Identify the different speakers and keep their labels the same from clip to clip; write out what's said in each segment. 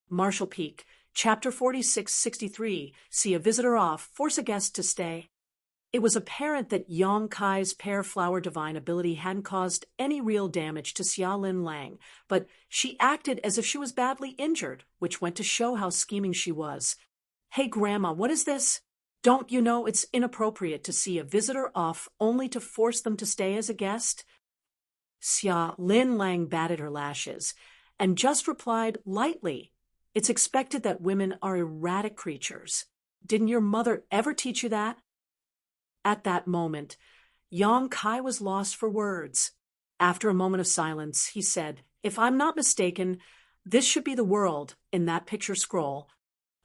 Speaker 1: Marshall Peak, Chapter 4663, See a Visitor Off, Force a Guest to Stay. It was apparent that Yong Kai's pear flower divine ability hadn't caused any real damage to Xia Lin Lang, but she acted as if she was badly injured, which went to show how scheming she was. "Hey, Grandma, what is this? Don't you know it's inappropriate to see a visitor off only to force them to stay as a guest?" Xia Lin Lang batted her lashes and just replied lightly, "It's expected that women are erratic creatures. Didn't your mother ever teach you that?" At that moment, Yong Kai was lost for words. After a moment of silence, he said, "If I'm not mistaken, this should be the world in that picture scroll."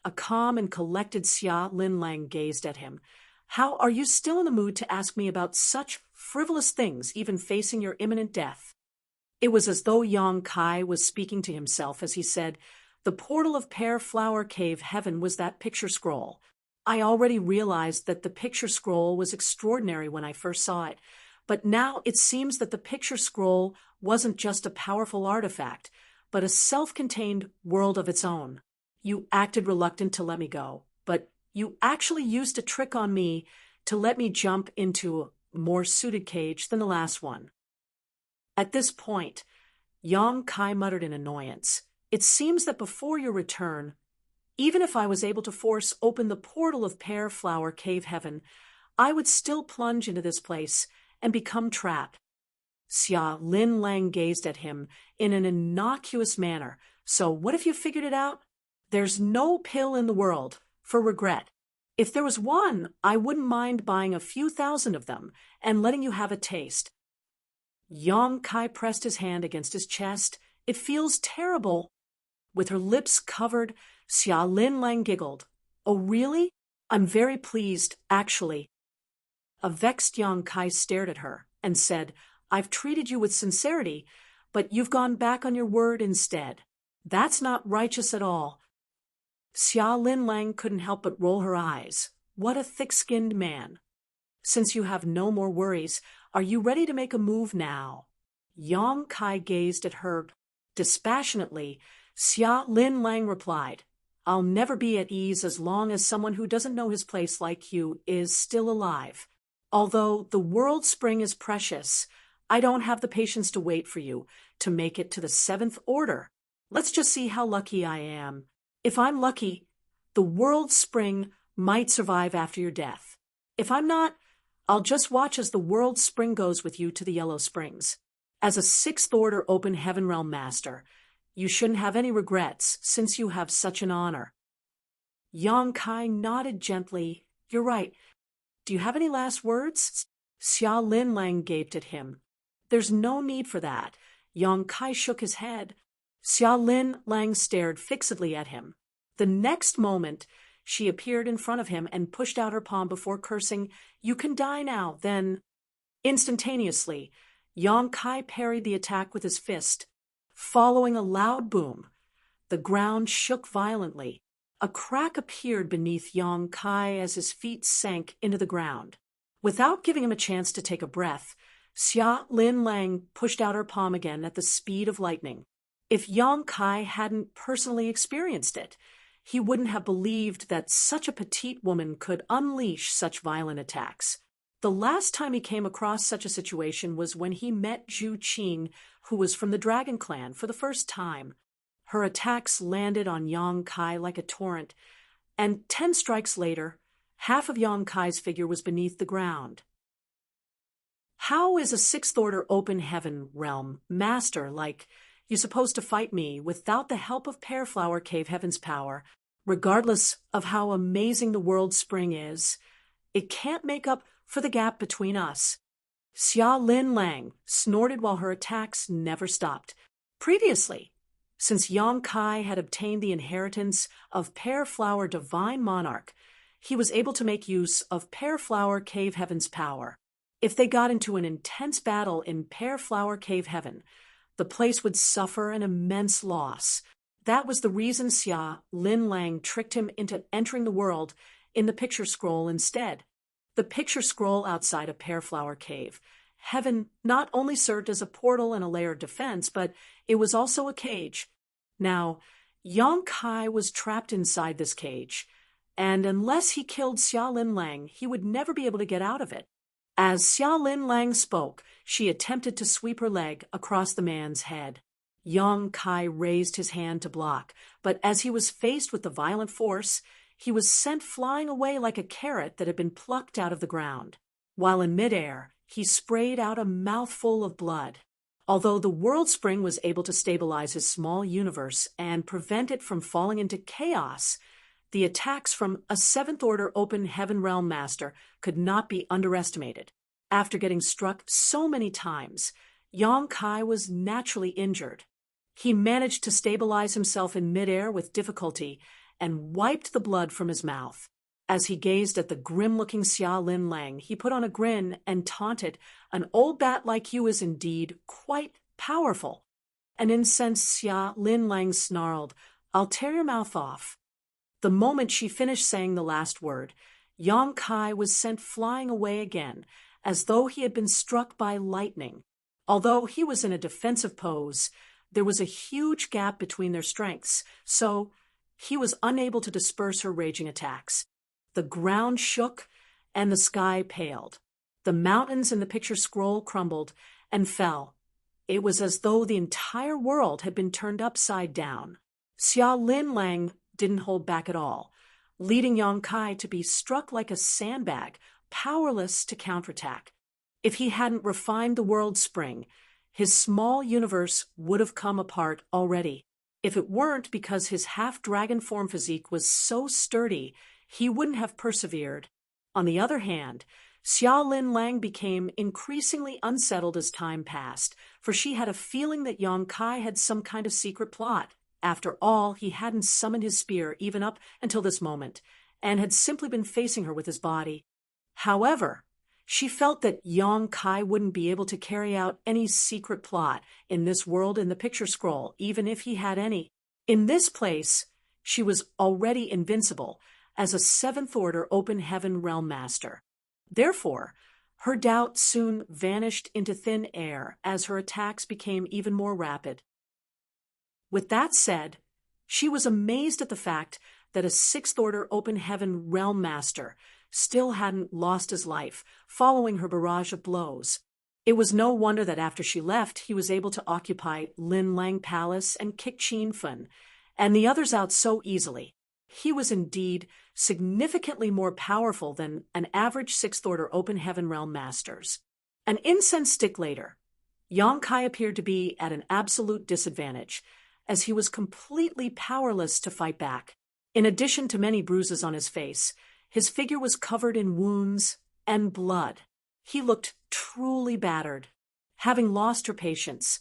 Speaker 1: A calm and collected Xia Lin Lang gazed at him. "How are you still in the mood to ask me about such frivolous things, even facing your imminent death?" It was as though Yong Kai was speaking to himself as he said, "The portal of Pear Flower Cave Heaven was that picture scroll. I already realized that the picture scroll was extraordinary when I first saw it, but now it seems that the picture scroll wasn't just a powerful artifact, but a self-contained world of its own. You acted reluctant to let me go, but you actually used a trick on me to let me jump into a more suited cage than the last one." At this point, Yong Kai muttered in annoyance, "It seems that before your return, even if I was able to force open the portal of Pear Flower Cave Heaven, I would still plunge into this place and become trapped." Xia Lin Lang gazed at him in an innocuous manner. "So what if you figured it out? There's no pill in the world for regret. If there was one, I wouldn't mind buying a few thousand of them and letting you have a taste." Yong Kai pressed his hand against his chest. "It feels terrible." With her lips covered, Xia Lin Lang giggled. "Oh, really? I'm very pleased, actually." A vexed Yong Kai stared at her and said, "I've treated you with sincerity, but you've gone back on your word instead. That's not righteous at all." Xia Lin Lang couldn't help but roll her eyes. What a thick-skinned man. "Since you have no more worries, are you ready to make a move now?" Yong Kai gazed at her dispassionately. Xia Lin Lang replied, "I'll never be at ease as long as someone who doesn't know his place like you is still alive. Although the world spring is precious, I don't have the patience to wait for you to make it to the seventh order. Let's just see how lucky I am. If I'm lucky, the world spring might survive after your death. If I'm not, I'll just watch as the world spring goes with you to the Yellow Springs. As a sixth order open heaven realm master, you shouldn't have any regrets since you have such an honor." Yong Kai nodded gently. "You're right. Do you have any last words?" Xia Lin Lang gaped at him. "There's no need for that." Yong Kai shook his head. Xia Lin Lang stared fixedly at him. The next moment, she appeared in front of him and pushed out her palm before cursing, "You can die now." Then, instantaneously, Yong Kai parried the attack with his fist. Following a loud boom, the ground shook violently. A crack appeared beneath Yong Kai as his feet sank into the ground. Without giving him a chance to take a breath, Xia Lin Lang pushed out her palm again at the speed of lightning. If Yong Kai hadn't personally experienced it, he wouldn't have believed that such a petite woman could unleash such violent attacks. The last time he came across such a situation was when he met Zhu Qing, who was from the Dragon Clan, for the first time. Her attacks landed on Yong Kai like a torrent, and 10 strikes later, half of Yong Kai's figure was beneath the ground. "How is a sixth order open heaven realm master like you supposed to fight me without the help of Pear Flower Cave Heaven's power? Regardless of how amazing the world spring is, it can't make up for the gap between us." Xia Lin Lang snorted while her attacks never stopped. Previously, since Yong Kai had obtained the inheritance of Pear Flower Divine Monarch, he was able to make use of Pear Flower Cave Heaven's power. If they got into an intense battle in Pear Flower Cave Heaven, the place would suffer an immense loss. That was the reason Xia Lin Lang tricked him into entering the world in the picture scroll instead. The picture scroll outside of Pear Flower Cave Heaven not only served as a portal and a layer of defense, but it was also a cage. Now, Yang Kai was trapped inside this cage, and unless he killed Xia Lin Lang, he would never be able to get out of it. As Xia Lin Lang spoke, she attempted to sweep her leg across the man's head. Yang Kai raised his hand to block, but as he was faced with the violent force, he was sent flying away like a carrot that had been plucked out of the ground. While in midair, he sprayed out a mouthful of blood. Although the World Spring was able to stabilize his small universe and prevent it from falling into chaos, the attacks from a seventh-order open heaven realm master could not be underestimated. After getting struck so many times, Yang Kai was naturally injured. He managed to stabilize himself in midair with difficulty and wiped the blood from his mouth. As he gazed at the grim-looking Xia Lin Lang, he put on a grin and taunted, "An old bat like you is indeed quite powerful." An incensed Xia Lin Lang snarled, "I'll tear your mouth off." The moment she finished saying the last word, Yang Kai was sent flying away again, as though he had been struck by lightning. Although he was in a defensive pose, there was a huge gap between their strengths, so he was unable to disperse her raging attacks. The ground shook, and the sky paled. The mountains in the picture scroll crumbled and fell. It was as though the entire world had been turned upside down. Xia Lin Lang didn't hold back at all, leading Yang Kai to be struck like a sandbag, powerless to counterattack. If he hadn't refined the World Spring, his small universe would have come apart already. If it weren't because his half-dragon form physique was so sturdy, he wouldn't have persevered. On the other hand, Xia Lin Lang became increasingly unsettled as time passed, for she had a feeling that Yang Kai had some kind of secret plot. After all, he hadn't summoned his spear even up until this moment, and had simply been facing her with his body. However, she felt that Yang Kai wouldn't be able to carry out any secret plot in this world in the picture scroll, even if he had any. In this place, she was already invincible as a seventh-order open heaven realm master. Therefore, her doubt soon vanished into thin air as her attacks became even more rapid. With that said, she was amazed at the fact that a sixth-order open heaven realm master still hadn't lost his life following her barrage of blows. It was no wonder that after she left, he was able to occupy Lin Lang Palace and kick Qin Fen and the others out so easily. He was indeed significantly more powerful than an average sixth-order open heaven realm masters. An incensed stick later, Yang Kai appeared to be at an absolute disadvantage, as he was completely powerless to fight back. In addition to many bruises on his face, his figure was covered in wounds and blood. He looked truly battered. Having lost her patience,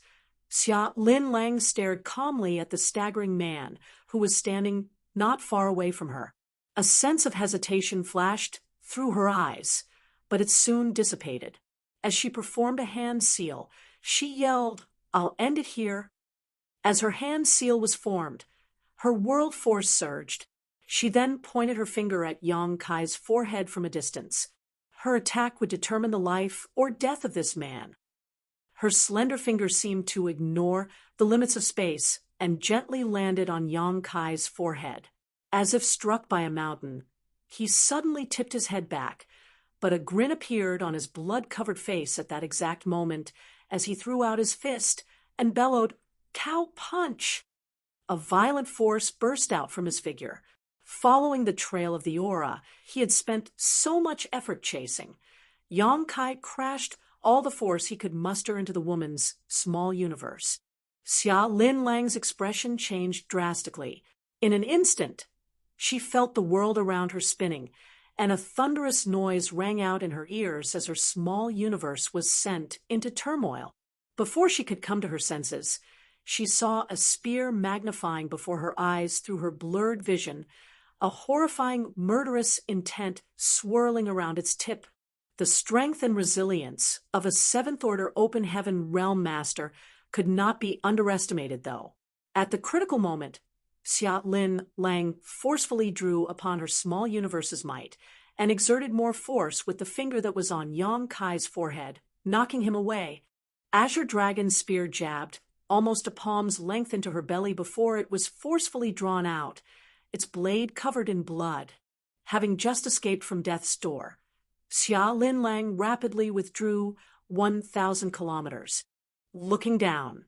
Speaker 1: Xia Lin Lang stared calmly at the staggering man who was standing not far away from her. A sense of hesitation flashed through her eyes, but it soon dissipated. As she performed a hand seal, she yelled, "I'll end it here." As her hand seal was formed, her world force surged. She then pointed her finger at Yang Kai's forehead from a distance. Her attack would determine the life or death of this man. Her slender finger seemed to ignore the limits of space and gently landed on Yang Kai's forehead. As if struck by a mountain, he suddenly tipped his head back, but a grin appeared on his blood-covered face at that exact moment as he threw out his fist and bellowed, "Cow punch!" A violent force burst out from his figure. Following the trail of the aura he had spent so much effort chasing, Yang Kai crashed all the force he could muster into the woman's small universe. Xia Lin Lang's expression changed drastically. In an instant, she felt the world around her spinning, and a thunderous noise rang out in her ears as her small universe was sent into turmoil. Before she could come to her senses, she saw a spear magnifying before her eyes through her blurred vision, a horrifying, murderous intent swirling around its tip. The strength and resilience of a seventh-order open heaven realm master could not be underestimated, though. At the critical moment, Xia Lin Lang forcefully drew upon her small universe's might and exerted more force with the finger that was on Yang Kai's forehead, knocking him away. Azure Dragon's spear jabbed almost a palm's length into her belly before it was forcefully drawn out, its blade covered in blood. Having just escaped from death's door, Xia Linlang rapidly withdrew 1,000 kilometers. Looking down,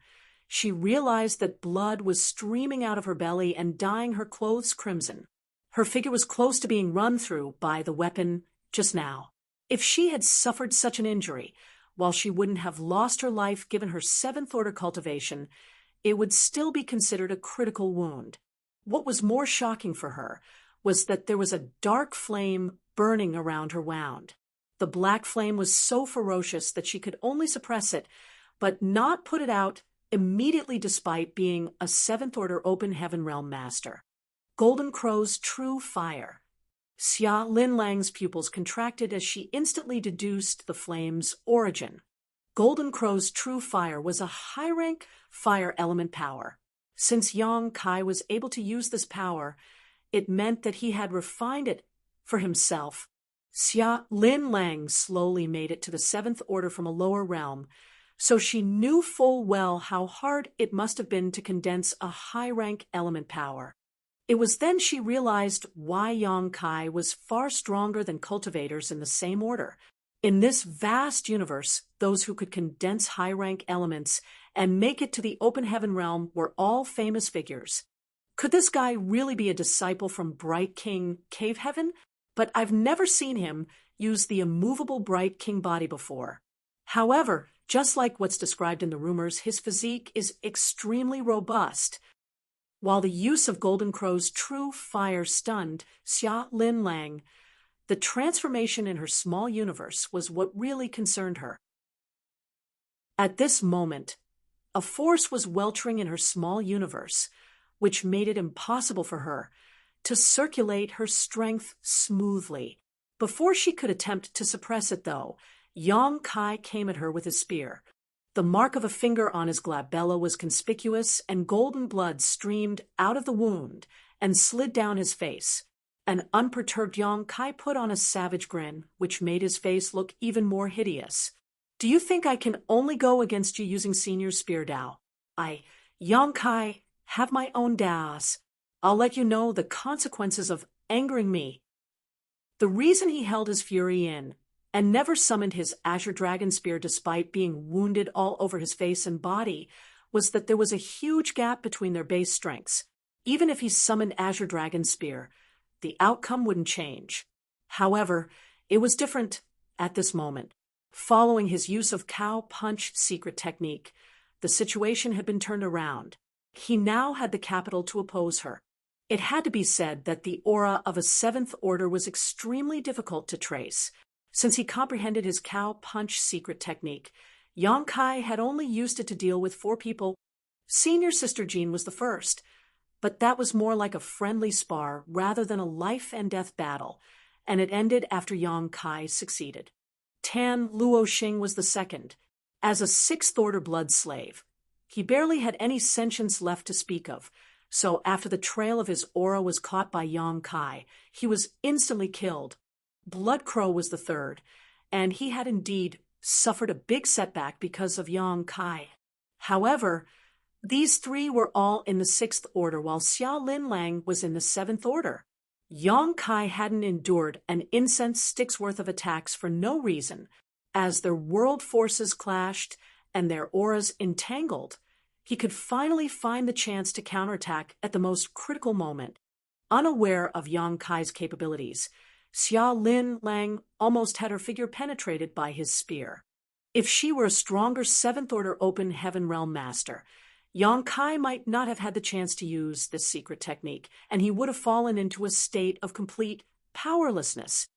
Speaker 1: she realized that blood was streaming out of her belly and dyeing her clothes crimson. Her figure was close to being run through by the weapon just now. If she had suffered such an injury, while she wouldn't have lost her life given her seventh-order cultivation, it would still be considered a critical wound. What was more shocking for her was that there was a dark flame burning around her wound. The black flame was so ferocious that she could only suppress it, but not put it out immediately despite being a seventh-order open heaven realm master. Golden Crow's true fire. Xia Linlang's pupils contracted as she instantly deduced the flame's origin. Golden Crow's true fire was a high-rank fire element power. Since Yang Kai was able to use this power, it meant that he had refined it for himself. Xia Linlang slowly made it to the seventh order from a lower realm, so she knew full well how hard it must have been to condense a high-rank element power. It was then she realized why Yang Kai was far stronger than cultivators in the same order. In this vast universe, those who could condense high-rank elements and make it to the open heaven realm were all famous figures. Could this guy really be a disciple from Bright King Cave Heaven? But I've never seen him use the immovable Bright King body before. However, just like what's described in the rumors, his physique is extremely robust. While the use of Golden Crow's true fire stunned Xia Linlang, the transformation in her small universe was what really concerned her. At this moment, a force was weltering in her small universe, which made it impossible for her to circulate her strength smoothly. Before she could attempt to suppress it, though, Yang Kai came at her with his spear. The mark of a finger on his glabella was conspicuous, and golden blood streamed out of the wound and slid down his face. An unperturbed Yang Kai put on a savage grin, which made his face look even more hideous. "Do you think I can only go against you using Senior Spear Dao? Yang Kai, have my own Daos. I'll let you know the consequences of angering me." The reason he held his fury in and never summoned his Azure Dragon Spear despite being wounded all over his face and body was that there was a huge gap between their base strengths. Even if he summoned Azure Dragon Spear, the outcome wouldn't change. However, it was different at this moment. Following his use of Cow Punch secret technique, the situation had been turned around. He now had the capital to oppose her. It had to be said that the aura of a seventh order was extremely difficult to trace. Since he comprehended his Cow Punch secret technique, Yang Kai had only used it to deal with 4 people. Senior Sister Jean was the first, but that was more like a friendly spar rather than a life-and-death battle, and it ended after Yang Kai succeeded. Tan Luoxing was the second. As a sixth-order blood slave, he barely had any sentience left to speak of, so after the trail of his aura was caught by Yang Kai, he was instantly killed. Blood Crow was the third, and he had indeed suffered a big setback because of Yang Kai. However, these 3 were all in the 6th order, while Xia Linlang was in the 7th order. Yang Kai hadn't endured an incense stick's worth of attacks for no reason. As their world forces clashed and their auras entangled, he could finally find the chance to counterattack at the most critical moment. Unaware of Yang Kai's capabilities, Xia Linlang almost had her figure penetrated by his spear. If she were a stronger 7th order open heaven realm master, Yang Kai might not have had the chance to use this secret technique, and he would have fallen into a state of complete powerlessness.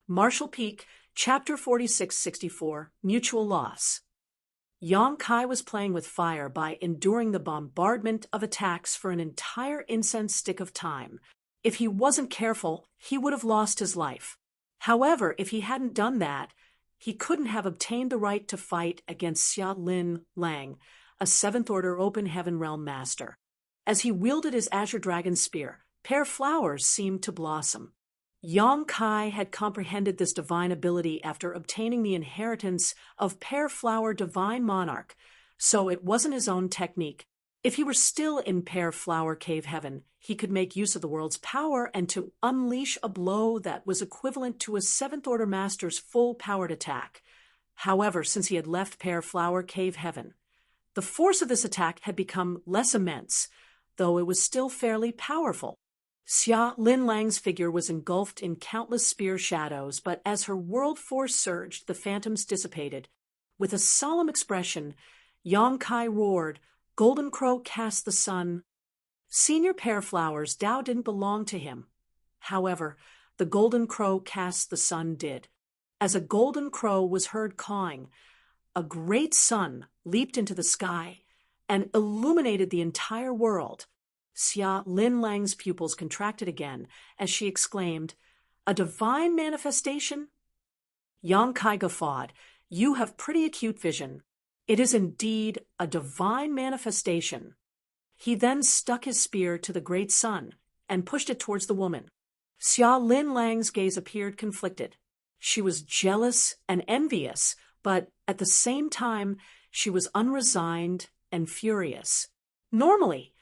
Speaker 1: Martial Peak, Chapter 4664, Mutual Loss. Yang Kai was playing with fire by enduring the bombardment of attacks for an entire incense stick of time. If he wasn't careful, he would have lost his life. However, if he hadn't done that, he couldn't have obtained the right to fight against Xia Linlang, a 7th order open heaven realm master. As he wielded his Azure Dragon Spear, pear flowers seemed to blossom. Yang Kai had comprehended this divine ability after obtaining the inheritance of Pear Flower Divine Monarch, so it wasn't his own technique. If he were still in Pear Flower Cave Heaven, he could make use of the world's power and to unleash a blow that was equivalent to a Seventh Order Master's full-powered attack. However, since he had left Pear Flower Cave Heaven, the force of this attack had become less immense, though it was still fairly powerful. Xia Linlang's figure was engulfed in countless spear shadows, but as her world force surged, the phantoms dissipated. With a solemn expression, Yang Kai roared, "Golden Crow cast the sun." Senior Pear Flower's Tao didn't belong to him. However, the Golden Crow cast the sun did. As a golden crow was heard cawing, a great sun leaped into the sky and illuminated the entire world. Xia Linlang's pupils contracted again as she exclaimed, "A divine manifestation?" Yang Kai guffawed, "You have pretty acute vision. It is indeed a divine manifestation." He then stuck his spear to the great sun and pushed it towards the woman. Xia Linlang's gaze appeared conflicted. She was jealous and envious, but at the same time, she was unresigned and furious. Normally,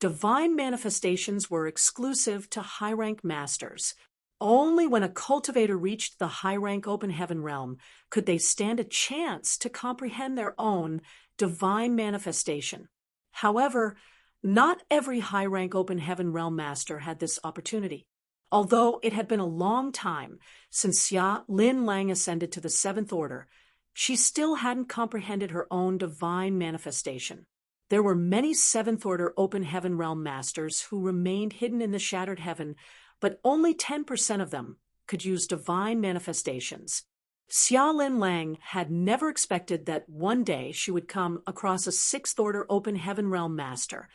Speaker 1: divine manifestations were exclusive to high-rank masters. Only when a cultivator reached the high-rank open heaven realm could they stand a chance to comprehend their own divine manifestation. However, not every high-rank open heaven realm master had this opportunity. Although it had been a long time since Xia Linlang ascended to the Seventh Order, she still hadn't comprehended her own divine manifestation. There were many Seventh Order Open Heaven Realm Masters who remained hidden in the Shattered Heaven, but only 10% of them could use divine manifestations. Xia Linlang had never expected that one day she would come across a Sixth Order Open Heaven Realm Master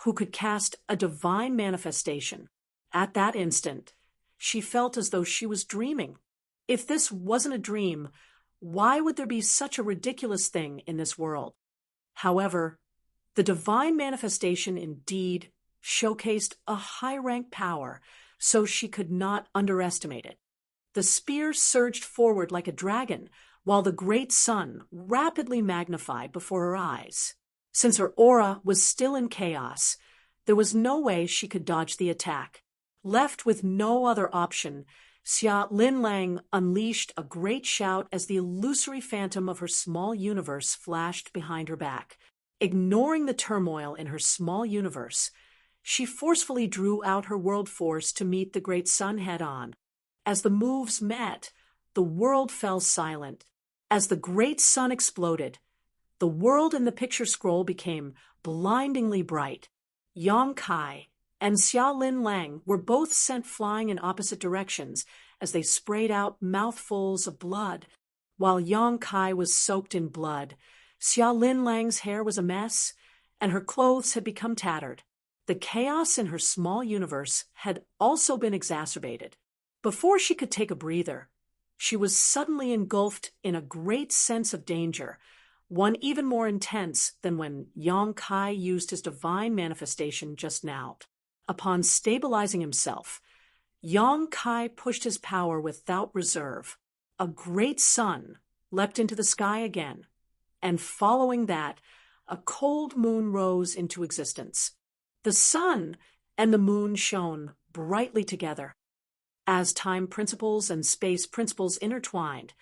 Speaker 1: who could cast a divine manifestation. At that instant, she felt as though she was dreaming. If this wasn't a dream, why would there be such a ridiculous thing in this world? However, the divine manifestation indeed showcased a high-rank power, so she could not underestimate it. The spear surged forward like a dragon, while the great sun rapidly magnified before her eyes. Since her aura was still in chaos, there was no way she could dodge the attack. Left with no other option, Xia Linlang unleashed a great shout as the illusory phantom of her small universe flashed behind her back. Ignoring the turmoil in her small universe, she forcefully drew out her world force to meet the great sun head-on. As the moves met, the world fell silent. As the great sun exploded, the world in the picture scroll became blindingly bright. Yang Kai and Xia Linlang were both sent flying in opposite directions as they sprayed out mouthfuls of blood. While Yang Kai was soaked in blood, Xia Linlang's hair was a mess, and her clothes had become tattered. The chaos in her small universe had also been exacerbated. Before she could take a breather, she was suddenly engulfed in a great sense of danger, one even more intense than when Yang Kai used his divine manifestation just now. Upon stabilizing himself, Yang Kai pushed his power without reserve. A great sun leapt into the sky again, and following that, a cold moon rose into existence. The sun and the moon shone brightly together. As time principles and space principles intertwined,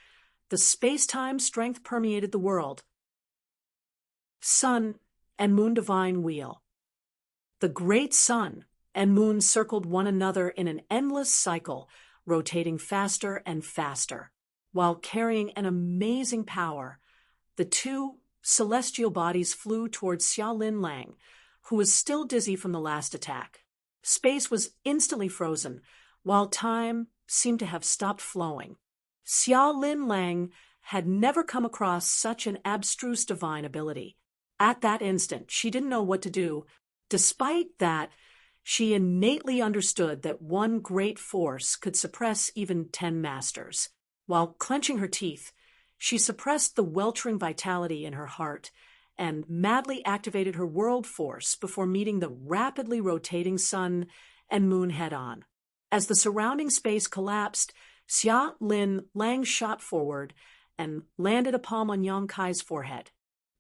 Speaker 1: the space-time strength permeated the world. Sun and moon divine wheel. The great sun and moon circled one another in an endless cycle, rotating faster and faster. While carrying an amazing power, the two celestial bodies flew towards Xia Linlang, who was still dizzy from the last attack. Space was instantly frozen, while time seemed to have stopped flowing. Xia Linlang had never come across such an abstruse divine ability. At that instant, she didn't know what to do. Despite that, she innately understood that one great force could suppress even 10 masters. While clenching her teeth, she suppressed the weltering vitality in her heart and madly activated her world force before meeting the rapidly rotating sun and moon head-on. As the surrounding space collapsed, Xia Lin Lang shot forward and landed a palm on Yang Kai's forehead.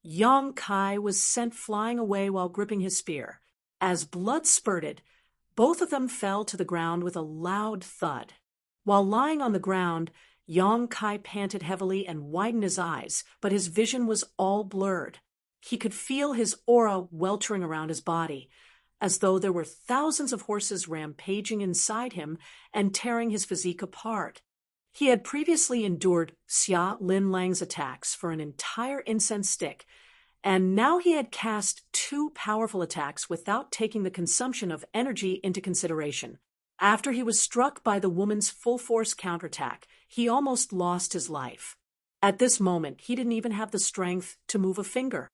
Speaker 1: Yang Kai was sent flying away while gripping his spear. As blood spurted, both of them fell to the ground with a loud thud. While lying on the ground, Yang Kai panted heavily and widened his eyes, but his vision was all blurred. He could feel his aura weltering around his body, as though there were thousands of horses rampaging inside him and tearing his physique apart. He had previously endured Xia Lin Lang's attacks for an entire incense stick, and now he had cast 2 powerful attacks without taking the consumption of energy into consideration. After he was struck by the woman's full-force counterattack, he almost lost his life. At this moment, he didn't even have the strength to move a finger.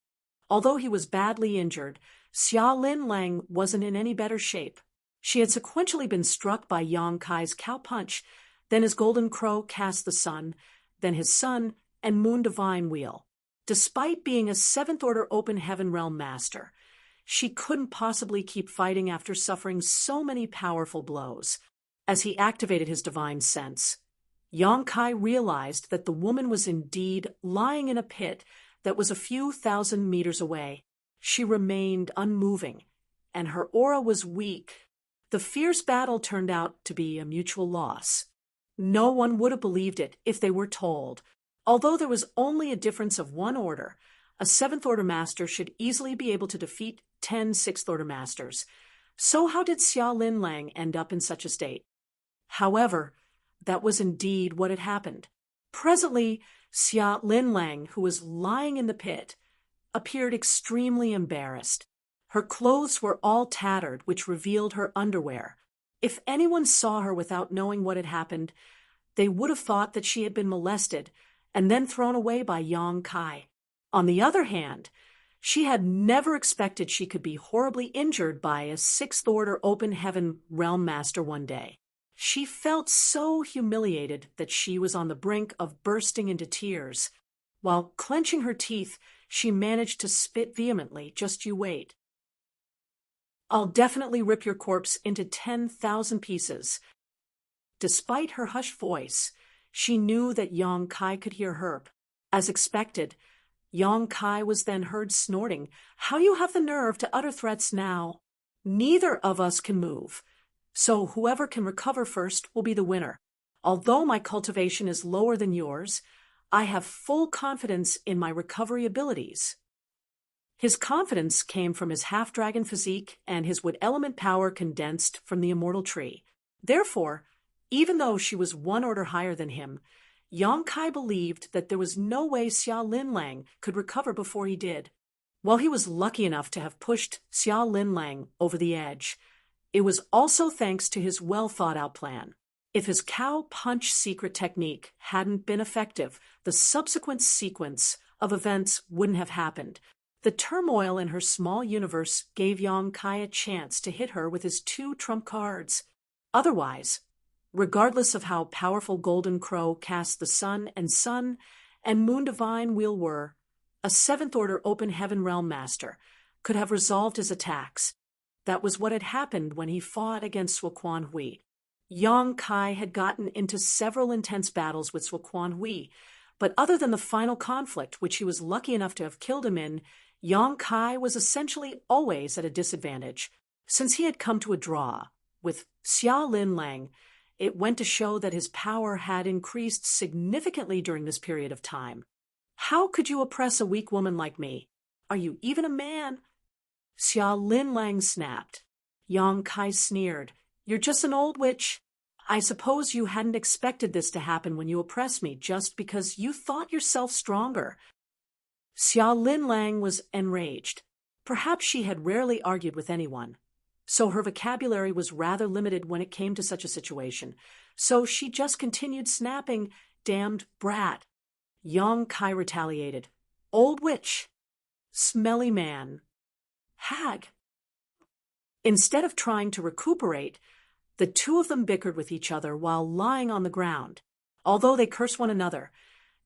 Speaker 1: Although he was badly injured, Xia Lin Lang wasn't in any better shape. She had sequentially been struck by Yang Kai's cow punch, then his golden crow cast the sun, then his sun and moon divine wheel. Despite being a 7th-order open heaven realm master, she couldn't possibly keep fighting after suffering so many powerful blows. As he activated his divine sense, Yang Kai realized that the woman was indeed lying in a pit that was a few thousand meters away. She remained unmoving, and her aura was weak. The fierce battle turned out to be a mutual loss. No one would have believed it if they were told. Although there was only a difference of 1 order, a 7th-order master should easily be able to defeat 10 6th-order masters. So how did Xia Lin Lang end up in such a state? However, that was indeed what had happened. Presently, Xia Lin Lang, who was lying in the pit, appeared extremely embarrassed. Her clothes were all tattered, which revealed her underwear. If anyone saw her without knowing what had happened, they would have thought that she had been molested and then thrown away by Yang Kai. On the other hand, she had never expected she could be horribly injured by a 6th-order open heaven realm master one day. She felt so humiliated that she was on the brink of bursting into tears. While clenching her teeth, she managed to spit vehemently. Just you wait. I'll definitely rip your corpse into 10,000 pieces. Despite her hushed voice, she knew that Yang Kai could hear her. As expected, Yang Kai was then heard snorting. How you have the nerve to utter threats now? Neither of us can move, so whoever can recover first will be the winner. Although my cultivation is lower than yours, I have full confidence in my recovery abilities. His confidence came from his half-dragon physique and his wood element power condensed from the immortal tree. Therefore, even though she was 1 order higher than him, Yang Kai believed that there was no way Xia Lin Lang could recover before he did. While he was lucky enough to have pushed Xia Lin Lang over the edge, it was also thanks to his well-thought-out plan. If his cow punch secret technique hadn't been effective, the subsequent sequence of events wouldn't have happened. The turmoil in her small universe gave Yang Kai a chance to hit her with his 2 trump cards. Otherwise, regardless of how powerful Golden Crow cast the sun and moon divine wheel were, a 7th-order open heaven realm master could have resolved his attacks. That was what had happened when he fought against Suoquan Hui. Yang Kai had gotten into several intense battles with Suoquan Hui, but other than the final conflict, which he was lucky enough to have killed him in, Yang Kai was essentially always at a disadvantage. Since he had come to a draw with Xia Lin Lang, it went to show that his power had increased significantly during this period of time. How could you oppress a weak woman like me? Are you even a man? Xia Lin Lang snapped. Yang Kai sneered. You're just an old witch. I suppose you hadn't expected this to happen when you oppressed me just because you thought yourself stronger. Xia Lin Lang was enraged. Perhaps she had rarely argued with anyone, so her vocabulary was rather limited when it came to such a situation. So she just continued snapping, damned brat. Yang Kai retaliated. Old witch. Smelly man. Hag. Instead of trying to recuperate, the 2 of them bickered with each other while lying on the ground. Although they cursed one another,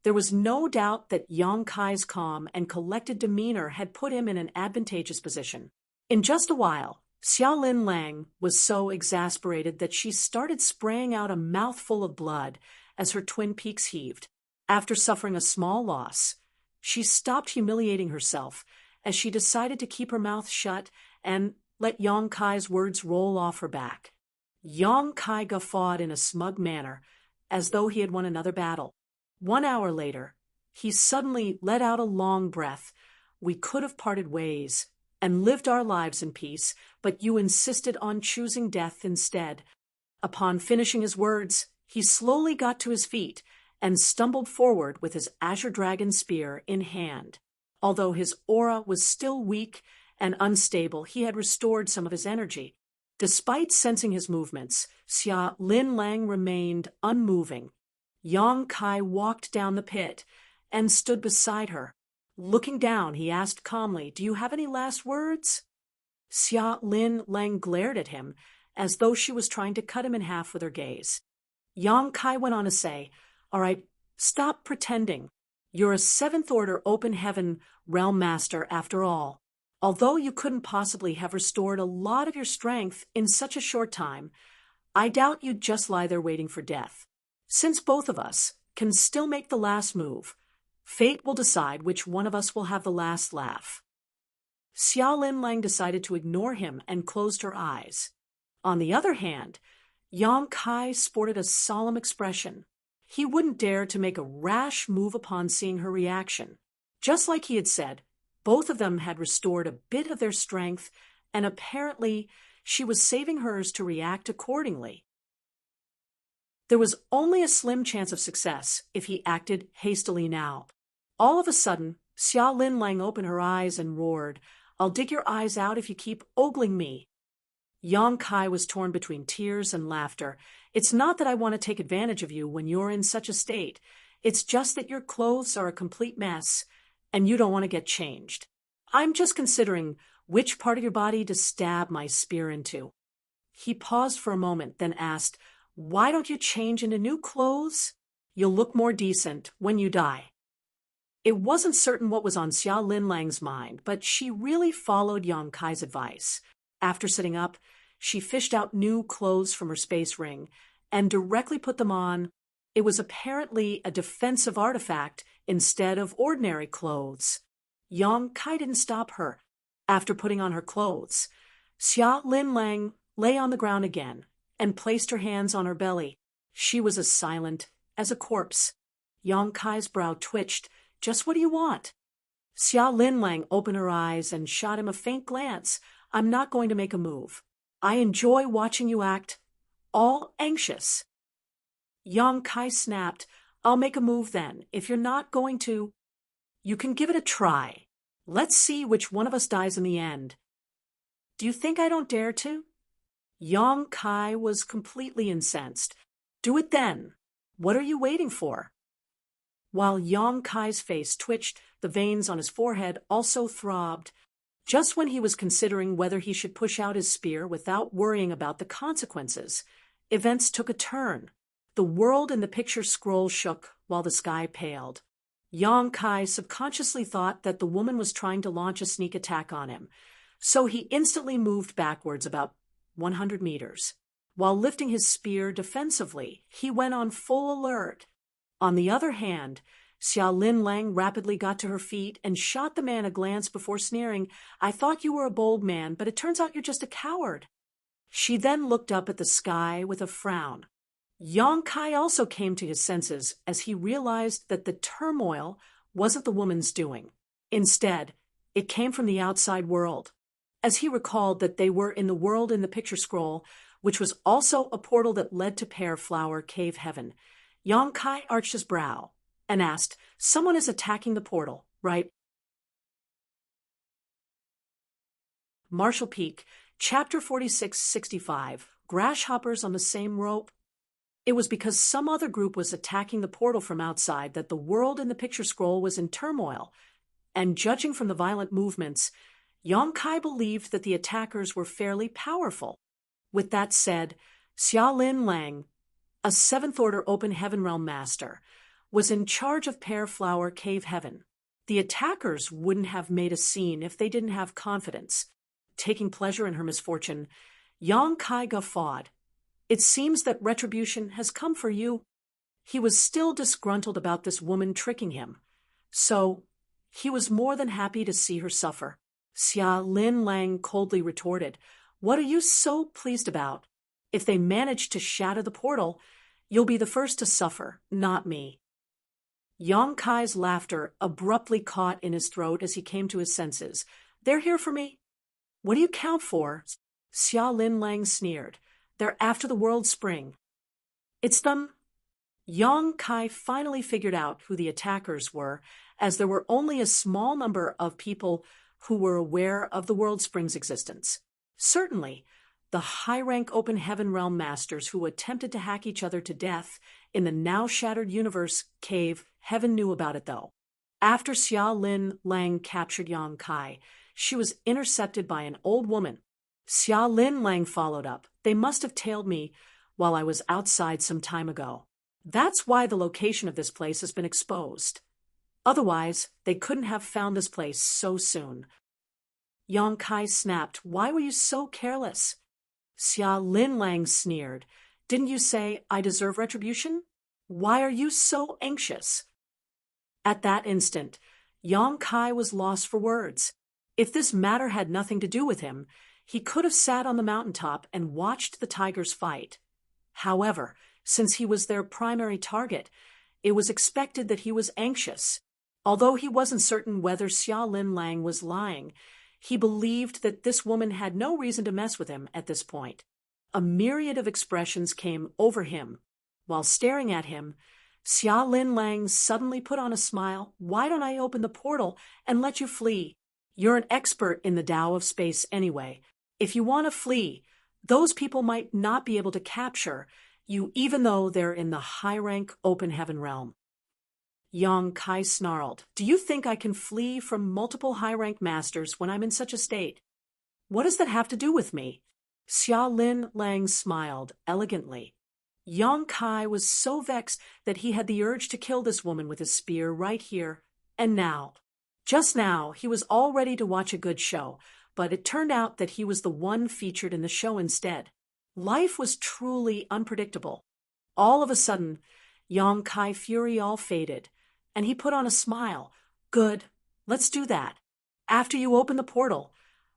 Speaker 1: there was no doubt that Yang Kai's calm and collected demeanor had put him in an advantageous position. In just a while, Xia Lin Lang was so exasperated that she started spraying out a mouthful of blood as her twin peaks heaved. After suffering a small loss, she stopped humiliating herself as she decided to keep her mouth shut and let Yang Kai's words roll off her back. Yang Kai guffawed in a smug manner, as though he had won another battle. 1 hour later, he suddenly let out a long breath. We could have parted ways and lived our lives in peace, but you insisted on choosing death instead. Upon finishing his words, he slowly got to his feet and stumbled forward with his azure dragon spear in hand. Although his aura was still weak and unstable, he had restored some of his energy. Despite sensing his movements, Xia Lin Lang remained unmoving. Yang Kai walked down the pit and stood beside her. Looking down, he asked calmly, "Do you have any last words?" Xia Lin Lang glared at him as though she was trying to cut him in half with her gaze. Yang Kai went on to say, "All right, stop pretending. You're a seventh order open heaven realm master after all. Although you couldn't possibly have restored a lot of your strength in such a short time, I doubt you'd just lie there waiting for death. Since both of us can still make the last move, fate will decide which one of us will have the last laugh." Xia Lin Lang decided to ignore him and closed her eyes. On the other hand, Yang Kai sported a solemn expression. He wouldn't dare to make a rash move upon seeing her reaction. Just like he had said, both of them had restored a bit of their strength, and apparently she was saving hers to react accordingly. There was only a slim chance of success if he acted hastily now. All of a sudden, Xia Lin Lang opened her eyes and roared, "I'll dig your eyes out if you keep ogling me." Yang Kai was torn between tears and laughter. "It's not that I want to take advantage of you when you're in such a state. It's just that your clothes are a complete mess, and you don't want to get changed. I'm just considering which part of your body to stab my spear into." He paused for a moment, then asked, "Why don't you change into new clothes? You'll look more decent when you die." It wasn't certain what was on Xia Lin Lang's mind, but she really followed Yang Kai's advice. After sitting up, she fished out new clothes from her space ring and directly put them on. It was apparently a defensive artifact instead of ordinary clothes. Yang Kai didn't stop her. After putting on her clothes, Xia Lin Lang lay on the ground again and placed her hands on her belly. She was as silent as a corpse. Yang Kai's brow twitched. "Just what do you want?" Xia Lin Lang opened her eyes and shot him a faint glance. "I'm not going to make a move. I enjoy watching you act all anxious." Yang Kai snapped, "I'll make a move then. If you're not going to, you can give it a try. Let's see which one of us dies in the end." "Do you think I don't dare to?" Yang Kai was completely incensed. "Do it then. What are you waiting for?" While Yang Kai's face twitched, the veins on his forehead also throbbed. Just when he was considering whether he should push out his spear without worrying about the consequences, events took a turn. The world in the picture scroll shook while the sky paled. Yang Kai subconsciously thought that the woman was trying to launch a sneak attack on him, so he instantly moved backwards about 100 meters. While lifting his spear defensively, he went on full alert. On the other hand, Xia Lin Lang rapidly got to her feet and shot the man a glance before sneering, "I thought you were a bold man, but it turns out you're just a coward." She then looked up at the sky with a frown. Yang Kai also came to his senses as he realized that the turmoil wasn't the woman's doing. Instead, it came from the outside world. As he recalled that they were in the world in the picture scroll, which was also a portal that led to Pear Flower Cave Heaven, Yang Kai arched his brow and asked, "Someone is attacking the portal, right?" Marshall Peak, Chapter 4665, Grasshoppers on the Same Rope. It was because some other group was attacking the portal from outside that the world in the picture scroll was in turmoil, and judging from the violent movements, Yang Kai believed that the attackers were fairly powerful. With that said, Xia Lin Lang, a seventh order open heaven realm master, was in charge of Pear Flower Cave Heaven. The attackers wouldn't have made a scene if they didn't have confidence. taking pleasure in her misfortune, Yang Kai guffawed. It seems that retribution has come for you. He was still disgruntled about this woman tricking him. So, he was more than happy to see her suffer. Xia Lin Lang coldly retorted, "What are you so pleased about? If they manage to shatter the portal, you'll be the first to suffer, not me." Yang Kai's laughter abruptly caught in his throat as he came to his senses. "They're here for me? What do you count for?" Xia Lin Lang sneered. "They're after the world spring." "It's them." Yang Kai finally figured out who the attackers were, as there were only a small number of people who were aware of the world spring's existence. Certainly, the high-rank open heaven realm masters who attempted to hack each other to death in the now-shattered universe cave heaven knew about it, though. After Xia Lin Lang captured Yang Kai, she was intercepted by an old woman. Xia Lin Lang followed up. "They must have tailed me while I was outside some time ago. That's why the location of this place has been exposed. Otherwise, they couldn't have found this place so soon." Yang Kai snapped, "Why were you so careless?" Xia Lin Lang sneered, "Didn't you say I deserve retribution? Why are you so anxious?" At that instant, Yang Kai was lost for words. If this matter had nothing to do with him, he could have sat on the mountaintop and watched the tigers fight. However, since he was their primary target, it was expected that he was anxious. Although he wasn't certain whether Xia Lin Lang was lying, he believed that this woman had no reason to mess with him at this point. A myriad of expressions came over him. While staring at him, Xia Lin Lang suddenly put on a smile. "Why don't I open the portal and let you flee? You're an expert in the Tao of space anyway. If you want to flee, those people might not be able to capture you even though they're in the high-rank open heaven realm." Yang Kai snarled, "Do you think I can flee from multiple high-rank masters when I'm in such a state? What does that have to do with me?" Xia Lin Lang smiled elegantly. Yang Kai was so vexed that he had the urge to kill this woman with his spear right here and now. Just now, he was all ready to watch a good show, but it turned out that he was the one featured in the show instead. Life was truly unpredictable. All of a sudden, Yang Kai fury all faded, and he put on a smile. "Good, let's do that. After you open the portal,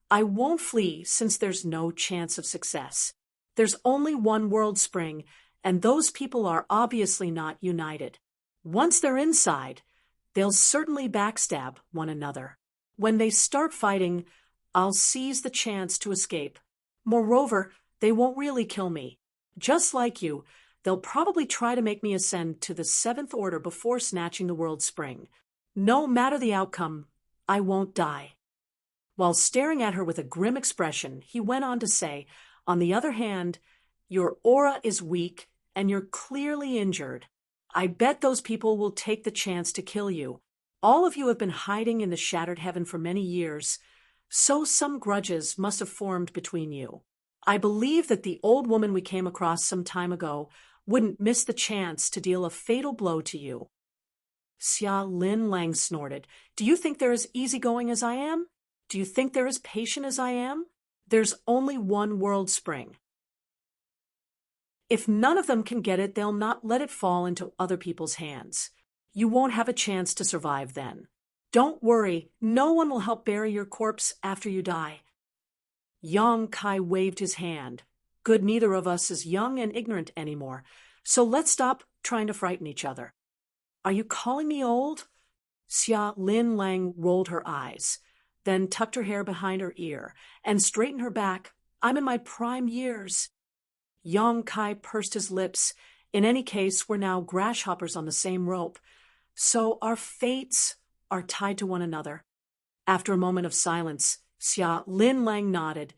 Speaker 1: I won't flee since there's no chance of success. There's only one world spring, and those people are obviously not united. Once they're inside, they'll certainly backstab one another. When they start fighting, I'll seize the chance to escape. Moreover, they won't really kill me. Just like you, they'll probably try to make me ascend to the 7th order before snatching the world spring. No matter the outcome, I won't die." While staring at her with a grim expression, he went on to say, "On the other hand, your aura is weak and you're clearly injured. I bet those people will take the chance to kill you. All of you have been hiding in the shattered heaven for many years, so some grudges must have formed between you. I believe that the old woman we came across some time ago wouldn't miss the chance to deal a fatal blow to you." Xia Lin Lang snorted, "Do you think they're as easygoing as I am? Do you think they're as patient as I am? There's only one world spring. If none of them can get it, they'll not let it fall into other people's hands. You won't have a chance to survive then. Don't worry, no one will help bury your corpse after you die." Yang Kai waved his hand. "Good, neither of us is young and ignorant anymore, so let's stop trying to frighten each other." "Are you calling me old?" Xia Lin Lang rolled her eyes, then tucked her hair behind her ear and straightened her back. "I'm in my prime years." Yang Kai pursed his lips. "In any case, we're now grasshoppers on the same rope, so our fates are tied to one another." After a moment of silence, Xia Lin Lang nodded.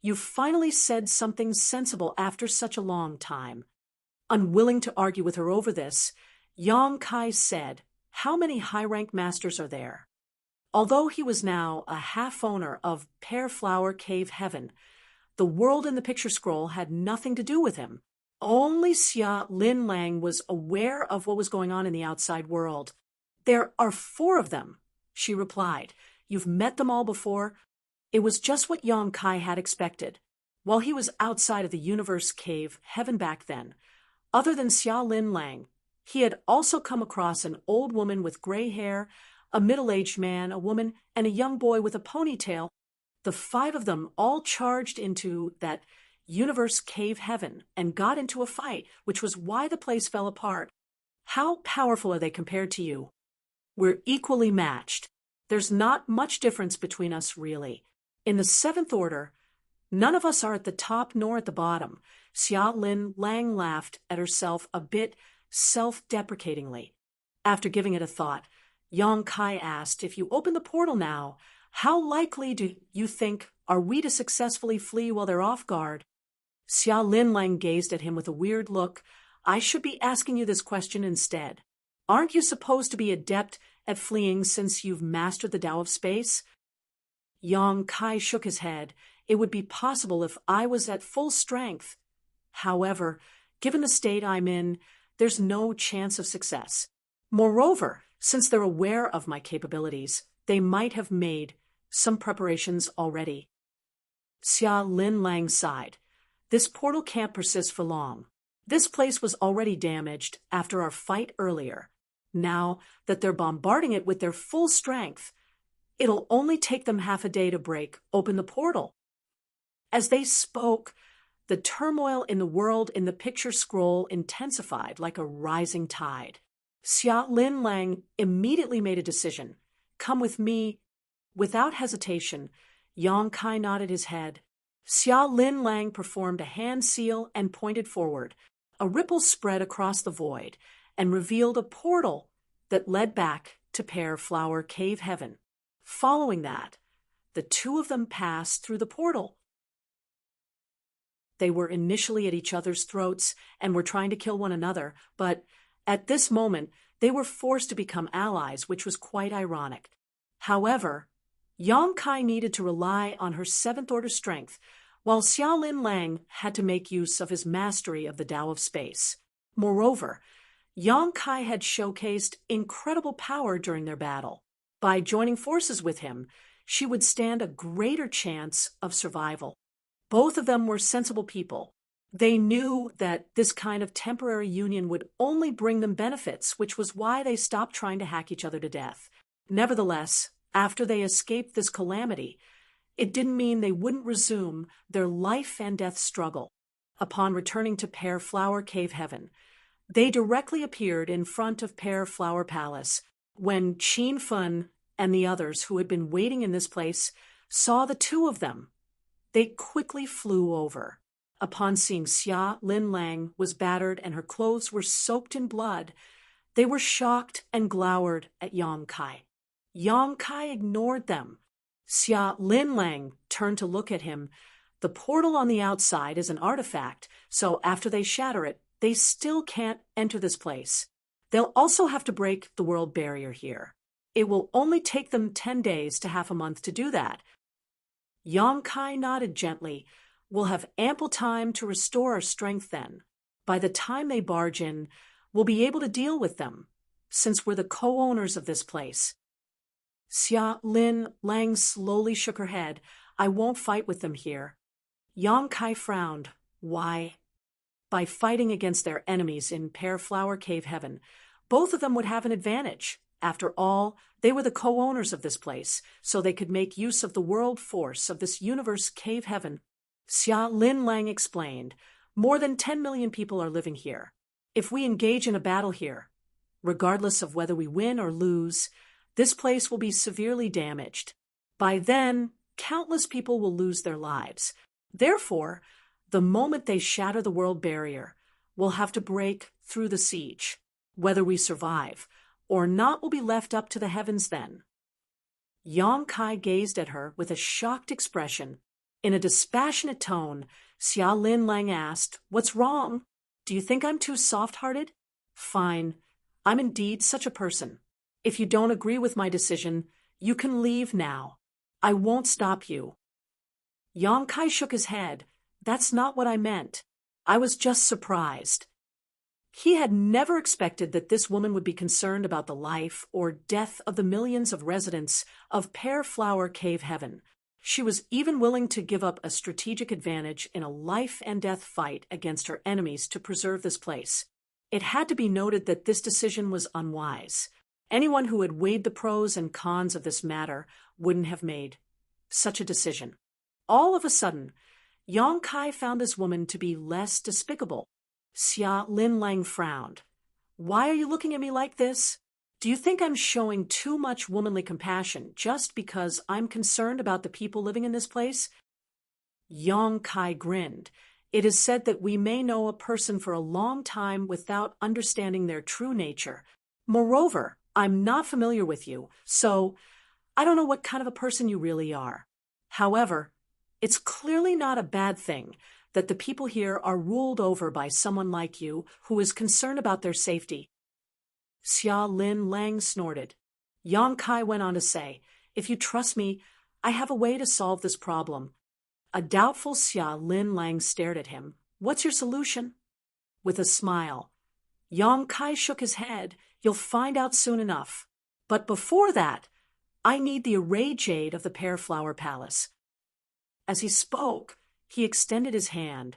Speaker 1: "You finally said something sensible after such a long time." Unwilling to argue with her over this, Yang Kai said, "How many high-rank masters are there?" Although he was now a half-owner of Pear Flower Cave Heaven, the world in the picture scroll had nothing to do with him. Only Xia Lin Lang was aware of what was going on in the outside world. "There are 4 of them," she replied. "You've met them all before?" It was just what Yong Kai had expected. While he was outside of the universe cave heaven back then, other than Xia Lin Lang, he had also come across an old woman with gray hair, a middle-aged man, a woman, and a young boy with a ponytail. The five of them all charged into that universe cave heaven and got into a fight, which was why the place fell apart. How powerful are they compared to you? We're equally matched. There's not much difference between us, really. In the seventh order, none of us are at the top nor at the bottom. Xia Lin Lang laughed at herself a bit self-deprecatingly. After giving it a thought, Yong Kai asked, if you open the portal now, how likely do you think are we to successfully flee while they're off guard? Xia Lin Lang gazed at him with a weird look. I should be asking you this question instead. Aren't you supposed to be adept at fleeing since you've mastered the Tao of Space? Yong Kai shook his head. It would be possible if I was at full strength. However, given the state I'm in, there's no chance of success. Moreover, since they're aware of my capabilities, they might have made some preparations already. Xia Lin Lang sighed. This portal can't persist for long. This place was already damaged after our fight earlier. Now that they're bombarding it with their full strength, it'll only take them half a day to break open the portal. As they spoke, the turmoil in the world in the picture scroll intensified like a rising tide. Xia Lin Lang immediately made a decision. Come with me. Without hesitation, Yong Kai nodded his head. Xia Lin Lang performed a hand seal and pointed forward. A ripple spread across the void and revealed a portal that led back to Pear Flower Cave Heaven. Following that, the two of them passed through the portal. They were initially at each other's throats and were trying to kill one another, but at this moment, they were forced to become allies, which was quite ironic. However, Yong Kai needed to rely on her seventh-order strength, while Xia Lin Lang had to make use of his mastery of the Tao of Space. Moreover, Yong Kai had showcased incredible power during their battle. By joining forces with him, she would stand a greater chance of survival. Both of them were sensible people. They knew that this kind of temporary union would only bring them benefits, which was why they stopped trying to hack each other to death. Nevertheless, after they escaped this calamity, it didn't mean they wouldn't resume their life and death struggle. Upon returning to Pear Flower Cave Heaven, they directly appeared in front of Pear Flower Palace. When Qin Fun and the others who had been waiting in this place saw the two of them, they quickly flew over. Upon seeing Xia Lin Lang was battered and her clothes were soaked in blood, they were shocked and glowered at Yong Kai. Yong Kai ignored them. Xia Lin Lang turned to look at him. The portal on the outside is an artifact, so after they shatter it, they still can't enter this place. They'll also have to break the world barrier here. It will only take them 10 days to half a month to do that. Yong Kai nodded gently. We'll have ample time to restore our strength then. By the time they barge in, we'll be able to deal with them, since we're the co-owners of this place. Xia Lin Lang slowly shook her head. I won't fight with them here. Yong Kai frowned. Why? By fighting against their enemies in Pear Flower Cave Heaven, both of them would have an advantage. After all, they were the co-owners of this place, so they could make use of the world force of this universe cave heaven. Xia Lin Lang explained, more than 10 million people are living here. If we engage in a battle here, regardless of whether we win or lose, this place will be severely damaged. By then, countless people will lose their lives. Therefore, the moment they shatter the world barrier, we'll have to break through the siege. Whether we survive or not will be left up to the heavens then. Yong Kai gazed at her with a shocked expression. In a dispassionate tone, Xia Lin Lang asked, What's wrong? Do you think I'm too soft-hearted? Fine. I'm indeed such a person. If you don't agree with my decision, you can leave now. I won't stop you. Yong Kai shook his head. That's not what I meant. I was just surprised. He had never expected that this woman would be concerned about the life or death of the millions of residents of Pear Flower Cave Heaven. She was even willing to give up a strategic advantage in a life-and-death fight against her enemies to preserve this place. It had to be noted that this decision was unwise. Anyone who had weighed the pros and cons of this matter wouldn't have made such a decision. All of a sudden, Yang Kai found this woman to be less despicable. Xia Lin Lang frowned. "Why are you looking at me like this? Do you think I'm showing too much womanly compassion just because I'm concerned about the people living in this place?" Yang Kai grinned. "It is said that we may know a person for a long time without understanding their true nature. Moreover, I'm not familiar with you, so I don't know what kind of a person you really are. However, it's clearly not a bad thing that the people here are ruled over by someone like you who is concerned about their safety." Xia Lin Lang snorted. Yang Kai went on to say, "If you trust me, I have a way to solve this problem." A doubtful Xia Lin Lang stared at him. "What's your solution?" With a smile, Yang Kai shook his head. "You'll find out soon enough. But before that, I need the array jade of the Pear Flower Palace." As he spoke, he extended his hand.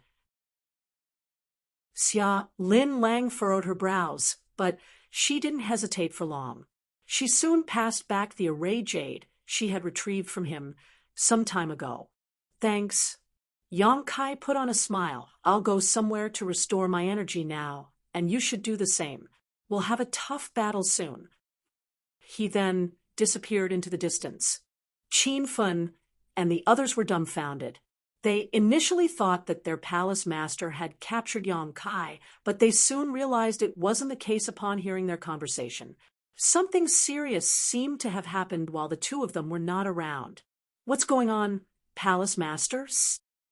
Speaker 1: Xia Lin Lang furrowed her brows, but she didn't hesitate for long. She soon passed back the array jade she had retrieved from him some time ago. "Thanks." Yang Kai put on a smile. "I'll go somewhere to restore my energy now, and you should do the same. We'll have a tough battle soon." He then disappeared into the distance. Qin Fun and the others were dumbfounded. They initially thought that their palace master had captured Yang Kai, but they soon realized it wasn't the case upon hearing their conversation. Something serious seemed to have happened while the two of them were not around. "What's going on, palace master?"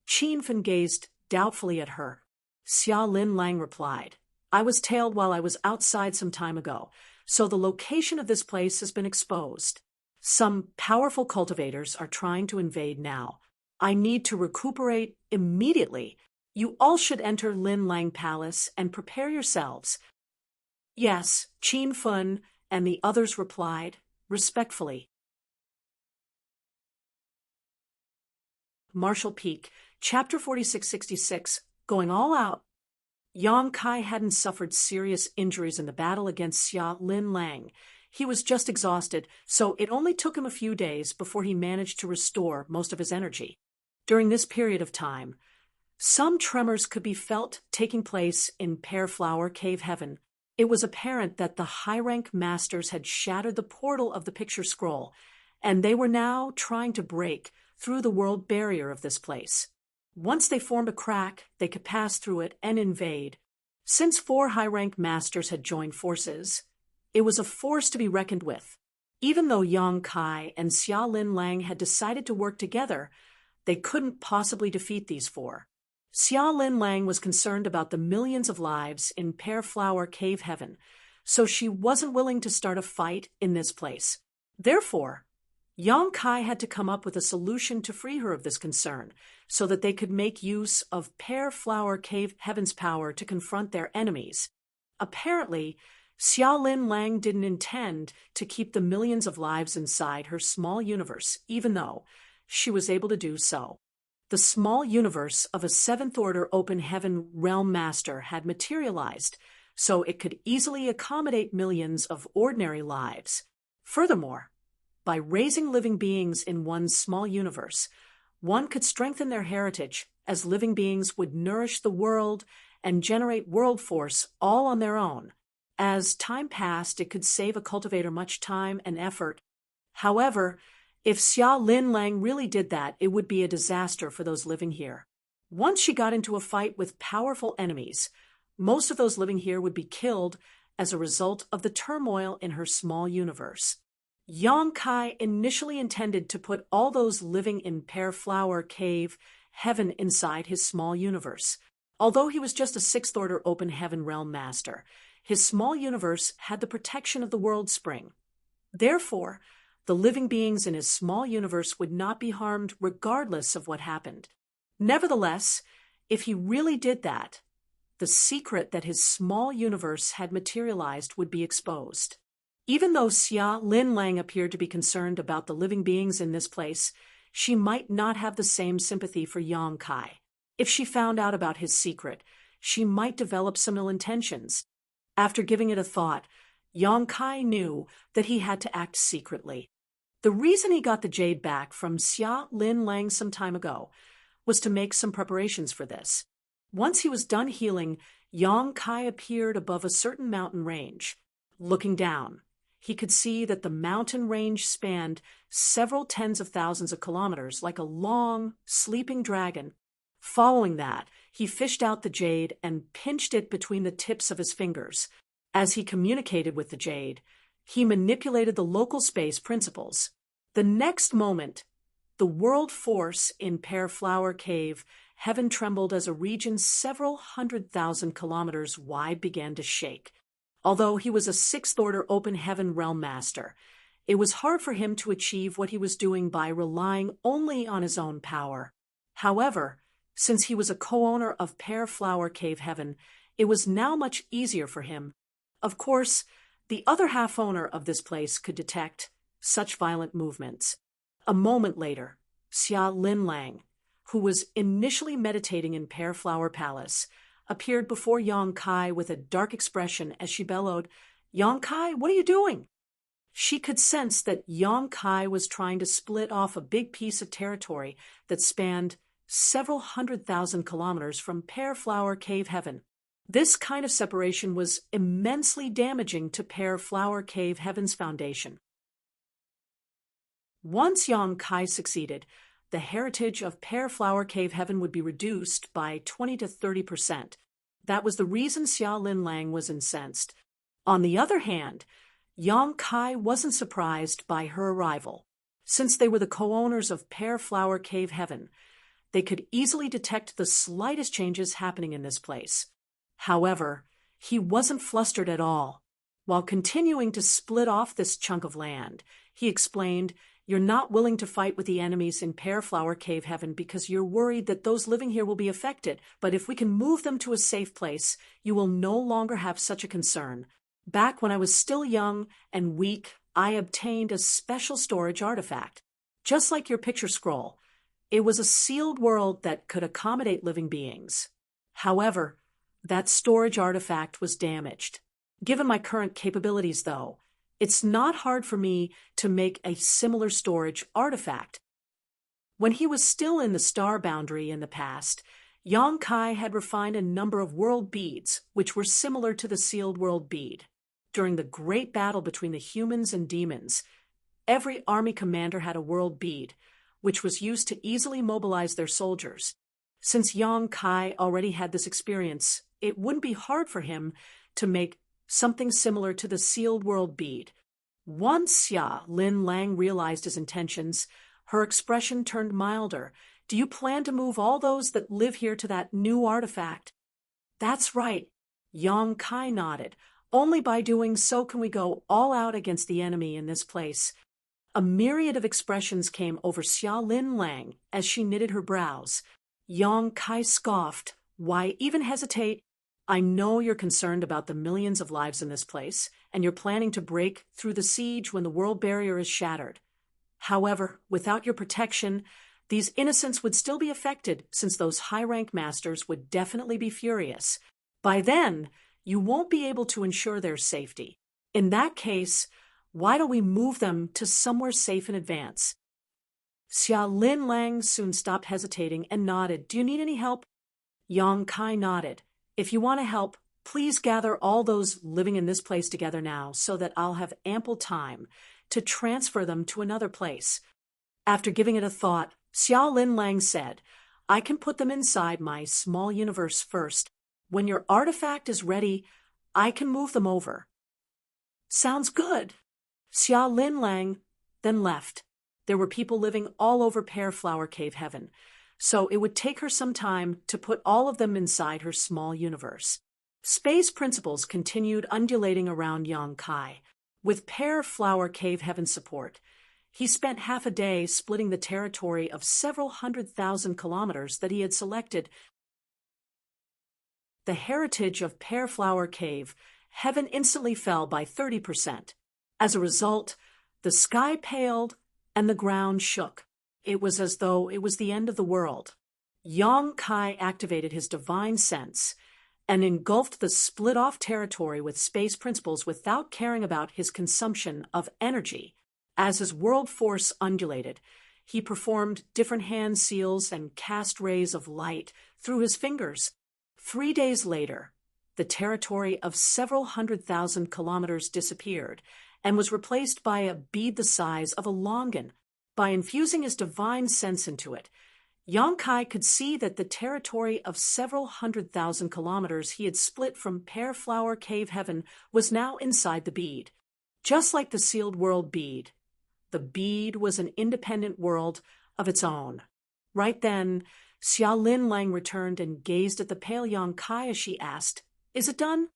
Speaker 1: Qin Fun gazed doubtfully at her. Xia Lin Lang replied, "I was tailed while I was outside some time ago, so the location of this place has been exposed. Some powerful cultivators are trying to invade now. I need to recuperate immediately. You all should enter Lin Lang Palace and prepare yourselves." "Yes," Qin Fun and the others replied, respectfully. Marshall Peak, Chapter 4666, Going All Out. Yang Kai hadn't suffered serious injuries in the battle against Xia Lin Lang. He was just exhausted, so it only took him a few days before he managed to restore most of his energy. During this period of time, some tremors could be felt taking place in Pear Flower Cave Heaven. It was apparent that the high-rank masters had shattered the portal of the picture scroll, and they were now trying to break through the world barrier of this place. Once they formed a crack, they could pass through it and invade. Since 4 high-rank masters had joined forces, it was a force to be reckoned with. Even though Yang Kai and Xia Lin Lang had decided to work together, they couldn't possibly defeat these 4. Xia Lin Lang was concerned about the millions of lives in Pear Flower Cave Heaven, so she wasn't willing to start a fight in this place. Therefore, Yang Kai had to come up with a solution to free her of this concern, so that they could make use of Pear Flower Cave Heaven's power to confront their enemies. Apparently, Xia Lin Lang didn't intend to keep the millions of lives inside her small universe, even though she was able to do so. The small universe of a 7th-order open heaven realm master had materialized, so it could easily accommodate millions of ordinary lives. Furthermore, by raising living beings in one's small universe, one could strengthen their heritage, as living beings would nourish the world and generate world force all on their own. As time passed, it could save a cultivator much time and effort. However, if Xia Lin Lang really did that, it would be a disaster for those living here. Once she got into a fight with powerful enemies, most of those living here would be killed as a result of the turmoil in her small universe. Yang Kai initially intended to put all those living in Pear Flower Cave Heaven inside his small universe. Although he was just a 6th-order open heaven realm master, his small universe had the protection of the world spring. Therefore, the living beings in his small universe would not be harmed regardless of what happened. Nevertheless, if he really did that, the secret that his small universe had materialized would be exposed. Even though Xia Lin Lang appeared to be concerned about the living beings in this place, she might not have the same sympathy for Yang Kai. If she found out about his secret, she might develop some ill intentions. After giving it a thought, Yang Kai knew that he had to act secretly. The reason he got the jade back from Xia Lin Lang some time ago was to make some preparations for this. Once he was done healing, Yang Kai appeared above a certain mountain range. Looking down, he could see that the mountain range spanned several tens of thousands of kilometers, like a long, sleeping dragon. Following that, he fished out the jade and pinched it between the tips of his fingers. As he communicated with the jade, he manipulated the local space principles. The next moment, the world force in Pear Flower Cave heaven trembled as a region several 100,000 kilometers wide began to shake. Although he was a sixth-order open heaven realm master, it was hard for him to achieve what he was doing by relying only on his own power. However, since he was a co-owner of Pear Flower Cave Heaven, it was now much easier for him. Of course, the other half-owner of this place could detect such violent movements. A moment later, Xia Lin Lang, who was initially meditating in Pear Flower Palace, appeared before Yang Kai with a dark expression as she bellowed, "Yang Kai, what are you doing?" She could sense that Yang Kai was trying to split off a big piece of territory that spanned several 100,000 kilometers from Pear Flower Cave Heaven. This kind of separation was immensely damaging to Pear Flower Cave Heaven's foundation. Once Yang Kai succeeded, the heritage of Pear Flower Cave Heaven would be reduced by 20 to 30%. That was the reason Xia Lin Lang was incensed. On the other hand, Yang Kai wasn't surprised by her arrival. Since they were the co-owners of Pear Flower Cave Heaven, they could easily detect the slightest changes happening in this place. However, he wasn't flustered at all. While continuing to split off this chunk of land, he explained, "You're not willing to fight with the enemies in Pear Flower Cave Heaven because you're worried that those living here will be affected, but if we can move them to a safe place, you will no longer have such a concern. Back when I was still young and weak, I obtained a special storage artifact. Just like your picture scroll, it was a sealed world that could accommodate living beings. However, that storage artifact was damaged. Given my current capabilities, though, it's not hard for me to make a similar storage artifact." When he was still in the star boundary in the past, Yang Kai had refined a number of world beads, which were similar to the sealed world bead. During the great battle between the humans and demons, every army commander had a world bead, which was used to easily mobilize their soldiers. Since Yang Kai already had this experience, it wouldn't be hard for him to make something similar to the sealed world bead. Once Xia Lin Lang realized his intentions, her expression turned milder. "Do you plan to move all those that live here to that new artifact?" "That's right." Yang Kai nodded. "Only by doing so can we go all out against the enemy in this place." A myriad of expressions came over Xia Lin Lang as she knitted her brows. Yang Kai scoffed. "Why even hesitate? I know you're concerned about the millions of lives in this place, and you're planning to break through the siege when the world barrier is shattered. However, without your protection, these innocents would still be affected, since those high-rank masters would definitely be furious. By then, you won't be able to ensure their safety. In that case, why don't we move them to somewhere safe in advance?" Xia Lin Lang soon stopped hesitating and nodded. "Do you need any help?" Yang Kai nodded. "If you want to help, please gather all those living in this place together now so that I'll have ample time to transfer them to another place." After giving it a thought, Xia Lin Lang said, "I can put them inside my small universe first. When your artifact is ready, I can move them over." "Sounds good." Xia Lin Lang then left. There were people living all over Pear Flower Cave Heaven, so it would take her some time to put all of them inside her small universe. Space principles continued undulating around Yang Kai. With Pear Flower Cave Heaven's support, he spent half a day splitting the territory of several 100,000 kilometers that he had selected. The heritage of Pear Flower Cave Heaven instantly fell by 30%. As a result, the sky paled and the ground shook. It was as though it was the end of the world. Yang Kai activated his divine sense and engulfed the split-off territory with space principles without caring about his consumption of energy. As his world force undulated, he performed different hand seals and cast rays of light through his fingers. 3 days later, the territory of several 100,000 kilometers disappeared and was replaced by a bead the size of a longan. By infusing his divine sense into it, Yang Kai could see that the territory of several 100,000 kilometers he had split from Pear Flower Cave Heaven was now inside the bead. Just like the sealed world bead, the bead was an independent world of its own. Right then, Xia Lin Lang returned and gazed at the pale Yang Kai as she asked, "Is it done?"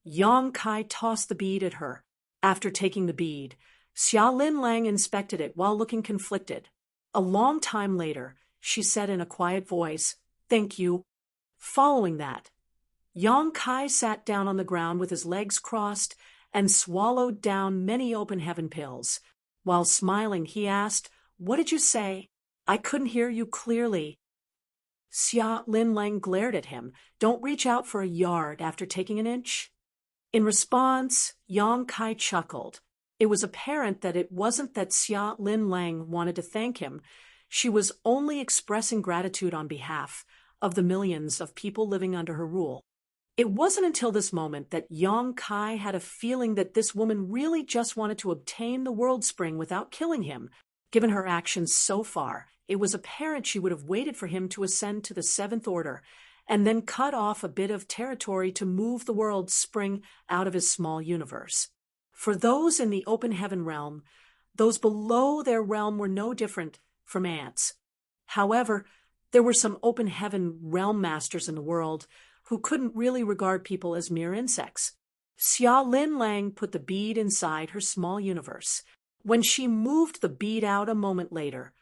Speaker 1: Yang Kai tossed the bead at her. After taking the bead, Xia Lin Lang inspected it while looking conflicted. A long time later, she said in a quiet voice, "Thank you." Following that, Yang Kai sat down on the ground with his legs crossed and swallowed down many open heaven pills. While smiling, he asked, "What did you say? I couldn't hear you clearly." Xia Lin Lang glared at him. "Don't reach out for a yard after taking an inch." In response, Yang Kai chuckled. It was apparent that it wasn't that Xia Lin Lang wanted to thank him. She was only expressing gratitude on behalf of the millions of people living under her rule. It wasn't until this moment that Yang Kai had a feeling that this woman really just wanted to obtain the world spring without killing him. Given her actions so far, it was apparent she would have waited for him to ascend to the seventh order and then cut off a bit of territory to move the world spring out of his small universe. For those in the open heaven realm, those below their realm were no different from ants. However, there were some open heaven realm masters in the world who couldn't really regard people as mere insects. Xia Lin Lang put the bead inside her small universe. When she moved the bead out a moment later,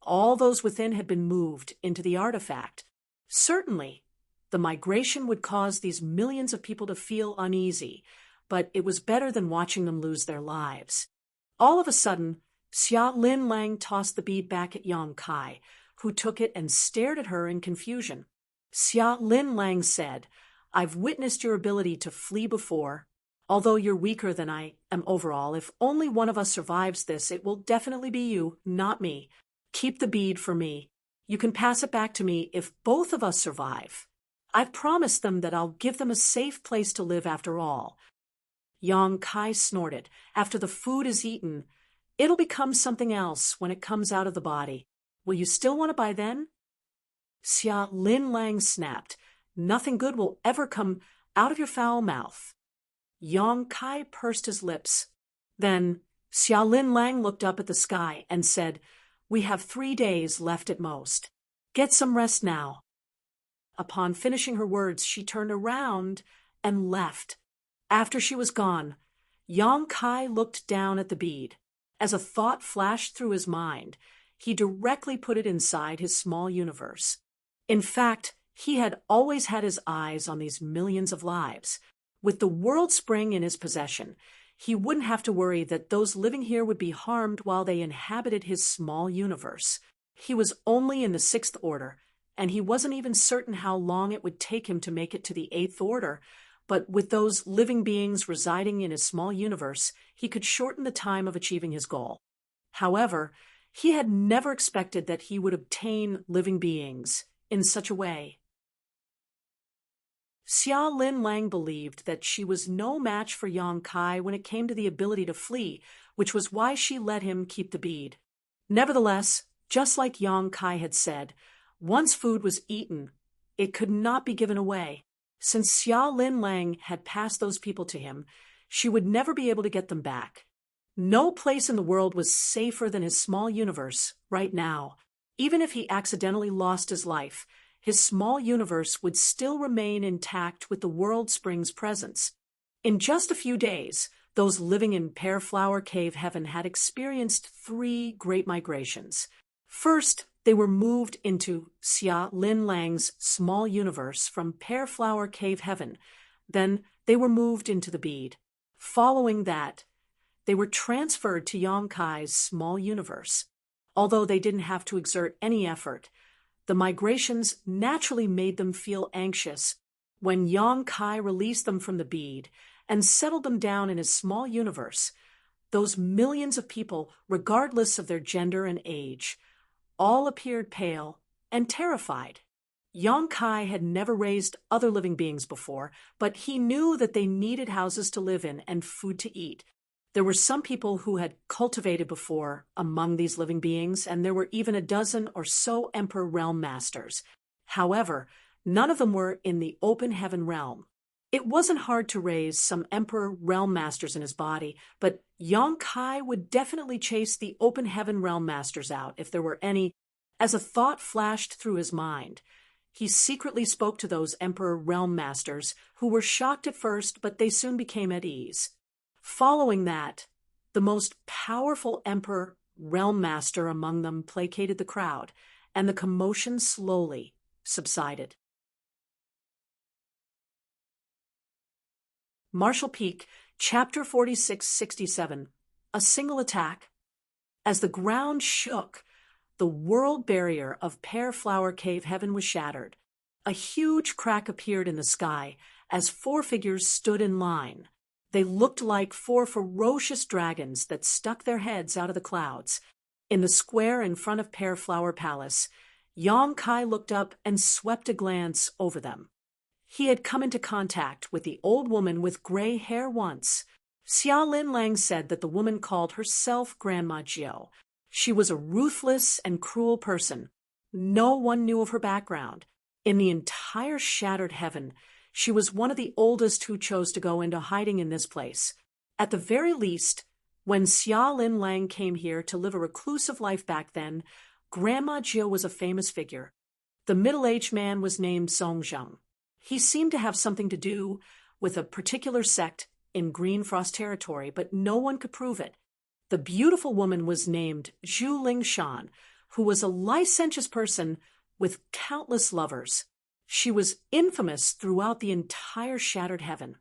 Speaker 1: all those within had been moved into the artifact. Certainly, the migration would cause these millions of people to feel uneasy, but it was better than watching them lose their lives. All of a sudden, Xia Lin Lang tossed the bead back at Yang Kai, who took it and stared at her in confusion. Xia Lin Lang said, "I've witnessed your ability to flee before. Although you're weaker than I am overall, if only one of us survives this, it will definitely be you, not me. Keep the bead for me. You can pass it back to me if both of us survive. I've promised them that I'll give them a safe place to live after all." Yang Kai snorted. "After the food is eaten, it'll become something else when it comes out of the body. Will you still want to buy then?" Xia Lin Lang snapped. "Nothing good will ever come out of your foul mouth." Yang Kai pursed his lips. Then Xia Lin Lang looked up at the sky and said, "We have 3 days left at most. Get some rest now." Upon finishing her words, she turned around and left. After she was gone, Yang Kai looked down at the bead. As a thought flashed through his mind, he directly put it inside his small universe. In fact, he had always had his eyes on these millions of lives. With the world spring in his possession, he wouldn't have to worry that those living here would be harmed while they inhabited his small universe. He was only in the 6th order, and he wasn't even certain how long it would take him to make it to the 8th order, but with those living beings residing in his small universe, he could shorten the time of achieving his goal. However, he had never expected that he would obtain living beings in such a way. Xia Lin Lang believed that she was no match for Yang Kai when it came to the ability to flee, which was why she let him keep the bead. Nevertheless, just like Yang Kai had said, once food was eaten, it could not be given away. Since Xia Lin Lang had passed those people to him, she would never be able to get them back. No place in the world was safer than his small universe right now. Even if he accidentally lost his life, his small universe would still remain intact with the world spring's presence. In just a few days, those living in Pear Flower Cave Heaven had experienced 3 great migrations. First, they were moved into Xia Lin Lang's small universe from Pear Flower Cave Heaven. Then they were moved into the bead. Following that, they were transferred to Yang Kai's small universe. Although they didn't have to exert any effort, the migrations naturally made them feel anxious when Yong Kai released them from the bead and settled them down in his small universe. Those millions of people, regardless of their gender and age, all appeared pale and terrified. Yong Kai had never raised other living beings before, but he knew that they needed houses to live in and food to eat. There were some people who had cultivated before among these living beings, and there were even a dozen or so Emperor Realm Masters. However, none of them were in the open heaven realm. It wasn't hard to raise some Emperor Realm Masters in his body, but Yong Kai would definitely chase the open heaven Realm Masters out if there were any. As a thought flashed through his mind, he secretly spoke to those Emperor Realm Masters, who were shocked at first, but they soon became at ease. Following that, the most powerful Emperor Realm Master among them placated the crowd, and the commotion slowly subsided. Marshall Peak, Chapter 4667, A Single Attack. As the ground shook, the world barrier of Pear Flower Cave Heaven was shattered. A huge crack appeared in the sky as four figures stood in line. They looked like four ferocious dragons that stuck their heads out of the clouds. In the square in front of Pear Flower Palace, Yong Kai looked up and swept a glance over them. He had come into contact with the old woman with gray hair once. Xia Lin Lang said that the woman called herself Grandma Jiao. She was a ruthless and cruel person. No one knew of her background. In the entire shattered heaven, she was one of the oldest who chose to go into hiding in this place. At the very least, when Xia Lin Lang came here to live a reclusive life back then, Grandma Jiao was a famous figure. The middle-aged man was named Songzheng. He seemed to have something to do with a particular sect in Green Frost territory, but no one could prove it. The beautiful woman was named Zhu Lingshan, who was a licentious person with countless lovers. She was infamous throughout the entire shattered heaven.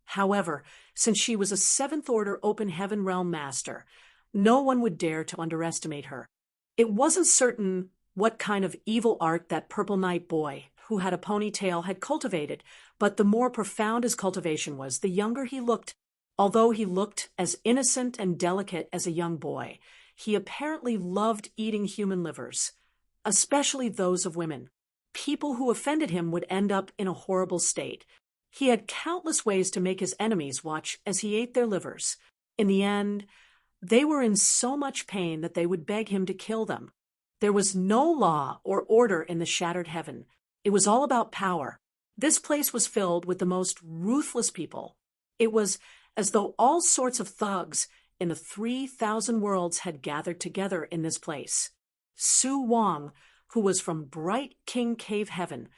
Speaker 1: However, since she was a seventh-order open heaven realm master, no one would dare to underestimate her. It wasn't certain what kind of evil art that Purple Knight boy, who had a ponytail, had cultivated, but the more profound his cultivation was, the younger he looked. Although he looked as innocent and delicate as a young boy, he apparently loved eating human livers, especially those of women. People who offended him would end up in a horrible state. He had countless ways to make his enemies watch as he ate their livers. In the end, they were in so much pain that they would beg him to kill them. There was no law or order in the shattered heaven. It was all about power. This place was filled with the most ruthless people. It was as though all sorts of thugs in the 3,000 worlds had gathered together in this place. Su Wang, who was from Bright King Cave Heaven,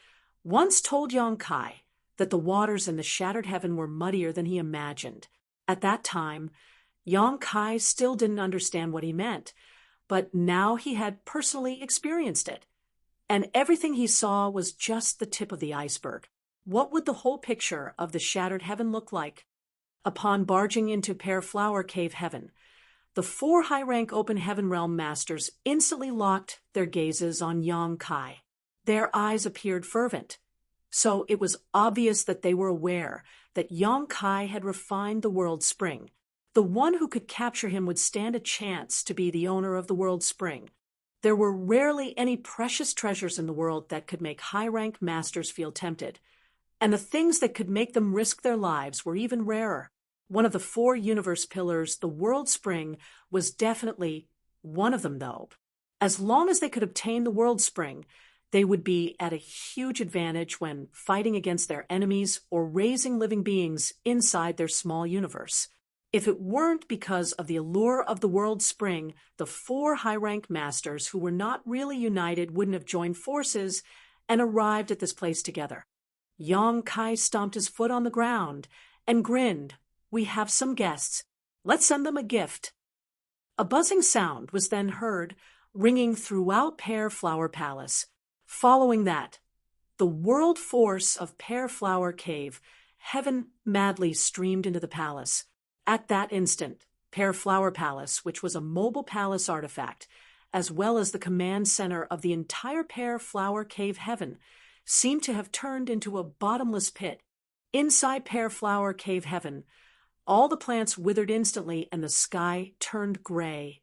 Speaker 1: once told Yong Kai that the waters in the shattered heaven were muddier than he imagined. At that time, Yong Kai still didn't understand what he meant, but now he had personally experienced it. And everything he saw was just the tip of the iceberg. What would the whole picture of the shattered heaven look like? Upon barging into Pear Flower Cave Heaven, the four high-rank open heaven realm masters instantly locked their gazes on Yong Kai. Their eyes appeared fervent, so it was obvious that they were aware that Yong Kai had refined the World Spring. The one who could capture him would stand a chance to be the owner of the World Spring. There were rarely any precious treasures in the world that could make high-rank masters feel tempted, and the things that could make them risk their lives were even rarer. One of the four universe pillars, the World Spring, was definitely one of them, though. As long as they could obtain the World Spring, they would be at a huge advantage when fighting against their enemies or raising living beings inside their small universe. If it weren't because of the allure of the World Spring, the four high-rank masters who were not really united wouldn't have joined forces and arrived at this place together. Yong Kai stomped his foot on the ground and grinned. "We have some guests. Let's send them a gift." A buzzing sound was then heard, ringing throughout Pear Flower Palace. Following that, the world force of Pear Flower Cave Heaven madly streamed into the palace. At that instant, Pear Flower Palace, which was a mobile palace artifact, as well as the command center of the entire Pear Flower Cave Heaven, seemed to have turned into a bottomless pit. Inside Pear Flower Cave Heaven, all the plants withered instantly and the sky turned gray.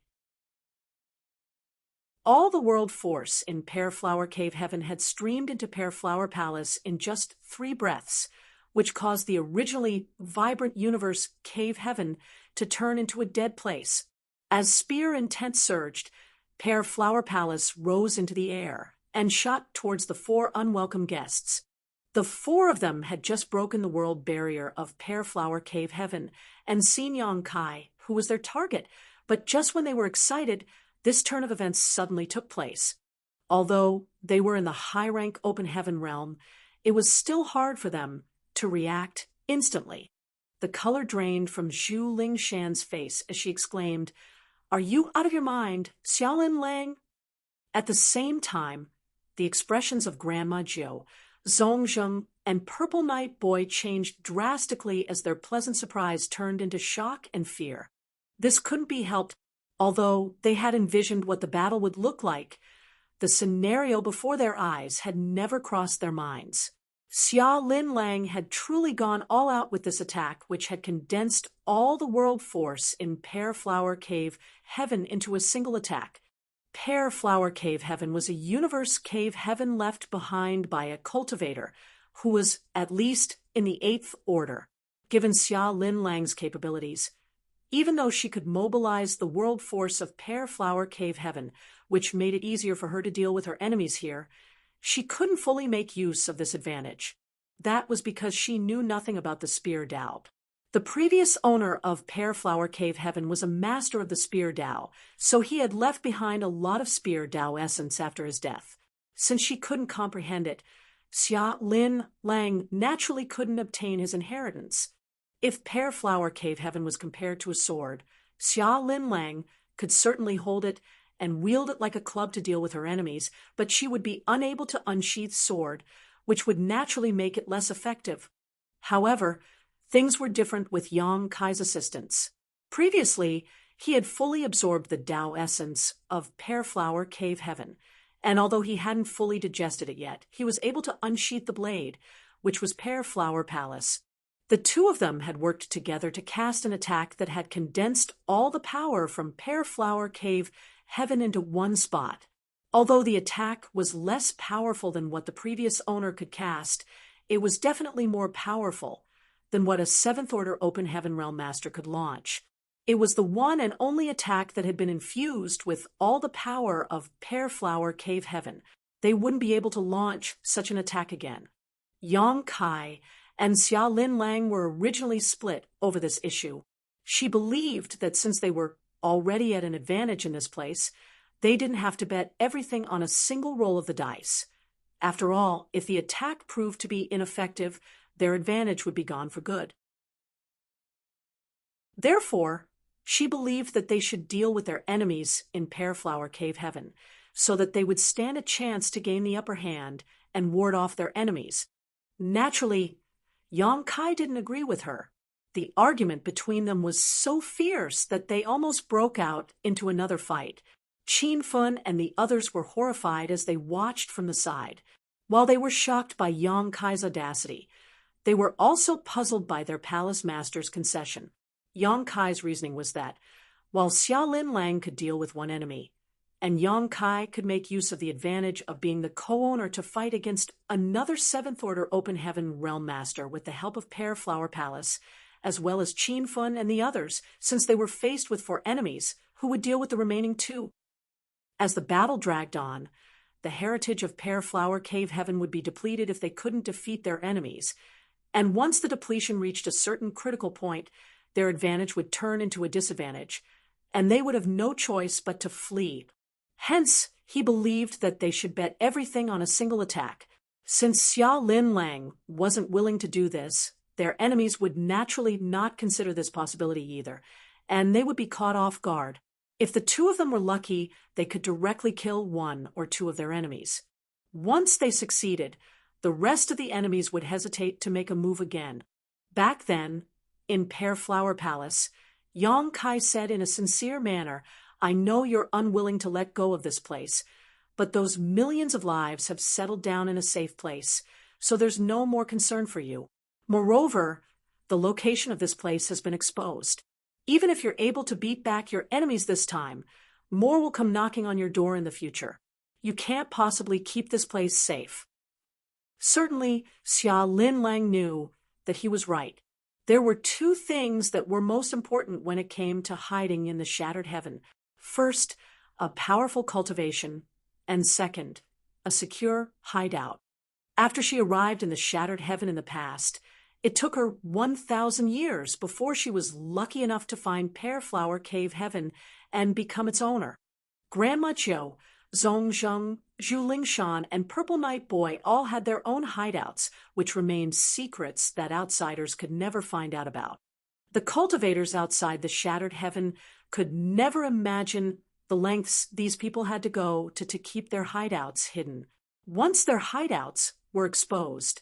Speaker 1: All the world force in Pear Flower Cave Heaven had streamed into Pear Flower Palace in just 3 breaths, which caused the originally vibrant universe Cave Heaven to turn into a dead place. As spear intent surged, Pear Flower Palace rose into the air and shot towards the 4 unwelcome guests. The 4 of them had just broken the world barrier of Pear Flower Cave Heaven and seen Yang Kai, who was their target, but just when they were excited, this turn of events suddenly took place. Although they were in the high-rank open heaven realm, it was still hard for them to react instantly. The color drained from Zhu Lingshan's face as she exclaimed, "Are you out of your mind, Xiaolin Lang?" At the same time, the expressions of Grandma Jiu, Zhongzheng, and Purple Night Boy changed drastically as their pleasant surprise turned into shock and fear. This couldn't be helped. Although they had envisioned what the battle would look like, the scenario before their eyes had never crossed their minds. Xia Lin Lang had truly gone all out with this attack, which had condensed all the world force in Pear Flower Cave Heaven into a single attack. Pear Flower Cave Heaven was a universe cave heaven left behind by a cultivator who was at least in the 8th order. Given Xia Lin Lang's capabilities, even though she could mobilize the world force of Pear Flower Cave Heaven, which made it easier for her to deal with her enemies here, she couldn't fully make use of this advantage. That was because she knew nothing about the Spear Dao. The previous owner of Pear Flower Cave Heaven was a master of the Spear Dao, so he had left behind a lot of Spear Dao essence after his death. Since she couldn't comprehend it, Xia Lin Lang naturally couldn't obtain his inheritance. If Pear Flower Cave Heaven was compared to a sword, Xia Lin Lang could certainly hold it and wield it like a club to deal with her enemies, but she would be unable to unsheath sword, which would naturally make it less effective. However, things were different with Yang Kai's assistance. Previously, he had fully absorbed the Dao essence of Pear Flower Cave Heaven, and although he hadn't fully digested it yet, he was able to unsheath the blade, which was Pear Flower Palace. The 2 of them had worked together to cast an attack that had condensed all the power from Pear Flower Cave Heaven into one spot. Although the attack was less powerful than what the previous owner could cast, it was definitely more powerful than what a 7th Order Open Heaven Realm Master could launch. It was the one and only attack that had been infused with all the power of Pear Flower Cave Heaven. They wouldn't be able to launch such an attack again. Yang Kai and Xia Lin Lang were originally split over this issue. She believed that since they were already at an advantage in this place, they didn't have to bet everything on a single roll of the dice. After all, if the attack proved to be ineffective, their advantage would be gone for good. Therefore, she believed that they should deal with their enemies in Pear Flower Cave Heaven, so that they would stand a chance to gain the upper hand and ward off their enemies. Naturally, Yang Kai didn't agree with her. The argument between them was so fierce that they almost broke out into another fight. Qin Fun and the others were horrified as they watched from the side. While they were shocked by Yang Kai's audacity, they were also puzzled by their palace master's concession. Yang Kai's reasoning was that, while Xia Lin Lang could deal with one enemy, and Yang Kai could make use of the advantage of being the co-owner to fight against another 7th Order Open Heaven Realm Master with the help of Pear Flower Palace, as well as Qin Fun and the others, since they were faced with 4 enemies who would deal with the remaining 2. As the battle dragged on, the heritage of Pear Flower Cave Heaven would be depleted if they couldn't defeat their enemies, and once the depletion reached a certain critical point, their advantage would turn into a disadvantage, and they would have no choice but to flee. Hence, he believed that they should bet everything on a single attack. Since Xia Lin Lang wasn't willing to do this, their enemies would naturally not consider this possibility either, and they would be caught off guard. If the 2 of them were lucky, they could directly kill 1 or 2 of their enemies. Once they succeeded, the rest of the enemies would hesitate to make a move again. Back then, in Pear Flower Palace, Yang Kai said in a sincere manner, I know you're unwilling to let go of this place, but those millions of lives have settled down in a safe place, so there's no more concern for you. Moreover, the location of this place has been exposed. Even if you're able to beat back your enemies this time, more will come knocking on your door in the future. You can't possibly keep this place safe." Certainly, Xia Lin Lang knew that he was right. There were two things that were most important when it came to hiding in the shattered heaven. First, a powerful cultivation, and second, a secure hideout. After she arrived in the shattered heaven in the past, it took her 1,000 years before she was lucky enough to find Pear Flower Cave Heaven and become its owner. Grandma Jiu, Zhongzheng, Zhu Lingshan, and Purple Night Boy all had their own hideouts, which remained secrets that outsiders could never find out about. The cultivators outside the shattered heaven could never imagine the lengths these people had to go to keep their hideouts hidden. Once their hideouts were exposed,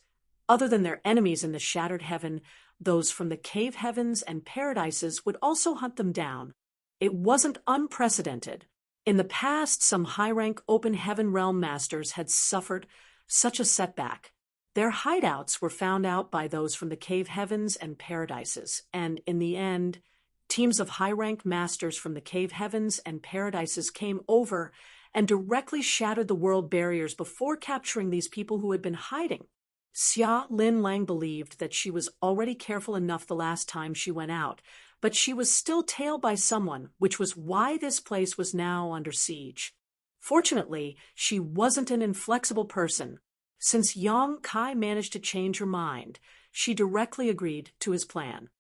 Speaker 1: other than their enemies in the shattered heaven, those from the cave heavens and paradises would also hunt them down. It wasn't unprecedented. In the past, some high-rank open heaven realm masters had suffered such a setback. Their hideouts were found out by those from the cave heavens and paradises, and in the end, teams of high-rank masters from the cave heavens and paradises came over and directly shattered the world barriers before capturing these people who had been hiding. Xia Lin Lang believed that she was already careful enough the last time she went out, but she was still tailed by someone, which was why this place was now under siege. Fortunately, she wasn't an inflexible person. Since Yang Kai managed to change her mind, she directly agreed to his plan.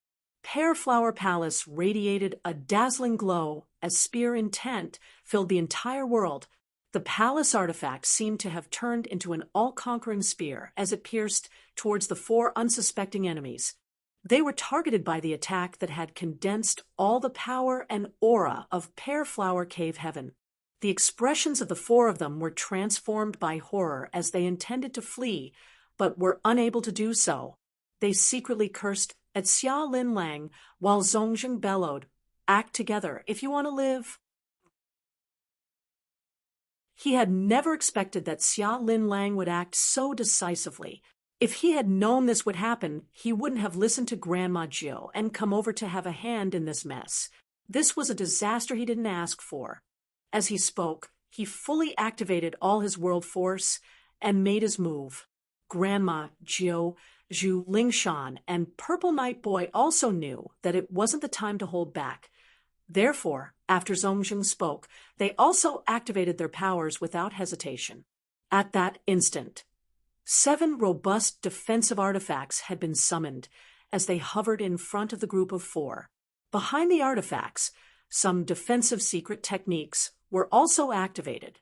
Speaker 1: Pear Flower Palace radiated a dazzling glow as spear intent filled the entire world. The palace artifact seemed to have turned into an all-conquering spear as it pierced towards the four unsuspecting enemies. They were targeted by the attack that had condensed all the power and aura of Pear Flower Cave Heaven. The expressions of the four of them were transformed by horror as they intended to flee, but were unable to do so. They secretly cursed at Xia Lin Lang while Zhongzheng bellowed, "Act together if you want to live." He had never expected that Xia Lin Lang would act so decisively. If he had known this would happen, he wouldn't have listened to Grandma Jill and come over to have a hand in this mess. This was a disaster he didn't ask for. As he spoke, he fully activated all his world force and made his move. Grandma Jill, Zhu Lingshan, and Purple Night Boy also knew that it wasn't the time to hold back. Therefore, after Zhongzheng spoke, they also activated their powers without hesitation. At that instant, 7 robust defensive artifacts had been summoned as they hovered in front of the group of 4. Behind the artifacts, some defensive secret techniques were also activated.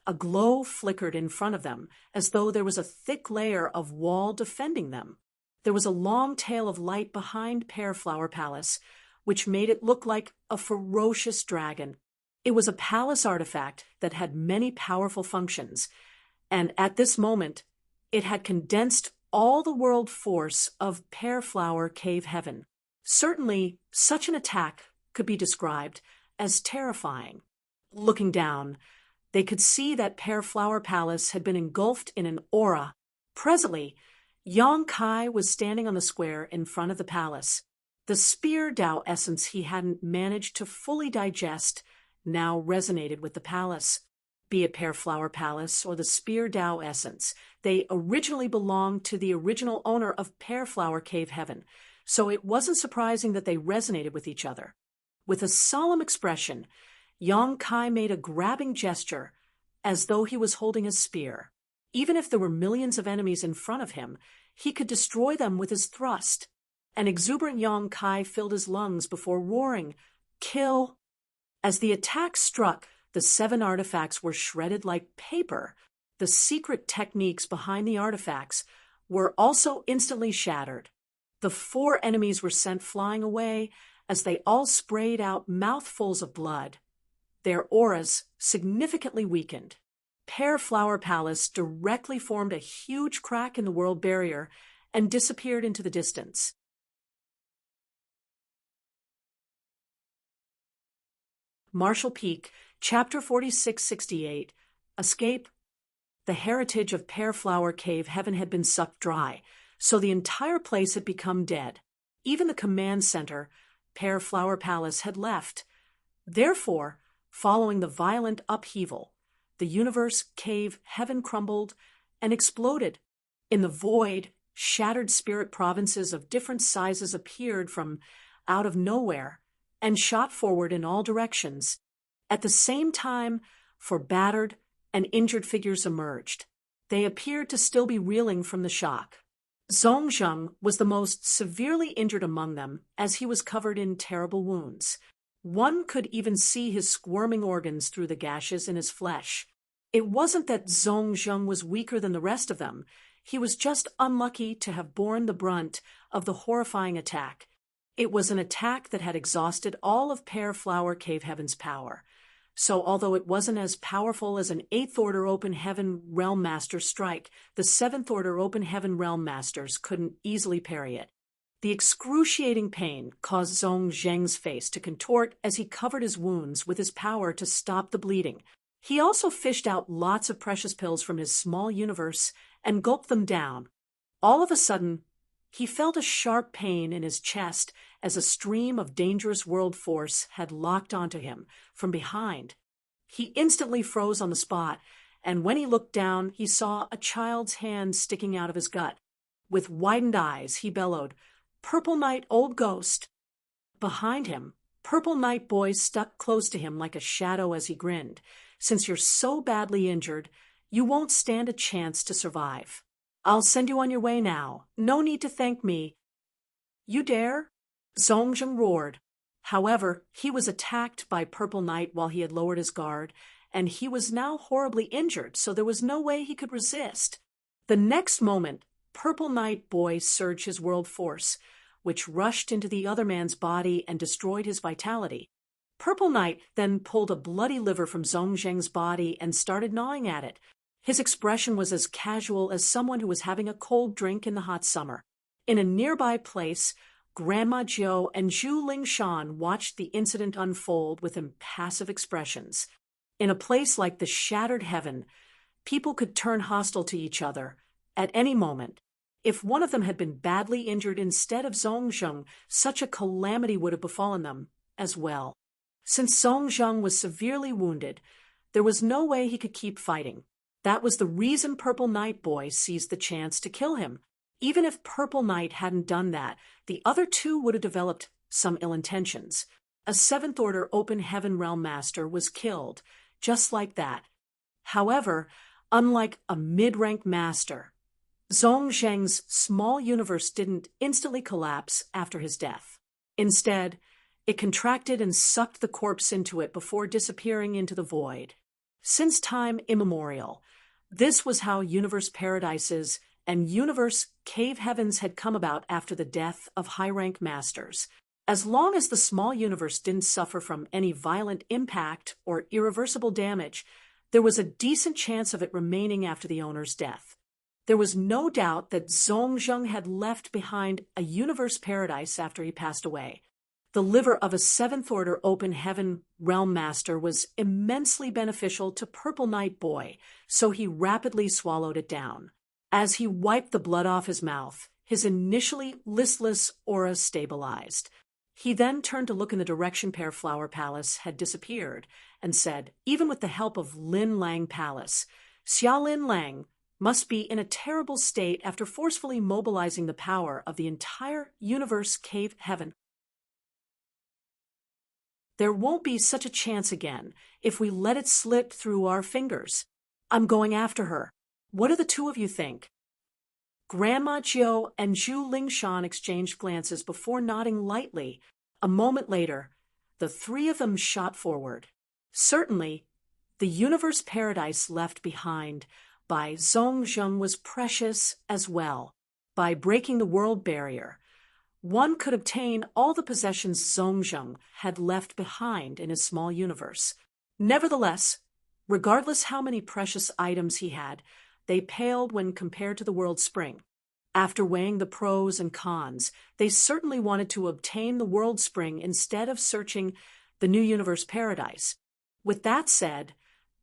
Speaker 1: A glow flickered in front of them as though there was a thick layer of wall defending them. There was a long tail of light behind Pear Flower Palace, which made it look like a ferocious dragon. It was a palace artifact that had many powerful functions, and at this moment, it had condensed all the world force of Pear Flower Cave Heaven. Certainly, such an attack could be described as terrifying. Looking down, they could see that Pear Flower Palace had been engulfed in an aura. Presently, Yang Kai was standing on the square in front of the palace. The spear Dao essence he hadn't managed to fully digest now resonated with the palace. Be it Pear Flower Palace or the spear Dao essence, they originally belonged to the original owner of Pear Flower Cave Heaven, so it wasn't surprising that they resonated with each other. With a solemn expression, Yang Kai made a grabbing gesture as though he was holding a spear. Even if there were millions of enemies in front of him, he could destroy them with his thrust. An exuberant Yang Kai filled his lungs before roaring, "Kill!" As the attack struck, the 7 artifacts were shredded like paper. The secret techniques behind the artifacts were also instantly shattered. The 4 enemies were sent flying away as they all sprayed out mouthfuls of blood. Their auras significantly weakened. Pear Flower Palace directly formed a huge crack in the world barrier and disappeared into the distance. Marshall Peak, Chapter 4668, Escape. The heritage of Pear Flower Cave Heaven had been sucked dry, so the entire place had become dead. Even the command center, Pear Flower Palace, had left. Therefore, following the violent upheaval, the universe cave Heaven crumbled and exploded. In the void, shattered spirit provinces of different sizes appeared from out of nowhere and shot forward in all directions. At the same time, four battered and injured figures emerged. They appeared to still be reeling from the shock. Zhongzheng was the most severely injured among them, as he was covered in terrible wounds. One could even see his squirming organs through the gashes in his flesh. It wasn't that Zhongzheng was weaker than the rest of them. He was just unlucky to have borne the brunt of the horrifying attack. It was an attack that had exhausted all of Pear Flower Cave Heaven's power. So although it wasn't as powerful as an 8th Order Open Heaven Realm Master strike, the 7th Order Open Heaven Realm Masters couldn't easily parry it. The excruciating pain caused Zhong Zheng's face to contort as he covered his wounds with his power to stop the bleeding. He also fished out lots of precious pills from his small universe and gulped them down. All of a sudden, he felt a sharp pain in his chest as a stream of dangerous world force had locked onto him from behind. He instantly froze on the spot, and when he looked down, he saw a child's hand sticking out of his gut. With widened eyes, he bellowed, "Purple Knight, old ghost!" Behind him, Purple Knight Boy stuck close to him like a shadow as he grinned. "Since you're so badly injured, you won't stand a chance to survive. I'll send you on your way now. No need to thank me." "You dare?" Zhongzheng roared. However, he was attacked by Purple Knight while he had lowered his guard, and he was now horribly injured, so there was no way he could resist. The next moment, Purple Knight Boy surged his world force, which rushed into the other man's body and destroyed his vitality. Purple Knight then pulled a bloody liver from Zhongzheng's body and started gnawing at it. His expression was as casual as someone who was having a cold drink in the hot summer. In a nearby place, Grandma Jiu and Zhu Lingshan watched the incident unfold with impassive expressions. In a place like the Shattered Heaven, people could turn hostile to each other at any moment. If one of them had been badly injured instead of Zhongzheng, such a calamity would have befallen them as well. Since Zhongzheng was severely wounded, there was no way he could keep fighting. That was the reason Purple Knight Boy seized the chance to kill him. Even if Purple Knight hadn't done that, the other two would have developed some ill intentions. A 7th Order Open Heaven Realm Master was killed, just like that. However, unlike a mid-rank master, Zhongzheng's small universe didn't instantly collapse after his death. Instead, it contracted and sucked the corpse into it before disappearing into the void. Since time immemorial, this was how universe paradises and universe cave heavens had come about after the death of high-rank masters. As long as the small universe didn't suffer from any violent impact or irreversible damage, there was a decent chance of it remaining after the owner's death. There was no doubt that Zhongzheng had left behind a universe paradise after he passed away. The liver of a 7th Order Open Heaven Realm Master was immensely beneficial to Purple Knight Boy, so he rapidly swallowed it down. As he wiped the blood off his mouth, his initially listless aura stabilized. He then turned to look in the direction Pear Flower Palace had disappeared and said, even with the help of Lin Lang Palace, Xiaolin Lang must be in a terrible state after forcefully mobilizing the power of the entire universe cave heaven. There won't be such a chance again if we let it slip through our fingers. I'm going after her. What do the two of you think? Grandma Jiu and Zhu Lingshan exchanged glances before nodding lightly. A moment later, the three of them shot forward. Certainly, the universe paradise left behind by Zhongzheng was precious as well. By breaking the world barrier, one could obtain all the possessions Zhongzheng had left behind in his small universe. Nevertheless, regardless how many precious items he had, they paled when compared to the world spring. After weighing the pros and cons, they certainly wanted to obtain the world spring instead of searching the New Universe paradise. With that said,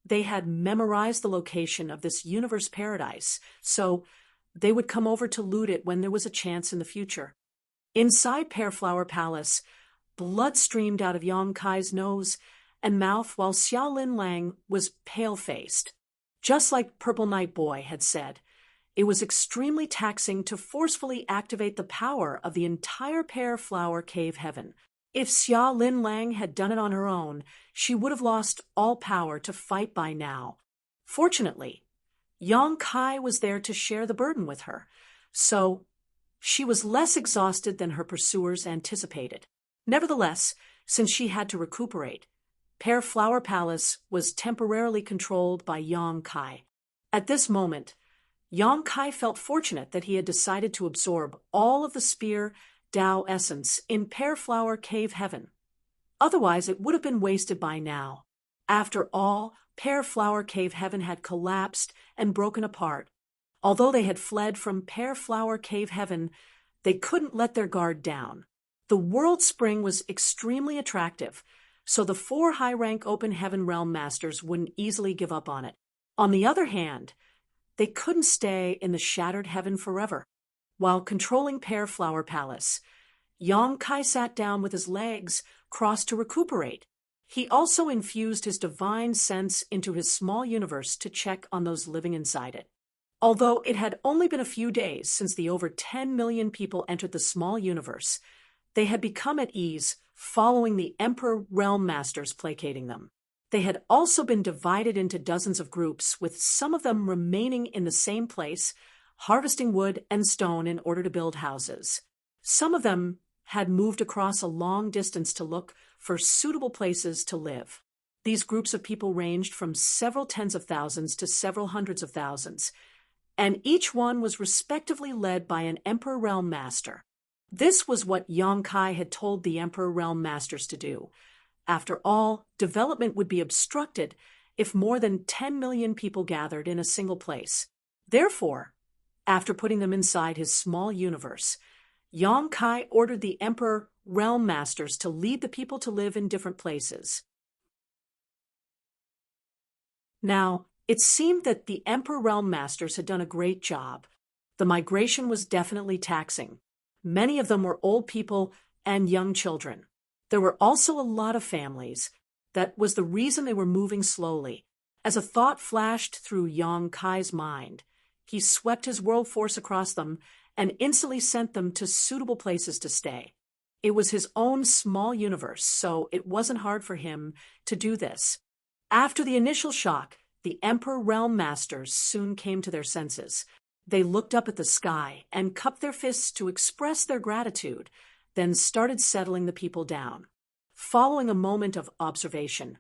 Speaker 1: they had memorized the location of this universe paradise, so they would come over to loot it when there was a chance in the future. Inside Pearflower Palace, blood streamed out of Yang Kai's nose and mouth while Xiao Lin Lang was pale-faced. Just like Purple Night Boy had said, it was extremely taxing to forcefully activate the power of the entire Pearflower Cave Heaven. If Xiao Lin Lang had done it on her own, she would have lost all power to fight by now. Fortunately, Yang Kai was there to share the burden with her, so she was less exhausted than her pursuers anticipated. Nevertheless, since she had to recuperate, Pearflower Palace was temporarily controlled by Yang Kai. At this moment, Yang Kai felt fortunate that he had decided to absorb all of the Spear Tao essence in Pearflower Cave Heaven. Otherwise, it would have been wasted by now. After all, Pearflower Cave Heaven had collapsed and broken apart. Although they had fled from Pearflower Cave Heaven, they couldn't let their guard down. The World Spring was extremely attractive, so the 4 high-rank Open Heaven Realm Masters wouldn't easily give up on it. On the other hand, they couldn't stay in the Shattered Heaven forever. While controlling Pearflower Palace, Yang Kai sat down with his legs crossed to recuperate. He also infused his divine sense into his small universe to check on those living inside it. Although it had only been a few days since the over 10 million people entered the small universe, they had become at ease following the Emperor Realm Masters placating them. They had also been divided into dozens of groups, with some of them remaining in the same place, harvesting wood and stone in order to build houses. Some of them had moved across a long distance to look for suitable places to live. These groups of people ranged from several tens of thousands to several hundreds of thousands, and each one was respectively led by an Emperor Realm Master. This was what Yang Kai had told the Emperor Realm Masters to do. After all, development would be obstructed if more than 10 million people gathered in a single place. Therefore, after putting them inside his small universe, Yang Kai ordered the Emperor Realm Masters to lead the people to live in different places. Now, it seemed that the Emperor Realm Masters had done a great job. The migration was definitely taxing. Many of them were old people and young children. There were also a lot of families. That was the reason they were moving slowly. As a thought flashed through Yang Kai's mind, he swept his world force across them and instantly sent them to suitable places to stay. It was his own small universe, so it wasn't hard for him to do this. After the initial shock, the Emperor Realm Masters soon came to their senses. They looked up at the sky and cupped their fists to express their gratitude, then started settling the people down. Following a moment of observation,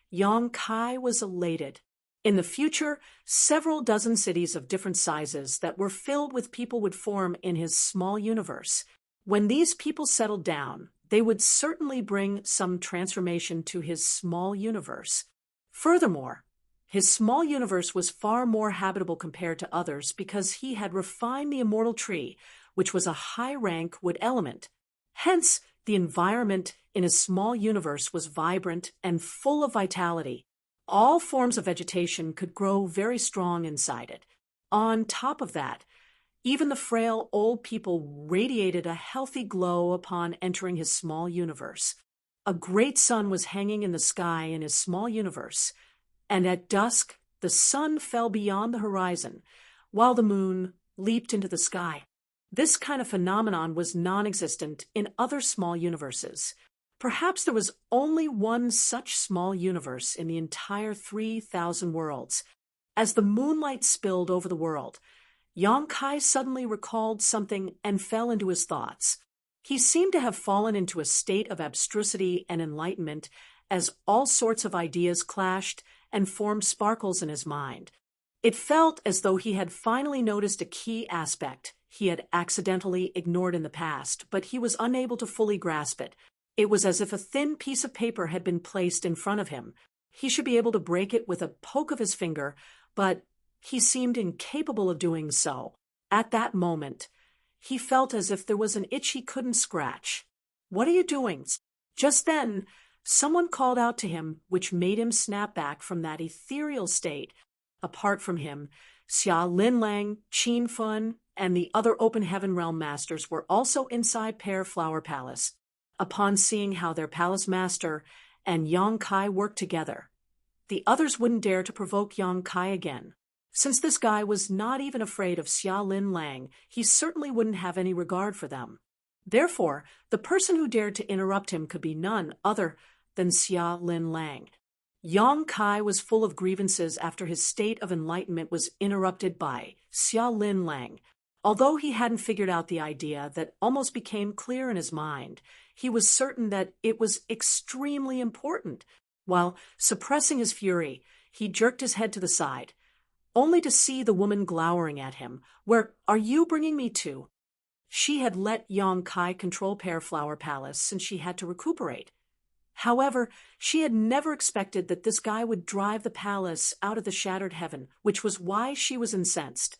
Speaker 1: Yang Kai was elated. In the future, several dozen cities of different sizes that were filled with people would form in his small universe. When these people settled down, they would certainly bring some transformation to his small universe. Furthermore, his small universe was far more habitable compared to others because he had refined the immortal tree, which was a high-rank wood element. Hence, the environment in his small universe was vibrant and full of vitality. All forms of vegetation could grow very strong inside it. On top of that, even the frail old people radiated a healthy glow upon entering his small universe. A great sun was hanging in the sky in his small universe, and at dusk the sun fell beyond the horizon, while the moon leaped into the sky. This kind of phenomenon was non-existent in other small universes. Perhaps there was only one such small universe in the entire 3,000 worlds. As the moonlight spilled over the world, Yang Kai suddenly recalled something and fell into his thoughts. He seemed to have fallen into a state of abstrusity and enlightenment as all sorts of ideas clashed and formed sparkles in his mind. It felt as though he had finally noticed a key aspect he had accidentally ignored in the past, but he was unable to fully grasp it. It was as if a thin piece of paper had been placed in front of him. He should be able to break it with a poke of his finger, but he seemed incapable of doing so. At that moment, he felt as if there was an itch he couldn't scratch. "What are you doing?" Just then, Someone called out to him, which made him snap back from that ethereal state. Apart from him, Xia Linlang, Qin Fun, and the other Open Heaven Realm Masters were also inside Pear Flower Palace. Upon seeing how their palace master and Yang Kai worked together, the others wouldn't dare to provoke Yang Kai again. Since this guy was not even afraid of Xia Linlang, he certainly wouldn't have any regard for them. Therefore, the person who dared to interrupt him could be none other than Xia Linlang. Yang Kai was full of grievances after his state of enlightenment was interrupted by Xia Linlang. Although he hadn't figured out the idea that almost became clear in his mind, he was certain that it was extremely important. While suppressing his fury, he jerked his head to the side, only to see the woman glowering at him. "Where are you bringing me to?" She had let Yang Kai control Pear Flower Palace since she had to recuperate. However, she had never expected that this guy would drive the palace out of the shattered heaven, which was why she was incensed.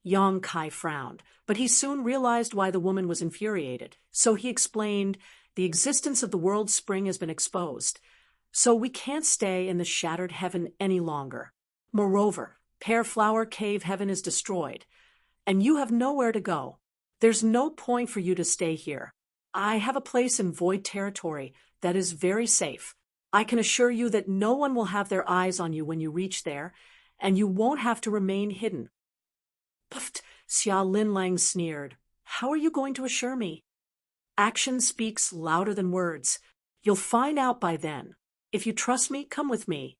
Speaker 1: Yang Kai frowned, but he soon realized why the woman was infuriated. So he explained, "The existence of the world spring has been exposed, so we can't stay in the shattered heaven any longer. Moreover, Pear Flower Cave Heaven is destroyed, and you have nowhere to go. There's no point for you to stay here. I have a place in Void Territory that is very safe. I can assure you that no one will have their eyes on you when you reach there, and you won't have to remain hidden." "Puffed," Xia Linlang sneered. "How are you going to assure me?" "Action speaks louder than words. You'll find out by then. If you trust me, come with me."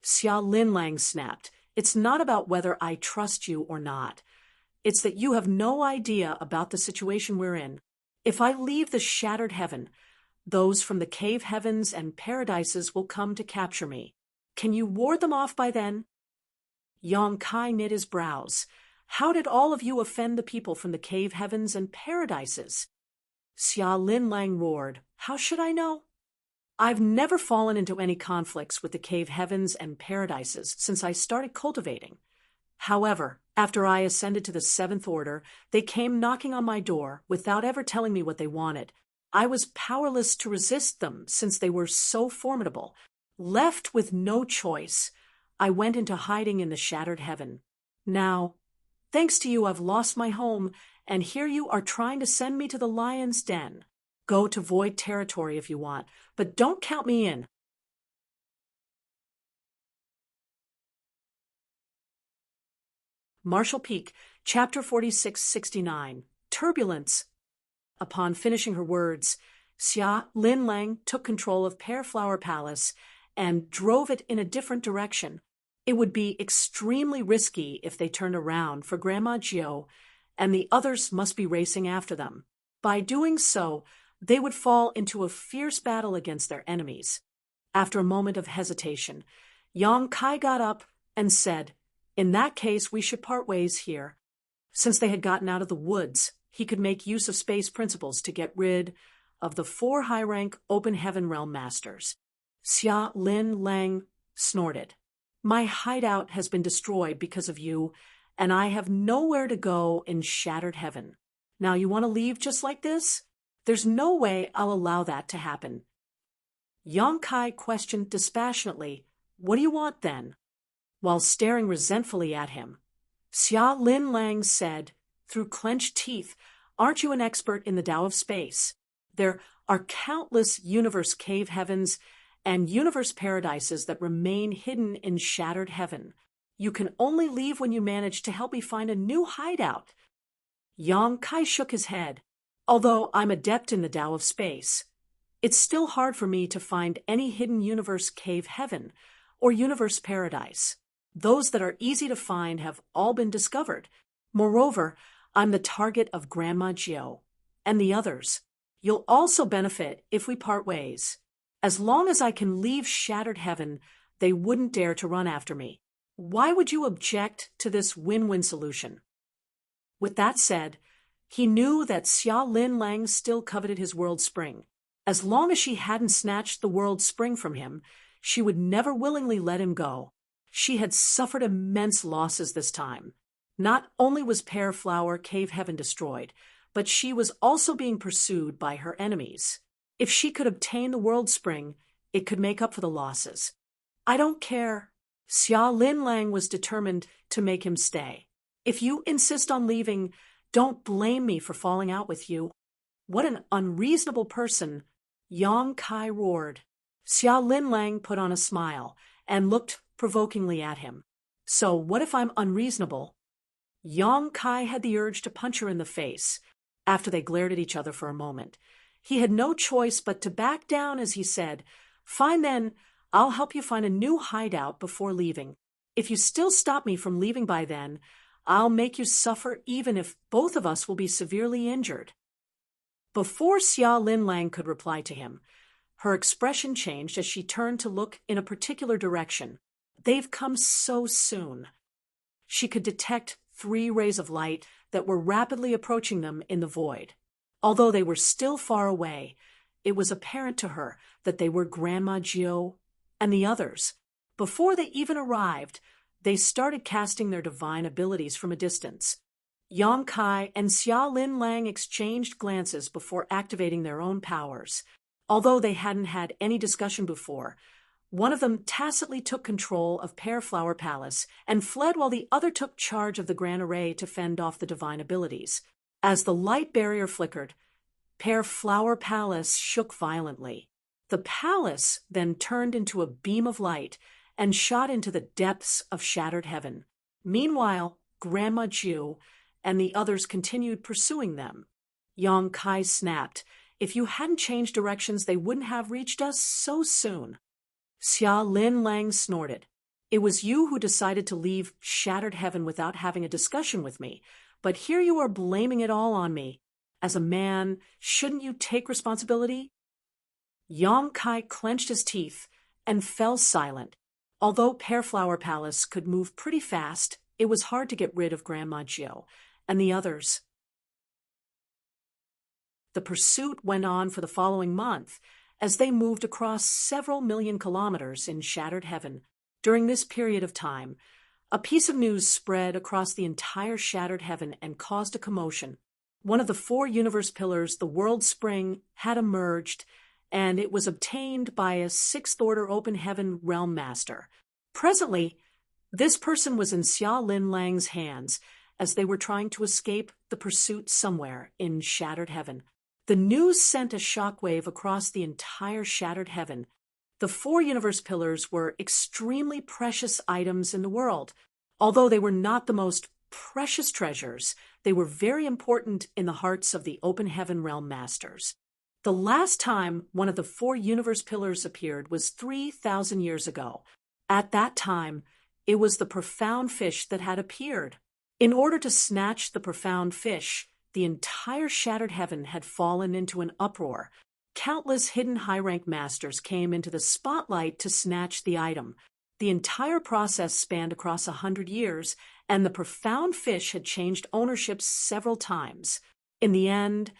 Speaker 1: Xia Linlang snapped. "It's not about whether I trust you or not. It's that you have no idea about the situation we're in. If I leave the shattered heaven, those from the cave heavens and paradises will come to capture me. Can you ward them off by then?" Yang Kai knit his brows. "How did all of you offend the people from the cave heavens and paradises?" Xia Linlang roared. "How should I know? I've never fallen into any conflicts with the cave heavens and paradises since I started cultivating. However, after I ascended to the seventh order, they came knocking on my door without ever telling me what they wanted. I was powerless to resist them since they were so formidable. Left with no choice, I went into hiding in the shattered heaven. Now, thanks to you, I've lost my home, and here you are trying to send me to the lion's den. Go to Void Territory if you want, but don't count me in." Marshall Peak, Chapter 4669, Turbulence. Upon finishing her words, Xia Linlang took control of Pear Flower Palace and drove it in a different direction. It would be extremely risky if they turned around for Grandma Jiao, and the others must be racing after them. By doing so, they would fall into a fierce battle against their enemies. After a moment of hesitation, Yang Kai got up and said, "In that case, we should part ways here." Since they had gotten out of the woods, he could make use of space principles to get rid of the 4 high-rank Open Heaven Realm Masters. Xia Linlang snorted. "My hideout has been destroyed because of you, and I have nowhere to go in Shattered Heaven. Now you want to leave just like this? There's no way I'll allow that to happen." Yang Kai questioned dispassionately, "What do you want then?" While staring resentfully at him, Xia Linlang said, through clenched teeth, "Aren't you an expert in the Tao of space? There are countless universe cave heavens and universe paradises that remain hidden in Shattered Heaven. You can only leave when you manage to help me find a new hideout." Yang Kai shook his head. "Although I'm adept in the Tao of space, it's still hard for me to find any hidden universe cave heaven or universe paradise. Those that are easy to find have all been discovered. Moreover, I'm the target of Grandma Jiao and the others. You'll also benefit if we part ways. As long as I can leave Shattered Heaven, they wouldn't dare to run after me. Why would you object to this win-win solution?" With that said, he knew that Xia Linlang still coveted his world spring. As long as she hadn't snatched the world spring from him, she would never willingly let him go. She had suffered immense losses this time. Not only was Pear Flower Cave Heaven destroyed, but she was also being pursued by her enemies. If she could obtain the world spring, it could make up for the losses. I don't care. Xia Lin Lang was determined to make him stay. If you insist on leaving, don't blame me for falling out with you. What an unreasonable person, Yang Kai roared. Xia Lin Lang put on a smile and looked provokingly at him. So what if I'm unreasonable? Yang Kai had the urge to punch her in the face after they glared at each other for a moment. He had no choice but to back down as he said, "Fine then, I'll help you find a new hideout before leaving. If you still stop me from leaving by then, I'll make you suffer even if both of us will be severely injured." Before Xia Lin Lang could reply to him, her expression changed as she turned to look in a particular direction. They've come so soon. She could detect 3 rays of light that were rapidly approaching them in the void. Although they were still far away, it was apparent to her that they were Grandma Jiu and the others. Before they even arrived, they started casting their divine abilities from a distance. Yang Kai and Xia Lin Lang exchanged glances before activating their own powers. Although they hadn't had any discussion before, one of them tacitly took control of Pear Flower Palace and fled while the other took charge of the Grand Array to fend off the divine abilities. As the light barrier flickered, Pear Flower Palace shook violently. The palace then turned into a beam of light and shot into the depths of shattered heaven. Meanwhile, Grandma Jiu and the others continued pursuing them. Yang Kai snapped, "If you hadn't changed directions, they wouldn't have reached us so soon." Xia Lin Lang snorted. "It was you who decided to leave shattered heaven without having a discussion with me, but here you are blaming it all on me. As a man, shouldn't you take responsibility?" Yang Kai clenched his teeth and fell silent. Although Pear Flower Palace could move pretty fast, it was hard to get rid of Grandma Jiu and the others. The pursuit went on for the following month as they moved across several million kilometers in shattered heaven. During this period of time, a piece of news spread across the entire shattered heaven and caused a commotion. One of the 4 universe pillars, the world spring, had emerged, and it was obtained by a 6th-order open heaven realm master. Presently, this person was in Xia Lin Lang's hands as they were trying to escape the pursuit somewhere in shattered heaven. The news sent a shockwave across the entire shattered heaven. The 4 universe pillars were extremely precious items in the world. Although they were not the most precious treasures, they were very important in the hearts of the open heaven realm masters. The last time one of the 4 universe pillars appeared was 3,000 years ago. At that time, it was the profound fish that had appeared. In order to snatch the profound fish, the entire shattered heaven had fallen into an uproar. Countless hidden high-rank masters came into the spotlight to snatch the item. The entire process spanned across 100 years, and the profound fish had changed ownership several times. In the end,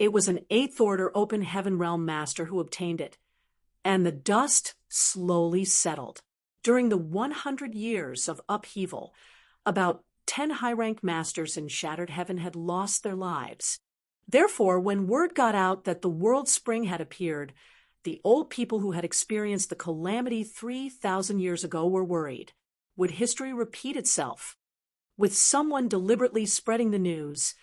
Speaker 1: it was an 8th-order open heaven realm master who obtained it, and the dust slowly settled. During the 100 years of upheaval, about 10 high-rank masters in shattered heaven had lost their lives. Therefore, when word got out that the world spring had appeared, the old people who had experienced the calamity 3,000 years ago were worried. Would history repeat itself? With someone deliberately spreading the news,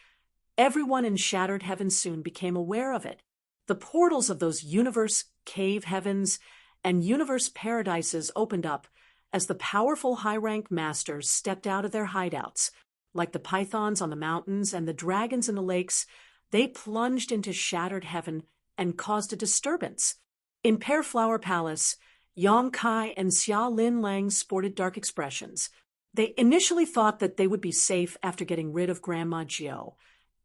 Speaker 1: everyone in shattered heaven soon became aware of it. The portals of those universe cave heavens and universe paradises opened up as the powerful high-rank masters stepped out of their hideouts. Like the pythons on the mountains and the dragons in the lakes, they plunged into shattered heaven and caused a disturbance. In Pear Flower Palace, Yang Kai and Xia Lin Lang sported dark expressions. They initially thought that they would be safe after getting rid of Grandma Jiu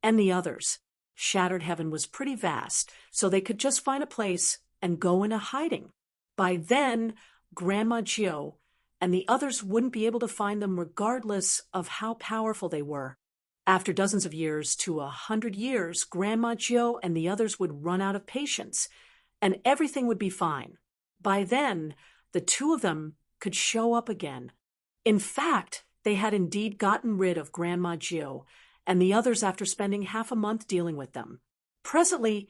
Speaker 1: and the others. Shattered heaven was pretty vast, so they could just find a place and go into hiding. By then, Grandma Jiu and the others wouldn't be able to find them regardless of how powerful they were. After dozens of years to 100 years, Grandma Jiu and the others would run out of patience, and everything would be fine. By then, the 2 of them could show up again. In fact, they had indeed gotten rid of Grandma Jiu and the others after spending half a month dealing with them. Presently,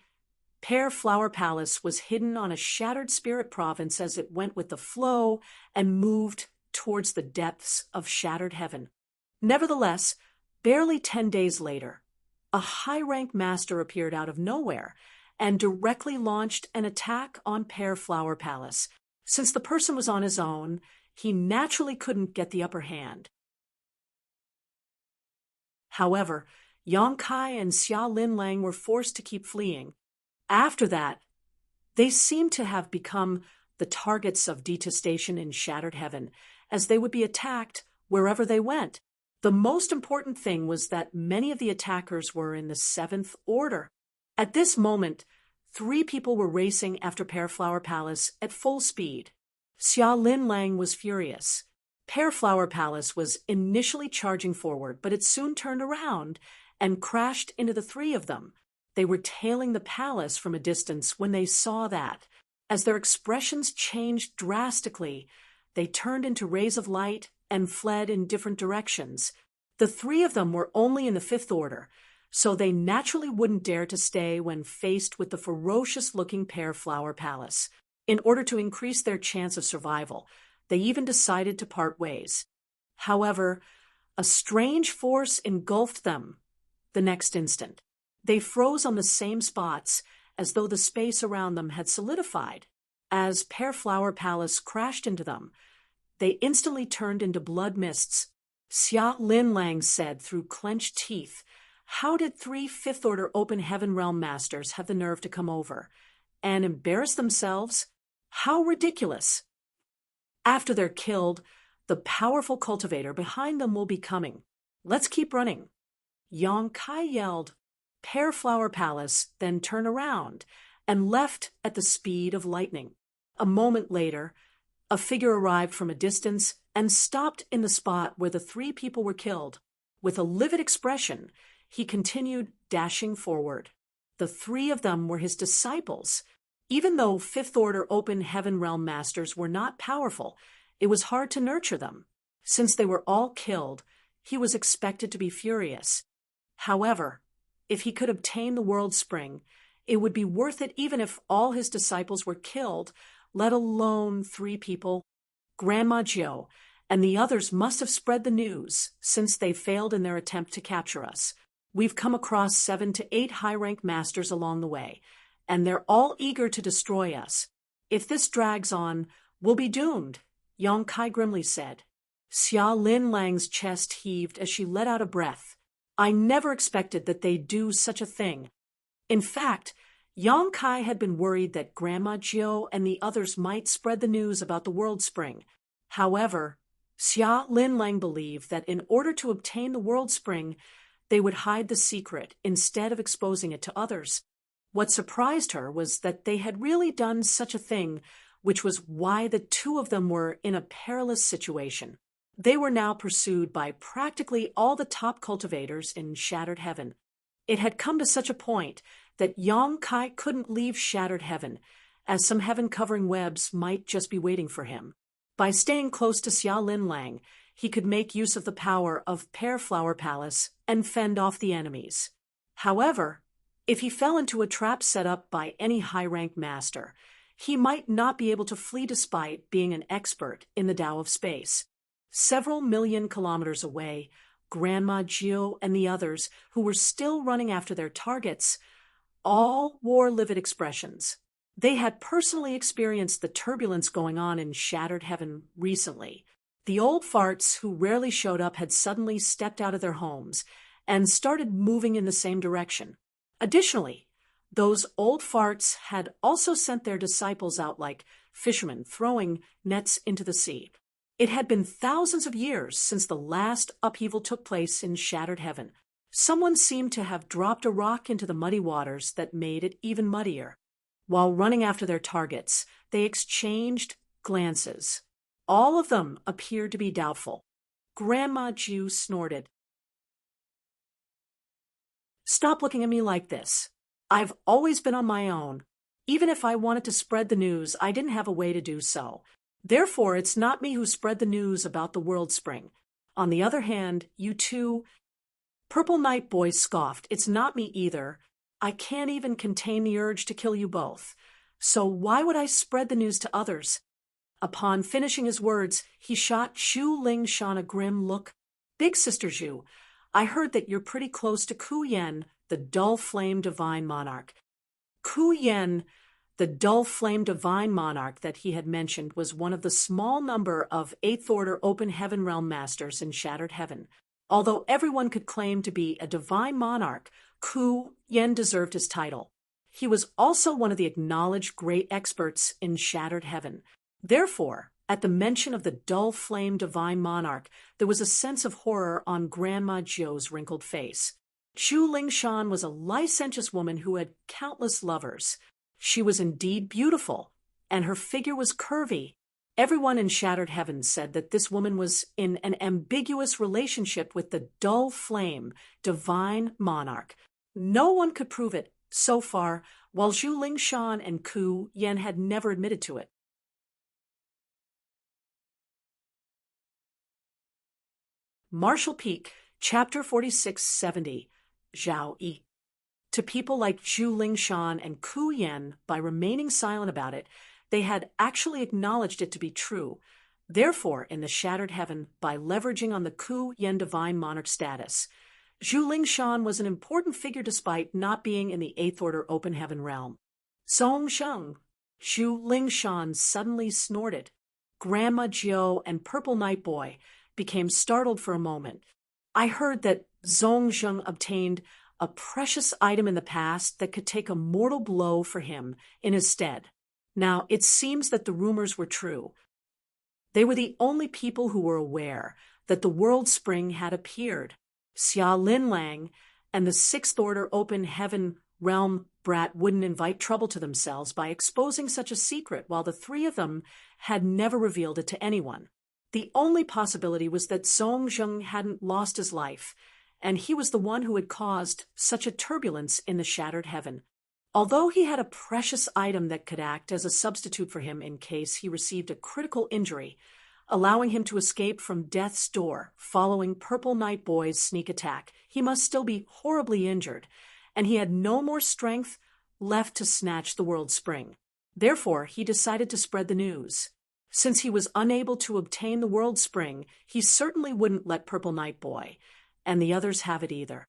Speaker 1: Pear Flower Palace was hidden on a shattered spirit province as it went with the flow and moved towards the depths of shattered heaven. Nevertheless, barely 10 days later, a high-rank master appeared out of nowhere and directly launched an attack on Pear Flower Palace. Since the person was on his own, he naturally couldn't get the upper hand. However, Yang Kai and Xia Linlang were forced to keep fleeing. After that, they seemed to have become the targets of detestation in Shattered Heaven, as they would be attacked wherever they went. The most important thing was that many of the attackers were in the Seventh Order. At this moment, 3 people were racing after Pear Flower Palace at full speed. Xia Linlang was furious. Pear Flower Palace was initially charging forward, but it soon turned around and crashed into the 3 of them. They were tailing the palace from a distance when they saw that. As their expressions changed drastically, they turned into rays of light and fled in different directions. The 3 of them were only in the 5th Order, so they naturally wouldn't dare to stay when faced with the ferocious-looking Pear Flower Palace. In order to increase their chance of survival, they even decided to part ways. However, a strange force engulfed them the next instant. They froze on the same spots as though the space around them had solidified. As Pear Flower Palace crashed into them, they instantly turned into blood mists. Xia Linlang said through clenched teeth, "How did 3 Fifth Order Open Heaven Realm Masters have the nerve to come over and embarrass themselves? How ridiculous!" After they're killed, the powerful cultivator behind them will be coming. Let's keep running. Yang Kai yelled. Pear Flower Palace then turned around and left at the speed of lightning. A moment later, a figure arrived from a distance and stopped in the spot where the 3 people were killed. With a livid expression, he continued dashing forward. The 3 of them were his disciples. Even though 5th Order Open Heaven Realm Masters were not powerful, it was hard to nurture them. Since they were all killed, he was expected to be furious. However, if he could obtain the World Spring, it would be worth it even if all his disciples were killed, let alone 3 people. Grandma Jiu and the others must have spread the news, since they failed in their attempt to capture us. We've come across 7 to 8 high-rank masters along the way, and they're all eager to destroy us. If this drags on, we'll be doomed, Yang Kai grimly said. Xia Linlang's chest heaved as she let out a breath. I never expected that they'd do such a thing. In fact, Yang Kai had been worried that Grandma Jiu and the others might spread the news about the World Spring. However, Xia Linlang believed that in order to obtain the World Spring, they would hide the secret instead of exposing it to others. What surprised her was that they had really done such a thing, which was why the 2 of them were in a perilous situation. They were now pursued by practically all the top cultivators in Shattered Heaven. It had come to such a point that Yang Kai couldn't leave Shattered Heaven, as some heaven-covering webs might just be waiting for him. By staying close to Xia Linlang, he could make use of the power of Pear Flower Palace and fend off the enemies. However, if he fell into a trap set up by any high-rank master, he might not be able to flee despite being an expert in the Tao of space. Several million kilometers away, Grandma Jiu and the others, who were still running after their targets, all wore livid expressions. They had personally experienced the turbulence going on in Shattered Heaven recently. The old farts who rarely showed up had suddenly stepped out of their homes and started moving in the same direction. Additionally, those old farts had also sent their disciples out like fishermen throwing nets into the sea. It had been thousands of years since the last upheaval took place in Shattered Heaven. Someone seemed to have dropped a rock into the muddy waters that made it even muddier. While running after their targets, they exchanged glances. All of them appeared to be doubtful. Grandma Jiu snorted. Stop looking at me like this. I've always been on my own. Even if I wanted to spread the news, I didn't have a way to do so. Therefore, it's not me who spread the news about the World Spring. On the other hand, you two... Purple Night Boy scoffed. It's not me either. I can't even contain the urge to kill you both. So why would I spread the news to others? Upon finishing his words, he shot Zhu Lingshan a grim look. Big Sister Zhu, I heard that you're pretty close to Ku Yen, the dull-flame divine monarch. Ku Yen, the dull-flame divine monarch that he had mentioned, was one of the small number of Eighth Order Open Heaven Realm Masters in Shattered Heaven. Although everyone could claim to be a divine monarch, Ku Yen deserved his title. He was also one of the acknowledged great experts in Shattered Heaven. Therefore, at the mention of the dull-flame divine monarch, there was a sense of horror on Grandma Zhou's wrinkled face. Zhu Lingshan was a licentious woman who had countless lovers. She was indeed beautiful, and her figure was curvy. Everyone in Shattered Heaven said that this woman was in an ambiguous relationship with the dull-flame divine monarch. No one could prove it so far, while Zhu Lingshan and Ku Yen had never admitted to it. Martial Peak, Chapter 4670, Zhao Yi. To people like Zhu Lingshan and Ku Yen, by remaining silent about it, they had actually acknowledged it to be true. Therefore, in the Shattered Heaven, by leveraging on the Ku Yen divine monarch status, Zhu Lingshan was an important figure despite not being in the Eighth Order Open Heaven realm. Song Sheng, Zhu Lingshan suddenly snorted. Grandma Zhou and Purple Night Boy became startled for a moment. I heard that Zhongzheng obtained a precious item in the past that could take a mortal blow for him in his stead. Now, it seems that the rumors were true. They were the only people who were aware that the World Spring had appeared. Xia Linlang and the Sixth Order Open Heaven Realm brat wouldn't invite trouble to themselves by exposing such a secret, while the three of them had never revealed it to anyone. The only possibility was that Zhongzheng hadn't lost his life, and he was the one who had caused such a turbulence in the Shattered Heaven. Although he had a precious item that could act as a substitute for him in case he received a critical injury, allowing him to escape from death's door following Purple Night Boy's sneak attack, he must still be horribly injured, and he had no more strength left to snatch the World Spring. Therefore, he decided to spread the news. Since he was unable to obtain the World Spring, he certainly wouldn't let Purple Night Boy and the others have it either.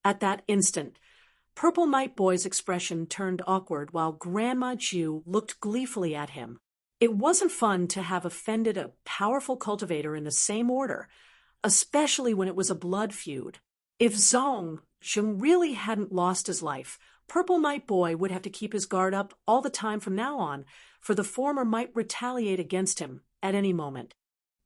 Speaker 1: At that instant, Purple Night Boy's expression turned awkward while Grandma Zhu looked gleefully at him. It wasn't fun to have offended a powerful cultivator in the same order, especially when it was a blood feud. If Zhongzheng really hadn't lost his life, Purple Night Boy would have to keep his guard up all the time from now on, for the former might retaliate against him at any moment.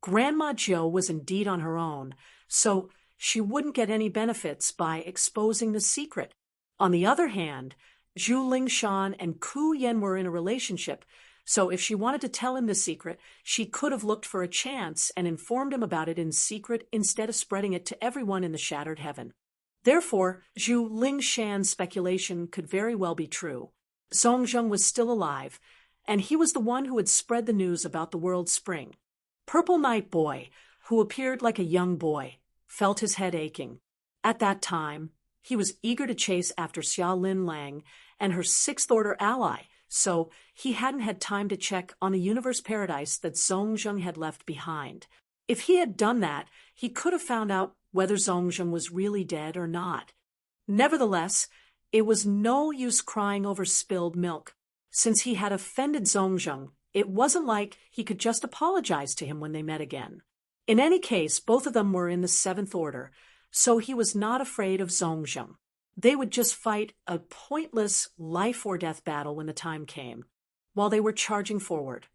Speaker 1: Grandma Zhou was indeed on her own, so she wouldn't get any benefits by exposing the secret. On the other hand, Zhu Lingshan and Ku Yen were in a relationship, so if she wanted to tell him the secret, she could have looked for a chance and informed him about it in secret instead of spreading it to everyone in the Shattered Heaven. Therefore, Zhu Lingshan's speculation could very well be true. Zhongzheng was still alive, and he was the one who had spread the news about the World Spring. Purple Night Boy, who appeared like a young boy, felt his head aching. At that time, he was eager to chase after Xia Linlang and her Sixth Order ally, so he hadn't had time to check on the universe paradise that Zhongzheng had left behind. If he had done that, he could have found out whether Zhongzheng was really dead or not. Nevertheless, it was no use crying over spilled milk. Since he had offended Zhongzheng, it wasn't like he could just apologize to him when they met again. In any case, both of them were in the Seventh Order, so he was not afraid of Zhongzheng. They would just fight a pointless life-or-death battle when the time came. While they were charging forward,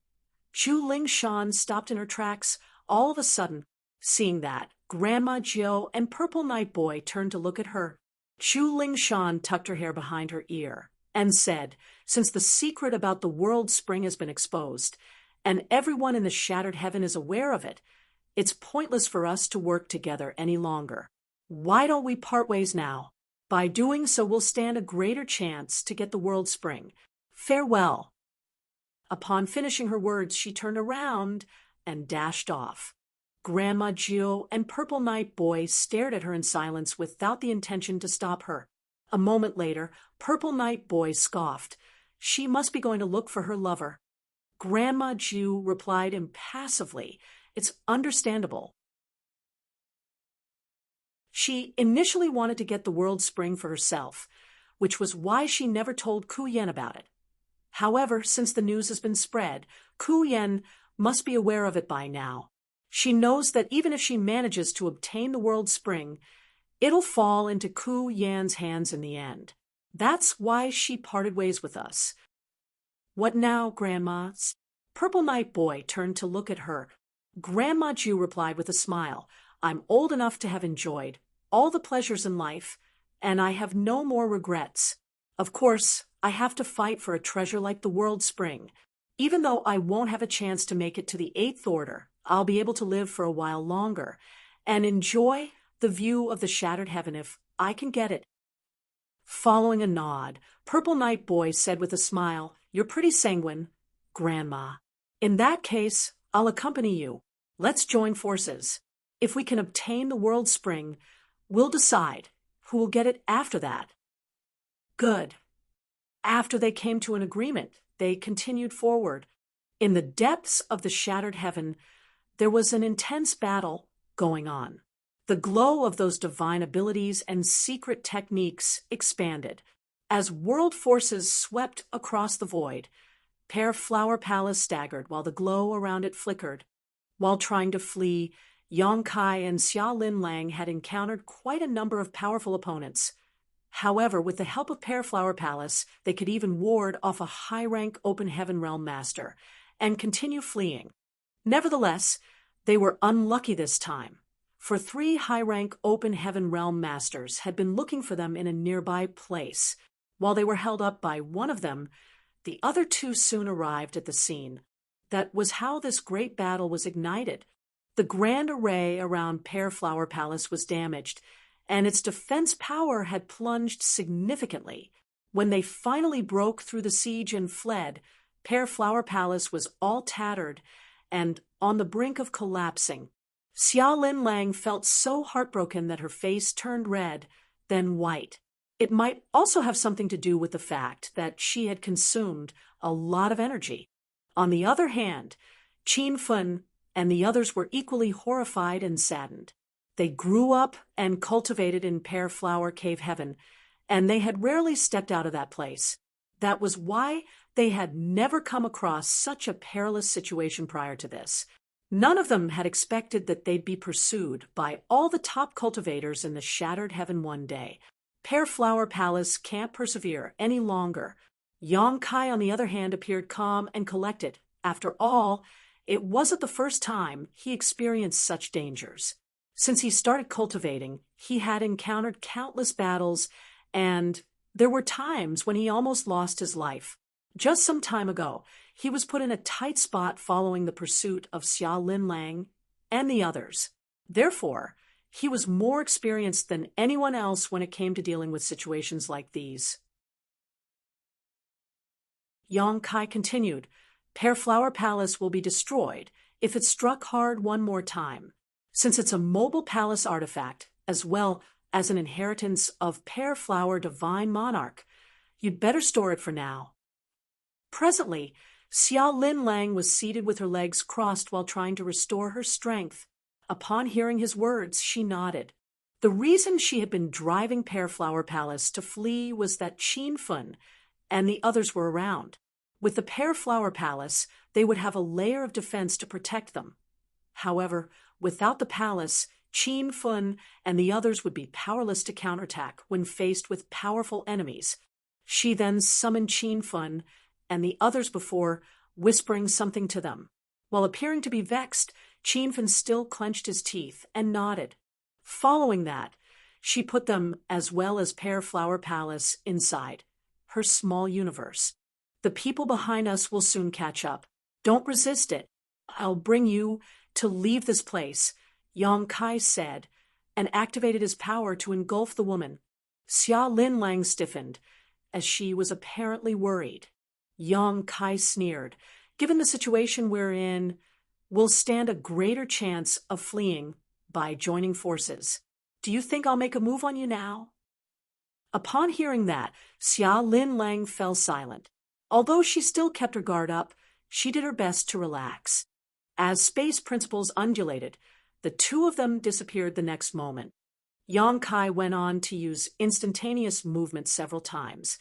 Speaker 1: Zhu Lingshan stopped in her tracks. All of a sudden, seeing that, Grandma Zhou and Purple Night Boy turned to look at her. Zhu Lingshan tucked her hair behind her ear and said, "Since the secret about the World Spring has been exposed, and everyone in the Shattered Heaven is aware of it, it's pointless for us to work together any longer. Why don't we part ways now? By doing so, we'll stand a greater chance to get the World Spring. Farewell." Upon finishing her words, she turned around and dashed off. Grandma Zhou and Purple Night Boy stared at her in silence without the intention to stop her. A moment later, Purple Night Boy scoffed. She must be going to look for her lover. Grandma Jew replied impassively. It's understandable. She initially wanted to get the world spring for herself, which was why she never told Ku Yen about it. However, since the news has been spread, Ku Yen must be aware of it by now. She knows that even if she manages to obtain the world spring, it'll fall into Ku Yan's hands in the end. That's why she parted ways with us. What now, Grandma? Purple Night Boy turned to look at her. Grandma Jew replied with a smile. I'm old enough to have enjoyed all the pleasures in life, and I have no more regrets. Of course, I have to fight for a treasure like the world spring. Even though I won't have a chance to make it to the 8th order, I'll be able to live for a while longer and enjoy the view of the shattered heaven if I can get it. Following a nod, Purple Night Boy said with a smile, You're pretty sanguine, Grandma. In that case, I'll accompany you. Let's join forces. If we can obtain the world spring, we'll decide who will get it after that. Good. After they came to an agreement, they continued forward. In the depths of the shattered heaven, there was an intense battle going on. The glow of those divine abilities and secret techniques expanded. As world forces swept across the void, Pear Flower Palace staggered while the glow around it flickered. While trying to flee, Yang Kai and Xia Lin Lang had encountered quite a number of powerful opponents. However, with the help of Pear Flower Palace, they could even ward off a high-rank Open Heaven Realm master and continue fleeing. Nevertheless, they were unlucky this time, for 3 high-rank Open Heaven Realm masters had been looking for them in a nearby place. While they were held up by one of them, the other 2 soon arrived at the scene. That was how this great battle was ignited. The grand array around Pear Flower Palace was damaged, and its defense power had plunged significantly. When they finally broke through the siege and fled, Pear Flower Palace was all tattered and on the brink of collapsing. Xia Lin Lang felt so heartbroken that her face turned red, then white. It might also have something to do with the fact that she had consumed a lot of energy. On the other hand, Qin Fun and the others were equally horrified and saddened. They grew up and cultivated in Pear Flower Cave Heaven, and they had rarely stepped out of that place. That was why they had never come across such a perilous situation prior to this. None of them had expected that they'd be pursued by all the top cultivators in the Shattered Heaven one day. Pear Flower Palace can't persevere any longer. Yang Kai, on the other hand, appeared calm and collected. After all, it wasn't the first time he experienced such dangers. Since he started cultivating, he had encountered countless battles, and there were times when he almost lost his life. Just some time ago, he was put in a tight spot following the pursuit of Xia Lin Lang and the others. Therefore, he was more experienced than anyone else when it came to dealing with situations like these. Yang Kai continued, Pear Flower Palace will be destroyed if it's struck hard one more time. Since it's a mobile palace artifact, as well as an inheritance of Pear Flower Divine Monarch, you'd better store it for now. Presently, Xia Lin Lang was seated with her legs crossed while trying to restore her strength. Upon hearing his words, she nodded. The reason she had been driving Pear Flower Palace to flee was that Qin Fun and the others were around. With the Pear Flower Palace, they would have a layer of defense to protect them. However, without the palace, Qin Fun and the others would be powerless to counterattack when faced with powerful enemies. She then summoned Qin Fun and the others before whispering something to them. While appearing to be vexed, Qin Fun still clenched his teeth and nodded. Following that, she put them, as well as Pear Flower Palace, inside her small universe. The people behind us will soon catch up. Don't resist it. I'll bring you to leave this place, Yang Kai said, and activated his power to engulf the woman. Xia Lin Lang stiffened, as she was apparently worried. Yang Kai sneered, Given the situation we're in, we'll stand a greater chance of fleeing by joining forces. Do you think I'll make a move on you now? Upon hearing that, Xia Lin Lang fell silent. Although she still kept her guard up, she did her best to relax. As space principles undulated, the two of them disappeared the next moment. Yang Kai went on to use instantaneous movement several times,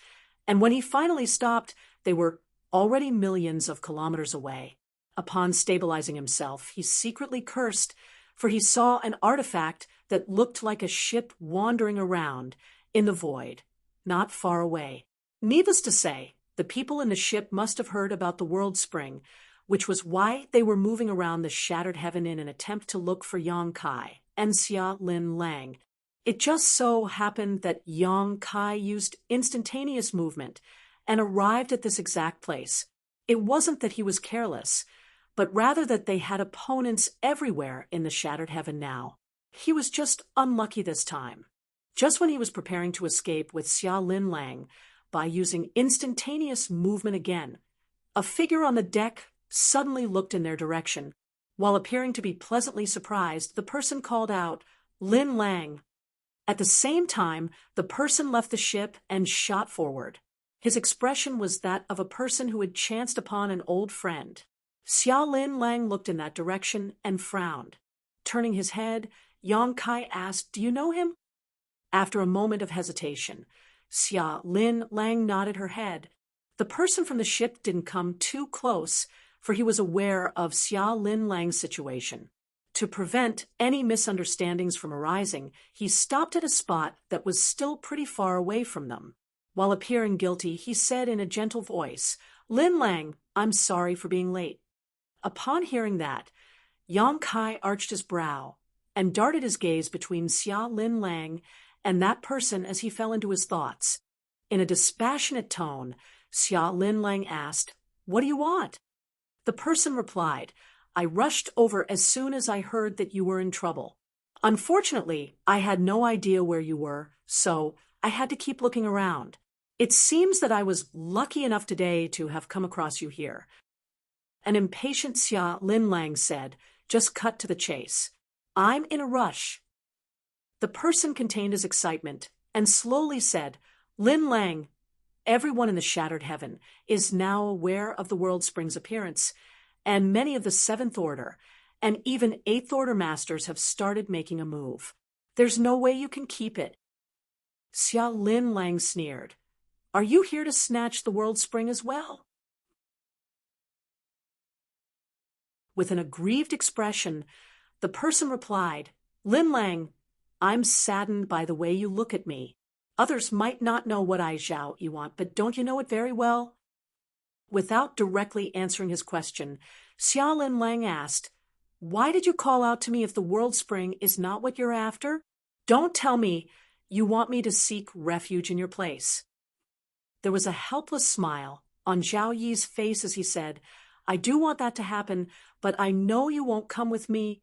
Speaker 1: and when he finally stopped, they were already millions of kilometers away. Upon stabilizing himself, he secretly cursed, for he saw an artifact that looked like a ship wandering around in the void, not far away. Needless to say, the people in the ship must have heard about the world spring, which was why they were moving around the shattered heaven in an attempt to look for Yang Kai and Xia Lin Lang. It just so happened that Yang Kai used instantaneous movement and arrived at this exact place. It wasn't that he was careless, but rather that they had opponents everywhere in the shattered heaven now. He was just unlucky this time. Just when he was preparing to escape with Xia Lin Lang by using instantaneous movement again, a figure on the deck suddenly looked in their direction. While appearing to be pleasantly surprised, the person called out, "Lin Lang." At the same time, the person left the ship and shot forward. His expression was that of a person who had chanced upon an old friend. Xia Lin Lang looked in that direction and frowned. Turning his head, Yang Kai asked, "Do you know him?" After a moment of hesitation, Xia Lin Lang nodded her head. The person from the ship didn't come too close, for he was aware of Xia Lin Lang's situation. To prevent any misunderstandings from arising, he stopped at a spot that was still pretty far away from them. While appearing guilty, he said in a gentle voice, "Lin Lang, I'm sorry for being late." Upon hearing that, Yang Kai arched his brow and darted his gaze between Xia Lin Lang and that person as he fell into his thoughts. In a dispassionate tone, Xia Lin Lang asked, "What do you want?" The person replied, "I rushed over as soon as I heard that you were in trouble. Unfortunately, I had no idea where you were, so I had to keep looking around. It seems that I was lucky enough today to have come across you here." An impatient Xia Lin Lang said, "Just cut to the chase. I'm in a rush." The person contained his excitement and slowly said, "Lin Lang, everyone in the shattered heaven is now aware of the world spring's appearance, and many of the Seventh Order and even Eighth Order masters have started making a move. There's no way you can keep it." Xia Lin Lang sneered, "Are you here to snatch the world spring as well?" With an aggrieved expression, the person replied, "Lin Lang, I'm saddened by the way you look at me. Others might not know what Zhao you want, but don't you know it very well?" Without directly answering his question, Xia Lin Lang asked, "Why did you call out to me if the world spring is not what you're after? Don't tell me you want me to seek refuge in your place." There was a helpless smile on Zhao Yi's face as he said, "I do want that to happen, but I know you won't come with me."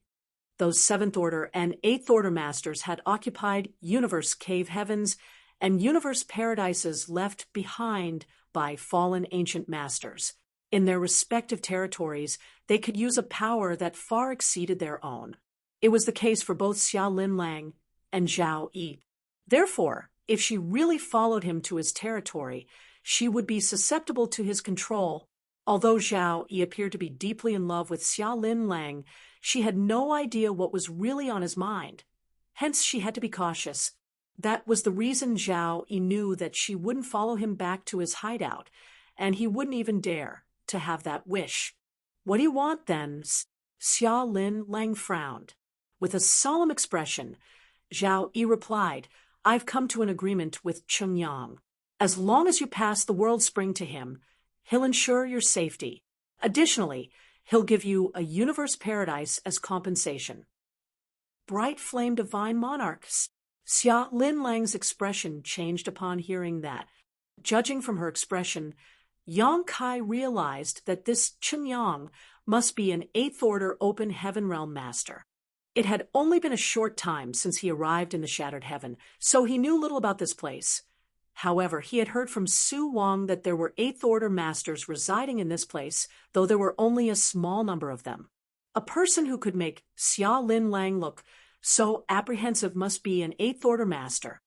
Speaker 1: Those Seventh Order and Eighth Order masters had occupied universe cave heavens and universe paradises left behind by fallen ancient masters. In their respective territories, they could use a power that far exceeded their own. It was the case for both Xia Lin Lang and Zhao Yi. Therefore, if she really followed him to his territory, she would be susceptible to his control. Although Zhao Yi appeared to be deeply in love with Xia Lin Lang, she had no idea what was really on his mind. Hence, she had to be cautious. That was the reason Zhao Yi knew that she wouldn't follow him back to his hideout, and he wouldn't even dare to have that wish. "What do you want, then?" Xia Lin Lang frowned. With a solemn expression, Zhao Yi replied, "I've come to an agreement with Cheng Yang. As long as you pass the world spring to him, he'll ensure your safety. Additionally, he'll give you a universe paradise as compensation." Bright flame divine monarchs. Xia Lin Lang's expression changed upon hearing that. Judging from her expression, Yang Kai realized that this Cheng Yang must be an Eighth Order open heaven realm master. It had only been a short time since he arrived in the shattered heaven, so he knew little about this place. However, he had heard from Su Wang that there were Eighth Order masters residing in this place, though there were only a small number of them. A person who could make Xia Lin Lang look so apprehensive must be an Eighth Order master.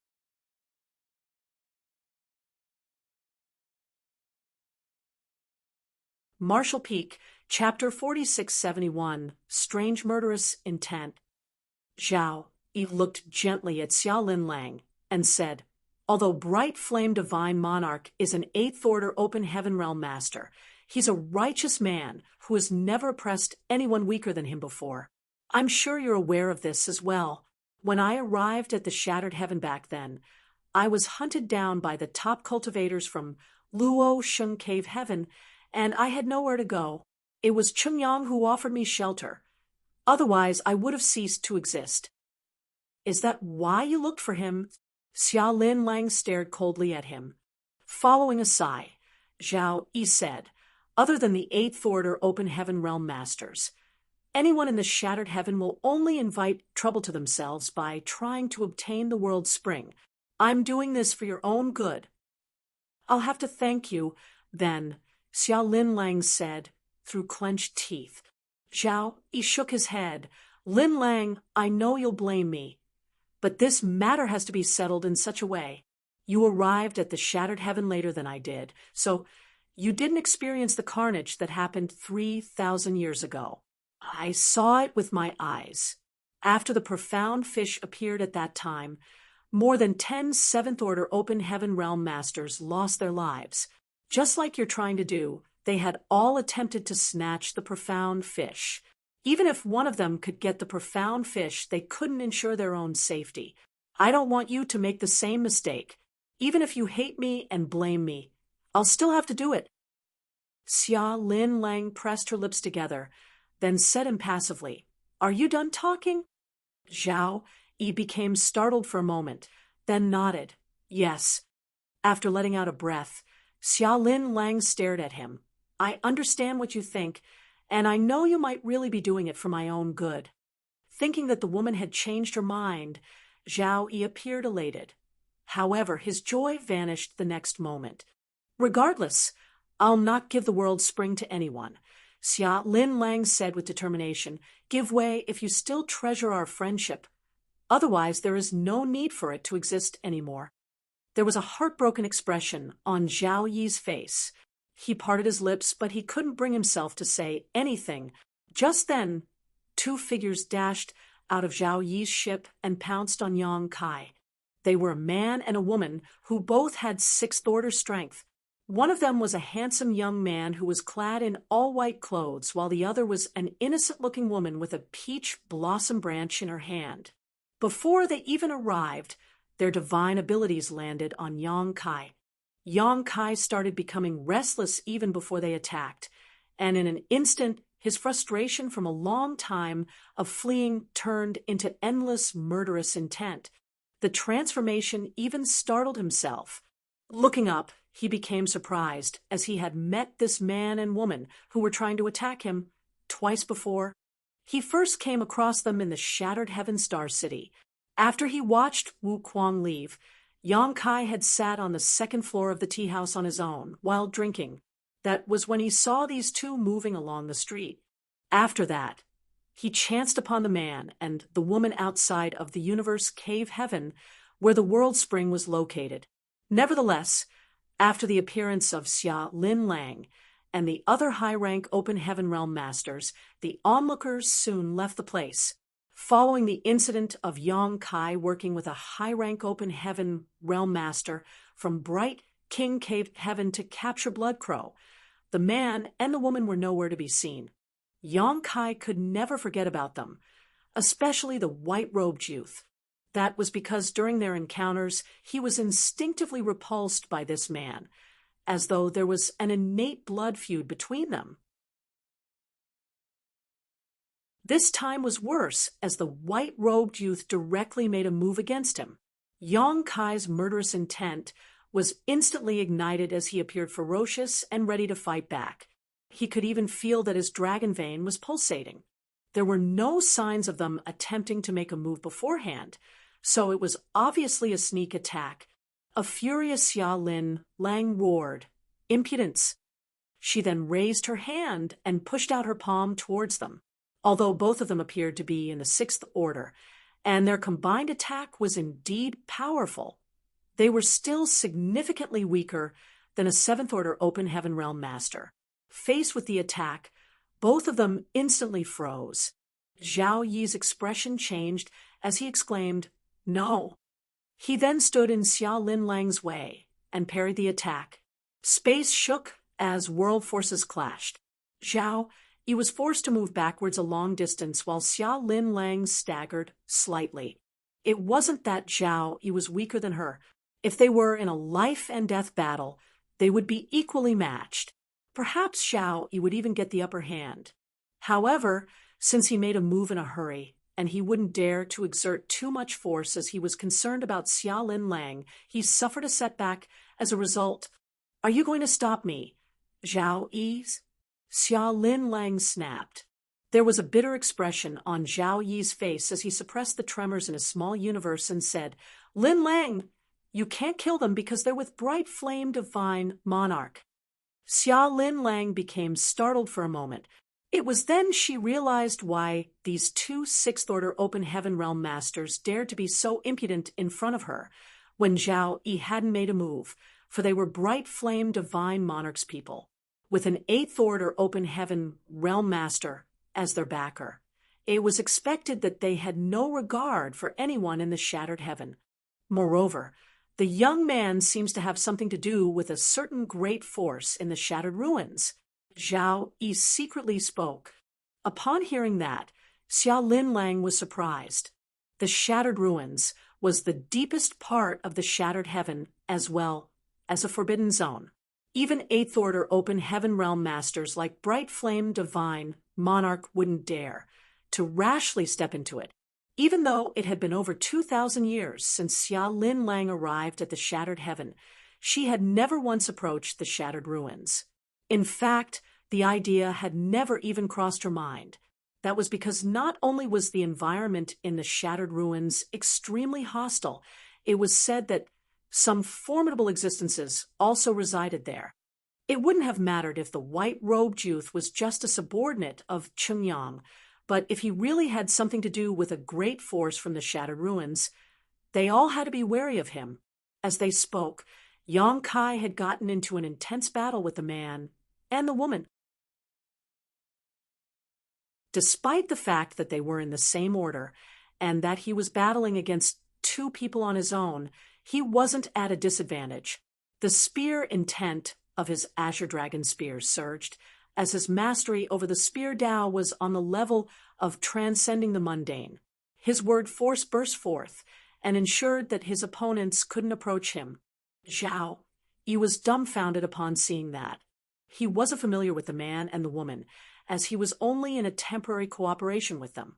Speaker 1: Marshall Peak, Chapter 4671, Strange Murderous Intent. Zhao Yi looked gently at Xia Lin Lang and said, "Although Bright Flame Divine Monarch is an Eighth Order Open Heaven Realm Master, he's a righteous man who has never oppressed anyone weaker than him before. I'm sure you're aware of this as well. When I arrived at the Shattered Heaven back then, I was hunted down by the top cultivators from Luo Sheng Cave Heaven, and I had nowhere to go. It was Chungyang who offered me shelter. Otherwise, I would have ceased to exist." "Is that why you looked for him?" Xia Lin Lang stared coldly at him. Following a sigh, Zhao Yi said, "Other than the Eighth Order Open Heaven Realm Masters, anyone in the Shattered Heaven will only invite trouble to themselves by trying to obtain the world's spring. I'm doing this for your own good." "I'll have to thank you, then," Xia Lin Lang said through clenched teeth. Zhao Yi shook his head. "Lin Lang, I know you'll blame me, but this matter has to be settled in such a way. You arrived at the Shattered Heaven later than I did, so you didn't experience the carnage that happened 3,000 years ago. I saw it with my eyes. After the profound fish appeared at that time, more than 10 Seventh Order Open Heaven Realm Masters lost their lives. Just like you're trying to do, they had all attempted to snatch the profound fish. Even if one of them could get the profound fish, they couldn't ensure their own safety. I don't want you to make the same mistake. Even if you hate me and blame me, I'll still have to do it." Xia Lin Lang pressed her lips together, then said impassively, "Are you done talking?" Zhao Yi became startled for a moment, then nodded, "Yes." After letting out a breath, Xia Lin Lang stared at him. "I understand what you think, and I know you might really be doing it for my own good." Thinking that the woman had changed her mind, Zhao Yi appeared elated. However, his joy vanished the next moment. "Regardless, I'll not give the world's spring to anyone," Xia Lin Lang said with determination. "Give way if you still treasure our friendship. Otherwise, there is no need for it to exist anymore." There was a heartbroken expression on Zhao Yi's face. He parted his lips, but he couldn't bring himself to say anything. Just then, 2 figures dashed out of Zhao Yi's ship and pounced on Yang Kai. They were a man and a woman who both had Sixth Order strength. One of them was a handsome young man who was clad in all-white clothes, while the other was an innocent-looking woman with a peach blossom branch in her hand. Before they even arrived, their divine abilities landed on Yang Kai. Yang Kai started becoming restless even before they attacked, and in an instant, his frustration from a long time of fleeing turned into endless murderous intent. The transformation even startled himself. Looking up, he became surprised, as he had met this man and woman who were trying to attack him twice before. He first came across them in the Shattered Heaven Star City. After he watched Wu Kuang leave, Yang Kai had sat on the second floor of the tea house on his own, while drinking. That was when he saw these two moving along the street. After that, he chanced upon the man and the woman outside of the Universe Cave Heaven, where the World Spring was located. Nevertheless, after the appearance of Xia Lin Lang and the other high-rank Open Heaven Realm Masters, the onlookers soon left the place. Following the incident of Yang Kai working with a high-rank Open Heaven Realm Master from Bright King Cave Heaven to capture Bloodcrow, the man and the woman were nowhere to be seen. Yang Kai could never forget about them, especially the white-robed youth. That was because during their encounters, he was instinctively repulsed by this man, as though there was an innate blood feud between them. This time was worse, as the white-robed youth directly made a move against him. Yang Kai's murderous intent was instantly ignited as he appeared ferocious and ready to fight back. He could even feel that his dragon vein was pulsating. There were no signs of them attempting to make a move beforehand, so it was obviously a sneak attack. A furious Xia Lin Lang roared, "Impudence!" She then raised her hand and pushed out her palm towards them. Although both of them appeared to be in the Sixth Order, and their combined attack was indeed powerful, they were still significantly weaker than a Seventh Order Open Heaven Realm Master. Faced with the attack, both of them instantly froze. Zhao Yi's expression changed as he exclaimed, "No." He then stood in Xia Linlang's way and parried the attack. Space shook as world forces clashed. Zhao Yi was forced to move backwards a long distance while Xia Linlang staggered slightly. It wasn't that Zhao Yi was weaker than her. If they were in a life-and-death battle, they would be equally matched. Perhaps Zhao Yi would even get the upper hand. However, since he made a move in a hurry, and he wouldn't dare to exert too much force as he was concerned about Xia Linlang, he suffered a setback as a result. "Are you going to stop me, Zhao Yi?" Xia Linlang snapped. There was a bitter expression on Zhao Yi's face as he suppressed the tremors in his small universe and said, "Linlang, you can't kill them because they're with bright flame divine monarch." Xia Linlang became startled for a moment. It was then she realized why these two sixth-order open heaven realm masters dared to be so impudent in front of her when Zhao Yi hadn't made a move, for they were bright flame divine monarch's people, with an eighth-order open heaven realm master as their backer. It was expected that they had no regard for anyone in the shattered heaven. Moreover, the young man seems to have something to do with a certain great force in the shattered ruins. Zhao Yi secretly spoke. Upon hearing that, Xia Linlang was surprised. The shattered ruins was the deepest part of the shattered heaven as well as a forbidden zone. Even eighth-order open heaven realm masters like Bright Flame Divine Monarch wouldn't dare to rashly step into it, even though it had been over 2,000 years since Xia Linlang arrived at the shattered heaven. She had never once approached the shattered ruins. In fact, the idea had never even crossed her mind. That was because not only was the environment in the shattered ruins extremely hostile, it was said that some formidable existences also resided there. It wouldn't have mattered if the white-robed youth was just a subordinate of Chengyang, but if he really had something to do with a great force from the shattered ruins, they all had to be wary of him. As they spoke, Yang Kai had gotten into an intense battle with the man and the woman. Despite the fact that they were in the same order and that he was battling against two people on his own, he wasn't at a disadvantage. The spear intent of his Azure Dragon spear surged, as his mastery over the spear Dao was on the level of transcending the mundane. His word force burst forth and ensured that his opponents couldn't approach him. Zhao Yi was dumbfounded upon seeing that. He wasn't familiar with the man and the woman, as he was only in a temporary cooperation with them.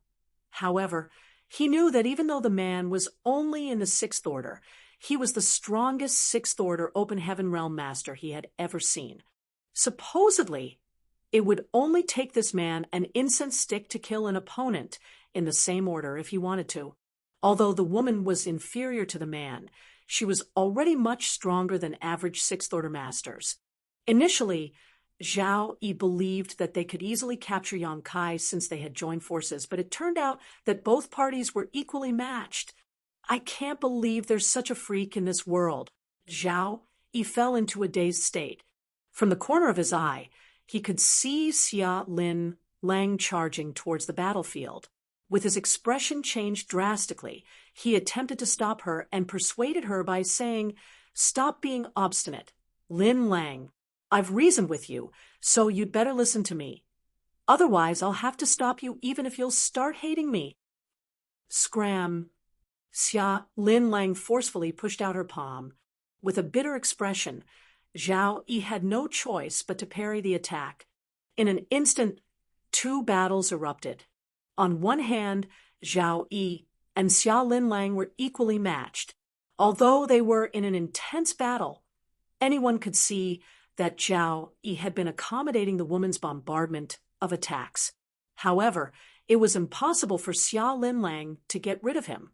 Speaker 1: However, he knew that even though the man was only in the sixth order, he was the strongest sixth-order open heaven realm master he had ever seen. Supposedly, it would only take this man an incense stick to kill an opponent in the same order if he wanted to. Although the woman was inferior to the man, she was already much stronger than average sixth-order masters. Initially, Zhao Yi believed that they could easily capture Yang Kai since they had joined forces, but it turned out that both parties were equally matched. "I can't believe there's such a freak in this world." Zhao Yi fell into a dazed state. From the corner of his eye, he could see Xia Linlang charging towards the battlefield. With his expression changed drastically, he attempted to stop her and persuaded her by saying, "Stop being obstinate. Linlang, I've reasoned with you, so you'd better listen to me. Otherwise, I'll have to stop you even if you'll start hating me." Scram. Xia Linlang forcefully pushed out her palm. With a bitter expression, Zhao Yi had no choice but to parry the attack. In an instant, two battles erupted. On one hand, Zhao Yi and Xia Linlang were equally matched. Although they were in an intense battle, anyone could see that Zhao Yi had been accommodating the woman's bombardment of attacks. However, it was impossible for Xia Linlang to get rid of him,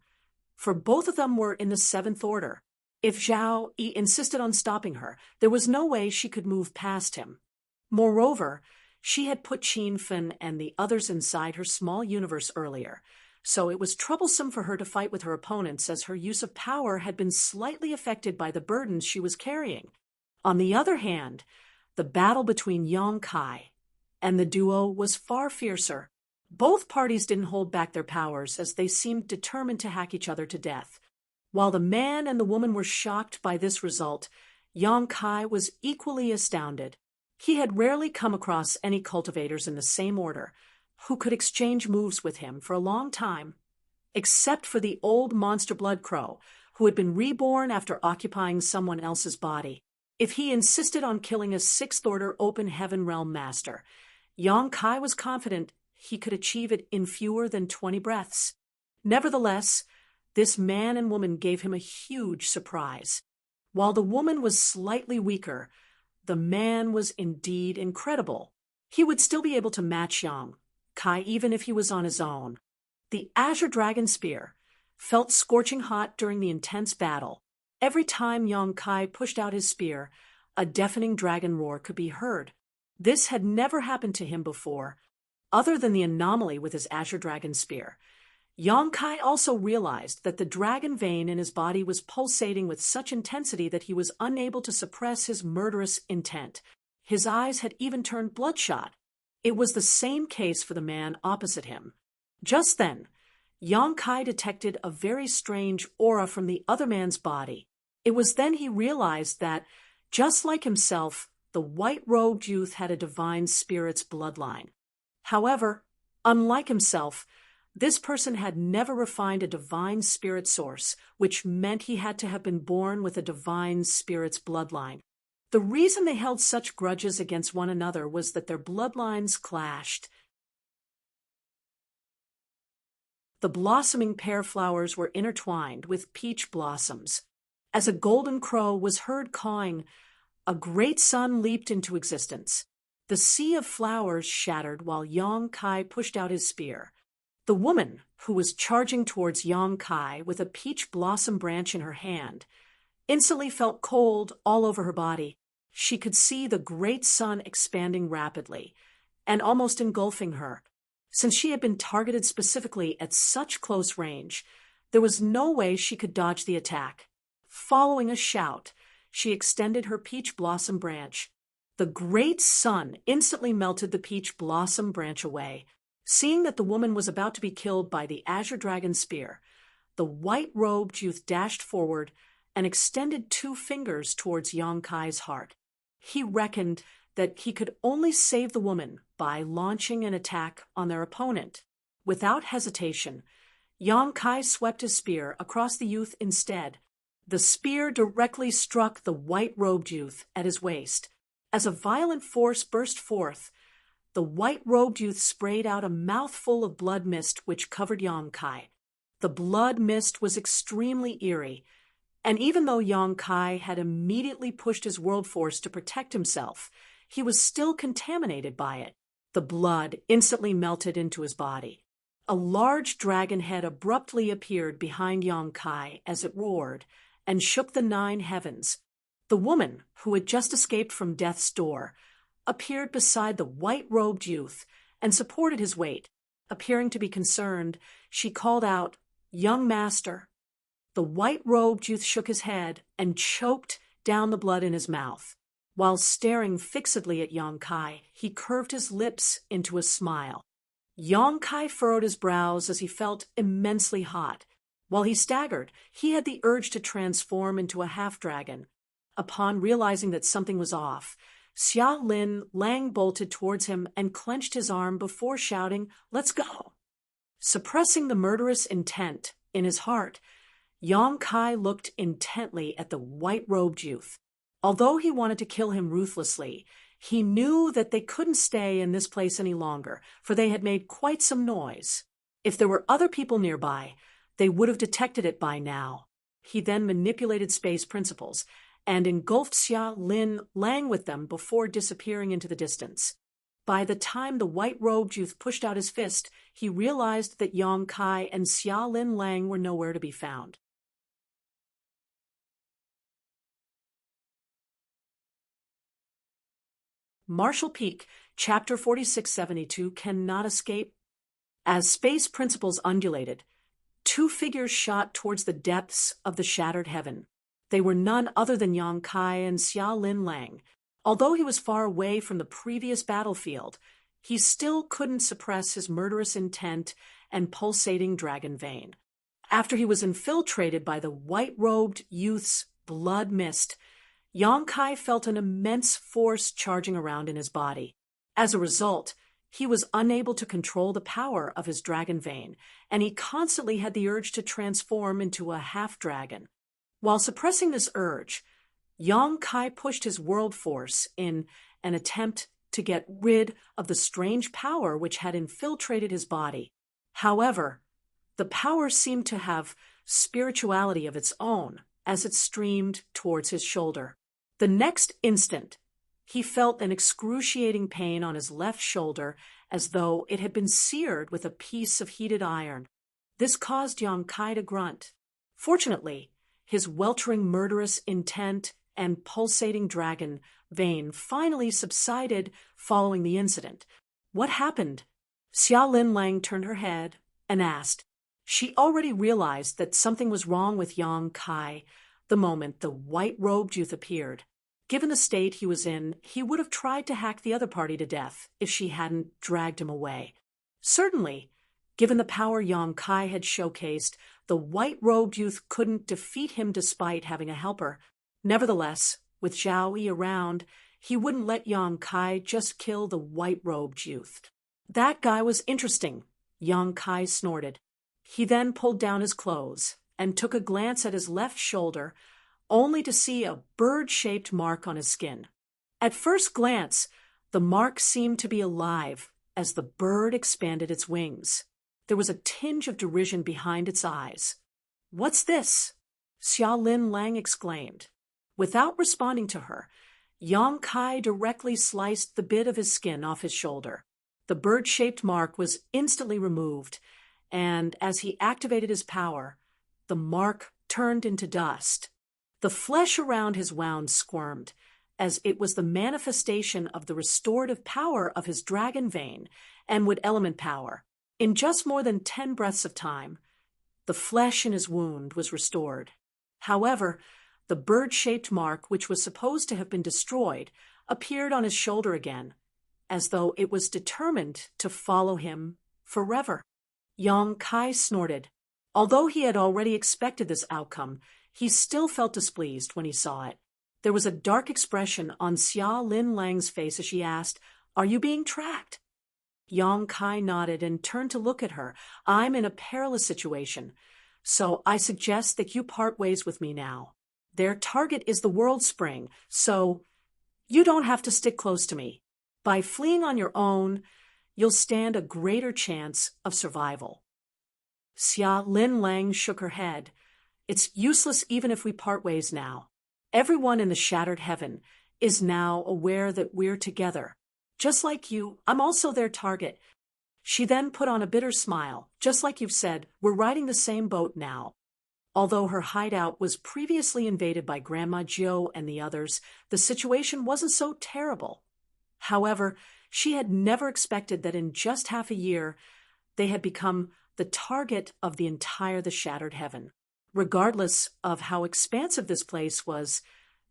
Speaker 1: for both of them were in the seventh order. If Zhao Yi insisted on stopping her, there was no way she could move past him. Moreover, she had put Qin Fen and the others inside her small universe earlier, so it was troublesome for her to fight with her opponents as her use of power had been slightly affected by the burdens she was carrying. On the other hand, The battle between Yong Kai and the duo was far fiercer. Both parties didn't hold back their powers as they seemed determined to hack each other to death. While the man and the woman were shocked by this result, Yong Kai was equally astounded. He had rarely come across any cultivators in the same order who could exchange moves with him for a long time, except for the old monster blood crow, who had been reborn after occupying someone else's body. If he insisted on killing a sixth-order open heaven realm master, Yong Kai was confident he could achieve it in fewer than 20 breaths. Nevertheless, this man and woman gave him a huge surprise. While the woman was slightly weaker, the man was indeed incredible. He would still be able to match Yong Kai even if he was on his own. The Azure Dragon Spear felt scorching hot during the intense battle. Every time Yong Kai pushed out his spear, a deafening dragon roar could be heard. This had never happened to him before, other than the anomaly with his Azure Dragon Spear. Yong Kai also realized that the dragon vein in his body was pulsating with such intensity that he was unable to suppress his murderous intent. His eyes had even turned bloodshot. It was the same case for the man opposite him. Just then, Yong Kai detected a very strange aura from the other man's body. It was then he realized that, just like himself, the white-robed youth had a divine spirit's bloodline. However, unlike himself, this person had never refined a divine spirit source, which meant he had to have been born with a divine spirit's bloodline. The reason they held such grudges against one another was that their bloodlines clashed. The blossoming pear flowers were intertwined with peach blossoms. As a golden crow was heard cawing, a great sun leaped into existence. The sea of flowers shattered while Yong Kai pushed out his spear. The woman, who was charging towards Yong Kai with a peach blossom branch in her hand, instantly felt cold all over her body. She could see the great sun expanding rapidly and almost engulfing her. Since she had been targeted specifically at such close range, there was no way she could dodge the attack. Following a shout, she extended her peach blossom branch. The great sun instantly melted the peach blossom branch away. Seeing that the woman was about to be killed by the Azure Dragon Spear, the white-robed youth dashed forward and extended 2 fingers towards Yong Kai's heart. He reckoned that he could only save the woman by launching an attack on their opponent. Without hesitation, Yong Kai swept his spear across the youth instead. The spear directly struck the white-robed youth at his waist. As a violent force burst forth, the white-robed youth sprayed out a mouthful of blood mist which covered Yong Kai. The blood mist was extremely eerie, and even though Yong Kai had immediately pushed his world force to protect himself, he was still contaminated by it. The blood instantly melted into his body. A large dragon head abruptly appeared behind Yong Kai as it roared and shook the 9 heavens. The woman, who had just escaped from death's door, appeared beside the white-robed youth and supported his weight. Appearing to be concerned, she called out, "Young master." The white-robed youth shook his head and choked down the blood in his mouth. While staring fixedly at Yong Kai, he curved his lips into a smile. Yong Kai furrowed his brows as he felt immensely hot. While he staggered, he had the urge to transform into a half-dragon. Upon realizing that something was off, Xia Lin Lang bolted towards him and clenched his arm before shouting, "Let's go!" Suppressing the murderous intent in his heart, Yong Kai looked intently at the white-robed youth. Although he wanted to kill him ruthlessly, he knew that they couldn't stay in this place any longer, for they had made quite some noise. If there were other people nearby, they would have detected it by now. He then manipulated space principles and engulfed Xia Lin Lang with them before disappearing into the distance. By the time the white-robed youth pushed out his fist, he realized that Yong Kai and Xia Lin Lang were nowhere to be found. Marshall Peak, Chapter 4672, cannot escape. As space principles undulated, 2 figures shot towards the depths of the shattered heaven. They were none other than Yong Kai and Xia Lin Lang. Although he was far away from the previous battlefield, he still couldn't suppress his murderous intent and pulsating dragon vein. After he was infiltrated by the white-robed youth's blood mist, Yong-kai felt an immense force charging around in his body. As a result, he was unable to control the power of his dragon vein, and he constantly had the urge to transform into a half-dragon. While suppressing this urge, Yong-kai pushed his world force in an attempt to get rid of the strange power which had infiltrated his body. However, the power seemed to have spirituality of its own as it streamed towards his shoulder. The next instant, he felt an excruciating pain on his left shoulder as though it had been seared with a piece of heated iron. This caused Yong-kai to grunt. Fortunately, his weltering murderous intent and pulsating dragon vein finally subsided following the incident. What happened? Xia Lin Lang turned her head and asked. She already realized that something was wrong with Yong-kai the moment the white-robed youth appeared. Given the state he was in, he would have tried to hack the other party to death if she hadn't dragged him away. Certainly, given the power Yong-kai had showcased, the white-robed youth couldn't defeat him despite having a helper. Nevertheless, with Zhao Yi around, he wouldn't let Yong-kai just kill the white-robed youth. That guy was interesting, Yong-kai snorted. He then pulled down his clothes and took a glance at his left shoulder, only to see a bird-shaped mark on his skin. At first glance, the mark seemed to be alive as the bird expanded its wings. There was a tinge of derision behind its eyes. "What's this?" Xia Lin Lang exclaimed. Without responding to her, Yong-kai directly sliced the bit of his skin off his shoulder. The bird-shaped mark was instantly removed, and as he activated his power, the mark turned into dust. The flesh around his wound squirmed, as it was the manifestation of the restorative power of his dragon vein and wood element power. In just more than 10 breaths of time, the flesh in his wound was restored. However, the bird-shaped mark, which was supposed to have been destroyed, appeared on his shoulder again, as though it was determined to follow him forever. Yong-kai snorted. Although he had already expected this outcome, he still felt displeased when he saw it. There was a dark expression on Xia Lin Lang's face as she asked, "Are you being tracked?" Yong-kai nodded and turned to look at her. "I'm in a perilous situation, so I suggest that you part ways with me now. Their target is the World Spring, so you don't have to stick close to me. By fleeing on your own, you'll stand a greater chance of survival." Xia Lin Lang shook her head. "It's useless even if we part ways now. Everyone in the Shattered Heaven is now aware that we're together. Just like you, I'm also their target." She then put on a bitter smile. "Just like you've said, we're riding the same boat now." Although her hideout was previously invaded by Grandma Jiu and the others, the situation wasn't so terrible. However, she had never expected that in just half a year, they had become the target of the entire The Shattered Heaven. Regardless of how expansive this place was,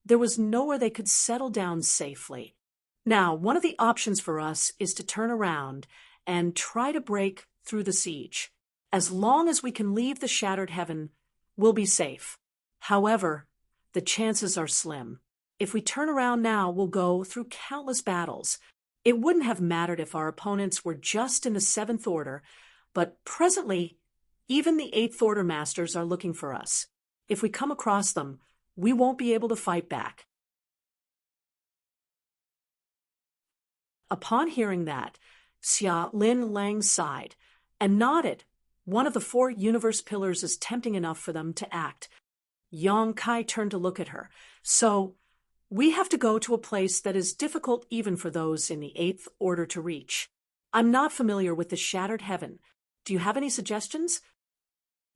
Speaker 1: there was nowhere they could settle down safely. Now, one of the options for us is to turn around and try to break through the siege. As long as we can leave the Shattered Heaven, we'll be safe. However, the chances are slim. If we turn around now, we'll go through countless battles. It wouldn't have mattered if our opponents were just in the 7th Order, but presently, even the 8th Order Masters are looking for us. If we come across them, we won't be able to fight back. Upon hearing that, Xia Lin Lang sighed and nodded. One of the 4 universe pillars is tempting enough for them to act. Yong-kai turned to look at her. "So, we have to go to a place that is difficult even for those in the 8th Order to reach. I'm not familiar with the Shattered Heaven. Do you have any suggestions?"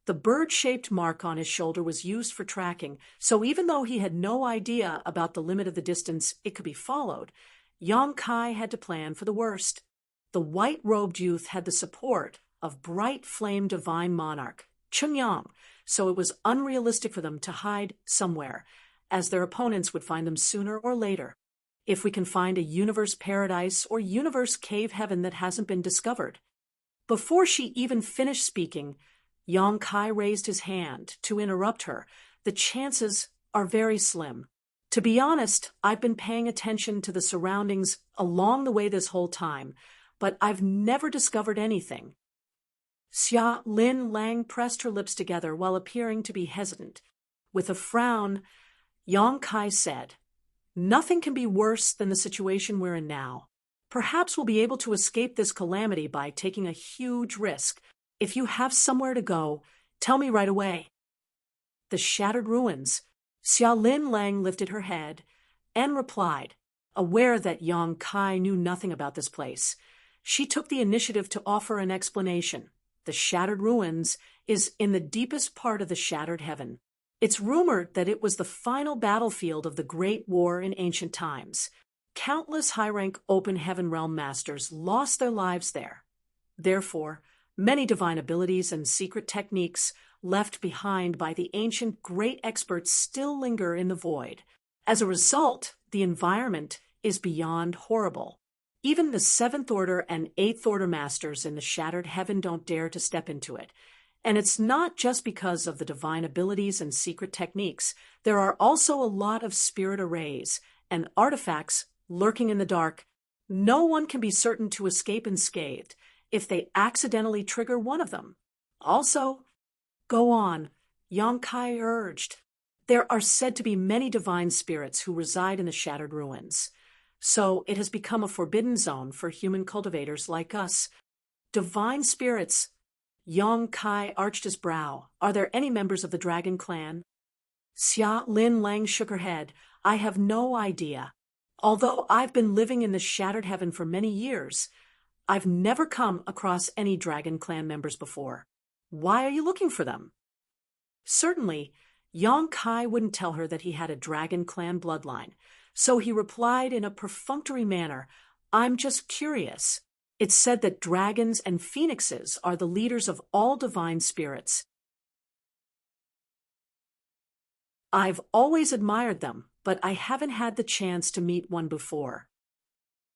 Speaker 1: The bird-shaped mark on his shoulder was used for tracking, so even though he had no idea about the limit of the distance it could be followed, Yong-kai had to plan for the worst. The white-robed youth had the support of bright flame divine monarch, Chungyang, so it was unrealistic for them to hide somewhere, as their opponents would find them sooner or later. if we can find a universe paradise or universe cave heaven that hasn't been discovered. Before she even finished speaking, Yong Kai raised his hand to interrupt her. The chances are very slim. To be honest, I've been paying attention to the surroundings along the way this whole time, but I've never discovered anything. Xia Lin Lang pressed her lips together while appearing to be hesitant. With a frown, Yong Kai said, "Nothing can be worse than the situation we're in now. Perhaps we'll be able to escape this calamity by taking a huge risk. If you have somewhere to go, tell me right away." The shattered ruins. Xia Lin Lang lifted her head and replied, aware that Yong Kai knew nothing about this place. She took the initiative to offer an explanation. The shattered ruins is in the deepest part of the shattered heaven. It's rumored that it was the final battlefield of the Great War in ancient times. Countless high-rank open heaven realm masters lost their lives there. Therefore, many divine abilities and secret techniques left behind by the ancient great experts still linger in the void. As a result, the environment is beyond horrible. Even the 7th Order and 8th Order masters in the shattered heaven don't dare to step into it. And it's not just because of the divine abilities and secret techniques. There are also a lot of spirit arrays and artifacts lurking in the dark. No one can be certain to escape unscathed if they accidentally trigger one of them. Also, "Go on," Yong Kai urged. "There are said to be many divine spirits who reside in the shattered ruins. So it has become a forbidden zone for human cultivators like us." "Divine spirits?" Yong Kai arched his brow. "Are there any members of the Dragon Clan?" Xia Lin Lang shook her head. "I have no idea. Although I've been living in the shattered heaven for many years, I've never come across any Dragon Clan members before. Why are you looking for them?" Certainly, Yong Kai wouldn't tell her that he had a Dragon Clan bloodline, so he replied in a perfunctory manner, "I'm just curious. It's said that dragons and phoenixes are the leaders of all divine spirits. I've always admired them, but I haven't had the chance to meet one before."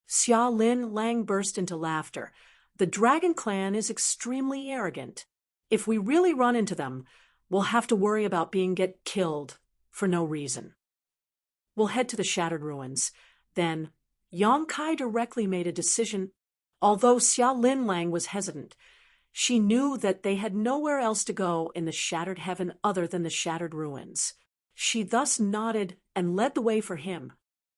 Speaker 1: Xia Lin Lang burst into laughter. "The Dragon Clan is extremely arrogant. If we really run into them, we'll have to worry about get killed for no reason. We'll head to the shattered ruins." Then Yong Kai directly made a decision. Although Xia Lin Lang was hesitant, she knew that they had nowhere else to go in the shattered heaven other than the shattered ruins. She thus nodded and led the way for him.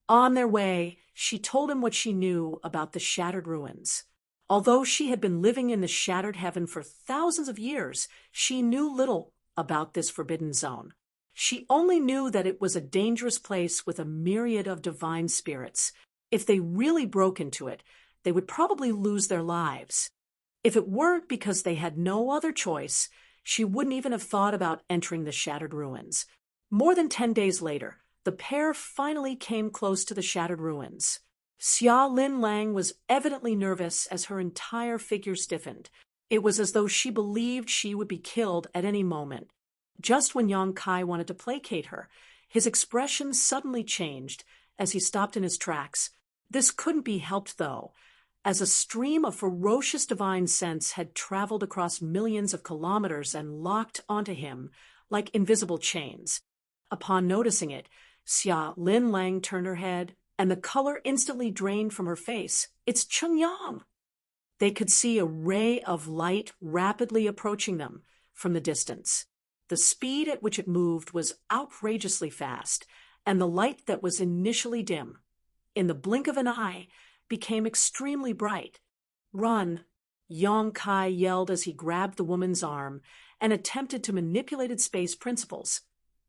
Speaker 1: On their way, she told him what she knew about the shattered ruins. Although she had been living in the shattered heaven for thousands of years, she knew little about this forbidden zone. She only knew that it was a dangerous place with a myriad of divine spirits. If they really broke into it, they would probably lose their lives. If it weren't because they had no other choice, she wouldn't even have thought about entering the shattered ruins. More than 10 days later, the pair finally came close to the shattered ruins. Xia Lin Lang was evidently nervous as her entire figure stiffened. It was as though she believed she would be killed at any moment. Just when Yong Kai wanted to placate her, his expression suddenly changed as he stopped in his tracks. This couldn't be helped, though, as a stream of ferocious divine sense had traveled across millions of kilometers and locked onto him like invisible chains. Upon noticing it, Xia Lin Lang turned her head, and the color instantly drained from her face. "It's Chungyang!" They could see a ray of light rapidly approaching them from the distance. The speed at which it moved was outrageously fast, and the light that was initially dim, in the blink of an eye, became extremely bright. "Run!" Yong Kai yelled as he grabbed the woman's arm and attempted to manipulate its space principles.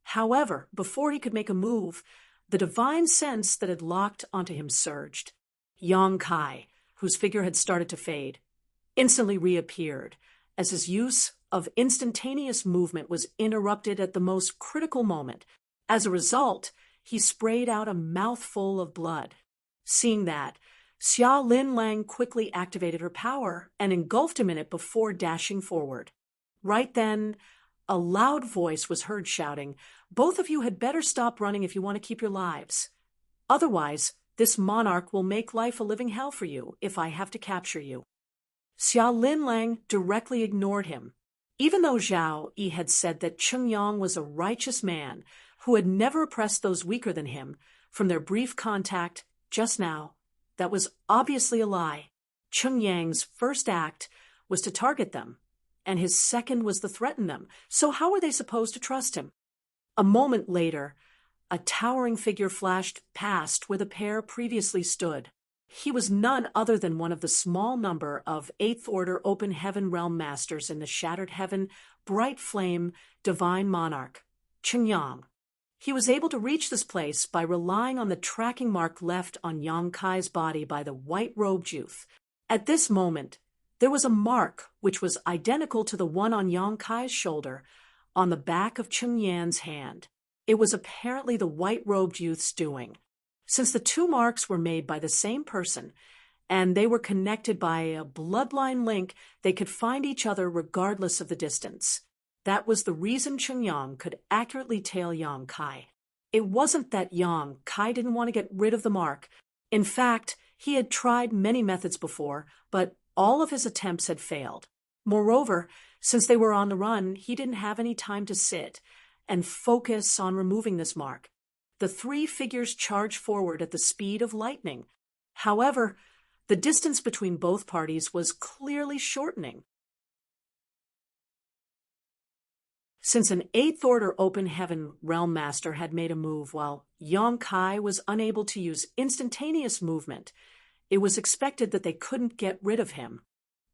Speaker 1: However, before he could make a move, the divine sense that had locked onto him surged. Yong Kai, whose figure had started to fade, instantly reappeared, as his use of instantaneous movement was interrupted at the most critical moment. As a result, he sprayed out a mouthful of blood. Seeing that, Xia Lin Lang quickly activated her power and engulfed him in it before dashing forward. Right then, a loud voice was heard shouting, "Both of you had better stop running if you want to keep your lives. Otherwise, This monarch will make life a living hell for you if I have to capture you. Xia Linlang directly ignored him. Even though Zhao Yi had said that Chengyang was a righteous man who had never oppressed those weaker than him, from their brief contact just now, that was obviously a lie. Chengyang's first act was to target them, and his second was to threaten them. So how were they supposed to trust him? A moment later, a towering figure flashed past where the pair previously stood. He was none other than one of the small number of Eighth Order Open Heaven Realm Masters in the Shattered Heaven, Bright Flame, Divine Monarch, Chengyang. He was able to reach this place by relying on the tracking mark left on Yang Kai's body by the white-robed youth. At this moment, there was a mark which was identical to the one on Yang Kai's shoulder, on the back of Chengyang's hand. It was apparently the white-robed youth's doing. Since the two marks were made by the same person, and they were connected by a bloodline link, they could find each other regardless of the distance. That was the reason Chengyang could accurately tail Yang Kai. It wasn't that Yang Kai didn't want to get rid of the mark. In fact, he had tried many methods before, but all of his attempts had failed. Moreover, since they were on the run, he didn't have any time to sit and focus on removing this mark. The three figures charged forward at the speed of lightning. However, the distance between both parties was clearly shortening. Since an Eighth Order Open Heaven Realm Master had made a move while Yang Kai was unable to use instantaneous movement, it was expected that they couldn't get rid of him.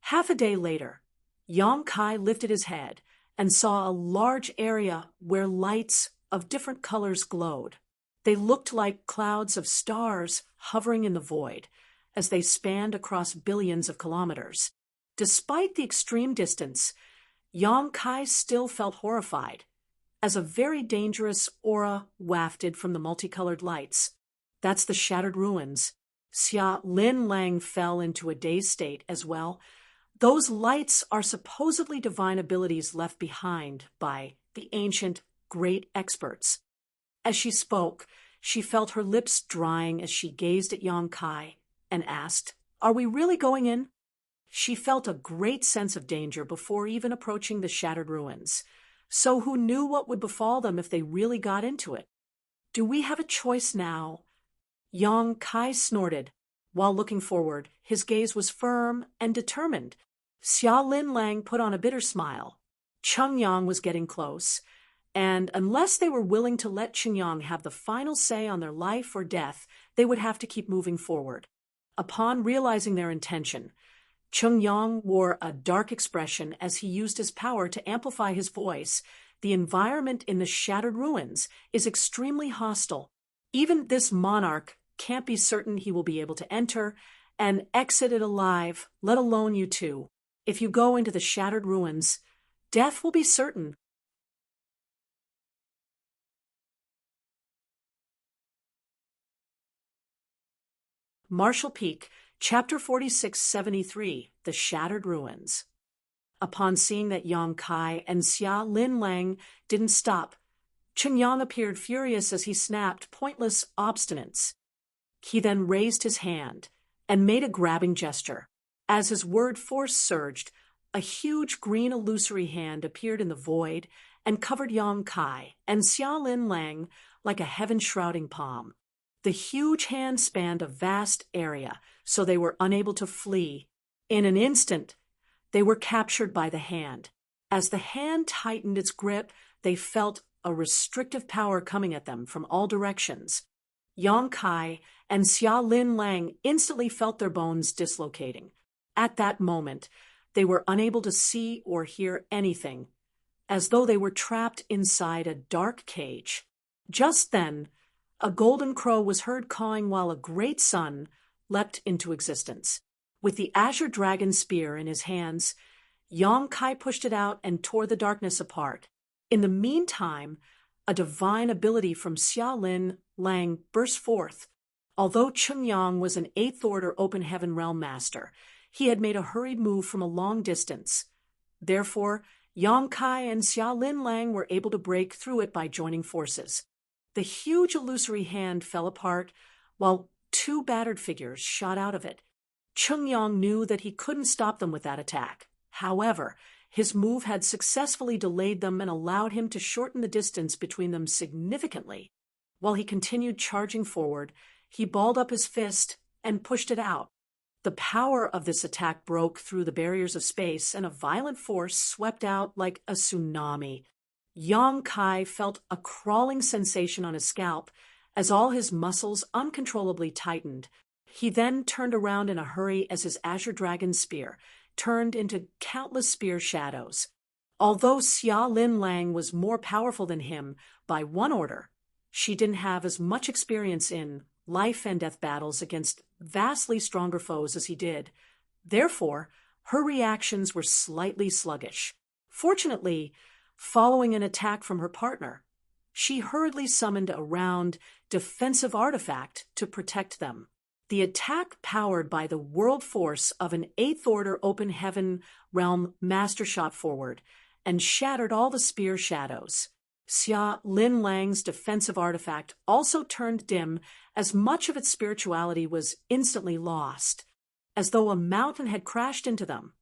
Speaker 1: Half a day later, Yang Kai lifted his head and saw a large area where lights of different colors glowed. They looked like clouds of stars hovering in the void as they spanned across billions of kilometers. Despite the extreme distance, Yang Kai still felt horrified, as a very dangerous aura wafted from the multicolored lights. That's the Shattered Ruins. Xia Linlang fell into a dazed state as well. Those lights are supposedly divine abilities left behind by the ancient great experts. As she spoke, she felt her lips drying as she gazed at Yang Kai and asked, "Are we really going in?" She felt a great sense of danger before even approaching the Shattered Ruins. So who knew what would befall them if they really got into it? "Do we have a choice now?" Yang Kai snorted. While looking forward, his gaze was firm and determined. Xia Linlang put on a bitter smile. Chengyang was getting close, and unless they were willing to let Chengyang have the final say on their life or death, they would have to keep moving forward. Upon realizing their intention, Chengyang wore a dark expression as he used his power to amplify his voice. The environment in the Shattered Ruins is extremely hostile. Even this monarch can't be certain he will be able to enter and exit it alive, let alone you two. If you go into the Shattered Ruins, death will be certain. Marshall Peak, Chapter 4673, The Shattered Ruins. Upon seeing that Yang Kai and Xia Linlang didn't stop, Chengyang appeared furious as he snapped pointless obstinance. He then raised his hand and made a grabbing gesture. As his word force surged, a huge green illusory hand appeared in the void and covered Yang Kai and Xia Linlang like a heaven-shrouding palm. The huge hand spanned a vast area, so they were unable to flee. In an instant, they were captured by the hand. As the hand tightened its grip, they felt a restrictive power coming at them from all directions. Yang Kai and Xia Linlang instantly felt their bones dislocating. At that moment, they were unable to see or hear anything, as though they were trapped inside a dark cage. Just then, a golden crow was heard cawing while a great sun leapt into existence. With the azure dragon spear in his hands, Yang Kai pushed it out and tore the darkness apart. In the meantime, a divine ability from Xia Linlang burst forth. Although Chengyang was an Eighth Order Open Heaven Realm Master, he had made a hurried move from a long distance. Therefore, Yang Kai and Xia Linlang were able to break through it by joining forces. The huge illusory hand fell apart, while two battered figures shot out of it. Chung Yong knew that he couldn't stop them with that attack. However, his move had successfully delayed them and allowed him to shorten the distance between them significantly. While he continued charging forward, he balled up his fist and pushed it out. The power of this attack broke through the barriers of space, and a violent force swept out like a tsunami. Yang Kai felt a crawling sensation on his scalp as all his muscles uncontrollably tightened. He then turned around in a hurry as his Azure Dragon spear turned into countless spear shadows. Although Xia Lin Lang was more powerful than him by one order, she didn't have as much experience in life and death battles against vastly stronger foes as he did. Therefore, her reactions were slightly sluggish. Fortunately, following an attack from her partner, she hurriedly summoned a round, defensive artifact to protect them. The attack powered by the world force of an 8th Order Open Heaven Realm Master shot forward and shattered all the spear shadows. Xia Lin Lang's defensive artifact also turned dim as much of its spirituality was instantly lost, as though a mountain had crashed into them.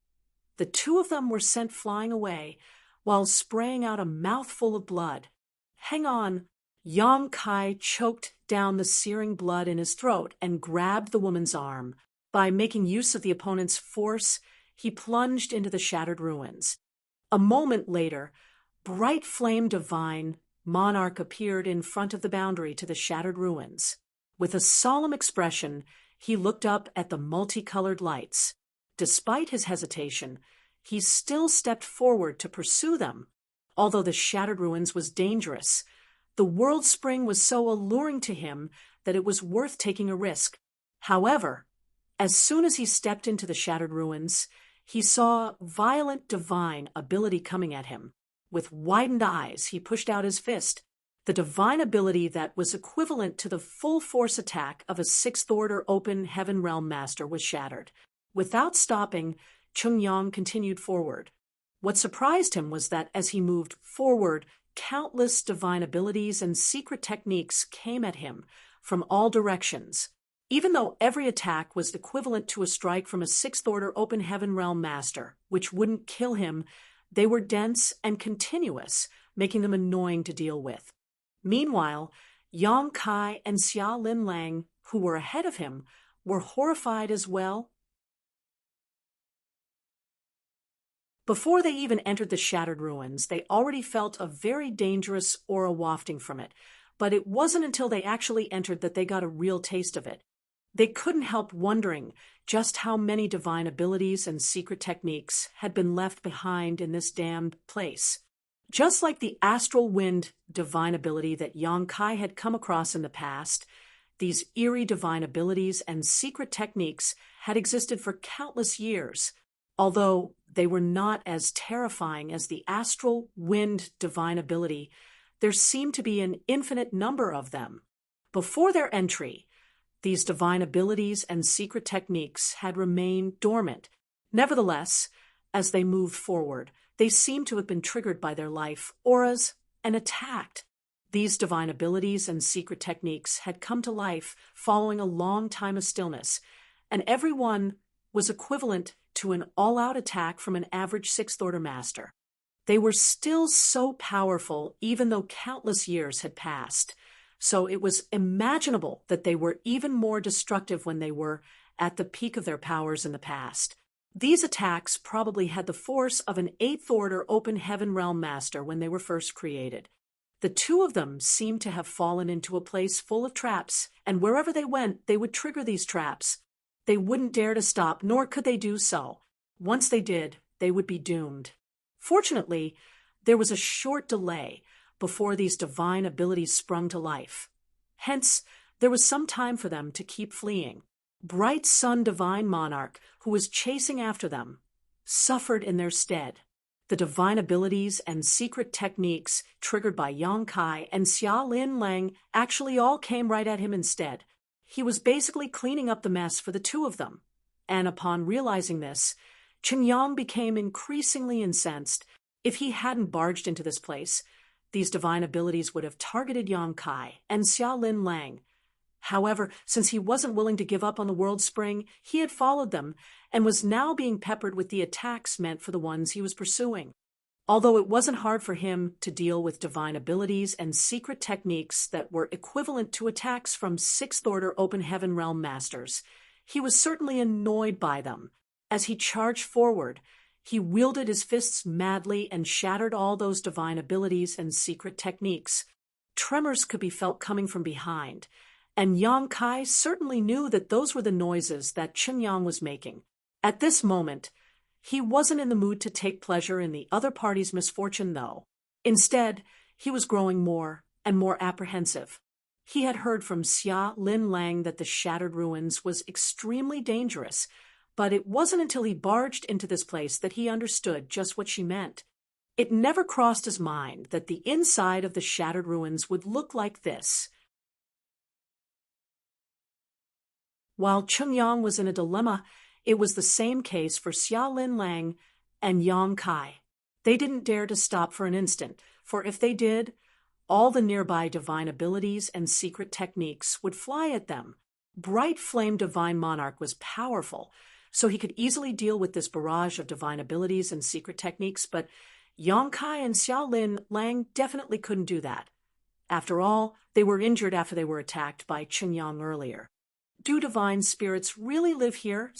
Speaker 1: The two of them were sent flying away while spraying out a mouthful of blood. "Hang on." Yang Kai choked down the searing blood in his throat and grabbed the woman's arm. By making use of the opponent's force, he plunged into the shattered ruins. A moment later, bright flame divine monarch appeared in front of the boundary to the shattered ruins. With a solemn expression, he looked up at the multicolored lights. Despite his hesitation, he still stepped forward to pursue them. Although the shattered ruins was dangerous, the world spring was so alluring to him that it was worth taking a risk. However, as soon as he stepped into the shattered ruins, he saw violent divine ability coming at him. With widened eyes, he pushed out his fist. The divine ability that was equivalent to the full force attack of a 6th Order Open Heaven Realm Master was shattered. Without stopping, Chung Yang continued forward. What surprised him was that as he moved forward, countless divine abilities and secret techniques came at him from all directions. Even though every attack was equivalent to a strike from a 6th Order Open Heaven Realm Master, which wouldn't kill him, they were dense and continuous, making them annoying to deal with. Meanwhile, Yang Kai and Xia Lin Lang, who were ahead of him, were horrified as well. Before they even entered the shattered ruins, they already felt a very dangerous aura wafting from it, but it wasn't until they actually entered that they got a real taste of it. They couldn't help wondering just how many divine abilities and secret techniques had been left behind in this damned place. Just like the astral wind divine ability that Yang Kai had come across in the past, these eerie divine abilities and secret techniques had existed for countless years. Although they were not as terrifying as the astral wind divine ability, there seemed to be an infinite number of them. Before their entry, these divine abilities and secret techniques had remained dormant. Nevertheless, as they moved forward, they seemed to have been triggered by their life auras and attacked. These divine abilities and secret techniques had come to life following a long time of stillness, and every one was equivalent to an all-out attack from an average 6th Order Master. They were still so powerful even though countless years had passed, so it was imaginable that they were even more destructive when they were at the peak of their powers in the past. These attacks probably had the force of an 8th Order Open Heaven Realm Master when they were first created. The two of them seemed to have fallen into a place full of traps, and wherever they went, they would trigger these traps. They wouldn't dare to stop, nor could they do so. Once they did, they would be doomed. Fortunately, there was a short delay before these divine abilities sprung to life. Hence, there was some time for them to keep fleeing. Bright Sun Divine Monarch, who was chasing after them, suffered in their stead. The divine abilities and secret techniques triggered by Yang Kai and Xia Lin Lang actually all came right at him instead. He was basically cleaning up the mess for the two of them. And upon realizing this, Chung Yang became increasingly incensed. If he hadn't barged into this place, these divine abilities would have targeted Yang Kai and Xia Lin Lang. However, since he wasn't willing to give up on the world spring, he had followed them and was now being peppered with the attacks meant for the ones he was pursuing. Although it wasn't hard for him to deal with divine abilities and secret techniques that were equivalent to attacks from Sixth Order Open Heaven Realm Masters, he was certainly annoyed by them. As he charged forward, he wielded his fists madly and shattered all those divine abilities and secret techniques. Tremors could be felt coming from behind, and Yang Kai certainly knew that those were the noises that Chunyang was making. At this moment, he wasn't in the mood to take pleasure in the other party's misfortune, though. Instead, he was growing more and more apprehensive. He had heard from Xia Lin Lang that the Shattered Ruins was extremely dangerous, but it wasn't until he barged into this place that he understood just what she meant. It never crossed his mind that the inside of the Shattered Ruins would look like this. While Chunyang was in a dilemma, it was the same case for Xia Lin Lang and Yang Kai. They didn't dare to stop for an instant, for if they did, all the nearby divine abilities and secret techniques would fly at them. Bright Flame Divine Monarch was powerful, so he could easily deal with this barrage of divine abilities and secret techniques, but Yang Kai and Xia Lin Lang definitely couldn't do that. After all, they were injured after they were attacked by Chunyang earlier. Do divine spirits really live here?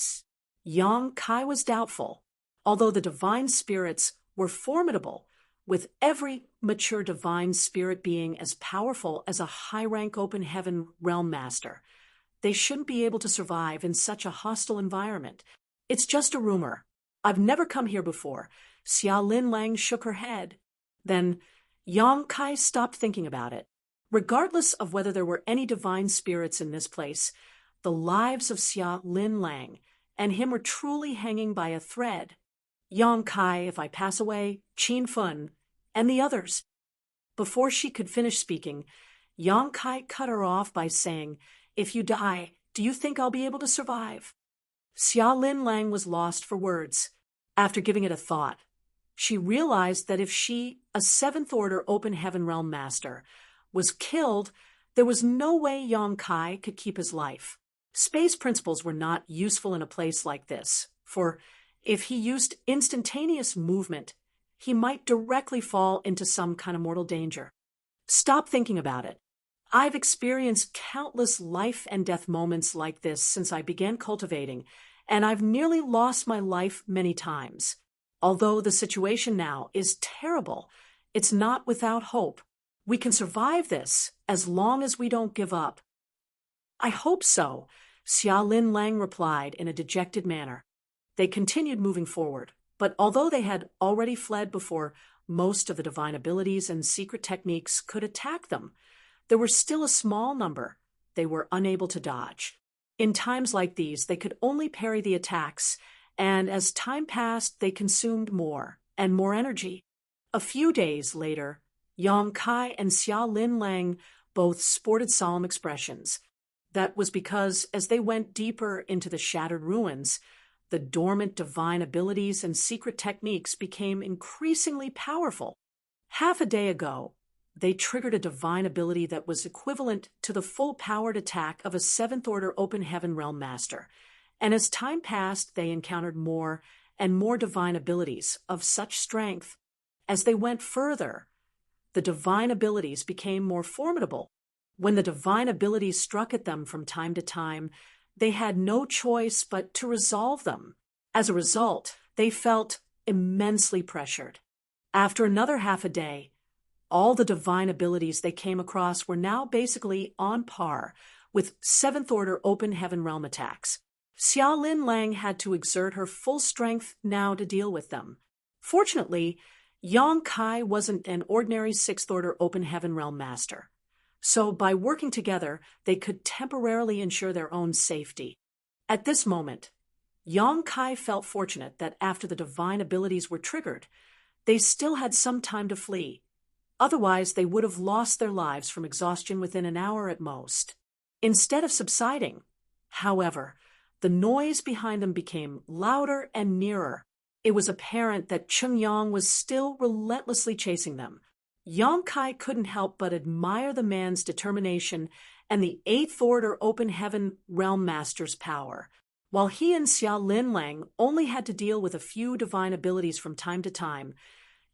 Speaker 1: Yang Kai was doubtful. Although the divine spirits were formidable, with every mature divine spirit being as powerful as a high-rank open heaven realm master, they shouldn't be able to survive in such a hostile environment. It's just a rumor. I've never come here before. Xia Lin Lang shook her head. Then Yang Kai stopped thinking about it. Regardless of whether there were any divine spirits in this place, the lives of Xia Lin Lang and him were truly hanging by a thread. Yang Kai, if I pass away, Qin Fun, and the others. Before she could finish speaking, Yang Kai cut her off by saying, "If you die, do you think I'll be able to survive?" Xia Lin Lang was lost for words. After giving it a thought, she realized that if she, a Seventh Order Open Heaven Realm Master, was killed, there was no way Yang Kai could keep his life. Space principles were not useful in a place like this, for if he used instantaneous movement, he might directly fall into some kind of mortal danger. Stop thinking about it. I've experienced countless life and death moments like this since I began cultivating, and I've nearly lost my life many times. Although the situation now is terrible, it's not without hope. We can survive this as long as we don't give up. I hope so, Xia Lin Lang replied in a dejected manner. They continued moving forward, but although they had already fled before most of the divine abilities and secret techniques could attack them, there were still a small number they were unable to dodge. In times like these, they could only parry the attacks, and as time passed, they consumed more and more energy. A few days later, Yang Kai and Xia Lin Lang both sported solemn expressions. That was because, as they went deeper into the Shattered Ruins, the dormant divine abilities and secret techniques became increasingly powerful. Half a day ago, they triggered a divine ability that was equivalent to the full-powered attack of a Seventh Order Open Heaven Realm Master, and as time passed, they encountered more and more divine abilities of such strength. As they went further, the divine abilities became more formidable. When the divine abilities struck at them from time to time, they had no choice but to resolve them. As a result, they felt immensely pressured. After another half a day, all the divine abilities they came across were now basically on par with Seventh Order Open Heaven Realm attacks. Xia Lin Lang had to exert her full strength now to deal with them. Fortunately, Yang Kai wasn't an ordinary Sixth Order Open Heaven Realm Master, so by working together, they could temporarily ensure their own safety. At this moment, Yang Kai felt fortunate that after the divine abilities were triggered, they still had some time to flee. Otherwise, they would have lost their lives from exhaustion within an hour at most. Instead of subsiding, however, the noise behind them became louder and nearer. It was apparent that Chunyang was still relentlessly chasing them. Yang Kai couldn't help but admire the man's determination and the Eighth Order Open Heaven Realm Master's power. While he and Xia Linlang only had to deal with a few divine abilities from time to time,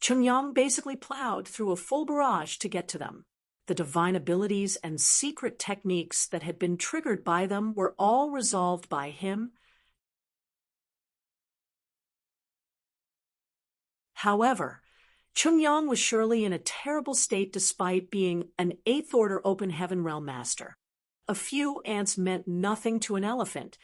Speaker 1: Chungyang basically plowed through a full barrage to get to them. The divine abilities and secret techniques that had been triggered by them were all resolved by him. However, Chungyang was surely in a terrible state despite being an Eighth Order Open Heaven Realm Master. A few ants meant nothing to an elephant,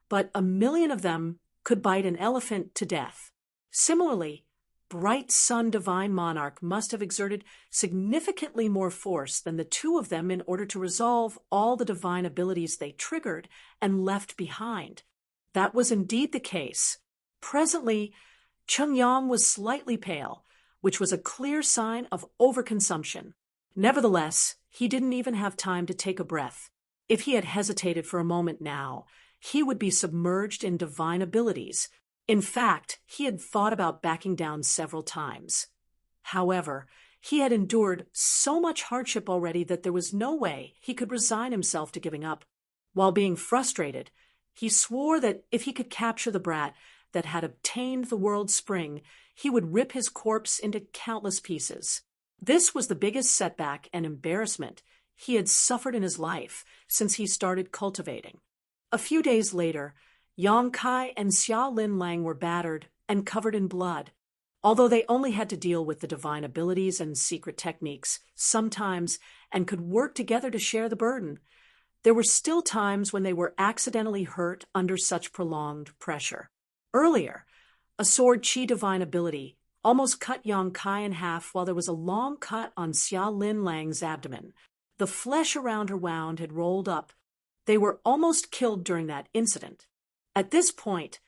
Speaker 1: but 1,000,000 of them could bite an elephant to death. Similarly, Bright Sun Divine Monarch must have exerted significantly more force than the two of them in order to resolve all the divine abilities they triggered and left behind. That was indeed the case. Presently, Chungyang was slightly pale, which was a clear sign of overconsumption. Nevertheless, he didn't even have time to take a breath. If he had hesitated for a moment now, he would be submerged in divine abilities. In fact, he had thought about backing down several times. However, he had endured so much hardship already that there was no way he could resign himself to giving up. While being frustrated, he swore that if he could capture the brat that had obtained the world spring, he would rip his corpse into countless pieces. This was the biggest setback and embarrassment he had suffered in his life since he started cultivating. A few days later, Yang Kai and Xia Linlang were battered and covered in blood. Although they only had to deal with the divine abilities and secret techniques sometimes and could work together to share the burden, there were still times when they were accidentally hurt under such prolonged pressure. Earlier, a sword chi divine ability almost cut Yang Kai in half while there was a long cut on Xia Linlang's abdomen. The flesh around her wound had rolled up. They were almost killed during that incident. At this point,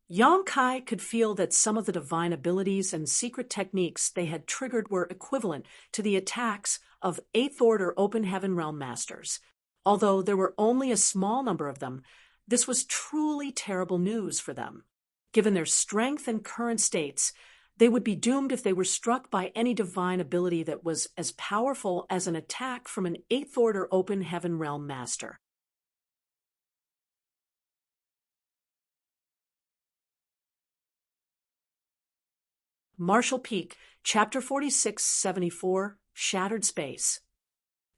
Speaker 1: Yang Kai could feel that some of the divine abilities and secret techniques they had triggered were equivalent to the attacks of Eighth Order Open Heaven Realm Masters. Although there were only a small number of them, this was truly terrible news for them. Given their strength and current states, they would be doomed if they were struck by any divine ability that was as powerful as an attack from an Eighth Order Open Heaven Realm Master. Marshall Peak, Chapter 4674, Shattered Space.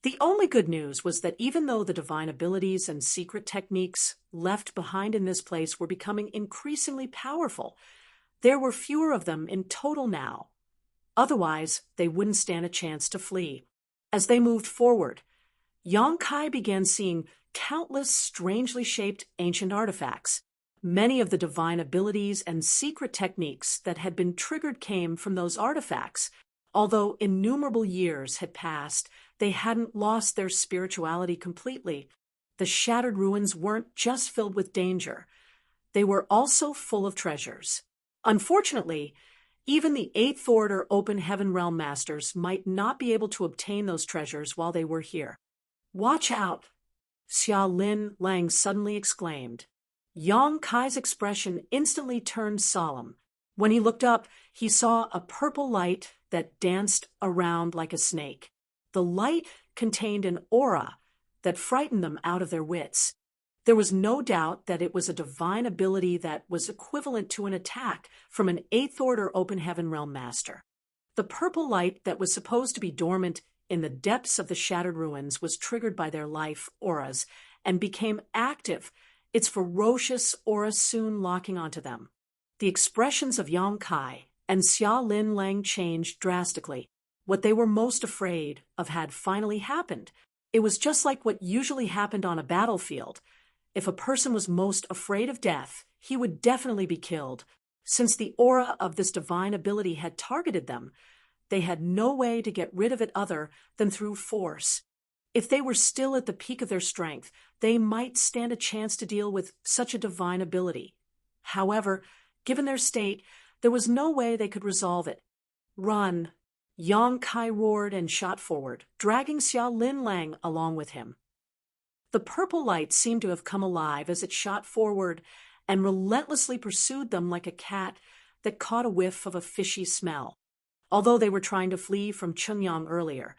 Speaker 1: The only good news was that even though the divine abilities and secret techniques left behind in this place were becoming increasingly powerful, there were fewer of them in total now. Otherwise, they wouldn't stand a chance to flee. As they moved forward, Yang Kai began seeing countless strangely shaped ancient artifacts. Many of the divine abilities and secret techniques that had been triggered came from those artifacts. Although innumerable years had passed, they hadn't lost their spirituality completely. The shattered ruins weren't just filled with danger. They were also full of treasures. Unfortunately, even the Eighth Order Open Heaven Realm Masters might not be able to obtain those treasures while they were here. "Watch out!" Xia Linlang suddenly exclaimed. Yang Kai's expression instantly turned solemn. When he looked up, he saw a purple light that danced around like a snake. The light contained an aura that frightened them out of their wits. There was no doubt that it was a divine ability that was equivalent to an attack from an Eighth Order Open Heaven Realm Master. The purple light that was supposed to be dormant in the depths of the shattered ruins was triggered by their life auras and became active, its ferocious aura soon locking onto them. The expressions of Yang Kai and Xia Linlang changed drastically. What they were most afraid of had finally happened. It was just like what usually happened on a battlefield. If a person was most afraid of death, he would definitely be killed. Since the aura of this divine ability had targeted them, they had no way to get rid of it other than through force. If they were still at the peak of their strength, they might stand a chance to deal with such a divine ability. However, given their state, there was no way they could resolve it. "Run!" Yang Kai roared and shot forward, dragging Xia Linlang along with him. The purple light seemed to have come alive as it shot forward and relentlessly pursued them like a cat that caught a whiff of a fishy smell. Although they were trying to flee from Chungyang earlier,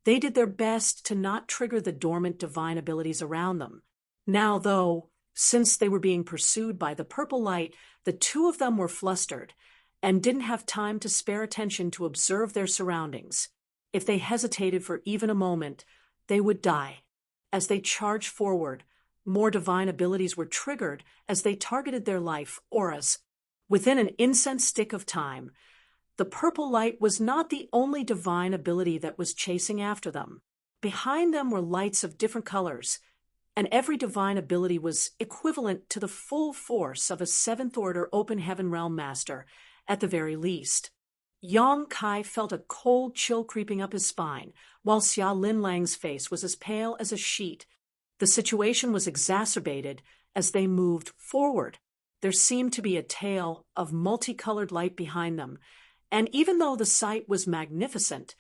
Speaker 1: They did their best to not trigger the dormant divine abilities around them. Now, though, since they were being pursued by the purple light, the two of them were flustered and didn't have time to spare attention to observe their surroundings. If they hesitated for even a moment, they would die. As they charged forward, more divine abilities were triggered as they targeted their life auras. Within an incense stick of time, the purple light was not the only divine ability that was chasing after them. Behind them were lights of different colors, and every divine ability was equivalent to the full force of a seventh-order open heaven realm master, at the very least. Yang Kai felt a cold chill creeping up his spine, while Xia Linlang's face was as pale as a sheet. The situation was exacerbated as they moved forward. There seemed to be a tail of multicolored light behind them, and even though the sight was magnificent,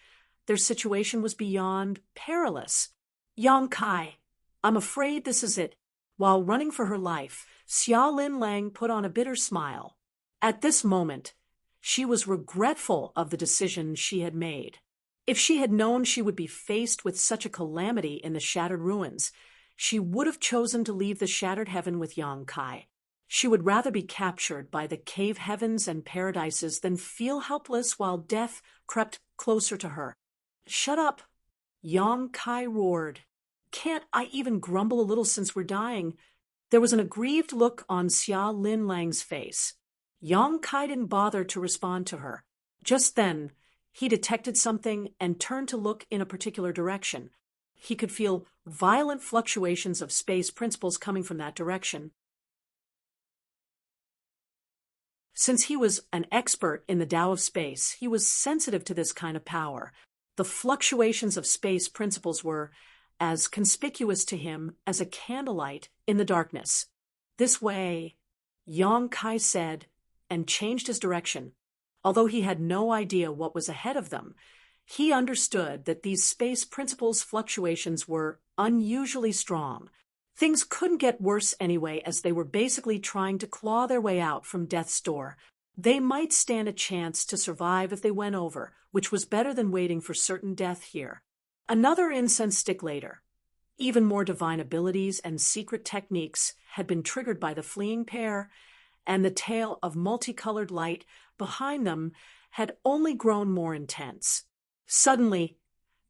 Speaker 1: their situation was beyond perilous. Yang Kai, I'm afraid this is it. While running for her life, Xia Linlang put on a bitter smile. At this moment, she was regretful of the decision she had made. If she had known she would be faced with such a calamity in the shattered ruins, she would have chosen to leave the shattered heaven with Yang Kai. She would rather be captured by the cave heavens and paradises than feel helpless while death crept closer to her. Shut up, Yang Kai roared. Can't I even grumble a little since we're dying? There was an aggrieved look on Xia Linlang's face. Yang Kai didn't bother to respond to her. Just then, he detected something and turned to look in a particular direction. He could feel violent fluctuations of space principles coming from that direction. Since he was an expert in the Tao of space, he was sensitive to this kind of power. The fluctuations of space principles were as conspicuous to him as a candlelight in the darkness. This way, Yang Kai said, and changed his direction. Although he had no idea what was ahead of them, he understood that these space principles' fluctuations were unusually strong. Things couldn't get worse anyway, as they were basically trying to claw their way out from death's door. They might stand a chance to survive if they went over, which was better than waiting for certain death here. Another incense stick later, even more divine abilities and secret techniques had been triggered by the fleeing pair, and the tail of multicolored light behind them had only grown more intense. Suddenly,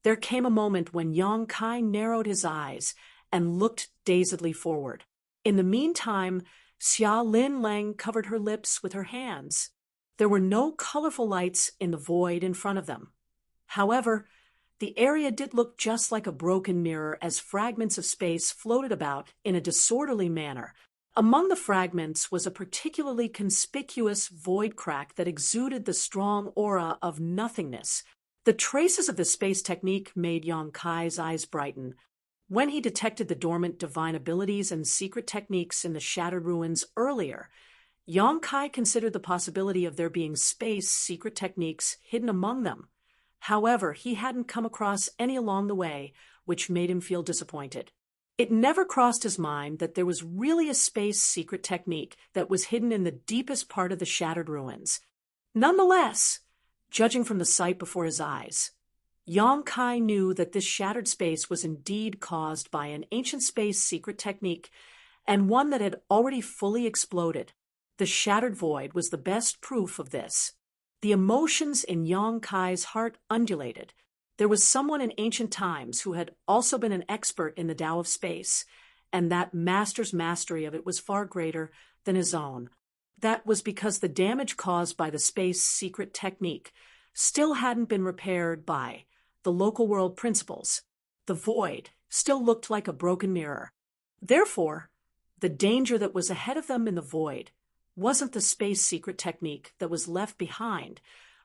Speaker 1: there came a moment when Yang Kai narrowed his eyes and looked dazedly forward. In the meantime, Xia Linlang covered her lips with her hands. There were no colorful lights in the void in front of them. However, the area did look just like a broken mirror as fragments of space floated about in a disorderly manner. Among the fragments was a particularly conspicuous void crack that exuded the strong aura of nothingness. The traces of the space technique made Yang Kai's eyes brighten. When he detected the dormant divine abilities and secret techniques in the shattered ruins earlier, Yang Kai considered the possibility of there being space secret techniques hidden among them. However, he hadn't come across any along the way, which made him feel disappointed. It never crossed his mind that there was really a space secret technique that was hidden in the deepest part of the shattered ruins. Nonetheless, judging from the sight before his eyes, Yang Kai knew that this shattered space was indeed caused by an ancient space secret technique, and one that had already fully exploded. The shattered void was the best proof of this. The emotions in Yang Kai's heart undulated. There was someone in ancient times who had also been an expert in the Tao of space, and that master's mastery of it was far greater than his own. That was because the damage caused by the space secret technique still hadn't been repaired by the local world principles. The void still looked like a broken mirror. Therefore, the danger that was ahead of them in the void wasn't the space secret technique that was left behind,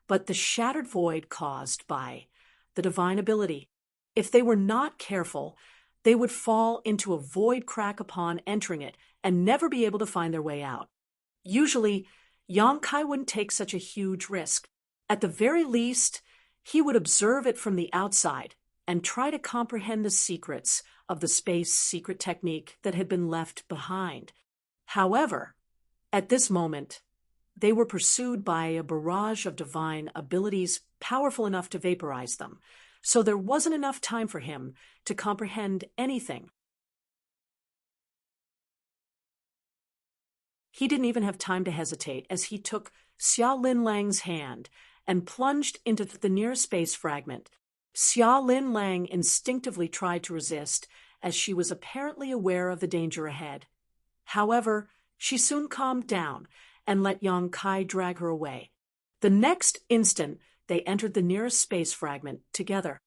Speaker 1: but the shattered void caused by the divine ability. If they were not careful, they would fall into a void crack upon entering it and never be able to find their way out. Usually, Yang Kai wouldn't take such a huge risk. At the very least, he would observe it from the outside and try to comprehend the secrets of the space secret technique that had been left behind. However, at this moment, they were pursued by a barrage of divine abilities powerful enough to vaporize them. so there wasn't enough time for him to comprehend anything. He didn't even have time to hesitate as he took Xia Lin Lang's hand and plunged into the nearest space fragment. Xia Lin Lang instinctively tried to resist, as she was apparently aware of the danger ahead. However, she soon calmed down and let Yang Kai drag her away. The next instant, they entered the nearest space fragment together.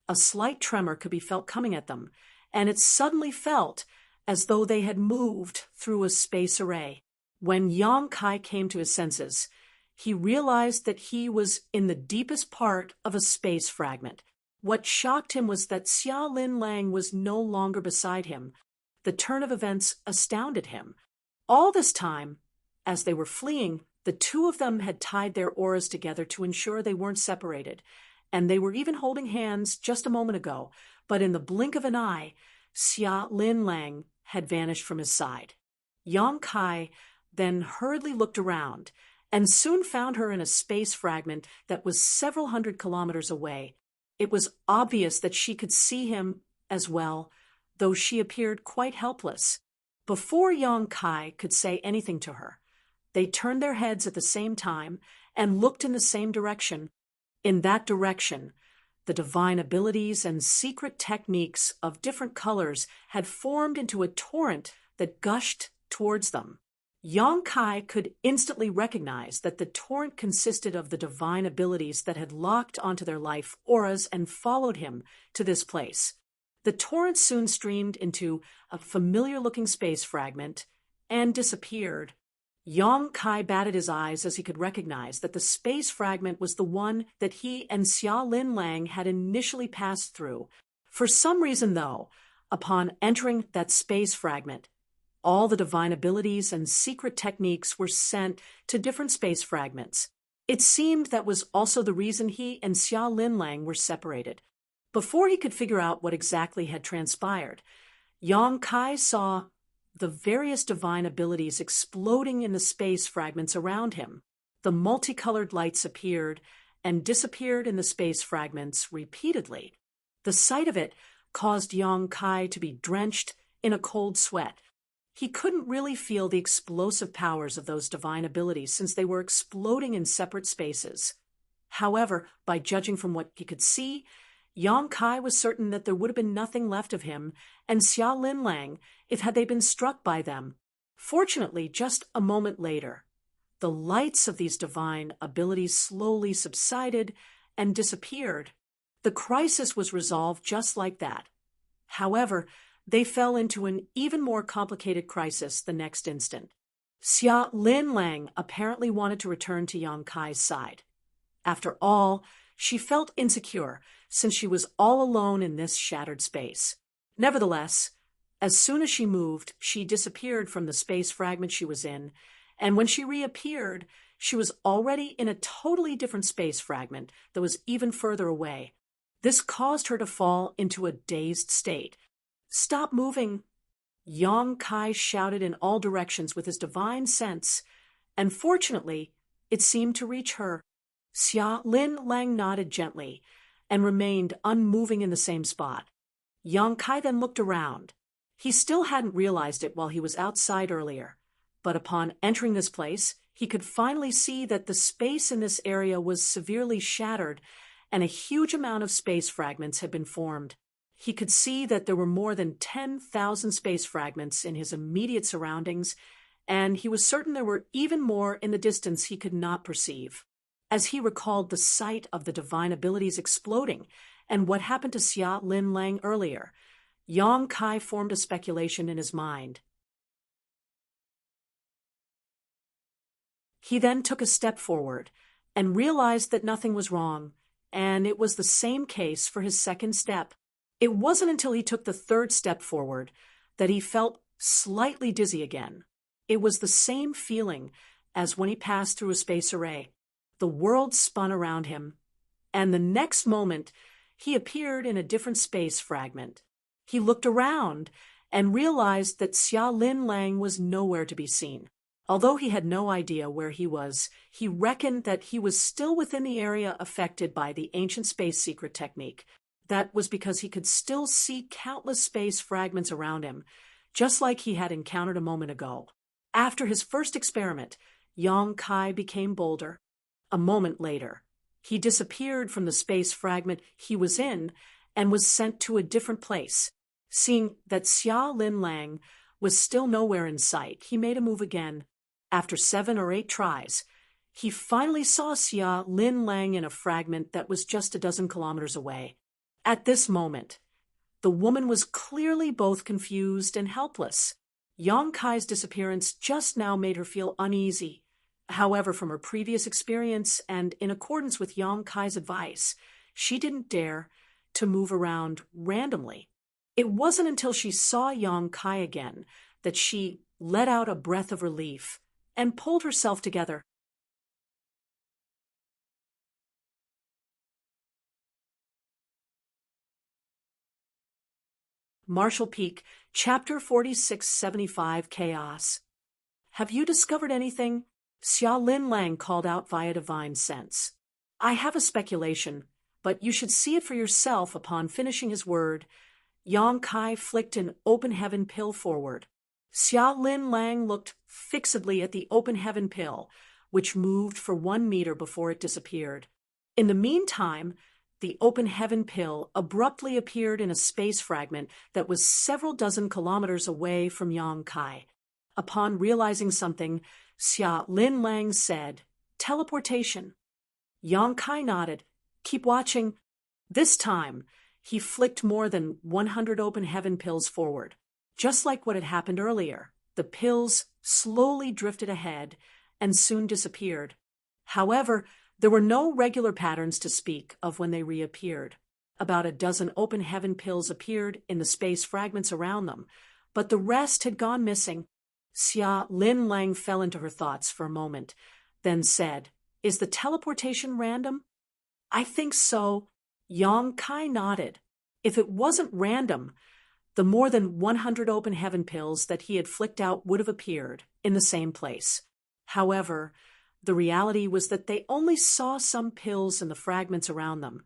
Speaker 1: A slight tremor could be felt coming at them, and it suddenly felt as though they had moved through a space array. When Yang Kai came to his senses, he realized that he was in the deepest part of a space fragment. What shocked him was that Xia Lin Lang was no longer beside him. The turn of events astounded him. All this time, as they were fleeing, the two of them had tied their auras together to ensure they weren't separated, and they were even holding hands just a moment ago, but in the blink of an eye, Xia Lin Lang had vanished from his side. Yang Kai then hurriedly looked around and soon found her in a space fragment that was several hundred kilometers away. It was obvious that she could see him as well, though she appeared quite helpless. Before Yang Kai could say anything to her, they turned their heads at the same time and looked in the same direction. In that direction, the divine abilities and secret techniques of different colors had formed into a torrent that gushed towards them. Yang Kai could instantly recognize that the torrent consisted of the divine abilities that had locked onto their life auras and followed him to this place. The torrent soon streamed into a familiar-looking space fragment and disappeared. Yang Kai batted his eyes as he could recognize that the space fragment was the one that he and Xia Lin Lang had initially passed through. For some reason, though, upon entering that space fragment, all the divine abilities and secret techniques were sent to different space fragments. It seemed that was also the reason he and Xia Lin Lang were separated. Before he could figure out what exactly had transpired, Yang Kai saw the various divine abilities exploding in the space fragments around him. The multicolored lights appeared and disappeared in the space fragments repeatedly. The sight of it caused Yang Kai to be drenched in a cold sweat. He couldn't really feel the explosive powers of those divine abilities since they were exploding in separate spaces. However, by judging from what he could see, Yang Kai was certain that there would have been nothing left of him and Xia Lin Lang had they been struck by them. Fortunately, just a moment later, the lights of these divine abilities slowly subsided and disappeared. The crisis was resolved just like that. However, they fell into an even more complicated crisis the next instant. Xia Lin Lang apparently wanted to return to Yang Kai's side. After all, she felt insecure since she was all alone in this shattered space. Nevertheless, as soon as she moved, she disappeared from the space fragment she was in, and when she reappeared, she was already in a totally different space fragment that was even further away. This caused her to fall into a dazed state. "Stop moving!" Yang Kai shouted in all directions with his divine sense, and fortunately, it seemed to reach her. Xia Lin Lang nodded gently and remained unmoving in the same spot. Yang Kai then looked around. He still hadn't realized it while he was outside earlier, but upon entering this place, he could finally see that the space in this area was severely shattered and a huge amount of space fragments had been formed. He could see that there were more than 10,000 space fragments in his immediate surroundings, and he was certain there were even more in the distance he could not perceive. As he recalled the sight of the divine abilities exploding and what happened to Xia Lin Lang earlier, Yang Kai formed a speculation in his mind. He then took a step forward and realized that nothing was wrong, and it was the same case for his second step. It wasn't until he took the third step forward that he felt slightly dizzy again. It was the same feeling as when he passed through a space array. The world spun around him, and the next moment he appeared in a different space fragment. He looked around and realized that Xia Lin Lang was nowhere to be seen. Although he had no idea where he was, he reckoned that he was still within the area affected by the ancient space secret technique. That was because he could still see countless space fragments around him, just like he had encountered a moment ago. After his first experiment, Yang Kai became bolder. A moment later, he disappeared from the space fragment he was in and was sent to a different place. Seeing that Xia Lin Lang was still nowhere in sight, he made a move again. After 7 or 8 tries, he finally saw Xia Lin Lang in a fragment that was just a dozen kilometers away. At this moment, the woman was clearly both confused and helpless. Yang Kai's disappearance just now made her feel uneasy. However, from her previous experience and in accordance with Yang Kai's advice, she didn't dare to move around randomly. It wasn't until she saw Yang Kai again that she let out a breath of relief and pulled herself together. Marshall Peak, Chapter 4675, Chaos. Have you discovered anything? Xia Lin Lang called out via divine sense. I have a speculation, but you should see it for yourself. Upon finishing his word, Yang Kai flicked an open heaven pill forward. Xia Lin Lang looked fixedly at the open heaven pill, which moved for 1 meter before it disappeared. In the meantime, the open heaven pill abruptly appeared in a space fragment that was several dozen kilometers away from Yang Kai. Upon realizing something, Xia Lin Lang said, "Teleportation." Yang Kai nodded. "Keep watching." This time, he flicked more than 100 open heaven pills forward. Just like what had happened earlier, the pills slowly drifted ahead and soon disappeared. However, there were no regular patterns to speak of when they reappeared. About a dozen open heaven pills appeared in the space fragments around them, but the rest had gone missing. Xia Lin Lang fell into her thoughts for a moment, then said, "Is the teleportation random?" "I think so." Yang Kai nodded. If it wasn't random, the more than 100 open heaven pills that he had flicked out would have appeared in the same place. However, the reality was that they only saw some pills in the fragments around them,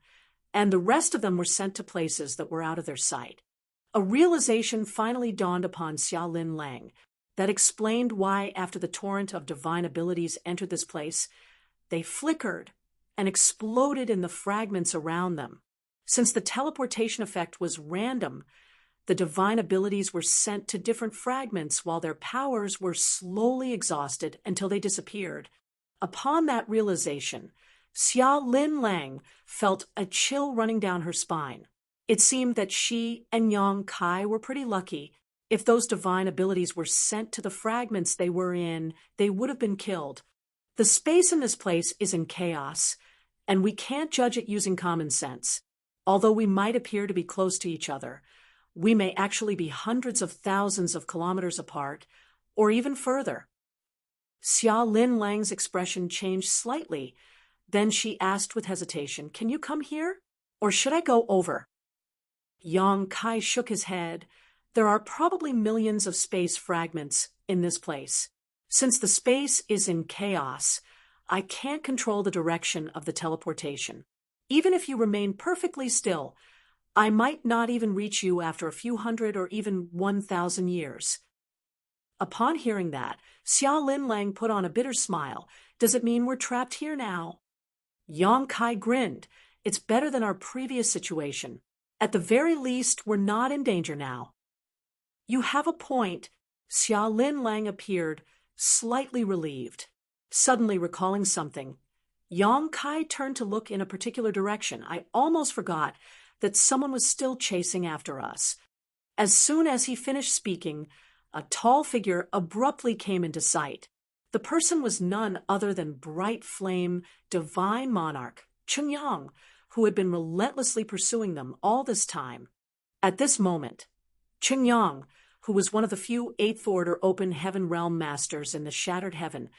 Speaker 1: and the rest of them were sent to places that were out of their sight. A realization finally dawned upon Xia Lin Lang that explained why, after the torrent of divine abilities entered this place, they flickered and exploded in the fragments around them. Since the teleportation effect was random, the divine abilities were sent to different fragments while their powers were slowly exhausted until they disappeared. Upon that realization, Xia Lin Lang felt a chill running down her spine. It seemed that she and Yang Kai were pretty lucky. If those divine abilities were sent to the fragments they were in, they would have been killed. The space in this place is in chaos, and we can't judge it using common sense. Although we might appear to be close to each other, we may actually be hundreds of thousands of kilometers apart, or even further. Xia Lin Lang's expression changed slightly. Then she asked with hesitation, "Can you come here? Or should I go over?" Yang Kai shook his head. There are probably millions of space fragments in this place. Since the space is in chaos, I can't control the direction of the teleportation. Even if you remain perfectly still, I might not even reach you after a few hundred or even 1,000 years. Upon hearing that, Xia Lin Lang put on a bitter smile. "Does it mean we're trapped here now?" Yang Kai grinned. "It's better than our previous situation. At the very least, we're not in danger now." "You have a point." Xia Lin Lang appeared, slightly relieved. Suddenly recalling something, Yang Kai turned to look in a particular direction. "I almost forgot that someone was still chasing after us." As soon as he finished speaking, a tall figure abruptly came into sight. The person was none other than Bright Flame Divine Monarch, Chengyang, who had been relentlessly pursuing them all this time. At this moment, Chengyang, who was one of the few Eighth Order Open Heaven Realm Masters in the Shattered Heaven,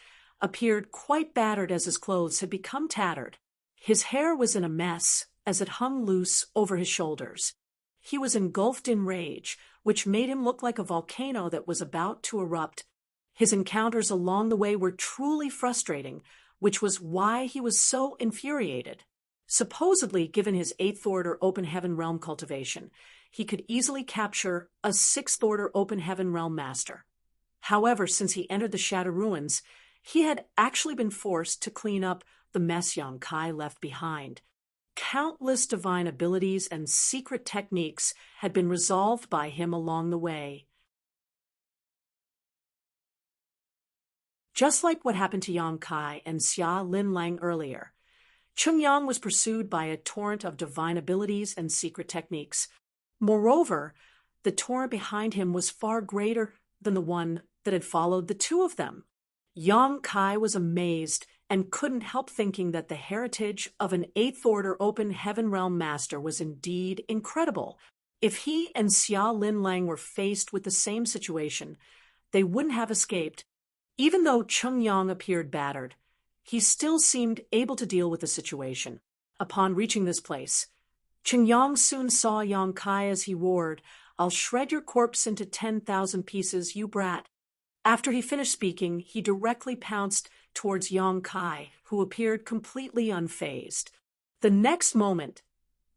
Speaker 1: appeared quite battered as his clothes had become tattered. His hair was in a mess as it hung loose over his shoulders. He was engulfed in rage, which made him look like a volcano that was about to erupt. His encounters along the way were truly frustrating, which was why he was so infuriated. Supposedly, given his 8th order open heaven realm cultivation, he could easily capture a 6th order open heaven realm master. However, since he entered the Shadow Ruins, he had actually been forced to clean up the mess Yang Kai left behind. Countless divine abilities and secret techniques had been resolved by him along the way. Just like what happened to Yang Kai and Xia Lin Lang earlier, Cheng Yang was pursued by a torrent of divine abilities and secret techniques. Moreover, the torrent behind him was far greater than the one that had followed the two of them. Yang Kai was amazed and couldn't help thinking that the heritage of an 8th order open heaven realm master was indeed incredible. If he and Xia Lin Lang were faced with the same situation, they wouldn't have escaped. Even though Cheng Yang appeared battered, he still seemed able to deal with the situation. Upon reaching this place, Cheng Yang soon saw Yang Kai as he roared, "I'll shred your corpse into 10,000 pieces, you brat." After he finished speaking, he directly pounced towards Yang Kai, who appeared completely unfazed. The next moment,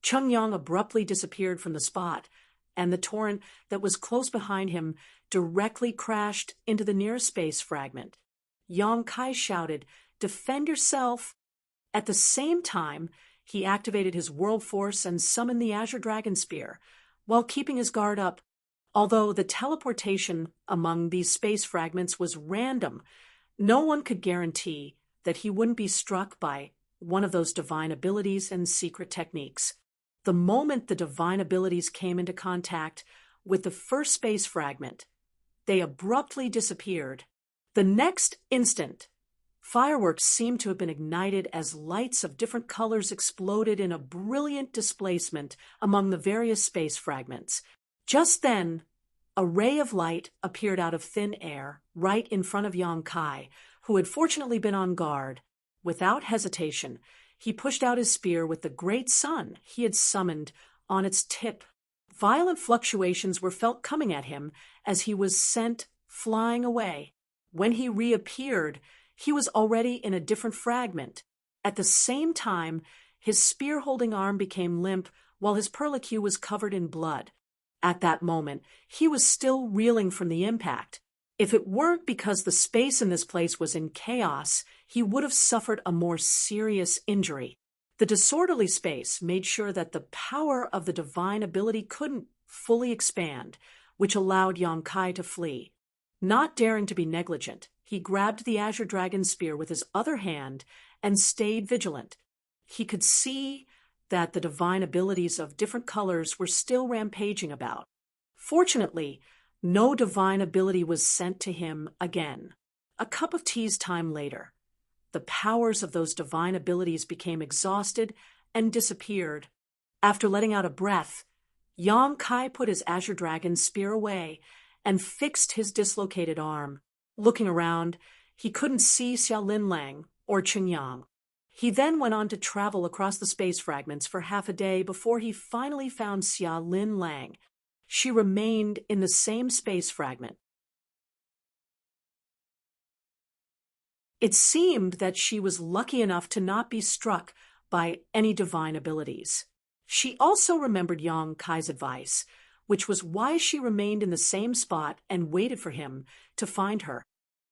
Speaker 1: Cheng Yang abruptly disappeared from the spot, and the torrent that was close behind him directly crashed into the nearest space fragment. Yang Kai shouted, "Defend yourself!" At the same time, he activated his world force and summoned the Azure Dragon Spear, while keeping his guard up. Although the teleportation among these space fragments was random, no one could guarantee that he wouldn't be struck by one of those divine abilities and secret techniques. The moment the divine abilities came into contact with the first space fragment, they abruptly disappeared. The next instant, fireworks seemed to have been ignited as lights of different colors exploded in a brilliant displacement among the various space fragments. Just then, a ray of light appeared out of thin air right in front of Yang Kai, who had fortunately been on guard. Without hesitation, he pushed out his spear with the great sun he had summoned on its tip. Violent fluctuations were felt coming at him as he was sent flying away. When he reappeared, he was already in a different fragment. At the same time, his spear-holding arm became limp while his perlicue was covered in blood. At that moment, he was still reeling from the impact. If it weren't because the space in this place was in chaos, he would have suffered a more serious injury. The disorderly space made sure that the power of the divine ability couldn't fully expand, which allowed Yang Kai to flee. Not daring to be negligent, he grabbed the Azure Dragon Spear with his other hand and stayed vigilant. He could see that the divine abilities of different colors were still rampaging about. Fortunately, no divine ability was sent to him again. A cup of tea's time later, the powers of those divine abilities became exhausted and disappeared. After letting out a breath, Yang Kai put his Azure Dragon Spear away and fixed his dislocated arm. Looking around, he couldn't see Xia Lin Lang or Cheng Yang. He then went on to travel across the space fragments for half a day before he finally found Xia Lin Lang. She remained in the same space fragment. It seemed that she was lucky enough to not be struck by any divine abilities. She also remembered Yang Kai's advice, which was why she remained in the same spot and waited for him to find her.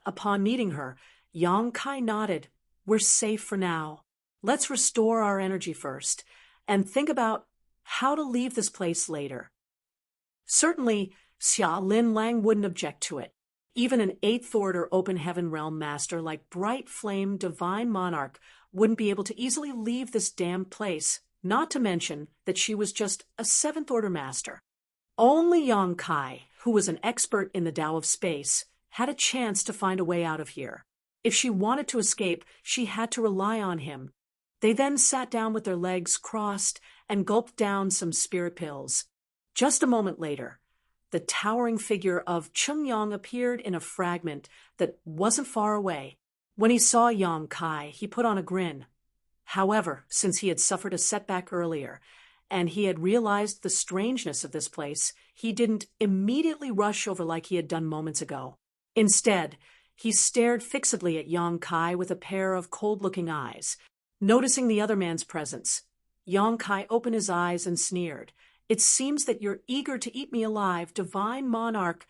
Speaker 1: Upon meeting her, Yang Kai nodded. "We're safe for now. Let's restore our energy first and think about how to leave this place later." Certainly, Xia Lin Lang wouldn't object to it. Even an 8th order open heaven realm master like Bright Flame Divine Monarch wouldn't be able to easily leave this damned place, not to mention that she was just a 7th order master. Only Yang Kai, who was an expert in the Tao of space, had a chance to find a way out of here. If she wanted to escape, she had to rely on him. They then sat down with their legs crossed and gulped down some spirit pills. Just a moment later, the towering figure of Cheng Yang appeared in a fragment that wasn't far away. When he saw Yang Kai, he put on a grin. However, since he had suffered a setback earlier, and he had realized the strangeness of this place, he didn't immediately rush over like he had done moments ago. Instead, he stared fixedly at Yang Kai with a pair of cold-looking eyes. Noticing the other man's presence, Yongkai opened his eyes and sneered. It seems that you're eager to eat me alive, divine monarch.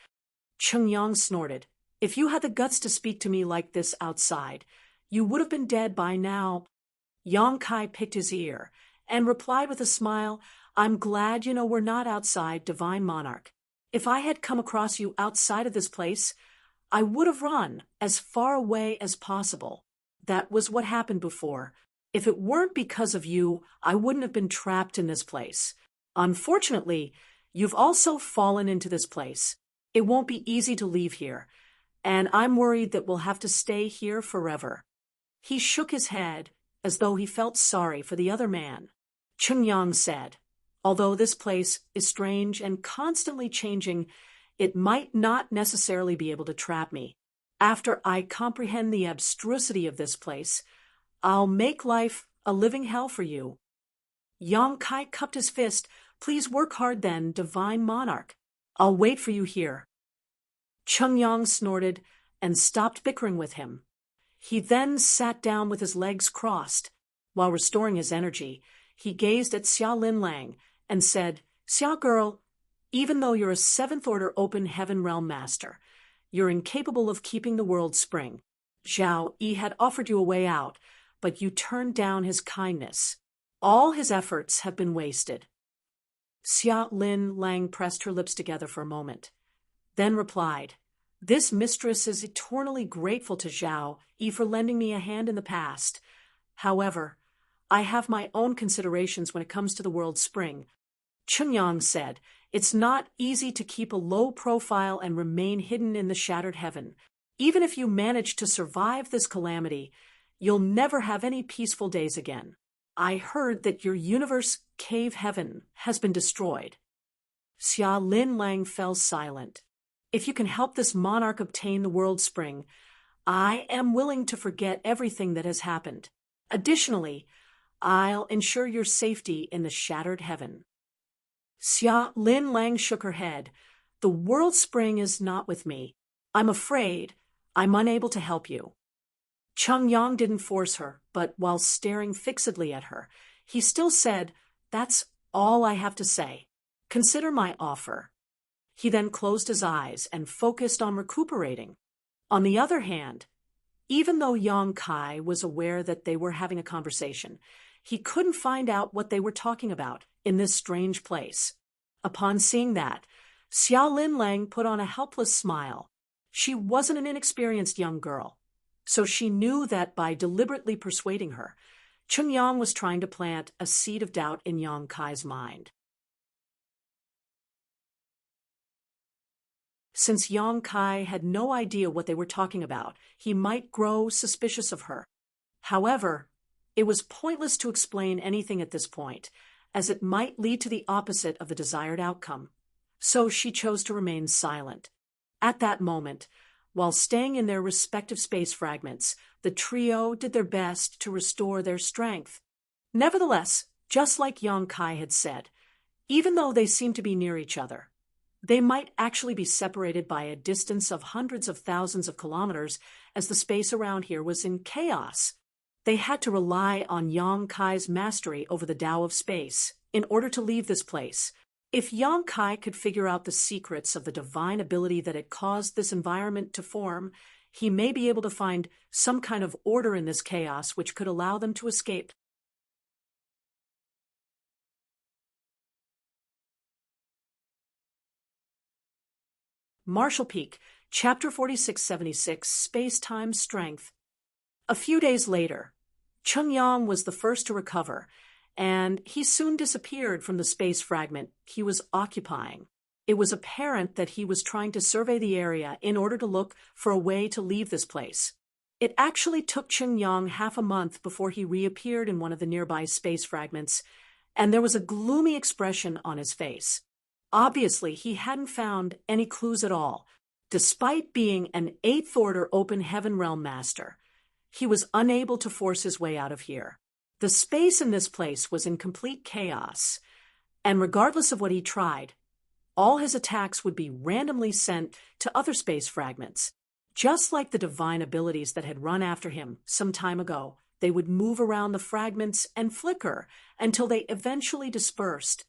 Speaker 1: Chungyang snorted. If you had the guts to speak to me like this outside, you would have been dead by now. Yongkai picked his ear and replied with a smile, I'm glad you know we're not outside, divine monarch. If I had come across you outside of this place, I would have run as far away as possible. That was what happened before. If it weren't because of you, I wouldn't have been trapped in this place. Unfortunately, you've also fallen into this place. It won't be easy to leave here, and I'm worried that we'll have to stay here forever. He shook his head as though he felt sorry for the other man. Chungyang said, although this place is strange and constantly changing, it might not necessarily be able to trap me. After I comprehend the abstrusity of this place, I'll make life a living hell for you. Yongkai cupped his fist. Please work hard then, divine monarch. I'll wait for you here. Chungyang snorted and stopped bickering with him. He then sat down with his legs crossed. While restoring his energy, he gazed at Xia Linlang and said, Xia girl, even though you're a 7th Order Open Heaven Realm Master, you're incapable of keeping the world spring. Zhao Yi had offered you a way out, but you turned down his kindness. All his efforts have been wasted. Xia Linlang pressed her lips together for a moment, then replied, This mistress is eternally grateful to Zhao Yi for lending me a hand in the past. However, I have my own considerations when it comes to the world's spring. Chungyang said, It's not easy to keep a low profile and remain hidden in the shattered heaven. Even if you manage to survive this calamity, you'll never have any peaceful days again. I heard that your universe cave heaven has been destroyed. Xia Linlang fell silent. If you can help this monarch obtain the world spring, I am willing to forget everything that has happened. Additionally, I'll ensure your safety in the shattered heaven. Xia Linlang shook her head. The world spring is not with me. I'm afraid I'm unable to help you. Chungyang didn't force her, but while staring fixedly at her, he still said, That's all I have to say. Consider my offer. He then closed his eyes and focused on recuperating. On the other hand, even though Yongkai was aware that they were having a conversation, he couldn't find out what they were talking about in this strange place. Upon seeing that, Xia Linlang put on a helpless smile. She wasn't an inexperienced young girl, so she knew that by deliberately persuading her, Chungyang was trying to plant a seed of doubt in Yongkai's mind. Since Yongkai had no idea what they were talking about, he might grow suspicious of her. However, it was pointless to explain anything at this point, as it might lead to the opposite of the desired outcome. So she chose to remain silent. At that moment, while staying in their respective space fragments, the trio did their best to restore their strength. Nevertheless, just like Yongkai had said, even though they seemed to be near each other, they might actually be separated by a distance of hundreds of thousands of kilometers, as the space around here was in chaos. They had to rely on Yongkai's mastery over the Tao of space in order to leave this place. If Yongkai could figure out the secrets of the divine ability that had caused this environment to form, he may be able to find some kind of order in this chaos which could allow them to escape. Marshall Peak, Chapter 4676, Space-Time Strength. A few days later, Chungyang was the first to recover, and he soon disappeared from the space fragment he was occupying. It was apparent that he was trying to survey the area in order to look for a way to leave this place. It actually took Chungyang half a month before he reappeared in one of the nearby space fragments, and there was a gloomy expression on his face. Obviously, he hadn't found any clues at all. Despite being an 8th Order Open Heaven Realm Master, he was unable to force his way out of here. The space in this place was in complete chaos, and regardless of what he tried, all his attacks would be randomly sent to other space fragments. Just like the divine abilities that had run after him some time ago, They would move around the fragments and flicker until they eventually dispersed.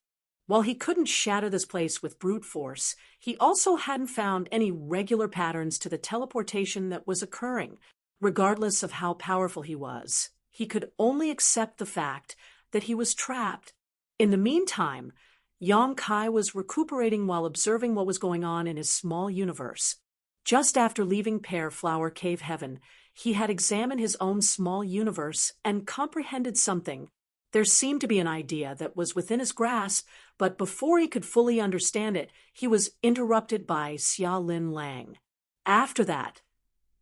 Speaker 1: While he couldn't shatter this place with brute force, he also hadn't found any regular patterns to the teleportation that was occurring. Regardless of how powerful he was, he could only accept the fact that he was trapped. In the meantime, Yang Kai was recuperating while observing what was going on in his small universe. Just after leaving Pear Flower Cave Heaven, he had examined his own small universe and comprehended something. There seemed to be an idea that was within his grasp, but before he could fully understand it, he was interrupted by Xia Lin Lang. After that,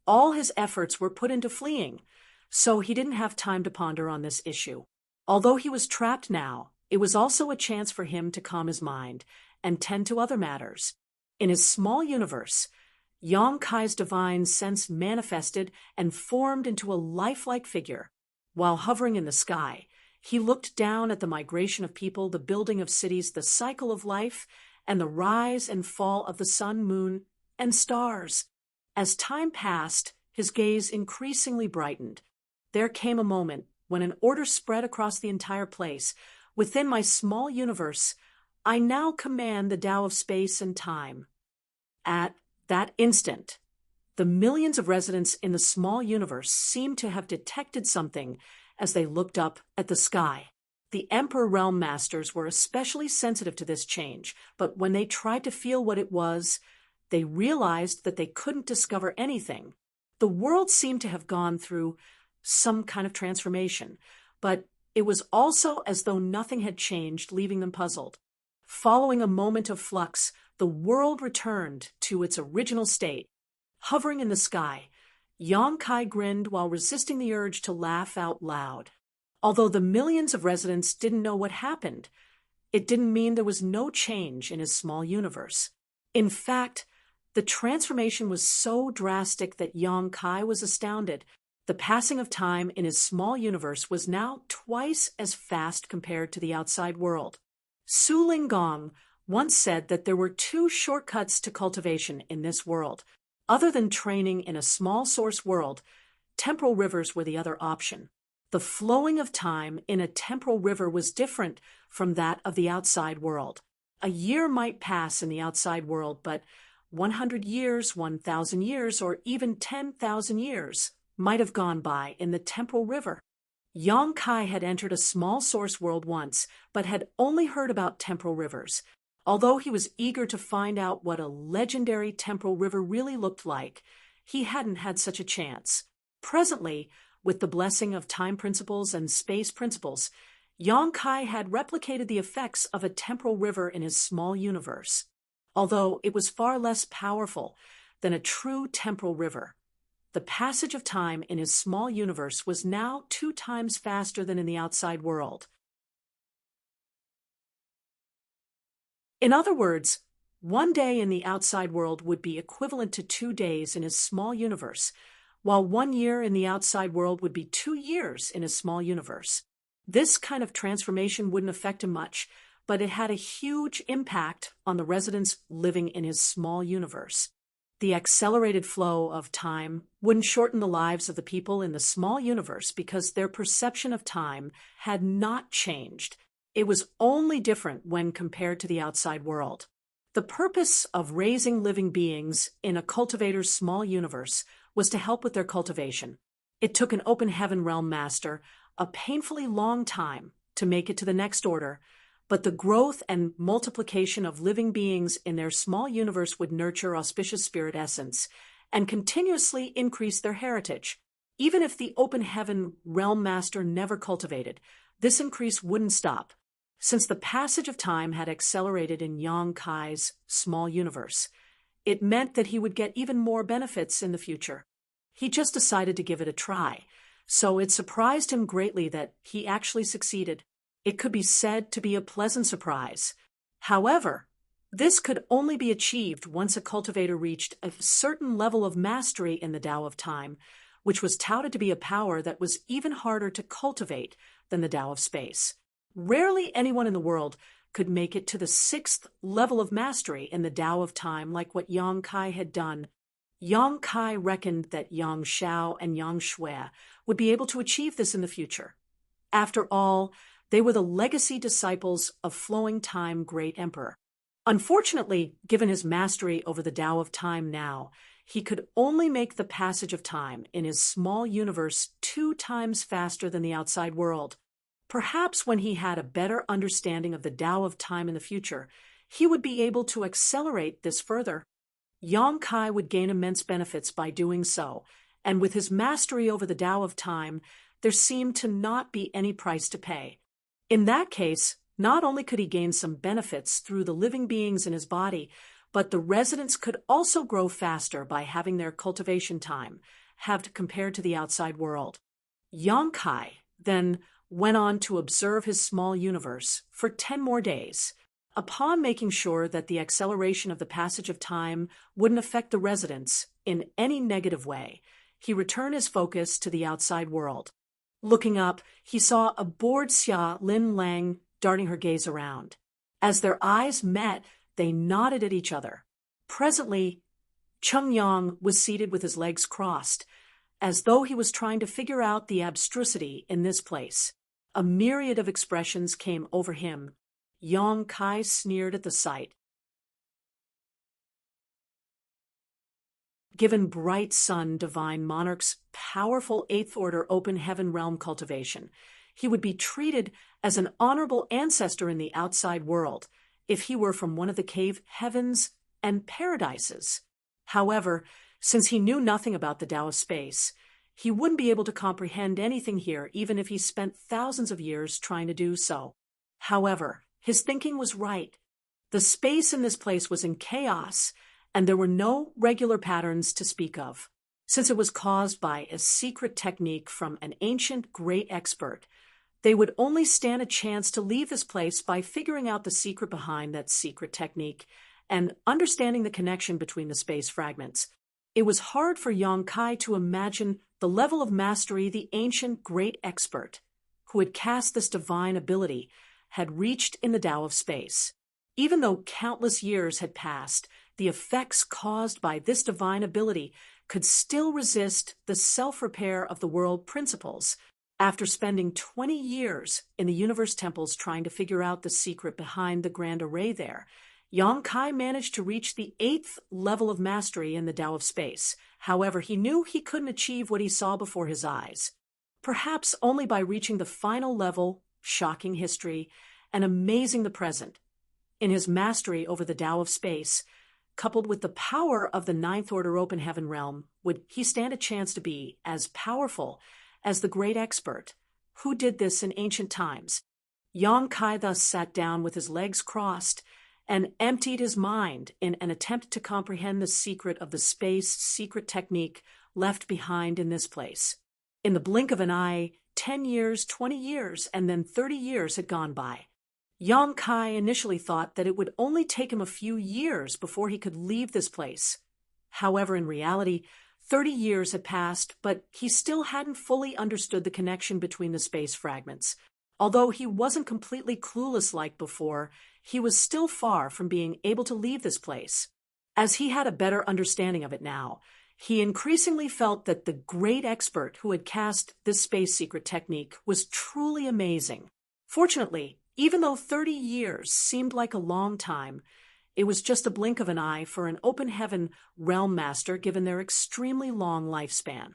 Speaker 1: all his efforts were put into fleeing, so he didn't have time to ponder on this issue. Although he was trapped now, it was also a chance for him to calm his mind and tend to other matters. In his small universe, Yang Kai's divine sense manifested and formed into a lifelike figure. While hovering in the sky, he looked down at the migration of people, the building of cities, the cycle of life, and the rise and fall of the sun, moon, and stars. As time passed, his gaze increasingly brightened. There came a moment when an order spread across the entire place. Within my small universe, I now command the Tao of space and time. At that instant, the millions of residents in the small universe seemed to have detected something as they looked up at the sky. The Emperor Realm Masters were especially sensitive to this change, but when they tried to feel what it was, they realized that they couldn't discover anything. The world seemed to have gone through some kind of transformation, but it was also as though nothing had changed, leaving them puzzled. Following a moment of flux, the world returned to its original state. Hovering in the sky, Yang Kai grinned while resisting the urge to laugh out loud. Although the millions of residents didn't know what happened, it didn't mean there was no change in his small universe. In fact, the transformation was so drastic that Yang Kai was astounded. The passing of time in his small universe was now twice as fast compared to the outside world. Su Linggong once said that there were two shortcuts to cultivation in this world. Other than training in a small source world, temporal rivers were the other option. The flowing of time in a temporal river was different from that of the outside world. A year might pass in the outside world, but 100 years, 1,000 years, or even 10,000 years might have gone by in the temporal river. Yang Kai had entered a small source world once, but had only heard about temporal rivers. Although he was eager to find out what a legendary temporal river really looked like, he hadn't had such a chance. Presently, with the blessing of time principles and space principles, Yang Kai had replicated the effects of a temporal river in his small universe. Although it was far less powerful than a true temporal river, the passage of time in his small universe was now 2 times faster than in the outside world. In other words, 1 day in the outside world would be equivalent to 2 days in his small universe, while 1 year in the outside world would be 2 years in his small universe. This kind of transformation wouldn't affect him much, but it had a huge impact on the residents living in his small universe. The accelerated flow of time wouldn't shorten the lives of the people in the small universe because their perception of time had not changed. It was only different when compared to the outside world. The purpose of raising living beings in a cultivator's small universe was to help with their cultivation. It took an open heaven realm master a painfully long time to make it to the next order, but the growth and multiplication of living beings in their small universe would nurture auspicious spirit essence and continuously increase their heritage. Even if the open heaven realm master never cultivated, this increase wouldn't stop. Since the passage of time had accelerated in Yang Kai's small universe, it meant that he would get even more benefits in the future. He just decided to give it a try, so it surprised him greatly that he actually succeeded. It could be said to be a pleasant surprise. However, this could only be achieved once a cultivator reached a certain level of mastery in the Tao of Time, which was touted to be a power that was even harder to cultivate than the Tao of Space. Rarely anyone in the world could make it to the 6th level of mastery in the Tao of Time like what Yang Kai had done. Yang Kai reckoned that Yang Xiao and Yang Shui would be able to achieve this in the future. After all, they were the legacy disciples of Flowing Time Great Emperor. Unfortunately, given his mastery over the Tao of Time now, he could only make the passage of time in his small universe 2 times faster than the outside world. Perhaps when he had a better understanding of the Tao of Time in the future, he would be able to accelerate this further. Yang Kai would gain immense benefits by doing so, and with his mastery over the Tao of Time, there seemed to not be any price to pay. In that case, not only could he gain some benefits through the living beings in his body, but the residents could also grow faster by having their cultivation time halved compared to the outside world. Yang Kai then went on to observe his small universe for 10 more days. Upon making sure that the acceleration of the passage of time wouldn't affect the residents in any negative way, he returned his focus to the outside world. Looking up, he saw a bored Xia Lin Lang darting her gaze around. As their eyes met, they nodded at each other. Presently, Cheng Yang was seated with his legs crossed, as though he was trying to figure out the abstrusity in this place. A myriad of expressions came over him. Yang Kai sneered at the sight. Given bright sun divine monarch's powerful 8th order open heaven realm cultivation, he would be treated as an honorable ancestor in the outside world if he were from one of the cave heavens and paradises. However, since he knew nothing about the Tao of space, he wouldn't be able to comprehend anything here even if he spent thousands of years trying to do so. However, his thinking was right. The space in this place was in chaos, and there were no regular patterns to speak of. Since it was caused by a secret technique from an ancient great expert, they would only stand a chance to leave this place by figuring out the secret behind that secret technique and understanding the connection between the space fragments. It was hard for Yang Kai to imagine the level of mastery the ancient great expert, who had cast this divine ability, had reached in the Tao of space. Even though countless years had passed, the effects caused by this divine ability could still resist the self-repair of the world principles. After spending 20 years in the universe temples trying to figure out the secret behind the grand array there, Yang Kai managed to reach the 8th level of mastery in the Tao of space. However, he knew he couldn't achieve what he saw before his eyes. Perhaps only by reaching the final level, shocking history, and amazing the present. In his mastery over the Tao of space, coupled with the power of the 9th order open heaven realm, would he stand a chance to be as powerful as the great expert who did this in ancient times. Yang Kai thus sat down with his legs crossed and emptied his mind in an attempt to comprehend the secret of the space secret technique left behind in this place. In the blink of an eye, 10 years, 20 years, and then 30 years had gone by. Yang Kai initially thought that it would only take him a few years before he could leave this place. However, in reality, 30 years had passed, but he still hadn't fully understood the connection between the space fragments. Although he wasn't completely clueless like before, he was still far from being able to leave this place. As he had a better understanding of it now, he increasingly felt that the great expert who had cast this space secret technique was truly amazing. Fortunately, even though 30 years seemed like a long time, it was just a blink of an eye for an open heaven realm master given their extremely long lifespan.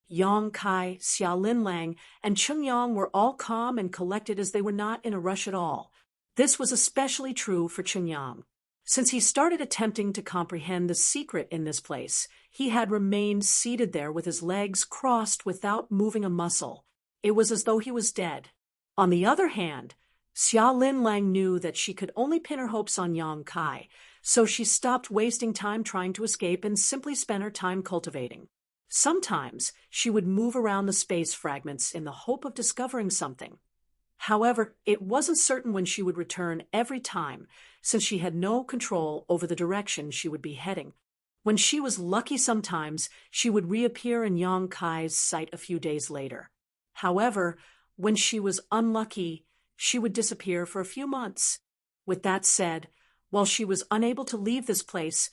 Speaker 1: Yang Kai, Xia Lin Lang, and Cheng Yang were all calm and collected as they were not in a rush at all. This was especially true for Cheng Yang. Since he started attempting to comprehend the secret in this place, he had remained seated there with his legs crossed without moving a muscle. It was as though he was dead. On the other hand, Xia Lin Lang knew that she could only pin her hopes on Yang Kai, so she stopped wasting time trying to escape and simply spent her time cultivating. Sometimes she would move around the space fragments in the hope of discovering something. However, it wasn't certain when she would return every time, since she had no control over the direction she would be heading. When she was lucky sometimes, she would reappear in Yang Kai's sight a few days later. However, when she was unlucky, she would disappear for a few months. With that said, while she was unable to leave this place,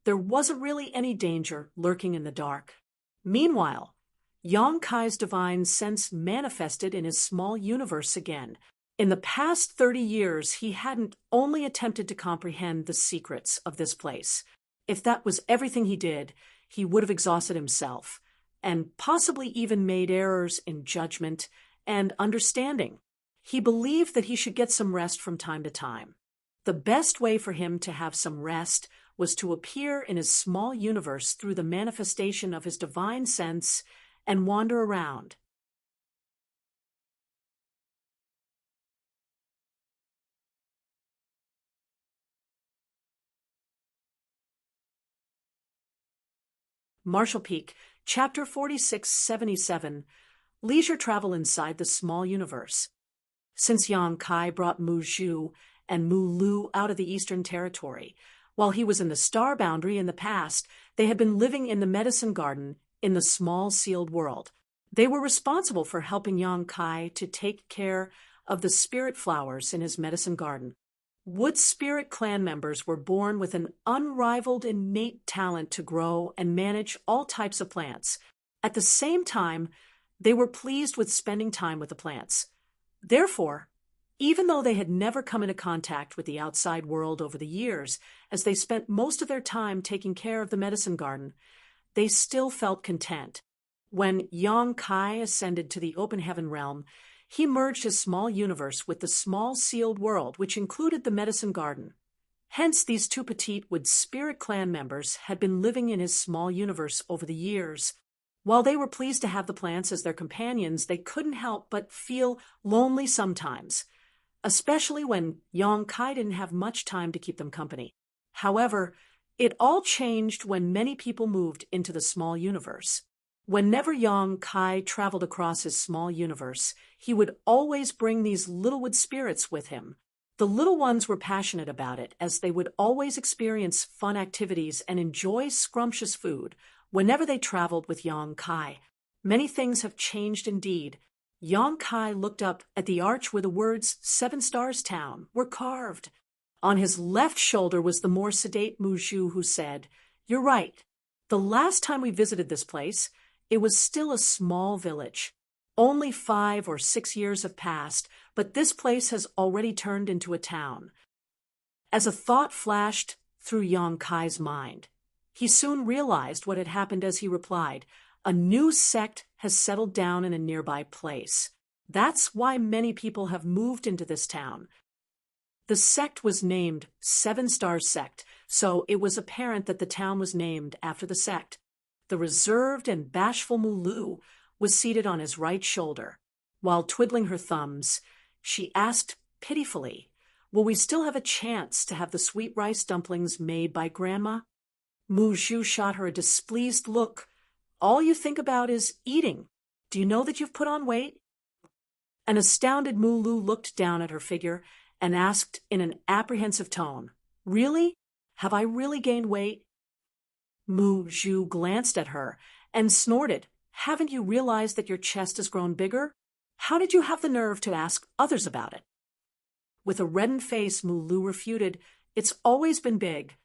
Speaker 1: there wasn't really any danger lurking in the dark. Meanwhile, Yang Kai's divine sense manifested in his small universe again. In the past 30 years, he hadn't only attempted to comprehend the secrets of this place. If that was everything he did, he would have exhausted himself, and possibly even made errors in judgment and understanding. He believed that he should get some rest from time to time. The best way for him to have some rest was to appear in his small universe through the manifestation of his divine sense and wander around. Marshall Peak, Chapter 4677, Leisure Travel Inside the Small Universe. Since Yang Kai brought Mu Zhu and Mu Lu out of the Eastern Territory, while he was in the Star Boundary in the past, they had been living in the Medicine Garden in the small sealed world. They were responsible for helping Yang Kai to take care of the spirit flowers in his medicine garden. Wood Spirit clan members were born with an unrivaled innate talent to grow and manage all types of plants. At the same time, they were pleased with spending time with the plants. Therefore, even though they had never come into contact with the outside world over the years, as they spent most of their time taking care of the medicine garden, they still felt content. When Yang Kai ascended to the open heaven realm, he merged his small universe with the small sealed world, which included the medicine garden. Hence, these two petite Wood Spirit clan members had been living in his small universe over the years. While they were pleased to have the plants as their companions, they couldn't help but feel lonely sometimes, especially when Yang Kai didn't have much time to keep them company. However, it all changed when many people moved into the small universe. Whenever Yang Kai traveled across his small universe, he would always bring these little Wood Spirits with him. The little ones were passionate about it, as they would always experience fun activities and enjoy scrumptious food whenever they traveled with Yang Kai. Many things have changed indeed. Yang Kai looked up at the arch where the words 7 Stars Town were carved. On his left shoulder was the more sedate Mu Zhu, who said, "You're right. The last time we visited this place, it was still a small village. Only 5 or 6 years have passed, but this place has already turned into a town." As a thought flashed through Yang Kai's mind, he soon realized what had happened as he replied, "A new sect has settled down in a nearby place. That's why many people have moved into this town." The sect was named 7 Stars Sect, so it was apparent that the town was named after the sect. The reserved and bashful Mu Lu was seated on his right shoulder. While twiddling her thumbs, she asked pitifully, "Will we still have a chance to have the sweet rice dumplings made by Grandma?" Mu Zhu shot her a displeased look. "All you think about is eating. Do you know that you've put on weight?" An astounded Mu Lu looked down at her figure and asked in an apprehensive tone, "Really? Have I really gained weight?" Mu Zhu glanced at her and snorted, "Haven't you realized that your chest has grown bigger? How did you have the nerve to ask others about it?" With a reddened face, Mu Lu refuted, "It's always been big."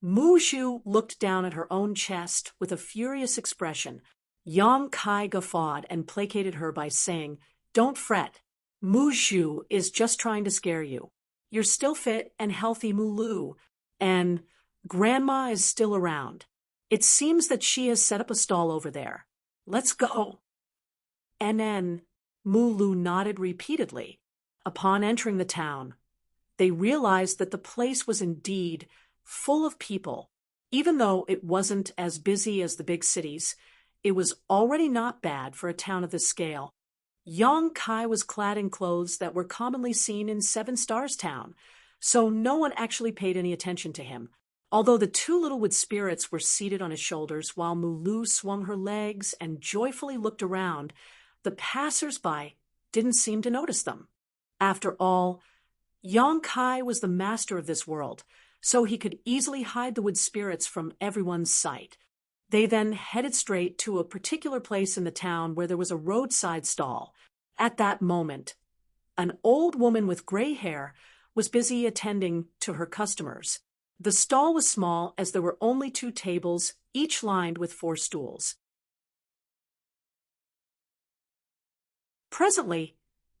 Speaker 1: Mu Zhu looked down at her own chest with a furious expression. Yang Kai guffawed and placated her by saying, "Don't fret. Mu Zhu is just trying to scare you. You're still fit and healthy, Mu Lu, and Grandma is still around. It seems that she has set up a stall over there. Let's go." And Mu Lu nodded repeatedly. Upon entering the town, they realized that the place was indeed full of people. Even though it wasn't as busy as the big cities, it was already not bad for a town of this scale. Yang Kai was clad in clothes that were commonly seen in 7 Stars Town, so no one actually paid any attention to him. Although the 2 little Wood Spirits were seated on his shoulders while Mu Lu swung her legs and joyfully looked around, the passers-by didn't seem to notice them. After all, Yang Kai was the master of this world, so he could easily hide the Wood Spirits from everyone's sight. They then headed straight to a particular place in the town where there was a roadside stall. At that moment, an old woman with gray hair was busy attending to her customers. The stall was small as there were only 2 tables, each lined with 4 stools. Presently,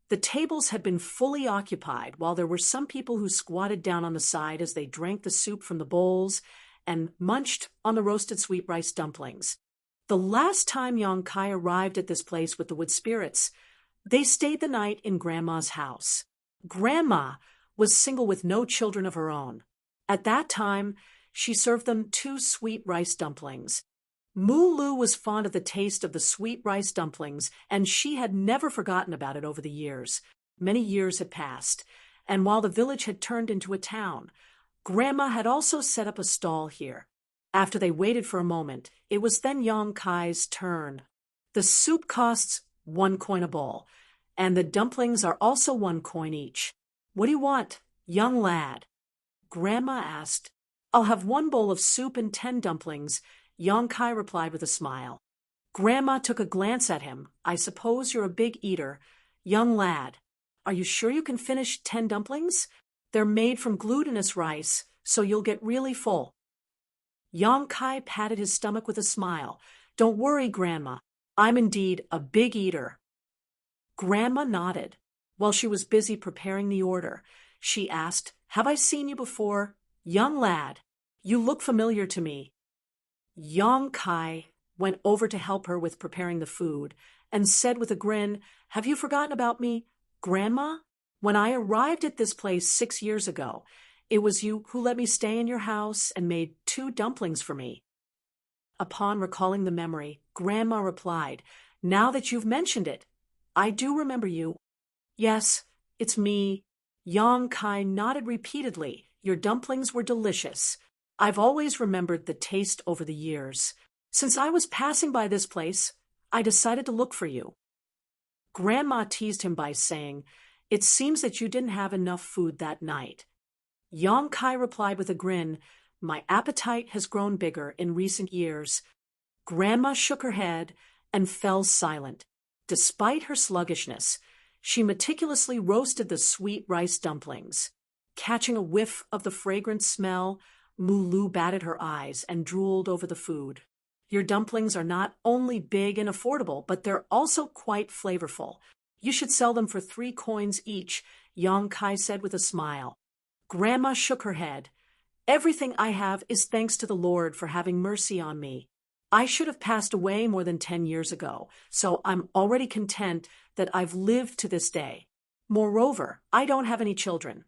Speaker 1: the tables had been fully occupied, while there were some people who squatted down on the side as they drank the soup from the bowls and munched on the roasted sweet rice dumplings. The last time Yong Kai arrived at this place with the wood spirits, they stayed the night in Grandma's house. Grandma was single with no children of her own. At that time, she served them 2 sweet rice dumplings. Moo Lu was fond of the taste of the sweet rice dumplings, and she had never forgotten about it over the years. Many years had passed, and while the village had turned into a town, Grandma had also set up a stall here. After they waited for a moment, it was then Yong Kai's turn. The soup costs 1 coin a bowl, and the dumplings are also 1 coin each. What do you want, young lad? Grandma asked. I'll have 1 bowl of soup and 10 dumplings, Yong Kai replied with a smile. Grandma took a glance at him. I suppose you're a big eater. Young lad, are you sure you can finish 10 dumplings? They're made from glutinous rice, so you'll get really full. Yong Kai patted his stomach with a smile. Don't worry, Grandma. I'm indeed a big eater. Grandma nodded. While she was busy preparing the order, she asked, Have I seen you before? Young lad, you look familiar to me. Yong Kai went over to help her with preparing the food and said with a grin, Have you forgotten about me, Grandma? When I arrived at this place 6 years ago, it was you who let me stay in your house and made 2 dumplings for me. Upon recalling the memory, Grandma replied, Now that you've mentioned it, I do remember you. Yes, it's me. Yong Kai nodded repeatedly. Your dumplings were delicious. I've always remembered the taste over the years. Since I was passing by this place, I decided to look for you. Grandma teased him by saying, It seems that you didn't have enough food that night. Yong Kai replied with a grin, My appetite has grown bigger in recent years. Grandma shook her head and fell silent. Despite her sluggishness, she meticulously roasted the sweet rice dumplings. Catching a whiff of the fragrant smell, Moo Lu batted her eyes and drooled over the food. Your dumplings are not only big and affordable, but they're also quite flavorful. You should sell them for 3 coins each, Yong Kai said with a smile. Grandma shook her head. Everything I have is thanks to the Lord for having mercy on me. I should have passed away more than 10 years ago, so I'm already content that I've lived to this day. Moreover, I don't have any children.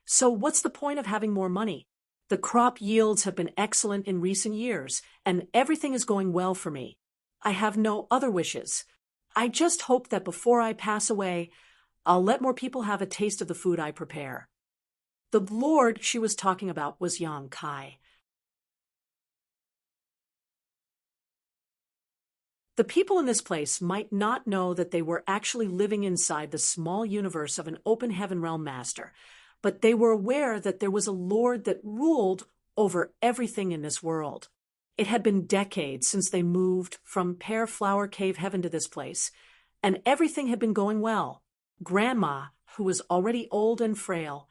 Speaker 1: So what's the point of having more money? The crop yields have been excellent in recent years, and everything is going well for me. I have no other wishes. I just hope that before I pass away, I'll let more people have a taste of the food I prepare. The Lord she was talking about was Yong Kai. The people in this place might not know that they were actually living inside the small universe of an open heaven realm master, but they were aware that there was a Lord that ruled over everything in this world. It had been decades since they moved from Pear Flower Cave Heaven to this place, and everything had been going well. Grandma, who was already old and frail,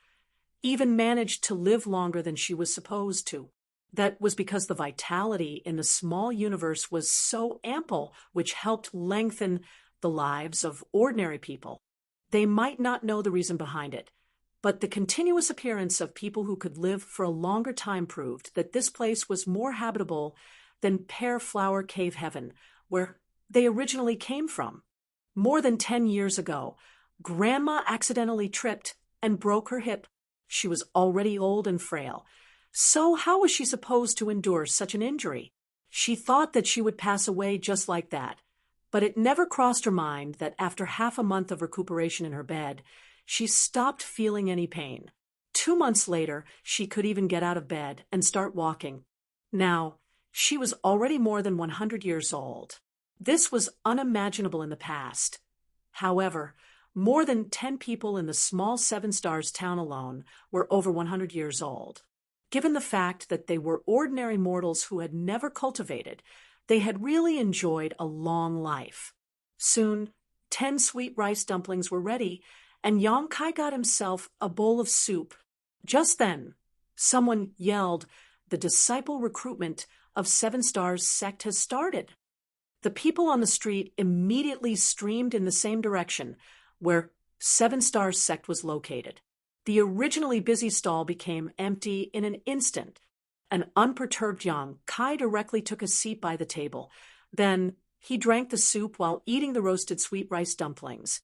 Speaker 1: even managed to live longer than she was supposed to. That was because the vitality in the small universe was so ample, which helped lengthen the lives of ordinary people. They might not know the reason behind it, but the continuous appearance of people who could live for a longer time proved that this place was more habitable than Pear Flower Cave Heaven, where they originally came from. More than 10 years ago, Grandma accidentally tripped and broke her hip. She was already old and frail. So how was she supposed to endure such an injury? She thought that she would pass away just like that, but it never crossed her mind that after half a month of recuperation in her bed, she stopped feeling any pain. 2 months later, she could even get out of bed and start walking. Now, she was already more than 100 years old. This was unimaginable in the past. However, more than 10 people in the small Seven Stars town alone were over 100 years old. Given the fact that they were ordinary mortals who had never cultivated, they had really enjoyed a long life. Soon, 10 sweet rice dumplings were ready, and Yong Kai got himself a bowl of soup. Just then, Someone yelled, "The disciple recruitment of Seven Stars sect has started." The people on the street immediately streamed in the same direction, where Seven Stars sect was located. The originally busy stall became empty in an instant. An unperturbed Yang Kai directly took a seat by the table. Then he drank the soup while eating the roasted sweet rice dumplings.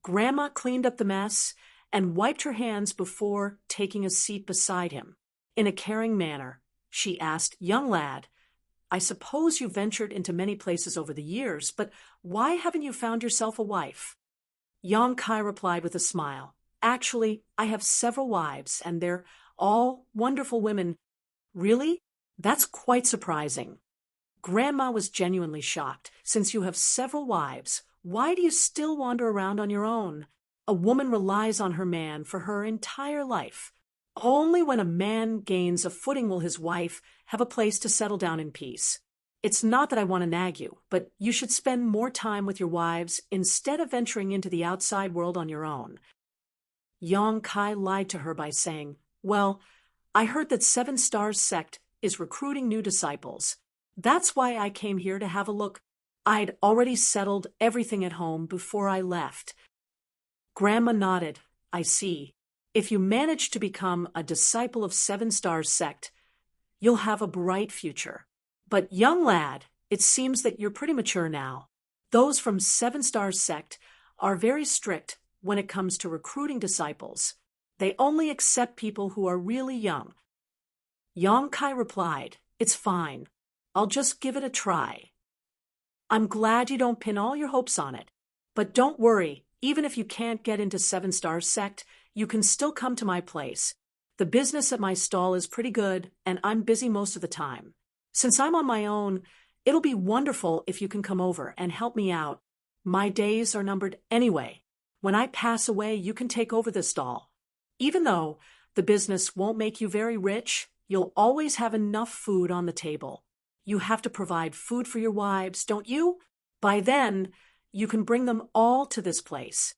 Speaker 1: Grandma cleaned up the mess and wiped her hands before taking a seat beside him. In a caring manner, she asked, "Young lad, I suppose you ventured into many places over the years, but why haven't you found yourself a wife?" Yang Kai replied with a smile, "Actually, I have several wives, and they're all wonderful women." "Really? That's quite surprising." Grandma was genuinely shocked. "Since you have several wives, why do you still wander around on your own? A woman relies on her man for her entire life. Only when a man gains a footing will his wife have a place to settle down in peace. It's not that I want to nag you, but you should spend more time with your wives instead of venturing into the outside world on your own." Yang Kai lied to her by saying, "Well, I heard that Seven Stars sect is recruiting new disciples. That's why I came here to have a look. I'd already settled everything at home before I left." Grandma nodded. "I see. If you manage to become a disciple of Seven Stars sect, you'll have a bright future. But young lad, it seems that you're pretty mature now. Those from Seven Stars sect are very strict when it comes to recruiting disciples. They only accept people who are really young." Yang Kai replied, "It's fine. I'll just give it a try." "I'm glad you don't pin all your hopes on it. But don't worry, even if you can't get into Seven Stars sect, you can still come to my place. The business at my stall is pretty good, and I'm busy most of the time. Since I'm on my own, it'll be wonderful if you can come over and help me out. My days are numbered anyway. When I pass away, you can take over the stall. Even though the business won't make you very rich, you'll always have enough food on the table. You have to provide food for your wives, don't you? By then, you can bring them all to this place."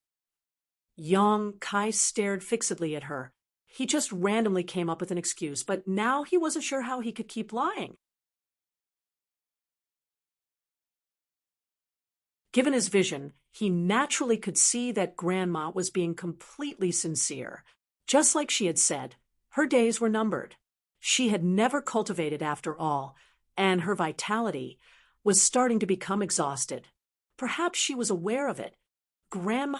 Speaker 1: Yang Kai stared fixedly at her. He just randomly came up with an excuse, but now he wasn't sure how he could keep lying. Given his vision, he naturally could see that Grandma was being completely sincere. Just like she had said, her days were numbered. She had never cultivated after all, and her vitality was starting to become exhausted. Perhaps she was aware of it. "Grandma,"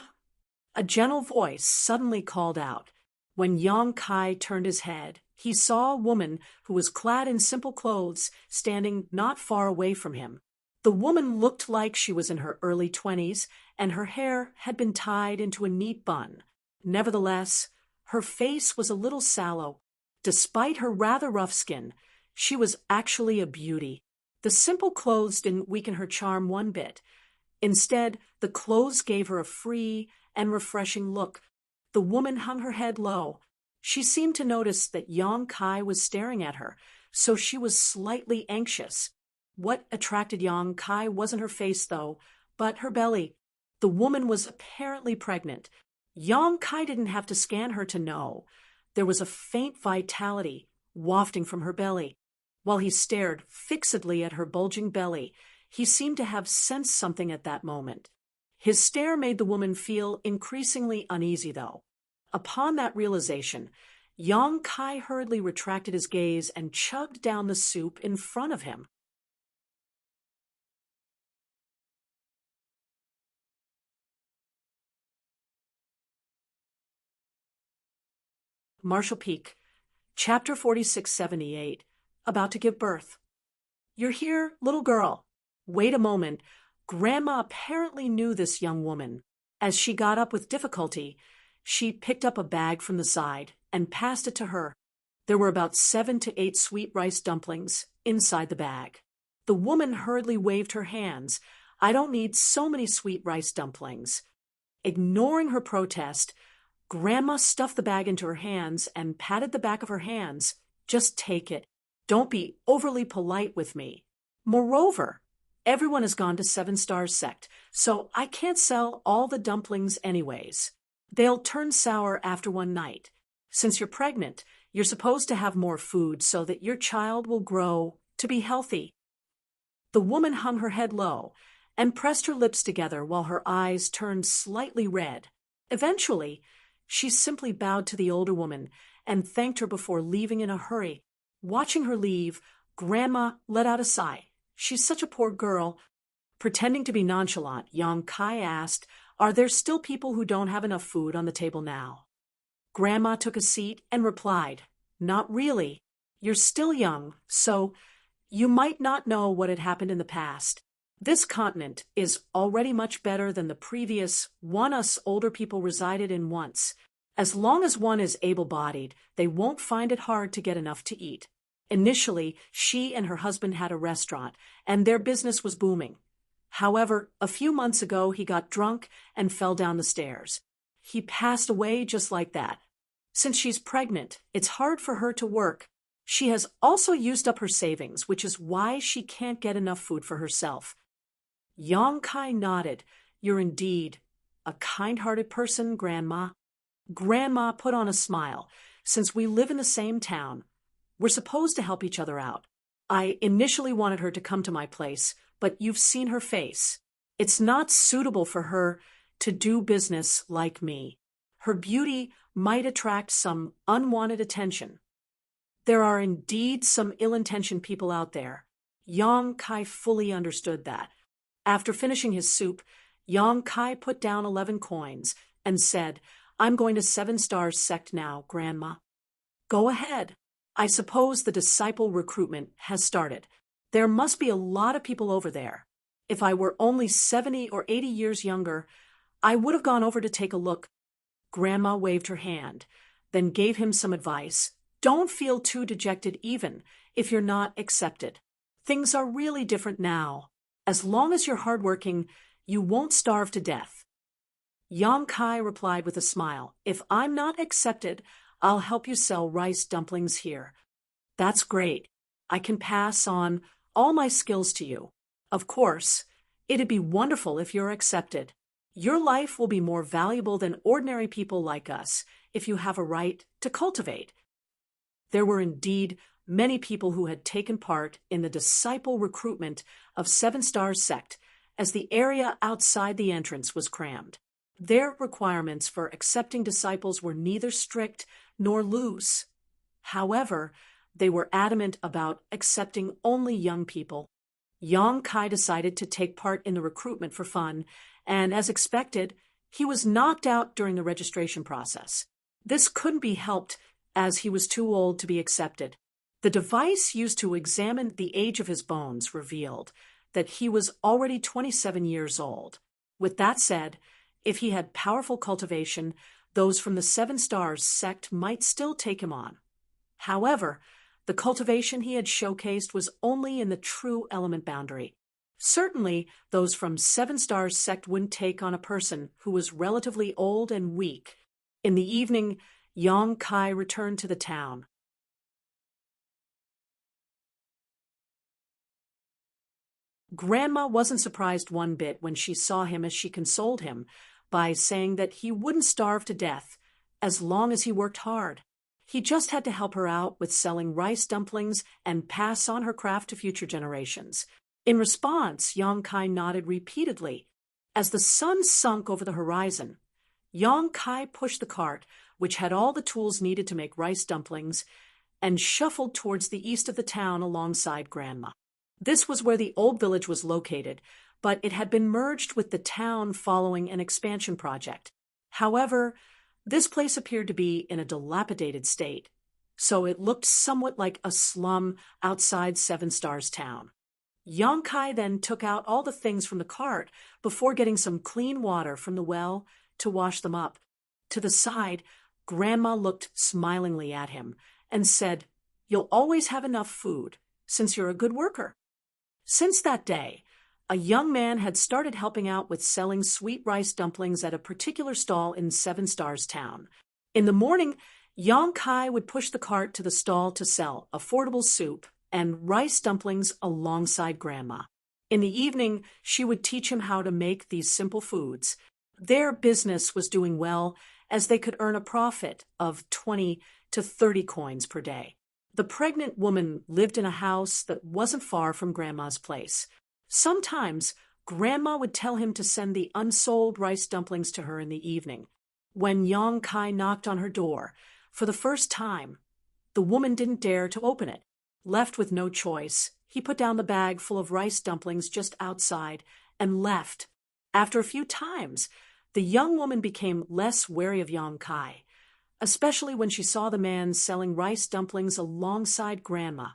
Speaker 1: a gentle voice suddenly called out. When Yang Kai turned his head, he saw a woman who was clad in simple clothes standing not far away from him. The woman looked like she was in her early 20s, and her hair had been tied into a neat bun. Nevertheless, her face was a little sallow. Despite her rather rough skin, she was actually a beauty. The simple clothes didn't weaken her charm one bit. Instead, the clothes gave her a free and refreshing look. The woman hung her head low. She seemed to notice that Yang Kai was staring at her, so she was slightly anxious. What attracted Yang Kai wasn't her face, though, but her belly. The woman was apparently pregnant. Yang Kai didn't have to scan her to know. There was a faint vitality wafting from her belly. While he stared fixedly at her bulging belly, he seemed to have sensed something at that moment. His stare made the woman feel increasingly uneasy, though. Upon that realization, Yang Kai hurriedly retracted his gaze and chugged down the soup in front of him. Marshall Peak, Chapter 4678, About to Give Birth. "You're here, little girl." Wait a moment. Grandma apparently knew this young woman. As she got up with difficulty, she picked up a bag from the side and passed it to her. There were about 7 to 8 sweet rice dumplings inside the bag. The woman hurriedly waved her hands. "I don't need so many sweet rice dumplings." Ignoring her protest, Grandma stuffed the bag into her hands and patted the back of her hands. "Just take it. Don't be overly polite with me. Moreover, everyone has gone to Seven Stars sect, so I can't sell all the dumplings anyways. They'll turn sour after one night. Since you're pregnant, You're supposed to have more food so that your child will grow to be healthy. The woman hung her head low and pressed her lips together while her eyes turned slightly red. Eventually, she simply bowed to the older woman and thanked her before leaving in a hurry. Watching her leave, Grandma let out a sigh. She's such a poor girl. Pretending to be nonchalant, young Kai asked, "Are there still people who don't have enough food on the table now?" Grandma took a seat and replied, "Not really. You're still young, so you might not know what had happened in the past. This continent is already much better than the previous one us older people resided in once. As long as one is able-bodied, they won't find it hard to get enough to eat." Initially, she and her husband had a restaurant, and their business was booming. However, a few months ago he got drunk and fell down the stairs. He passed away just like that. Since she's pregnant, it's hard for her to work. She has also used up her savings, which is why she can't get enough food for herself. Yang Kai nodded. "You're indeed a kind-hearted person, Grandma." Grandma put on a smile. "Since we live in the same town, we're supposed to help each other out. I initially wanted her to come to my place, but you've seen her face. It's not suitable for her to do business like me. Her beauty might attract some unwanted attention. There are indeed some ill-intentioned people out there." Yang Kai fully understood that. After finishing his soup, Yang Kai put down 11 coins and said, "I'm going to 7 Stars Sect now, Grandma." "Go ahead. I suppose the disciple recruitment has started. There must be a lot of people over there. If I were only 70 or 80 years younger, I would have gone over to take a look." Grandma waved her hand, then gave him some advice. "Don't feel too dejected even if you're not accepted. Things are really different now. As long as you're hardworking, you won't starve to death." Yang Kai replied with a smile, "If I'm not accepted, I'll help you sell rice dumplings here." "That's great. I can pass on all my skills to you. Of course, it'd be wonderful if you're accepted. Your life will be more valuable than ordinary people like us if you have a right to cultivate." There were indeed many people who had taken part in the disciple recruitment of 7 Stars Sect, as the area outside the entrance was crammed. Their requirements for accepting disciples were neither strict nor loose. However, they were adamant about accepting only young people. Yang Kai decided to take part in the recruitment for fun, and as expected, he was knocked out during the registration process. This couldn't be helped as he was too old to be accepted. The device used to examine the age of his bones revealed that he was already 27 years old. With that said, if he had powerful cultivation, those from the 7 Stars Sect might still take him on. However, the cultivation he had showcased was only in the true element boundary. Certainly, those from 7 Stars Sect wouldn't take on a person who was relatively old and weak. In the evening, Yang Kai returned to the town. Grandma wasn't surprised one bit when she saw him as she consoled him by saying that he wouldn't starve to death as long as he worked hard. He just had to help her out with selling rice dumplings and pass on her craft to future generations. In response, Yang Kai nodded repeatedly. As the sun sunk over the horizon, Yang Kai pushed the cart, which had all the tools needed to make rice dumplings, and shuffled towards the east of the town alongside Grandma. This was where the old village was located, but it had been merged with the town following an expansion project. However, this place appeared to be in a dilapidated state, so it looked somewhat like a slum outside 7 Stars Town. Yang Kai then took out all the things from the cart before getting some clean water from the well to wash them up. To the side, Grandma looked smilingly at him and said, "You'll always have enough food, since you're a good worker." Since that day, a young man had started helping out with selling sweet rice dumplings at a particular stall in 7 Stars Town. In the morning, Yang Kai would push the cart to the stall to sell affordable soup and rice dumplings alongside Grandma. In the evening, she would teach him how to make these simple foods. Their business was doing well, as they could earn a profit of 20 to 30 coins per day. The pregnant woman lived in a house that wasn't far from Grandma's place. Sometimes, Grandma would tell him to send the unsold rice dumplings to her in the evening. When Yong Kai knocked on her door, for the first time, the woman didn't dare to open it. Left with no choice, he put down the bag full of rice dumplings just outside and left. After a few times, the young woman became less wary of Yong Kai, especially when she saw the man selling rice dumplings alongside Grandma.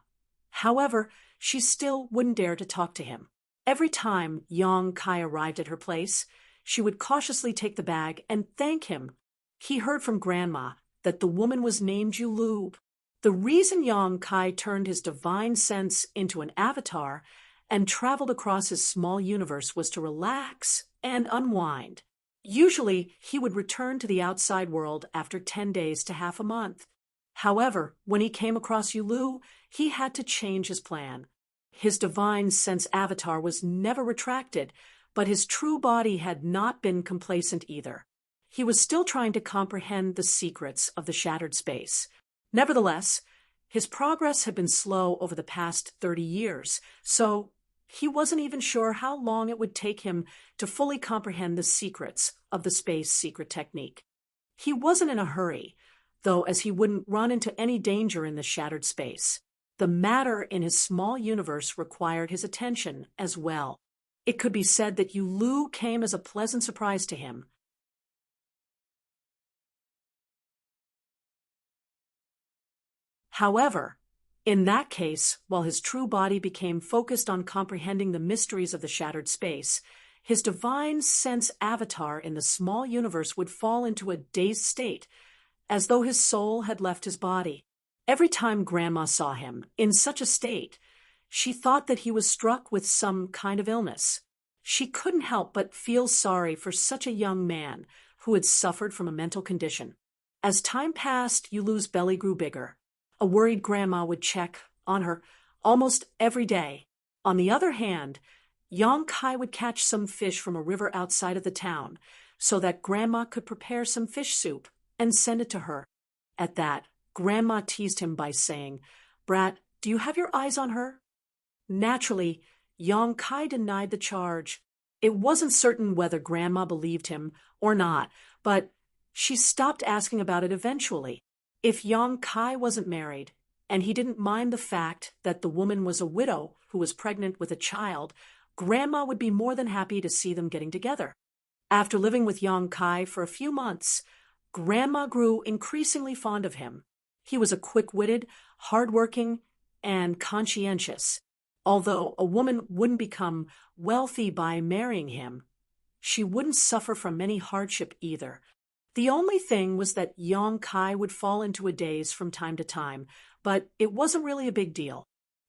Speaker 1: However, she still wouldn't dare to talk to him. Every time Yong Kai arrived at her place, she would cautiously take the bag and thank him. He heard from Grandma that the woman was named Yulu. The reason Yong Kai turned his divine sense into an avatar and traveled across his small universe was to relax and unwind. Usually, he would return to the outside world after 10 days to half a month. However, when he came across Yulu, he had to change his plan. His divine sense avatar was never retracted, but his true body had not been complacent either. He was still trying to comprehend the secrets of the shattered space. Nevertheless, his progress had been slow over the past 30 years, so he wasn't even sure how long it would take him to fully comprehend the secrets of the space secret technique. He wasn't in a hurry, though, as he wouldn't run into any danger in the shattered space. The matter in his small universe required his attention as well. It could be said that Yulu came as a pleasant surprise to him. However, in that case, while his true body became focused on comprehending the mysteries of the shattered space, his divine sense avatar in the small universe would fall into a dazed state, as though his soul had left his body. Every time Grandma saw him in such a state, she thought that he was struck with some kind of illness. She couldn't help but feel sorry for such a young man who had suffered from a mental condition. As time passed, Yulu's belly grew bigger. A worried Grandma would check on her almost every day. On the other hand, Yong Kai would catch some fish from a river outside of the town so that Grandma could prepare some fish soup and send it to her. At that, Grandma teased him by saying, "Brat, do you have your eyes on her?" Naturally, Yong Kai denied the charge. It wasn't certain whether Grandma believed him or not, but she stopped asking about it eventually. If Yong Kai wasn't married, and he didn't mind the fact that the woman was a widow who was pregnant with a child, Grandma would be more than happy to see them getting together. After living with Yong Kai for a few months, Grandma grew increasingly fond of him. He was a quick-witted, hard-working, and conscientious. Although a woman wouldn't become wealthy by marrying him, she wouldn't suffer from any hardship either. The only thing was that Yong Kai would fall into a daze from time to time, but it wasn't really a big deal.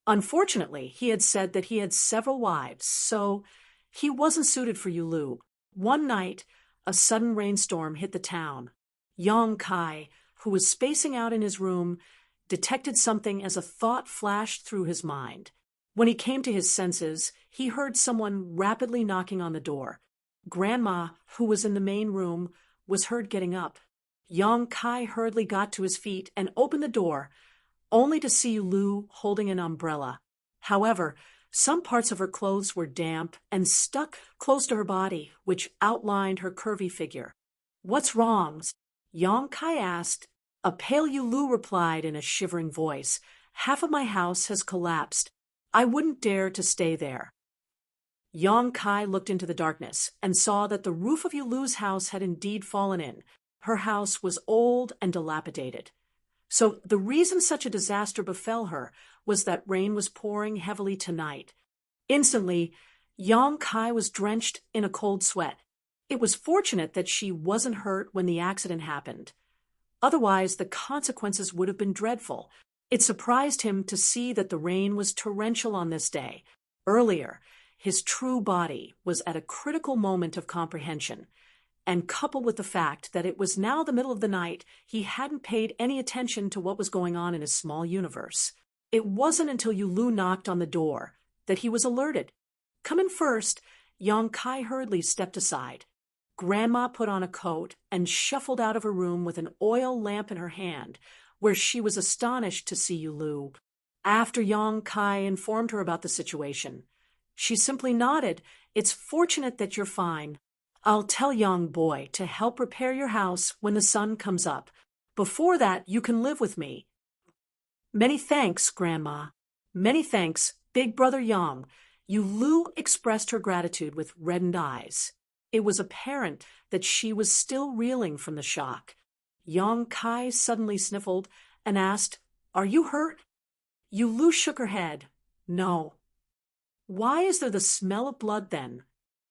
Speaker 1: Unfortunately, he had said that he had several wives, so he wasn't suited for Yulu. One night, a sudden rainstorm hit the town. Yong Kai, who was spacing out in his room, detected something as a thought flashed through his mind. When he came to his senses, he heard someone rapidly knocking on the door. Grandma, who was in the main room, was heard getting up. Yong Kai hurriedly got to his feet and opened the door, only to see Lu holding an umbrella. However, some parts of her clothes were damp and stuck close to her body, which outlined her curvy figure. "What's wrong?" Yong Kai asked. A pale Yulu replied in a shivering voice, "Half of my house has collapsed. I wouldn't dare to stay there." Yong Kai looked into the darkness and saw that the roof of Yulu's house had indeed fallen in. Her house was old and dilapidated. So the reason such a disaster befell her was that rain was pouring heavily tonight. Instantly, Yong Kai was drenched in a cold sweat. It was fortunate that she wasn't hurt when the accident happened. Otherwise, the consequences would have been dreadful. It surprised him to see that the rain was torrential on this day. Earlier, his true body was at a critical moment of comprehension, and coupled with the fact that it was now the middle of the night, he hadn't paid any attention to what was going on in his small universe. It wasn't until Yulu knocked on the door that he was alerted. "Come in first." Yong Kai hurriedly stepped aside. Grandma put on a coat and shuffled out of her room with an oil lamp in her hand, where she was astonished to see Yulu. After Yang Kai informed her about the situation, she simply nodded. "It's fortunate that you're fine. I'll tell young boy to help repair your house when the sun comes up. Before that, you can live with me." "Many thanks, Grandma." "Many thanks, Big Brother Yang." Yulu expressed her gratitude with reddened eyes. It was apparent that she was still reeling from the shock. Yang Kai suddenly sniffled and asked, "Are you hurt?" Yulu shook her head. "No." "Why is there the smell of blood then?"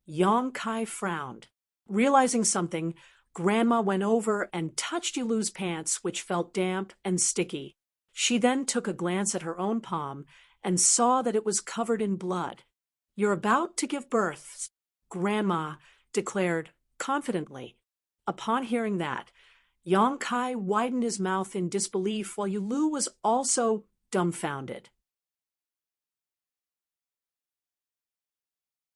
Speaker 1: Yang Kai frowned. Realizing something, Grandma went over and touched Yulu's pants, which felt damp and sticky. She then took a glance at her own palm and saw that it was covered in blood. "You're about to give birth," Grandma declared confidently. Upon hearing that, Yang Kai widened his mouth in disbelief, while Yulu was also dumbfounded.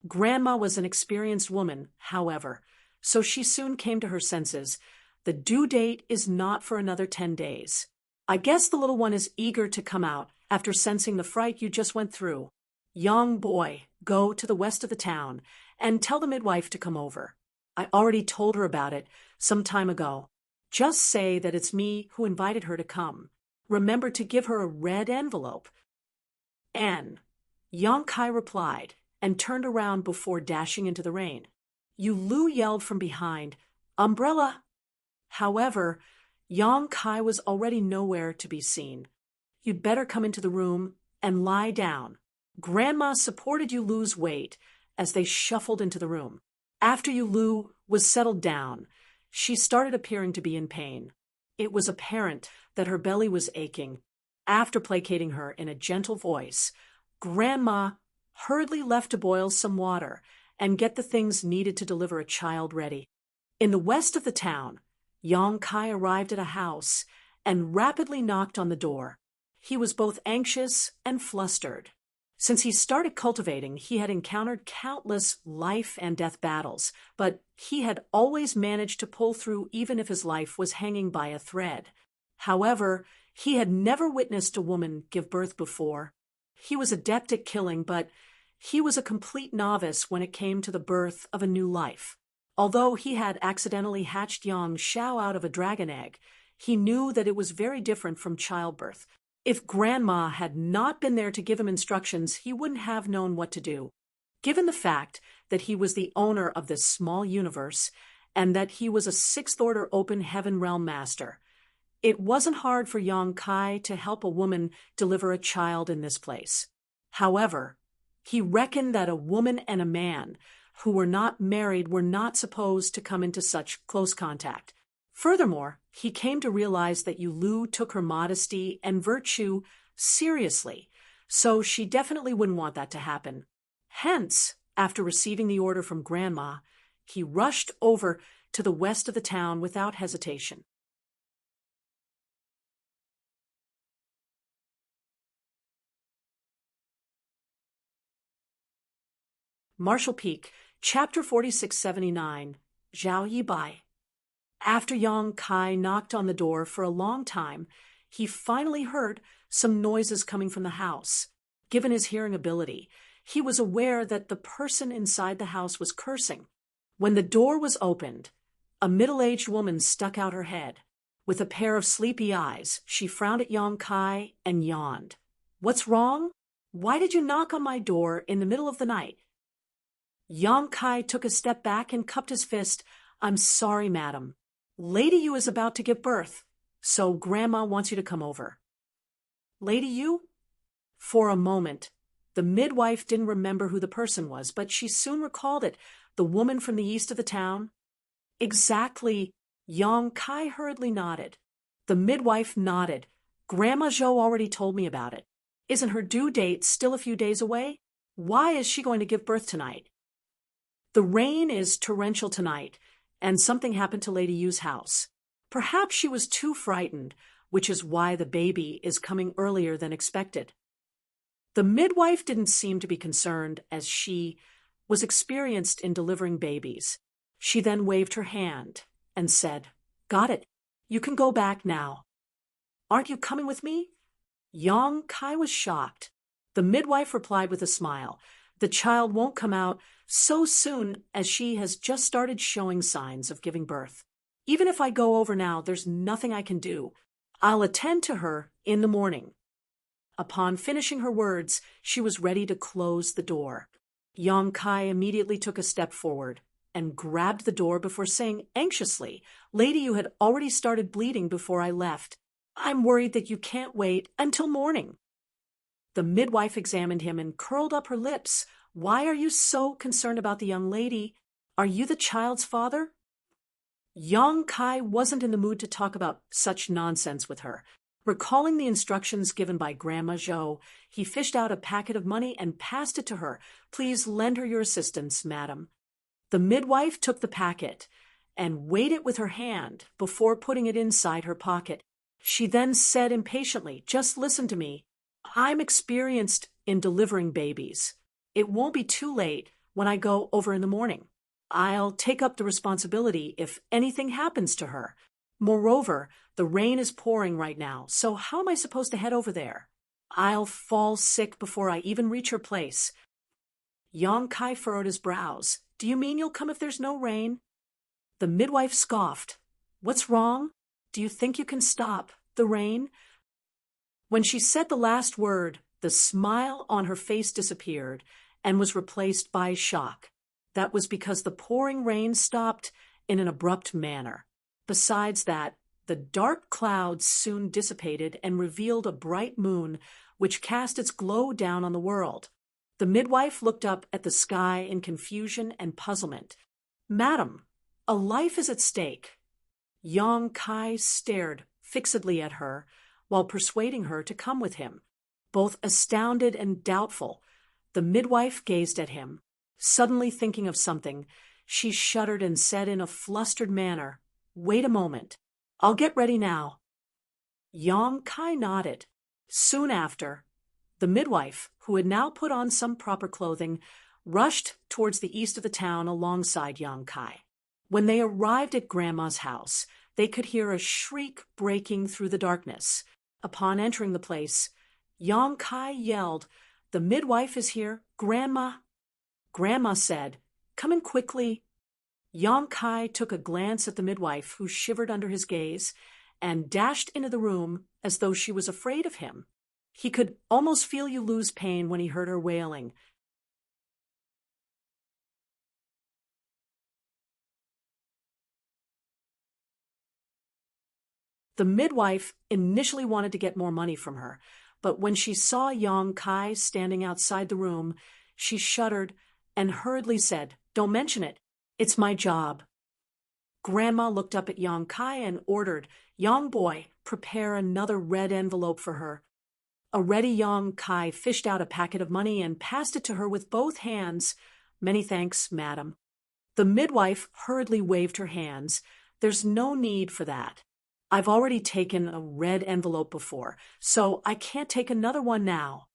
Speaker 1: Grandma was an experienced woman, however, so she soon came to her senses. "The due date is not for another 10 days. I guess the little one is eager to come out after sensing the fright you just went through. Young boy, go to the west of the town and tell the midwife to come over. I already told her about it some time ago. Just say that it's me who invited her to come. Remember to give her a red envelope." "N," Yang Kai replied, and turned around before dashing into the rain. Yulu yelled from behind, "Umbrella!" However, Yang Kai was already nowhere to be seen. "You'd better come into the room and lie down." Grandma supported Yulu's weight as they shuffled into the room. After Yulu was settled down, she started appearing to be in pain. It was apparent that her belly was aching. After placating her in a gentle voice, Grandma hurriedly left to boil some water and get the things needed to deliver a child ready. In the west of the town, Yang Kai arrived at a house and rapidly knocked on the door. He was both anxious and flustered. Since he started cultivating, he had encountered countless life and death battles, but he had always managed to pull through even if his life was hanging by a thread. However, he had never witnessed a woman give birth before. He was adept at killing, but he was a complete novice when it came to the birth of a new life. Although he had accidentally hatched young Shao out of a dragon egg, he knew that it was very different from childbirth. If Grandma had not been there to give him instructions, he wouldn't have known what to do. Given the fact that he was the owner of this small universe and that he was a sixth-order open heaven realm master, it wasn't hard for Yang Kai to help a woman deliver a child in this place. However, he reckoned that a woman and a man who were not married were not supposed to come into such close contact. Furthermore, he came to realize that Yulu took her modesty and virtue seriously, so she definitely wouldn't want that to happen. Hence, after receiving the order from Grandma, he rushed over to the west of the town without hesitation. Marshall Peak, Chapter 4679, Zhao Yibai. After Yang Kai knocked on the door for a long time, he finally heard some noises coming from the house. Given his hearing ability, he was aware that the person inside the house was cursing. When the door was opened, a middle-aged woman stuck out her head. With a pair of sleepy eyes, she frowned at Yang Kai and yawned. "What's wrong? Why did you knock on my door in the middle of the night?" Yang Kai took a step back and cupped his fist. "I'm sorry, madam. Lady Yu is about to give birth, so Grandma wants you to come over." "Lady Yu?" For a moment, the midwife didn't remember who the person was, but she soon recalled it. The woman from the east of the town? Exactly. Yang Kai hurriedly nodded. The midwife nodded. "Grandma Zhou already told me about it. Isn't her due date still a few days away? Why is she going to give birth tonight?" "The rain is torrential tonight, and something happened to Lady Yu's house. Perhaps she was too frightened, which is why the baby is coming earlier than expected." The midwife didn't seem to be concerned, as she was experienced in delivering babies. She then waved her hand and said, "Got it. You can go back now." Aren't you coming with me? Yang Kai was shocked. The midwife replied with a smile. The child won't come out so soon as she has just started showing signs of giving birth. Even if I go over now, there's nothing I can do. I'll attend to her in the morning. Upon finishing her words, she was ready to close the door. Yang Kai immediately took a step forward and grabbed the door before saying anxiously, "Lady, you had already started bleeding before I left. I'm worried that you can't wait until morning." The midwife examined him and curled up her lips. "Why are you so concerned about the young lady? Are you the child's father?" Yang Kai wasn't in the mood to talk about such nonsense with her. Recalling the instructions given by Grandma Zhou, he fished out a packet of money and passed it to her. "Please lend her your assistance, madam." The midwife took the packet and weighed it with her hand before putting it inside her pocket. She then said impatiently, "Just listen to me. I'm experienced in delivering babies. It won't be too late when I go over in the morning. I'll take up the responsibility if anything happens to her. Moreover, the rain is pouring right now, so how am I supposed to head over there? I'll fall sick before I even reach her place." Yang Kai furrowed his brows. "Do you mean you'll come if there's no rain?" The midwife scoffed. "What's wrong? Do you think you can stop the rain?" When she said the last word, the smile on her face disappeared and was replaced by shock. That was because the pouring rain stopped in an abrupt manner. Besides that, the dark clouds soon dissipated and revealed a bright moon which cast its glow down on the world. The midwife looked up at the sky in confusion and puzzlement. "Madam, a life is at stake." Yang Kai stared fixedly at her while persuading her to come with him. Both astounded and doubtful, the midwife gazed at him. Suddenly thinking of something, she shuddered and said in a flustered manner, "Wait a moment. I'll get ready now." Yang Kai nodded. Soon after, the midwife, who had now put on some proper clothing, rushed towards the east of the town alongside Yang Kai. When they arrived at Grandma's house, they could hear a shriek breaking through the darkness. Upon entering the place, Yang Kai yelled, "The midwife is here, Grandma." Grandma said, "Come in quickly." Yang Kai took a glance at the midwife, who shivered under his gaze, and dashed into the room as though she was afraid of him. He could almost feel you lose pain when he heard her wailing. The midwife initially wanted to get more money from her, but when she saw Yang Kai standing outside the room, she shuddered and hurriedly said, "Don't mention it. It's my job." Grandma looked up at Yang Kai and ordered, "Young boy, prepare another red envelope for her." A ready Yang Kai fished out a packet of money and passed it to her with both hands. "Many thanks, madam." The midwife hurriedly waved her hands. "There's no need for that. I've already taken a red envelope before, so I can't take another one now."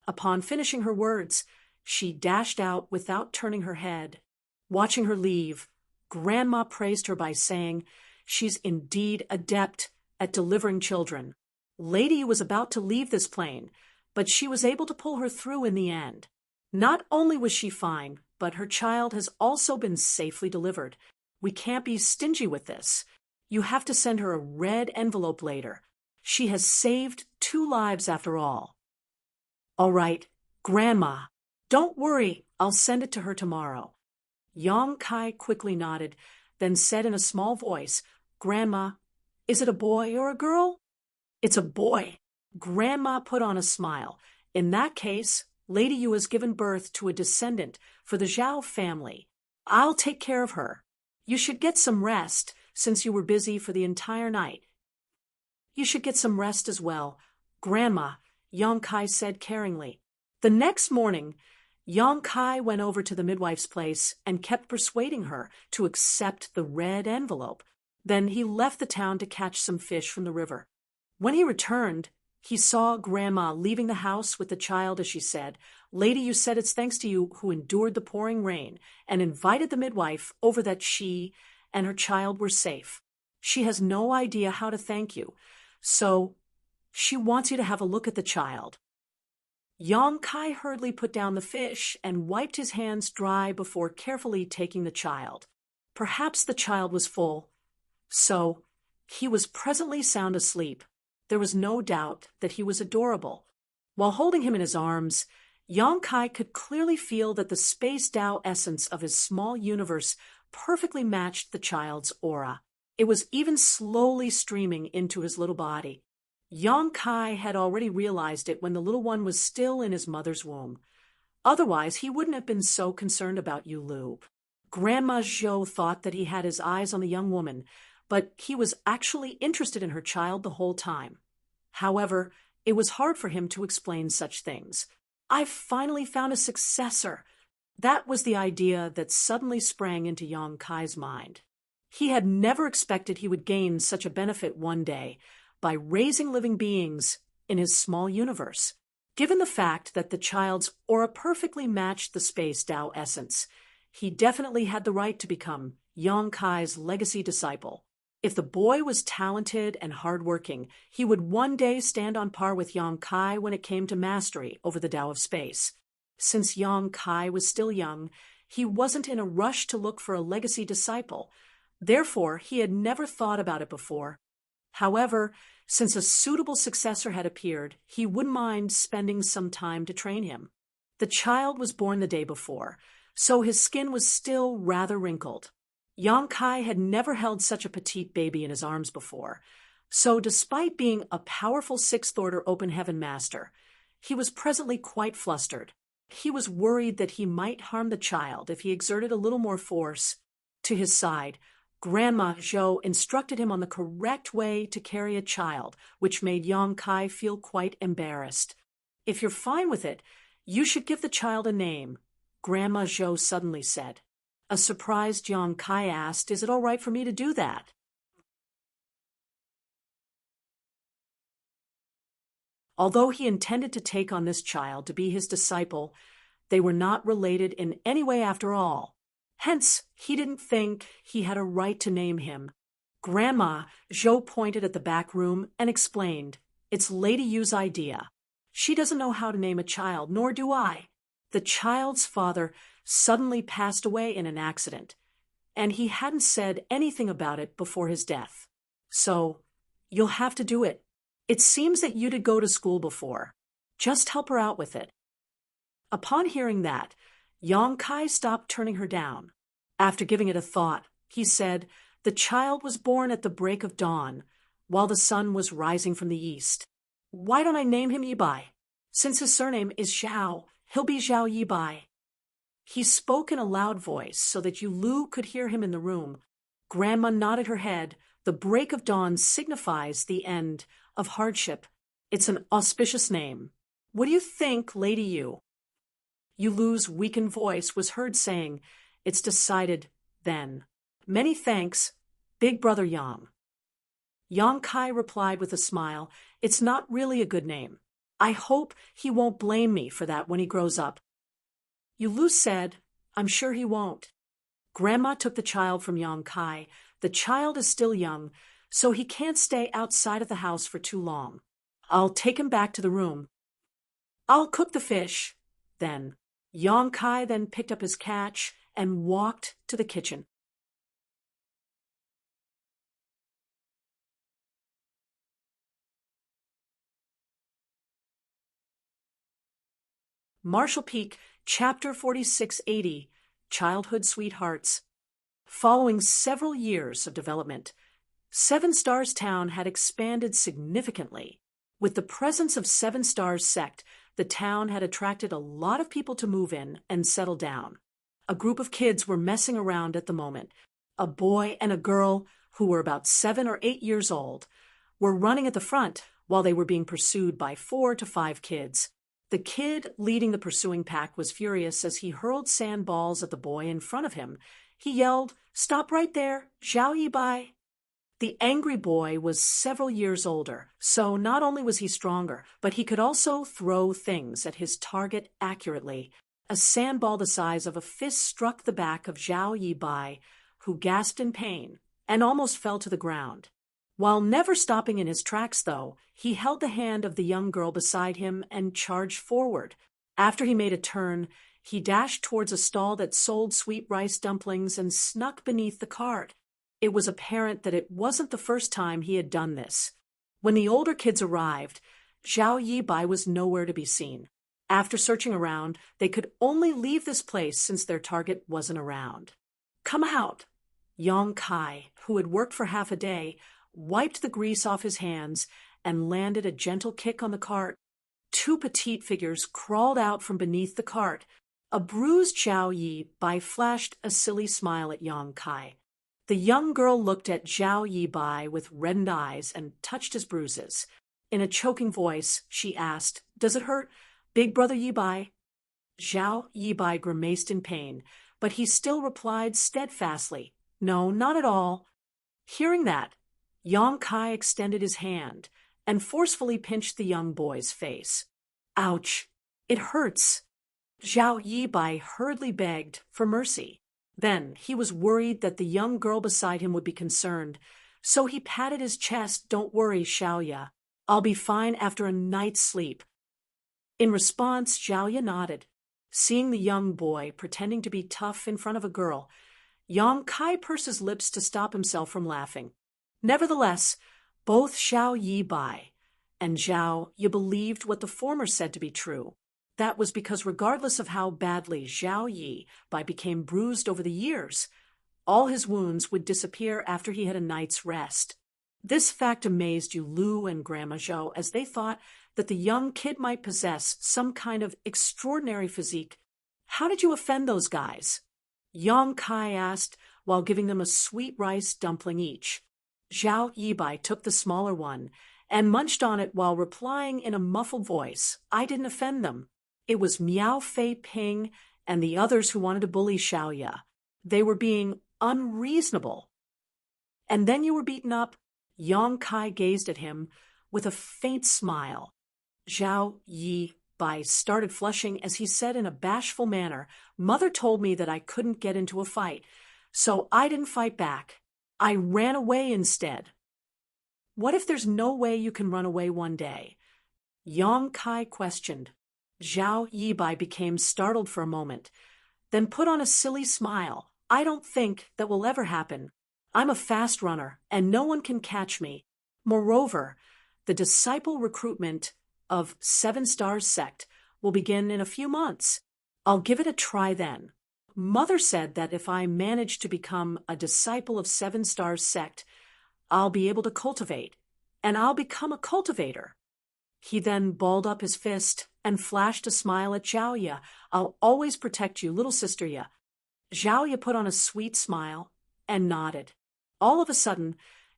Speaker 1: Upon finishing her words, she dashed out without turning her head. Watching her leave, Grandma praised her by saying, "She's indeed adept at delivering children. Lady was about to leave this plane, but she was able to pull her through in the end. Not only was she fine, but her child has also been safely delivered. We can't be stingy with this. You have to send her a red envelope later. She has saved 2 lives after all." "All right, Grandma. Don't worry, I'll send it to her tomorrow." Yang Kai quickly nodded, then said in a small voice, "Grandma, is it a boy or a girl?" "It's a boy." Grandma put on a smile. "In that case, Lady Yu has given birth to a descendant for the Zhao family. I'll take care of her. You should get some rest, since you were busy for the entire night." "You should get some rest as well, Grandma," Yang Kai said caringly. The next morning, Yang Kai went over to the midwife's place and kept persuading her to accept the red envelope. Then he left the town to catch some fish from the river. When he returned, he saw Grandma leaving the house with the child as she said, "Lady, you said it's thanks to you who endured the pouring rain and invited the midwife over that she and her child were safe. She has no idea how to thank you. so she wants you to have a look at the child." Yang Kai hurriedly put down the fish and wiped his hands dry before carefully taking the child. Perhaps the child was full, so he was presently sound asleep. There was no doubt that he was adorable. While holding him in his arms, Yang Kai could clearly feel that the space Tao essence of his small universe perfectly matched the child's aura. It was even slowly streaming into his little body. Yang Kai had already realized it when the little one was still in his mother's womb. Otherwise, he wouldn't have been so concerned about Yu Lu. Grandma Zhou thought that he had his eyes on the young woman, but he was actually interested in her child the whole time. However, it was hard for him to explain such things. "I've finally found a successor." That was the idea that suddenly sprang into Yang Kai's mind. He had never expected he would gain such a benefit one day by raising living beings in his small universe. Given the fact that the child's aura perfectly matched the space Tao essence, he definitely had the right to become Yang Kai's legacy disciple. If the boy was talented and hardworking, he would one day stand on par with Yang Kai when it came to mastery over the Tao of space. Since Yang Kai was still young, he wasn't in a rush to look for a legacy disciple. Therefore, he had never thought about it before. However, since a suitable successor had appeared, he wouldn't mind spending some time to train him. The child was born the day before, so his skin was still rather wrinkled. Yang Kai had never held such a petite baby in his arms before, so despite being a powerful sixth-order open heaven master, he was presently quite flustered. He was worried that he might harm the child if he exerted a little more force. To his side, Grandma Zhou instructed him on the correct way to carry a child, which made Yang Kai feel quite embarrassed. "If you're fine with it, you should give the child a name," Grandma Zhou suddenly said. A surprised Yang Kai asked, "Is it all right for me to do that?" Although he intended to take on this child to be his disciple, they were not related in any way after all. Hence, he didn't think he had a right to name him. Grandma Zhou pointed at the back room and explained, "It's Lady Yu's idea. She doesn't know how to name a child, nor do I. The child's father suddenly passed away in an accident, and he hadn't said anything about it before his death. So, you'll have to do it. It seems that you did go to school before. Just help her out with it." Upon hearing that, Yang Kai stopped turning her down. After giving it a thought, he said, "The child was born at the break of dawn, while the sun was rising from the east. Why don't I name him Yibai? Since his surname is Zhao, he'll be Zhao Yibai." He spoke in a loud voice so that Yu Lu could hear him in the room. Grandma nodded her head. The break of dawn signifies the end of hardship. It's an auspicious name. What do you think, Lady Yu? Yu Lu's weakened voice was heard saying, "It's decided, then. Many thanks, Big Brother Yang." Yang Kai replied with a smile, "It's not really a good name. I hope he won't blame me for that when he grows up." Yu Lu said, "I'm sure he won't." Grandma took the child from Yang Kai. The child is still young, so he can't stay outside of the house for too long. I'll take him back to the room. I'll cook the fish, then. Yang Kai then picked up his catch and walked to the kitchen. Marshall Peak, Chapter 4680, Childhood Sweethearts. Following several years of development, Seven Stars Town had expanded significantly. With the presence of Seven Stars sect, the town had attracted a lot of people to move in and settle down. A group of kids were messing around at the moment. A boy and a girl, who were about 7 or 8 years old, were running at the front while they were being pursued by 4 to 5 kids. The kid leading the pursuing pack was furious as he hurled sandballs at the boy in front of him. He yelled, "Stop right there, Zhao Yibai." The angry boy was several years older, so not only was he stronger, but he could also throw things at his target accurately. A sandball the size of a fist struck the back of Zhao Yibai, who gasped in pain and almost fell to the ground. While never stopping in his tracks, though, he held the hand of the young girl beside him and charged forward. After he made a turn, he dashed towards a stall that sold sweet rice dumplings and snuck beneath the cart. It was apparent that it wasn't the first time he had done this. When the older kids arrived, Zhao Yibai was nowhere to be seen. After searching around, they could only leave this place since their target wasn't around. "Come out!" Yong Kai, who had worked for half a day, wiped the grease off his hands and landed a gentle kick on the cart. Two petite figures crawled out from beneath the cart. A bruised Zhao Yibai flashed a silly smile at Yong Kai. The young girl looked at Zhao Yibai with reddened eyes and touched his bruises. In a choking voice, she asked, "Does it hurt, big brother Yibai?" Zhao Yibai grimaced in pain, but he still replied steadfastly, "No, not at all." Hearing that, Yong Kai extended his hand and forcefully pinched the young boy's face. "Ouch! It hurts." Zhao Yibai hurriedly begged for mercy. Then he was worried that the young girl beside him would be concerned, so he patted his chest. "Don't worry, Xiaoya. I'll be fine after a night's sleep." In response, Xiaoya nodded. Seeing the young boy pretending to be tough in front of a girl, Yong Kai pursed his lips to stop himself from laughing. Nevertheless, both Zhao Yibai and Zhao Ye believed what the former said to be true. That was because regardless of how badly Zhao Yibai became bruised over the years, all his wounds would disappear after he had a night's rest. This fact amazed Yu Lu and Grandma Zhou, as they thought that the young kid might possess some kind of extraordinary physique. "How did you offend those guys?" Yong Kai asked, while giving them a sweet rice dumpling each. Zhao Yibai took the smaller one and munched on it while replying in a muffled voice, "I didn't offend them. It was Miao Fei Ping and the others who wanted to bully Xiaoya. They were being unreasonable." "And then you were beaten up?" Yong Kai gazed at him with a faint smile. Zhao Yibai started flushing as he said in a bashful manner, "Mother told me that I couldn't get into a fight, so I didn't fight back. I ran away instead." "What if there's no way you can run away one day?" Yong Kai questioned. Zhao Yibai became startled for a moment, then put on a silly smile. "I don't think that will ever happen. I'm a fast runner, and no one can catch me. Moreover, the disciple recruitment of 7 Stars sect will begin in a few months. I'll give it a try then. Mother said that if I manage to become a disciple of 7 Stars sect, I'll be able to cultivate, and I'll become a cultivator." He then balled up his fist and flashed a smile at Xiaoya. "I'll always protect you, little sister Ya." Xiaoya put on a sweet smile and nodded. All of a sudden,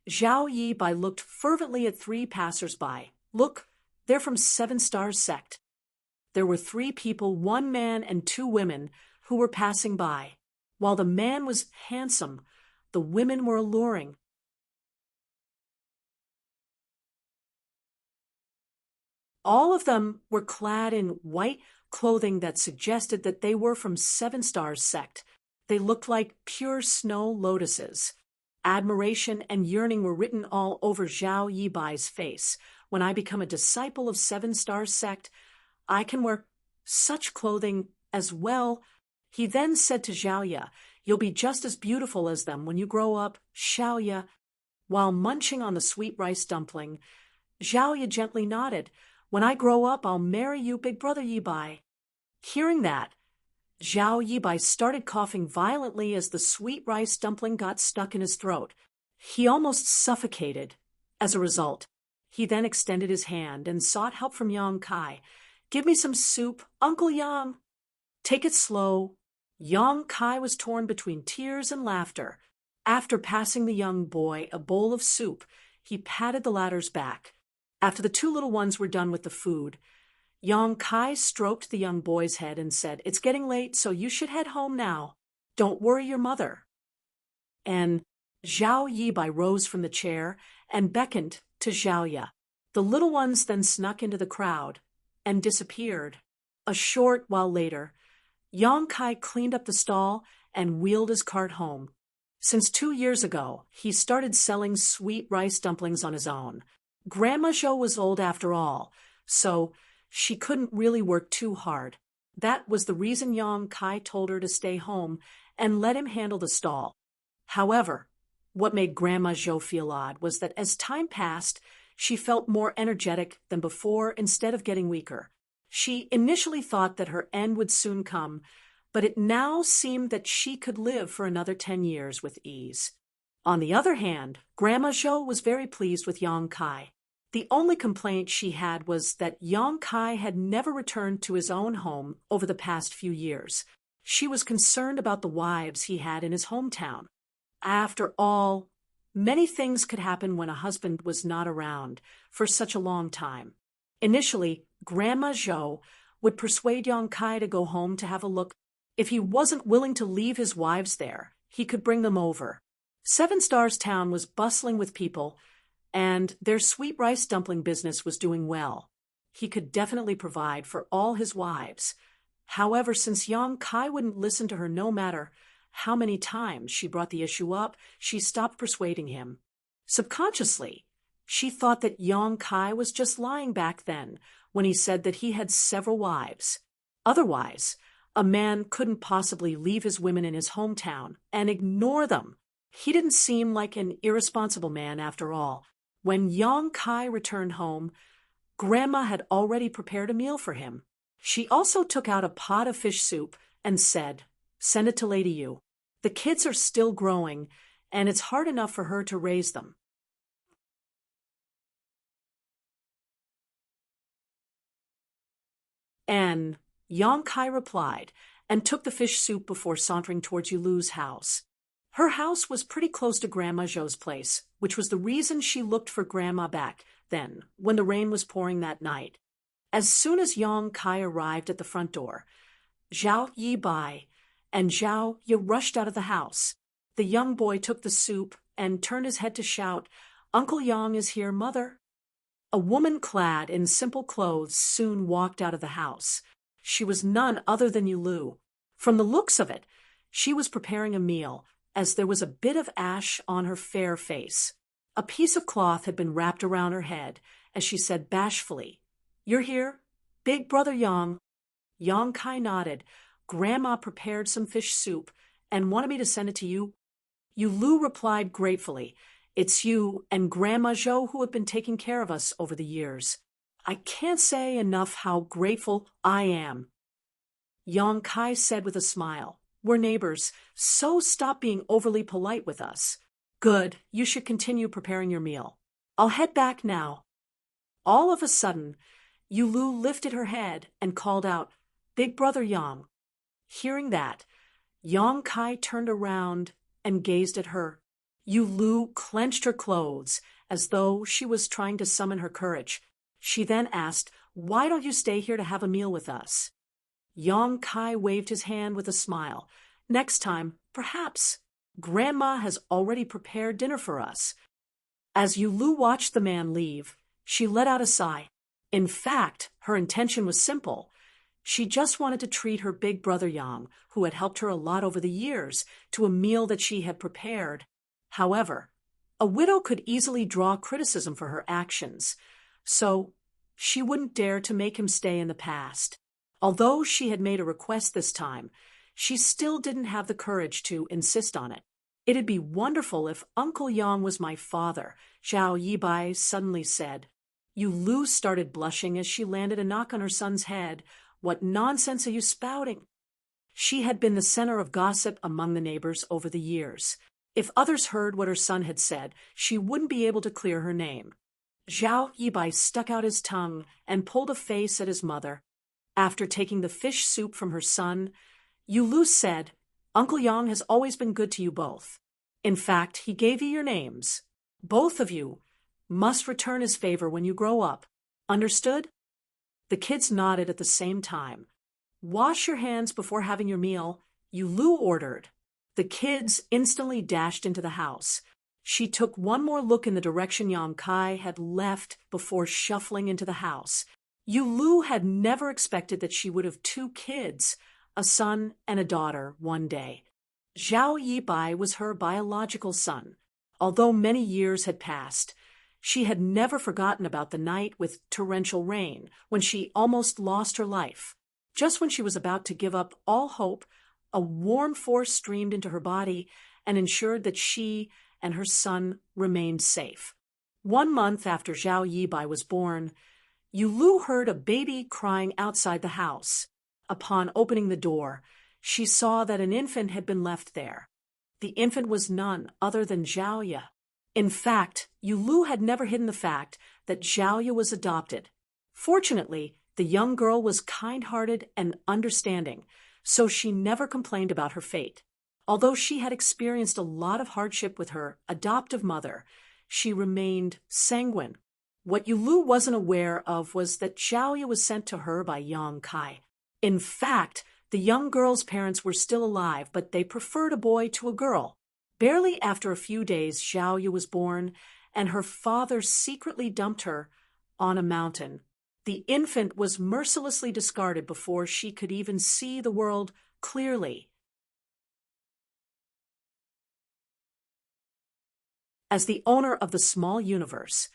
Speaker 1: Zhao Yibai looked fervently at 3 passers-by. "Look, they're from 7 Stars sect." There were 3 people, 1 man and 2 women, who were passing by. While the man was handsome, the women were alluring. All of them were clad in white clothing that suggested that they were from 7 Stars sect. They looked like pure snow lotuses. Admiration and yearning were written all over Zhao Yibai's face. "When I become a disciple of 7 Stars sect, I can wear such clothing as well." He then said to Xiaoya, "You'll be just as beautiful as them when you grow up." Xiaoya, while munching on the sweet rice dumpling, Xiaoya gently nodded. "When I grow up, I'll marry you, big brother Yibai." Hearing that, Zhao Yibai started coughing violently as the sweet rice dumpling got stuck in his throat. He almost suffocated as a result. He then extended his hand and sought help from Yong Kai. "Give me some soup, Uncle Yang." "Take it slow." Yong Kai was torn between tears and laughter. After passing the young boy a bowl of soup, he patted the latter's back. After the 2 little ones were done with the food, Yong Kai stroked the young boy's head and said, "It's getting late, so you should head home now. Don't worry your mother." And Zhao Yibai rose from the chair and beckoned to Xiaoya. The little ones then snuck into the crowd and disappeared. A short while later, Yong Kai cleaned up the stall and wheeled his cart home. Since 2 years ago, he started selling sweet rice dumplings on his own. Grandma Zhou was old after all, so she couldn't really work too hard. That was the reason Yang Kai told her to stay home and let him handle the stall. However, what made Grandma Zhou feel odd was that as time passed, she felt more energetic than before instead of getting weaker. She initially thought that her end would soon come, but it now seemed that she could live for another 10 years with ease. On the other hand, Grandma Zhou was very pleased with Yang Kai. The only complaint she had was that Yang Kai had never returned to his own home over the past few years. She was concerned about the wives he had in his hometown. After all, many things could happen when a husband was not around for such a long time. Initially, Grandma Zhou would persuade Yang Kai to go home to have a look. If he wasn't willing to leave his wives there, he could bring them over. Seven Stars Town was bustling with people, and their sweet rice dumpling business was doing well. He could definitely provide for all his wives. However, since Yang Kai wouldn't listen to her no matter how many times she brought the issue up, she stopped persuading him. Subconsciously, she thought that Yang Kai was just lying back then when he said that he had several wives. Otherwise, a man couldn't possibly leave his women in his hometown and ignore them. He didn't seem like an irresponsible man after all. When Yang Kai returned home, Grandma had already prepared a meal for him. She also took out a pot of fish soup and said, "Send it to Lady Yu. The kids are still growing, and it's hard enough for her to raise them." And Yang Kai replied and took the fish soup before sauntering towards Yulu's house. Her house was pretty close to Grandma Zhou's place, which was the reason she looked for Grandma back then, when the rain was pouring that night. As soon as Yang Kai arrived at the front door, Zhao Yibai and Zhao Ye rushed out of the house. The young boy took the soup and turned his head to shout, "Uncle Yang is here, Mother." A woman clad in simple clothes soon walked out of the house. She was none other than Yulu. From the looks of it, she was preparing a meal, as there was a bit of ash on her fair face. A piece of cloth had been wrapped around her head, as she said bashfully, "You're here, Big Brother Yang." Yang Kai nodded. "Grandma prepared some fish soup and wanted me to send it to you." Yulu replied gratefully, "It's you and Grandma Zhou who have been taking care of us over the years. I can't say enough how grateful I am." Yang Kai said with a smile, "We're neighbors, so stop being overly polite with us." "Good, you should continue preparing your meal. I'll head back now." All of a sudden, Yulu lifted her head and called out, "Big Brother Yang." Hearing that, Yang Kai turned around and gazed at her. Yulu clenched her clothes as though she was trying to summon her courage. She then asked, "Why don't you stay here to have a meal with us?" Yang Kai waved his hand with a smile. "Next time, perhaps. Grandma has already prepared dinner for us." As Yulu watched the man leave, she let out a sigh. In fact, her intention was simple. She just wanted to treat her big brother Yang, who had helped her a lot over the years, to a meal that she had prepared. However, a widow could easily draw criticism for her actions, so she wouldn't dare to make him stay in the past. Although she had made a request this time, she still didn't have the courage to insist on it. "It'd be wonderful if Uncle Yang was my father," Zhao Yibai suddenly said. Yulu started blushing as she landed a knock on her son's head. "What nonsense are you spouting?" She had been the center of gossip among the neighbors over the years. If others heard what her son had said, she wouldn't be able to clear her name. Zhao Yibai stuck out his tongue and pulled a face at his mother. After taking the fish soup from her son, Yulu said, "Uncle Yang has always been good to you both. In fact, he gave you your names. Both of you must return his favor when you grow up. Understood?" The kids nodded at the same time. "Wash your hands before having your meal," Yulu ordered. The kids instantly dashed into the house. She took one more look in the direction Yang Kai had left before shuffling into the house. Yulu had never expected that she would have two kids, a son and a daughter, one day. Zhao Yibai was her biological son. Although many years had passed, she had never forgotten about the night with torrential rain when she almost lost her life. Just when she was about to give up all hope, a warm force streamed into her body and ensured that she and her son remained safe. 1 month after Zhao Yibai was born, Yulu heard a baby crying outside the house. Upon opening the door, she saw that an infant had been left there. The infant was none other than Zhaoya. In fact, Yulu had never hidden the fact that Zhaoya was adopted. Fortunately, the young girl was kind-hearted and understanding, so she never complained about her fate. Although she had experienced a lot of hardship with her adoptive mother, she remained sanguine. What Yulu wasn't aware of was that Zhaoya was sent to her by Yang Kai. In fact, the young girl's parents were still alive, but they preferred a boy to a girl. Barely after a few days, Zhaoya was born, and her father secretly dumped her on a mountain. The infant was mercilessly discarded before she could even see the world clearly. As the owner of the small universe,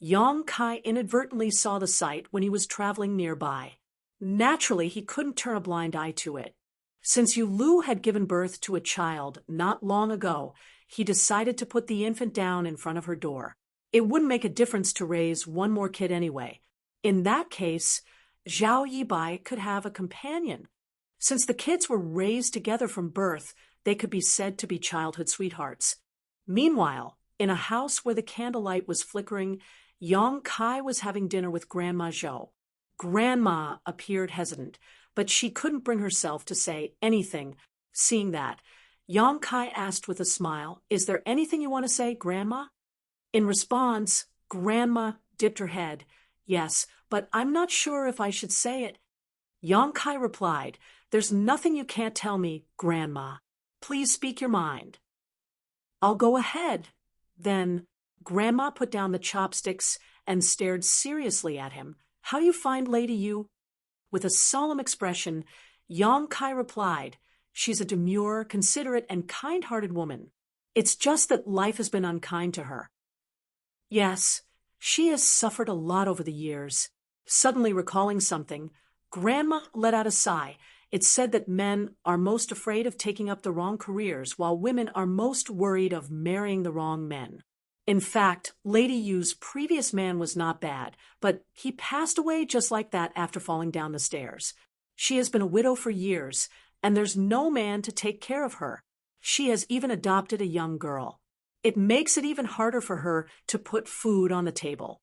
Speaker 1: Yang Kai inadvertently saw the sight when he was traveling nearby. Naturally, he couldn't turn a blind eye to it. Since Yulu had given birth to a child not long ago, he decided to put the infant down in front of her door. It wouldn't make a difference to raise one more kid anyway. In that case, Zhao Yibai could have a companion. Since the kids were raised together from birth, they could be said to be childhood sweethearts. Meanwhile, in a house where the candlelight was flickering, Yang Kai was having dinner with Grandma Zhou. Grandma appeared hesitant, but she couldn't bring herself to say anything. Seeing that, Yang Kai asked with a smile, "Is there anything you want to say, Grandma?" In response, Grandma dipped her head. "Yes, but I'm not sure if I should say it." Yang Kai replied, "There's nothing you can't tell me, Grandma. Please speak your mind." "I'll go ahead." Then Grandma put down the chopsticks and stared seriously at him. "How you find Lady Yu?" With a solemn expression, Yang Kai replied, "She's a demure, considerate, and kind-hearted woman. It's just that life has been unkind to her." "Yes, she has suffered a lot over the years." Suddenly recalling something, Grandma let out a sigh. It said that men are most afraid of taking up the wrong careers, while women are most worried of marrying the wrong men. In fact, Lady Yu's previous man was not bad, but he passed away just like that after falling down the stairs. She has been a widow for years, and there's no man to take care of her. She has even adopted a young girl. It makes it even harder for her to put food on the table.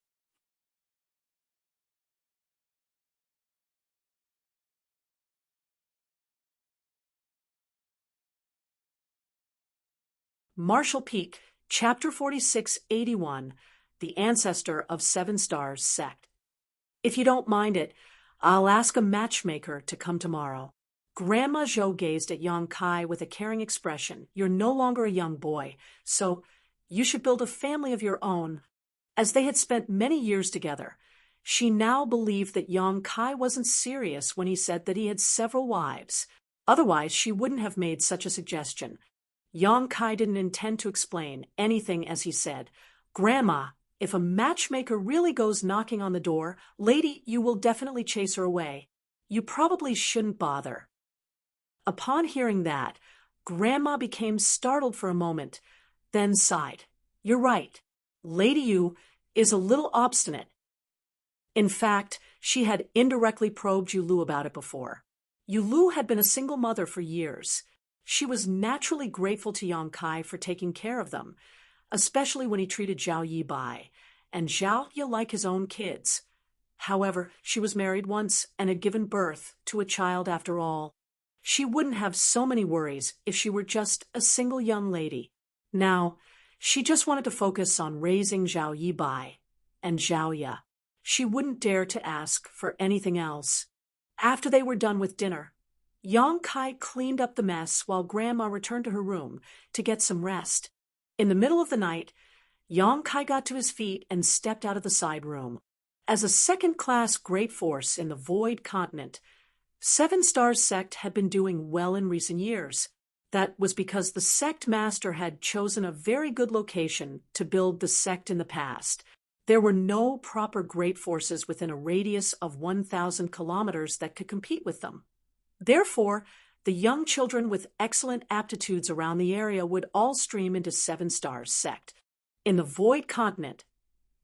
Speaker 1: Marshall Peak, Chapter 4681, The Ancestor of Seven Stars Sect. "If you don't mind it, I'll ask a matchmaker to come tomorrow." Grandma Zhou gazed at Yang Kai with a caring expression. "You're no longer a young boy, so you should build a family of your own." As they had spent many years together, she now believed that Yang Kai wasn't serious when he said that he had several wives. Otherwise, she wouldn't have made such a suggestion. Yang Kai didn't intend to explain anything as he said, "Grandma, if a matchmaker really goes knocking on the door, Lady, you will definitely chase her away. You probably shouldn't bother." Upon hearing that, Grandma became startled for a moment, then sighed. "You're right. Lady Yu is a little obstinate." In fact, she had indirectly probed Yulu about it before. Yulu had been a single mother for years. She was naturally grateful to Yang Kai for taking care of them, especially when he treated Zhao Yibai and Zhaoya like his own kids. However, she was married once and had given birth to a child after all. She wouldn't have so many worries if she were just a single young lady. Now, she just wanted to focus on raising Zhao Yibai and Zhaoya. She wouldn't dare to ask for anything else. After they were done with dinner, Yang Kai cleaned up the mess while Grandma returned to her room to get some rest. In the middle of the night, Yang Kai got to his feet and stepped out of the side room. As a second-class great force in the Void Continent, Seven Stars Sect had been doing well in recent years. That was because the sect master had chosen a very good location to build the sect in the past. There were no proper great forces within a radius of 1,000 kilometers that could compete with them. Therefore, the young children with excellent aptitudes around the area would all stream into Seven Stars sect. In the Void Continent,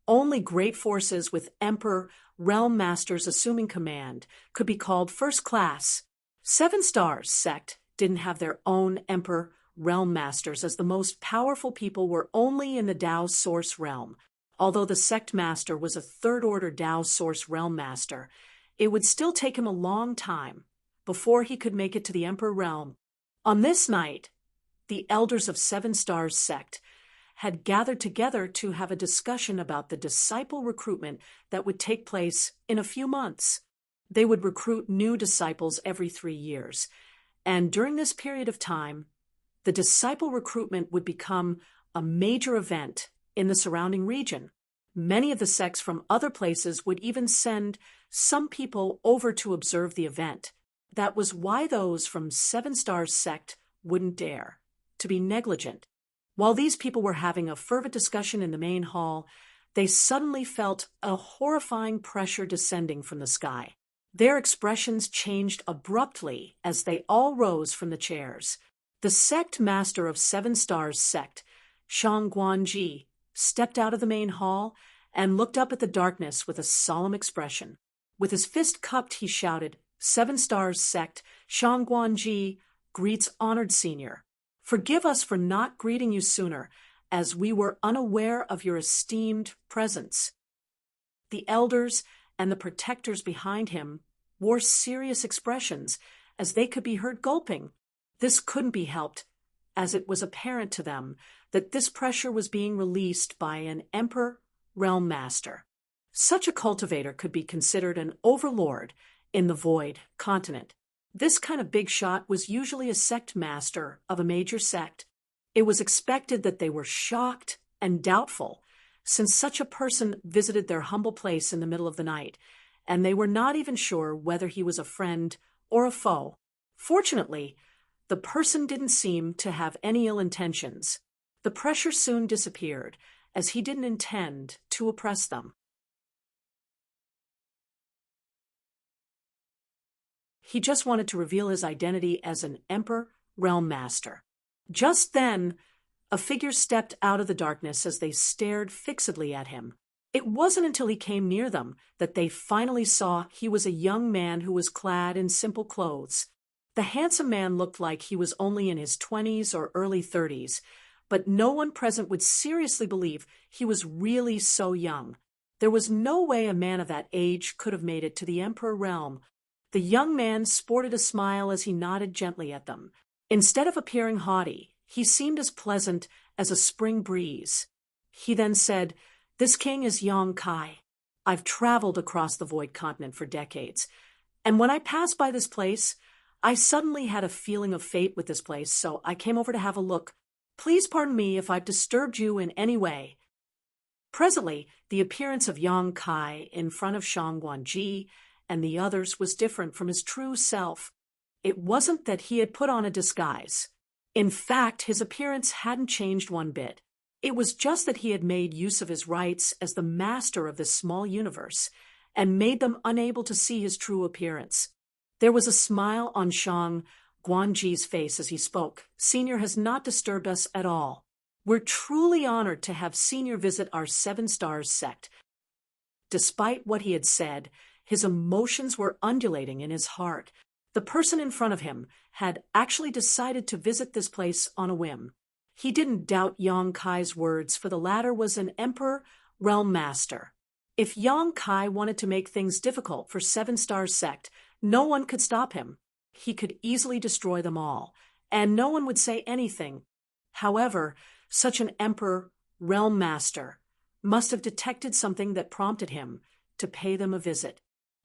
Speaker 1: only great forces with Emperor Realm Masters assuming command could be called first class. Seven Stars sect didn't have their own Emperor Realm Masters, as the most powerful people were only in the Tao Source Realm. Although the sect master was a third-order Tao Source Realm Master, it would still take him a long time before he could make it to the Emperor Realm. On this night, the elders of Seven Stars sect had gathered together to have a discussion about the disciple recruitment that would take place in a few months. They would recruit new disciples every 3 years, and during this period of time, the disciple recruitment would become a major event in the surrounding region. Many of the sects from other places would even send some people over to observe the event. That was why those from Seven Stars sect wouldn't dare to be negligent. While these people were having a fervent discussion in the main hall, they suddenly felt a horrifying pressure descending from the sky. Their expressions changed abruptly as they all rose from the chairs. The sect master of Seven Stars sect, Shang Guanji, stepped out of the main hall and looked up at the darkness with a solemn expression. With his fist cupped, he shouted, "Seven Stars sect, Shang Guanji greets honored senior. Forgive us for not greeting you sooner, as we were unaware of your esteemed presence." The elders and the protectors behind him wore serious expressions, as they could be heard gulping. This couldn't be helped, as it was apparent to them that this pressure was being released by an Emperor Realm Master. Such a cultivator could be considered an overlord in the Void Continent. This kind of big shot was usually a sect master of a major sect. It was expected that they were shocked and doubtful, since such a person visited their humble place in the middle of the night, and they were not even sure whether he was a friend or a foe. Fortunately, the person didn't seem to have any ill intentions. The pressure soon disappeared, as he didn't intend to oppress them. He just wanted to reveal his identity as an Emperor Realm Master. Just then, a figure stepped out of the darkness as they stared fixedly at him. It wasn't until he came near them that they finally saw he was a young man who was clad in simple clothes. The handsome man looked like he was only in his 20s or early 30s, but no one present would seriously believe he was really so young. There was no way a man of that age could have made it to the Emperor Realm. The young man sported a smile as he nodded gently at them. Instead of appearing haughty, he seemed as pleasant as a spring breeze. He then said, "This king is Yong Kai. I've traveled across the Void Continent for decades, and when I passed by this place, I suddenly had a feeling of fate with this place, so I came over to have a look. Please pardon me if I've disturbed you in any way." Presently, the appearance of Yong Kai in front of Shang Guanji and the others was different from his true self. It wasn't that he had put on a disguise. In fact, his appearance hadn't changed one bit. It was just that he had made use of his rights as the master of this small universe and made them unable to see his true appearance. There was a smile on Shang Guanji's face as he spoke. "Senior has not disturbed us at all. We're truly honored to have Senior visit our Seven Stars sect." Despite what he had said, his emotions were undulating in his heart. The person in front of him had actually decided to visit this place on a whim. He didn't doubt Yong Kai's words, for the latter was an Emperor Realm Master. If Yong Kai wanted to make things difficult for Seven Stars sect, no one could stop him. He could easily destroy them all, and no one would say anything. However, such an Emperor Realm Master must have detected something that prompted him to pay them a visit.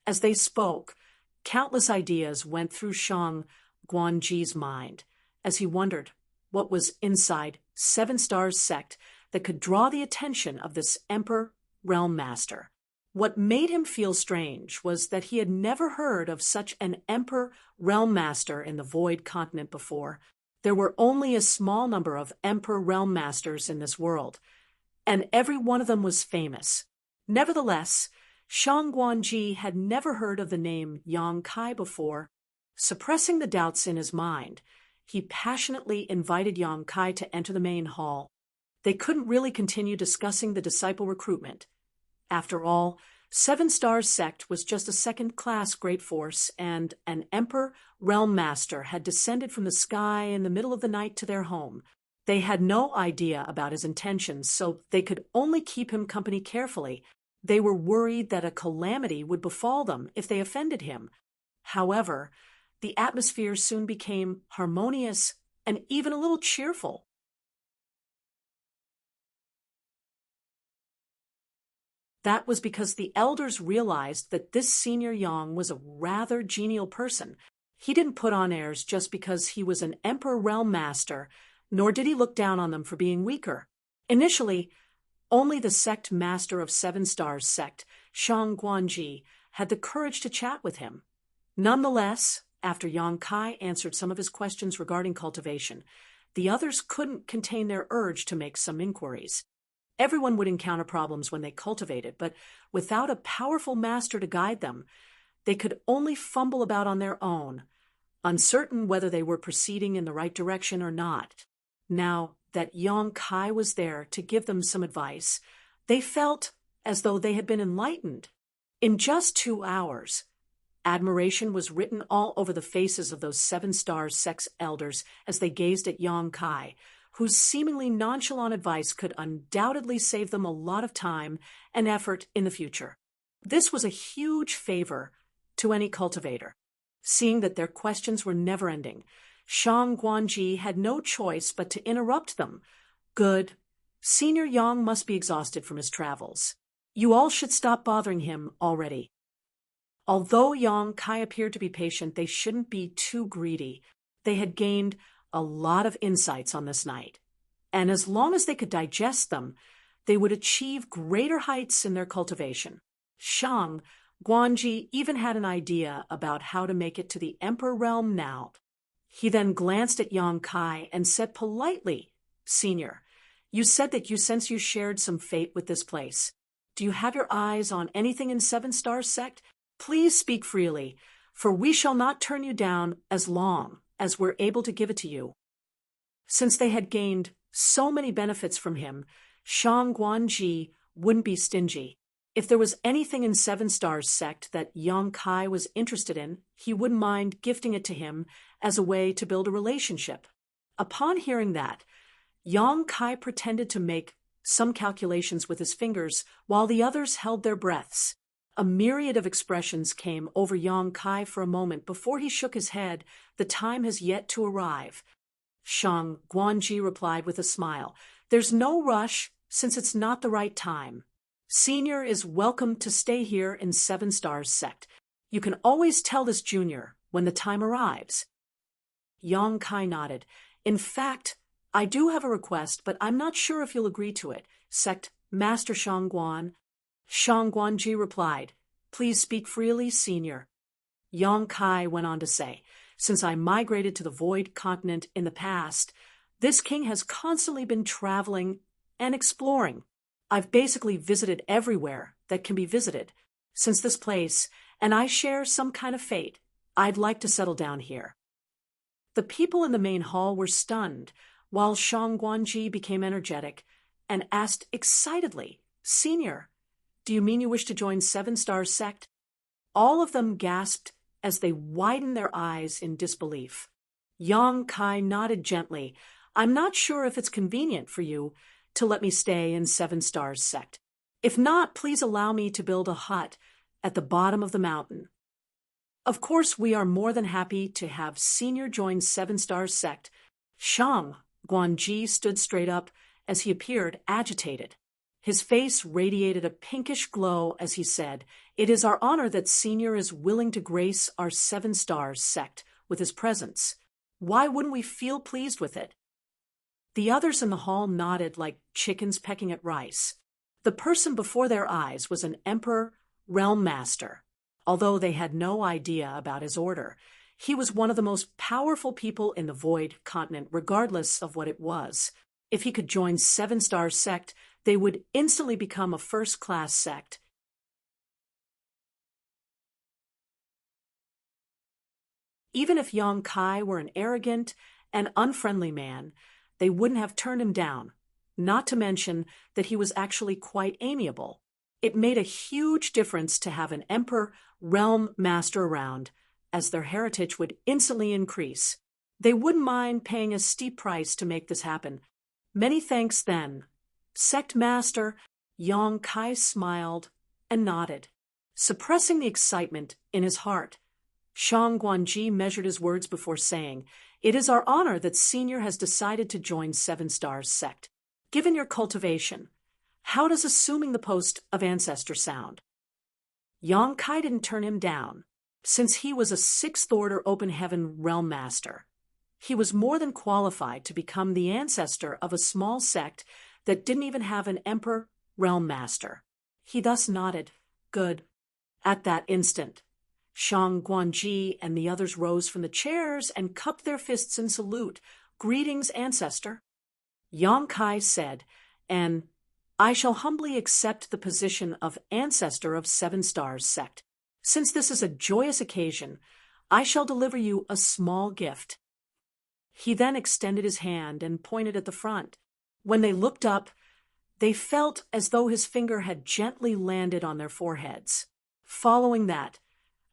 Speaker 1: As they spoke, countless ideas went through Shang Guanji's mind as he wondered what was inside Seven Stars sect that could draw the attention of this Emperor Realm Master. What made him feel strange was that he had never heard of such an Emperor Realm Master in the Void Continent before. There were only a small number of Emperor Realm Masters in this world, and every one of them was famous. Nevertheless, Shang Guanji had never heard of the name Yang Kai before. Suppressing the doubts in his mind, he passionately invited Yang Kai to enter the main hall. They couldn't really continue discussing the disciple recruitment. After all, Seven Stars Sect was just a second-class great force, and an Emperor Realm Master had descended from the sky in the middle of the night to their home. They had no idea about his intentions, so they could only keep him company carefully. They were worried that a calamity would befall them if they offended him. However, the atmosphere soon became harmonious and even a little cheerful. That was because the elders realized that this senior Yang was a rather genial person. He didn't put on airs just because he was an Emperor Realm Master, nor did he look down on them for being weaker. Initially, only the sect master of Seven Stars Sect, Shang Guanji, had the courage to chat with him. Nonetheless, after Yang Kai answered some of his questions regarding cultivation, the others couldn't contain their urge to make some inquiries. Everyone would encounter problems when they cultivated, but without a powerful master to guide them, they could only fumble about on their own, uncertain whether they were proceeding in the right direction or not. Now that Yang Kai was there to give them some advice, they felt as though they had been enlightened. In just 2 hours, admiration was written all over the faces of those Seven Stars Sect elders as they gazed at Yang Kai, whose seemingly nonchalant advice could undoubtedly save them a lot of time and effort in the future. This was a huge favor to any cultivator. Seeing that their questions were never-ending, Shang Guanji had no choice but to interrupt them. Good. Senior Yang must be exhausted from his travels. You all should stop bothering him already. Although Yang Kai appeared to be patient, they shouldn't be too greedy. They had gained a lot of insights on this night, and as long as they could digest them, they would achieve greater heights in their cultivation. Shang Guanji even had an idea about how to make it to the Emperor Realm now. He then glanced at Yang Kai and said politely, "Senior, you said that you sense you shared some fate with this place. Do you have your eyes on anything in Seven Stars Sect? Please speak freely, for we shall not turn you down as long as we're able to give it to you." Since they had gained so many benefits from him, Shang Guanji wouldn't be stingy. If there was anything in Seven Stars Sect that Yang Kai was interested in, he wouldn't mind gifting it to him as a way to build a relationship. Upon hearing that, Yang Kai pretended to make some calculations with his fingers while the others held their breaths. A myriad of expressions came over Yang Kai for a moment before he shook his head. The time has yet to arrive. Shang Guanji replied with a smile. There's no rush, since it's not the right time. Senior is welcome to stay here in Seven Stars Sect. You can always tell this junior when the time arrives. Yang Kai nodded. In fact, I do have a request, but I'm not sure if you'll agree to it. Sect Master Shang Guan. Shang Guanji replied, "Please speak freely, Senior." Yang Kai went on to say, "Since I migrated to the Void Continent in the past, this king has constantly been traveling and exploring. I've basically visited everywhere that can be visited. Since this place, and I share some kind of fate, I'd like to settle down here." The people in the main hall were stunned, while Shang Guanji became energetic and asked excitedly, "Senior, do you mean you wish to join Seven Stars Sect?" All of them gasped as they widened their eyes in disbelief. Yang Kai nodded gently. "I'm not sure if it's convenient for you to let me stay in Seven Stars Sect. If not, please allow me to build a hut at the bottom of the mountain." Of course, we are more than happy to have Senior join Seven Stars Sect. Shang Guanji stood straight up as he appeared agitated. His face radiated a pinkish glow as he said, "It is our honor that Senior is willing to grace our Seven Stars Sect with his presence. Why wouldn't we feel pleased with it?" The others in the hall nodded like chickens pecking at rice. The person before their eyes was an Emperor Realm Master. Although they had no idea about his order, He was one of the most powerful people in the Void continent, regardless of what it was. If he could join Seven Stars sect, they would instantly become a first-class sect. Even if Yang Kai were an arrogant and unfriendly man, they wouldn't have turned him down, not to mention that he was actually quite amiable. It made a huge difference to have an Emperor Realm Master around, as their heritage would instantly increase. They wouldn't mind paying a steep price to make this happen. Many thanks then. Sect Master Yang Kai smiled and nodded, suppressing the excitement in his heart. Shang Guanji measured his words before saying, "It is our honor that Senior has decided to join Seven Stars sect. Given your cultivation, how does assuming the post of Ancestor sound?" Yang Kai didn't turn him down. Since he was a Sixth Order Open Heaven Realm Master, he was more than qualified to become the ancestor of a small sect that didn't even have an Emperor Realm Master. He thus nodded. Good. At that instant, Shang Guanji and the others rose from the chairs and cupped their fists in salute. "Greetings, Ancestor." Yang Kai said, "And I shall humbly accept the position of Ancestor of Seven Stars sect. Since this is a joyous occasion, I shall deliver you a small gift." He then extended his hand and pointed at the front. When they looked up, they felt as though his finger had gently landed on their foreheads. Following that,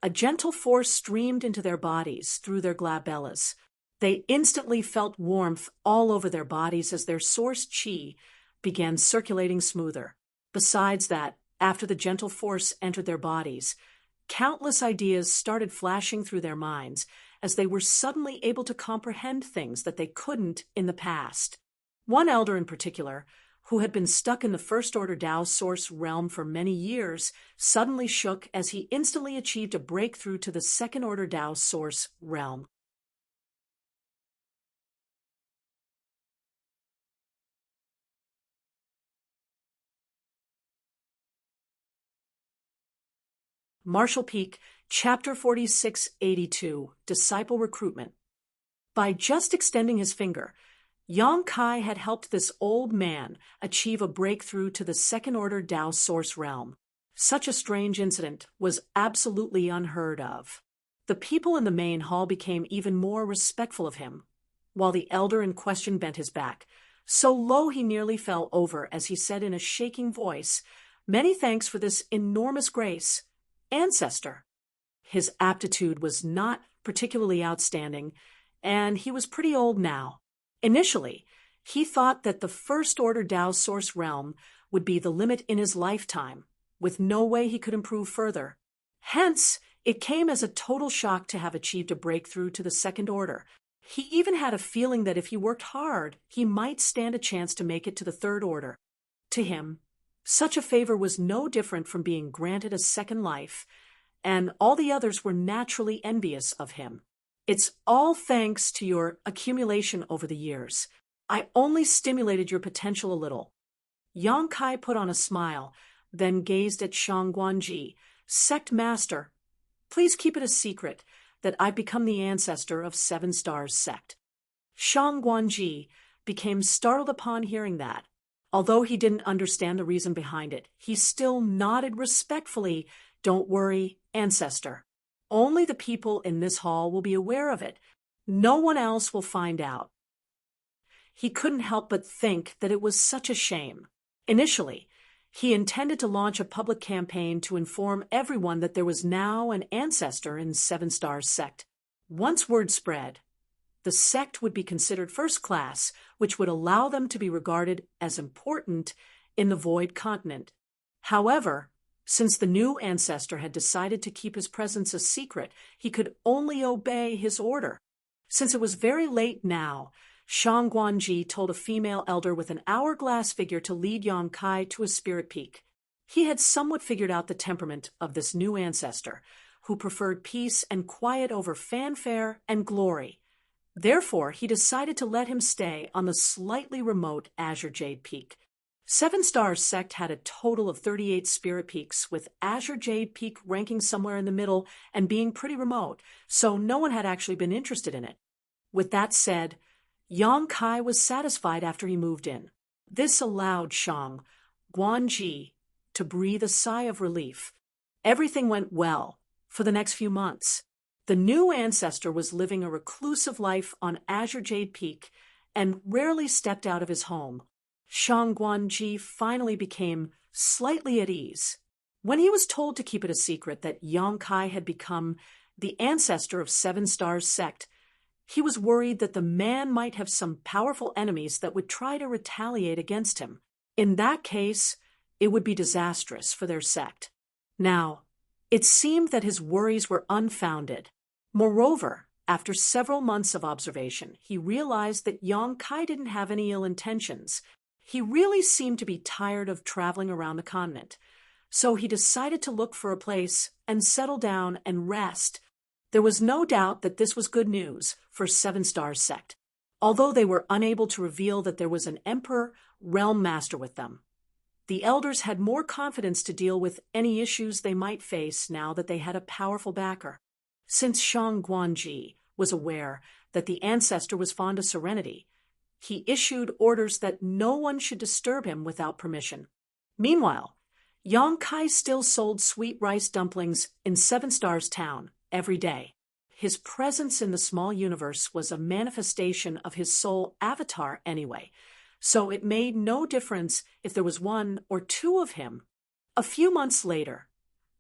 Speaker 1: a gentle force streamed into their bodies through their glabellas. They instantly felt warmth all over their bodies as their source chi began circulating smoother. Besides that, after the gentle force entered their bodies, countless ideas started flashing through their minds as they were suddenly able to comprehend things that they couldn't in the past. One elder in particular, who had been stuck in the First Order Tao Source realm for many years, suddenly shook as he instantly achieved a breakthrough to the Second Order Tao Source realm. Marshall Peak, Chapter 4682, Disciple Recruitment. By just extending his finger, Yang Kai had helped this old man achieve a breakthrough to the Second Order Tao Source realm. Such a strange incident was absolutely unheard of. The people in the main hall became even more respectful of him, while the elder in question bent his back, so low he nearly fell over as he said in a shaking voice, "Many thanks for this enormous grace, Ancestor." His aptitude was not particularly outstanding, and he was pretty old now. Initially, he thought that the First Order Tao Source realm would be the limit in his lifetime, with no way he could improve further. Hence, it came as a total shock to have achieved a breakthrough to the Second Order. He even had a feeling that if he worked hard, he might stand a chance to make it to the Third Order. To him, such a favor was no different from being granted a second life, and all the others were naturally envious of him. "It's all thanks to your accumulation over the years. I only stimulated your potential a little." Yang Kai put on a smile, then gazed at Shang Guanji. "Sect Master, please keep it a secret that I've become the ancestor of Seven Stars sect." Shang Guanji became startled upon hearing that. Although he didn't understand the reason behind it, he still nodded respectfully. "Don't worry, Ancestor. Only the people in this hall will be aware of it. No one else will find out." He couldn't help but think that it was such a shame. Initially, he intended to launch a public campaign to inform everyone that there was now an ancestor in Seven Stars sect. Once word spread, the sect would be considered first class, which would allow them to be regarded as important in the Void continent. However, since the new ancestor had decided to keep his presence a secret, he could only obey his order. Since it was very late now, Shang Guanji told a female elder with an hourglass figure to lead Yang Kai to a spirit peak. He had somewhat figured out the temperament of this new ancestor, who preferred peace and quiet over fanfare and glory. Therefore, he decided to let him stay on the slightly remote Azure Jade Peak. Seven Stars sect had a total of 38 spirit peaks, with Azure Jade Peak ranking somewhere in the middle and being pretty remote, so no one had actually been interested in it. With that said, Yang Kai was satisfied after he moved in. This allowed Shang Guanji to breathe a sigh of relief. Everything went well for the next few months. The new ancestor was living a reclusive life on Azure Jade Peak and rarely stepped out of his home. Shang Guanji finally became slightly at ease. When he was told to keep it a secret that Yang Kai had become the ancestor of Seven Stars sect, he was worried that the man might have some powerful enemies that would try to retaliate against him. In that case, it would be disastrous for their sect. Now, it seemed that his worries were unfounded. Moreover, after several months of observation, he realized that Yang Kai didn't have any ill intentions. He really seemed to be tired of traveling around the continent, so he decided to look for a place and settle down and rest. There was no doubt that this was good news for Seven Stars sect, although they were unable to reveal that there was an Emperor Realm Master with them. The elders had more confidence to deal with any issues they might face now that they had a powerful backer. Since Shang Guanji was aware that the ancestor was fond of serenity, he issued orders that no one should disturb him without permission. Meanwhile, Yang Kai still sold sweet rice dumplings in Seven Stars Town every day. His presence in the small universe was a manifestation of his soul avatar anyway, so it made no difference if there was one or two of him. A few months later,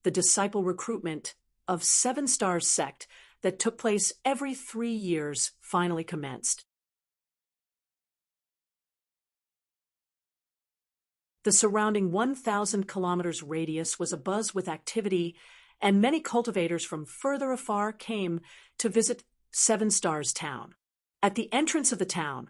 Speaker 1: the disciple recruitment of Seven Stars sect that took place every 3 years finally commenced. The surrounding 1,000 kilometers radius was abuzz with activity, and many cultivators from further afar came to visit Seven Stars Town. At the entrance of the town,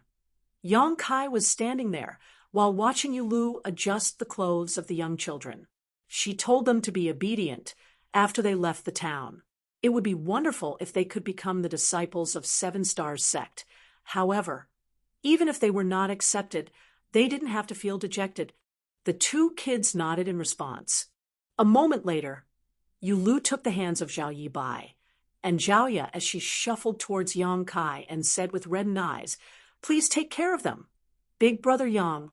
Speaker 1: Yang Kai was standing there while watching Yulu adjust the clothes of the young children. She told them to be obedient after they left the town. It would be wonderful if they could become the disciples of Seven Stars sect. However, even if they were not accepted, they didn't have to feel dejected. The two kids nodded in response. A moment later, Yulu took the hands of Zhao Yibai and Zhaoya as she shuffled towards Yang Kai and said with reddened eyes, "Please take care of them, big brother Yang."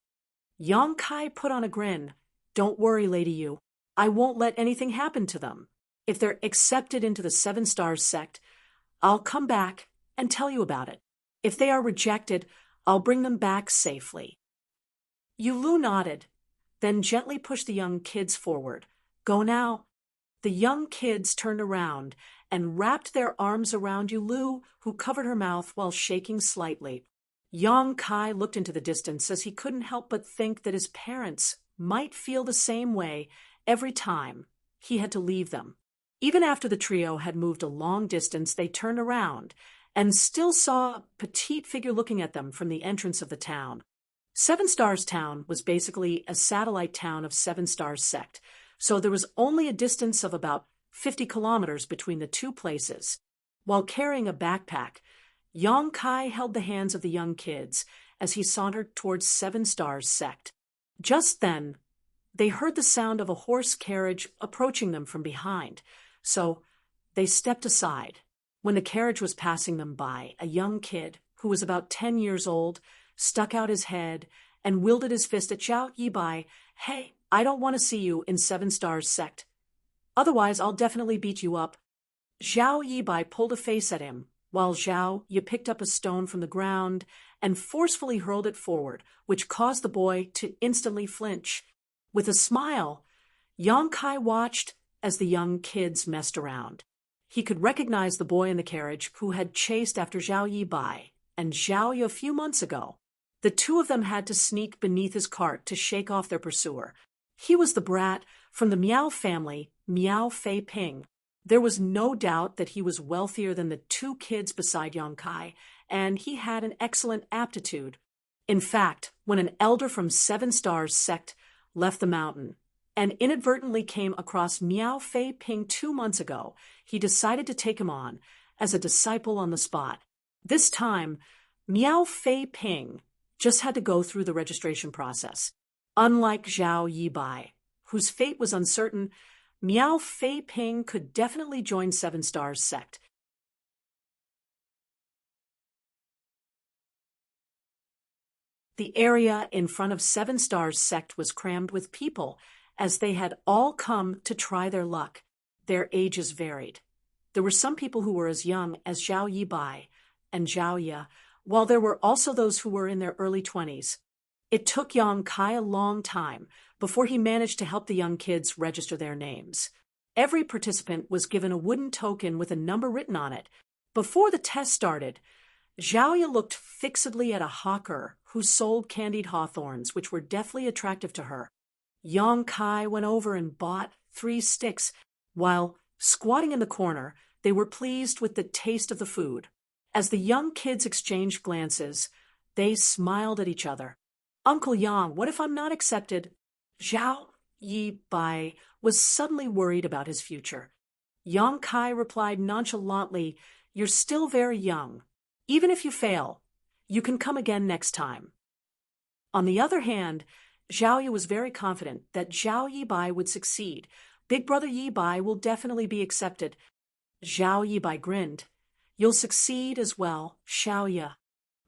Speaker 1: Yang Kai put on a grin. "Don't worry, Lady Yu. I won't let anything happen to them. If they're accepted into the Seven Stars sect, I'll come back and tell you about it. If they are rejected, I'll bring them back safely." Yulu nodded, then gently pushed the young kids forward. "Go now." The young kids turned around and wrapped their arms around Yulu, who covered her mouth while shaking slightly. Yang Kai looked into the distance as he couldn't help but think that his parents might feel the same way every time he had to leave them. Even after the trio had moved a long distance, they turned around and still saw a petite figure looking at them from the entrance of the town. Seven Stars Town was basically a satellite town of Seven Stars sect, so there was only a distance of about 50 kilometers between the two places. While carrying a backpack, Yang Kai held the hands of the young kids as he sauntered towards Seven Stars sect. Just then, they heard the sound of a horse carriage approaching them from behind, so they stepped aside. When the carriage was passing them by, a young kid, who was about 10 years old, stuck out his head and wielded his fist at Zhao Yibai. "Hey, I don't want to see you in Seven Stars sect. Otherwise, I'll definitely beat you up." Zhao Yibai pulled a face at him, while Zhao Yi picked up a stone from the ground and forcefully hurled it forward, which caused the boy to instantly flinch. With a smile, Yang Kai watched as the young kids messed around. He could recognize the boy in the carriage who had chased after Zhao Yibai and Zhao Yi a few months ago. The two of them had to sneak beneath his cart to shake off their pursuer. He was the brat from the Miao family, Miao Fei Ping. There was no doubt that he was wealthier than the two kids beside Yang Kai, and he had an excellent aptitude. In fact, when an elder from Seven Stars sect left the mountain and inadvertently came across Miao Fei Ping 2 months ago, he decided to take him on as a disciple on the spot. This time, Miao Fei Ping just had to go through the registration process. Unlike Zhao Yibai, whose fate was uncertain, Miao Fei Ping could definitely join Seven Stars sect. The area in front of Seven Stars sect was crammed with people, as they had all come to try their luck. Their ages varied. There were some people who were as young as Zhao Yibai and Zhao Ye, while there were also those who were in their early 20s. It took Yang Kai a long time before he managed to help the young kids register their names. Every participant was given a wooden token with a number written on it. Before the test started, Zhao Ye looked fixedly at a hawker who sold candied hawthorns, which were deathly attractive to her. Yang Kai went over and bought 3 sticks. While squatting in the corner, they were pleased with the taste of the food. As the young kids exchanged glances, they smiled at each other. Uncle Yang, what if I'm not accepted? Zhao Yibai was suddenly worried about his future. Yang Kai replied nonchalantly, "You're still very young. Even if you fail, you can come again next time." On the other hand, Zhao Ye was very confident that Zhao Yibai would succeed. Big brother Yibai will definitely be accepted. Zhao Yibai grinned. "You'll succeed as well, Xiao Ye."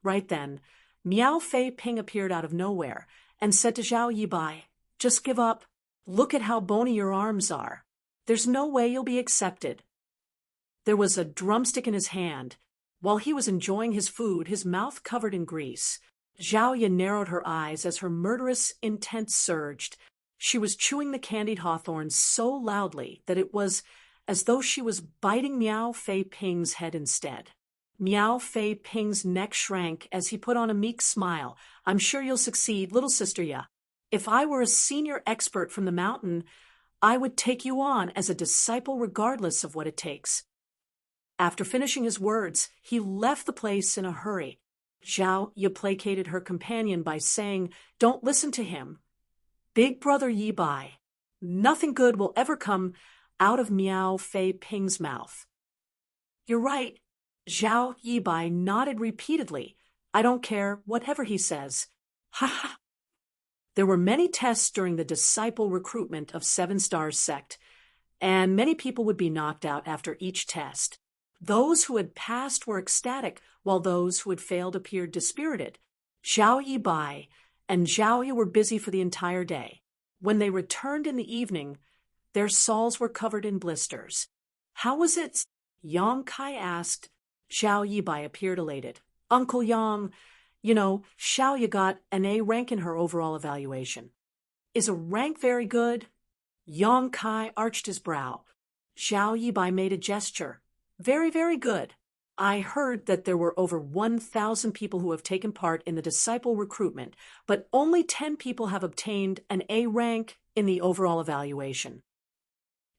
Speaker 1: Right then, Miao Fei Ping appeared out of nowhere and said to Zhao Yibai, "Just give up. Look at how bony your arms are. There's no way you'll be accepted." There was a drumstick in his hand. While he was enjoying his food, his mouth covered in grease, Zhao Ye narrowed her eyes as her murderous intent surged. She was chewing the candied hawthorns so loudly that it was as though she was biting Miao Fei Ping's head instead. Miao Fei Ping's neck shrank as he put on a meek smile. "I'm sure you'll succeed, little sister Ye. If I were a senior expert from the mountain, I would take you on as a disciple regardless of what it takes." After finishing his words, he left the place in a hurry. Zhao Ye placated her companion by saying, "Don't listen to him. Big brother Yibai, nothing good will ever come out of Miao Fei Ping's mouth." "You're right." Zhao Yibai nodded repeatedly. "I don't care, whatever he says." Ha ha. There were many tests during the disciple recruitment of Seven Stars sect, and many people would be knocked out after each test. Those who had passed were ecstatic, while those who had failed appeared dispirited. Zhao Yibai and Zhao Ye were busy for the entire day. When they returned in the evening, their soles were covered in blisters. "How was it?" Yang Kai asked. Zhao Yibai appeared elated. "Uncle Yang, Xiao Ye got an A rank in her overall evaluation." "Is a rank very good?" Yang Kai arched his brow. Zhao Yibai made a gesture. "Very, very good. I heard that there were over 1,000 people who have taken part in the disciple recruitment, but only 10 people have obtained an A rank in the overall evaluation."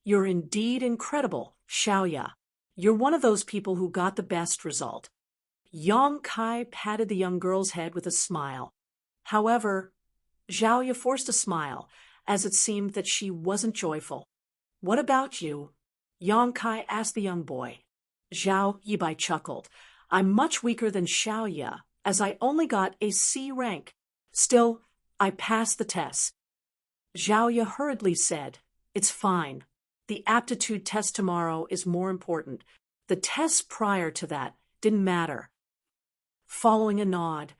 Speaker 1: "You're indeed incredible, Xiao Ye. You're one of those people who got the best result." Yang Kai patted the young girl's head with a smile. However, Zhao Ye forced a smile, as it seemed that she wasn't joyful. "What about you?" Yang Kai asked the young boy. Zhao Yibai chuckled. "I'm much weaker than Xiao Ye, as I only got a C rank. Still, I passed the test." Zhao Ye hurriedly said, "It's fine. The aptitude test tomorrow is more important. The tests prior to that didn't matter." Following a nod,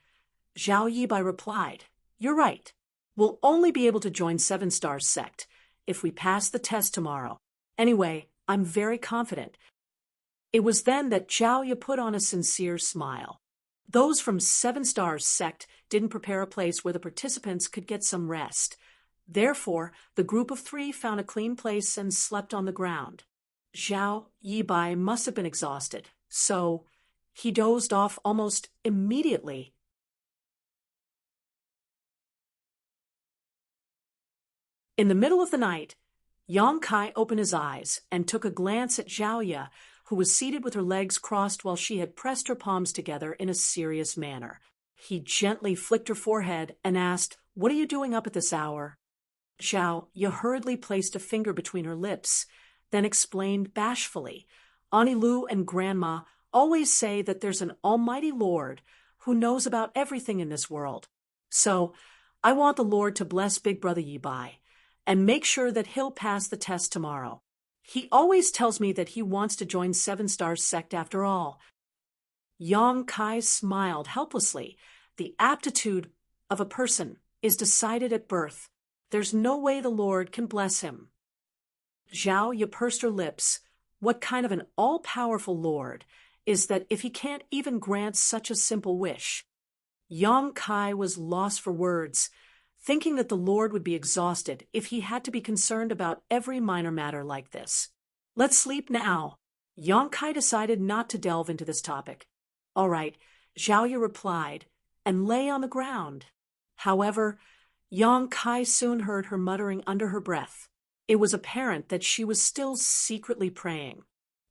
Speaker 1: Zhao Yibai replied, "You're right. We'll only be able to join Seven Stars sect if we pass the test tomorrow. Anyway, I'm very confident." It was then that Zhao Ye put on a sincere smile. Those from Seven Stars sect didn't prepare a place where the participants could get some rest. Therefore, the group of 3 found a clean place and slept on the ground. Zhao Yibai must have been exhausted, so he dozed off almost immediately. In the middle of the night, Yang Kai opened his eyes and took a glance at Zhao Ye, who was seated with her legs crossed while she had pressed her palms together in a serious manner. He gently flicked her forehead and asked, "What are you doing up at this hour?" Zhao Ye hurriedly placed a finger between her lips, then explained bashfully, "Auntie Lu and Grandma always say that there's an almighty Lord who knows about everything in this world. So I want the Lord to bless Big Brother Yibai and make sure that he'll pass the test tomorrow. He always tells me that he wants to join Seven Stars sect after all. Yang Kai smiled helplessly. The aptitude of a person is decided at birth. There's no way the Lord can bless him. Zhao Ye pursed her lips. What kind of an all-powerful Lord is that if he can't even grant such a simple wish? Yang Kai was lost for words, thinking that the Lord would be exhausted if he had to be concerned about every minor matter like this. Let's sleep now. Yang Kai decided not to delve into this topic. All right, Zhao Ye replied, and lay on the ground. However, Yang Kai soon heard her muttering under her breath. It was apparent that she was still secretly praying.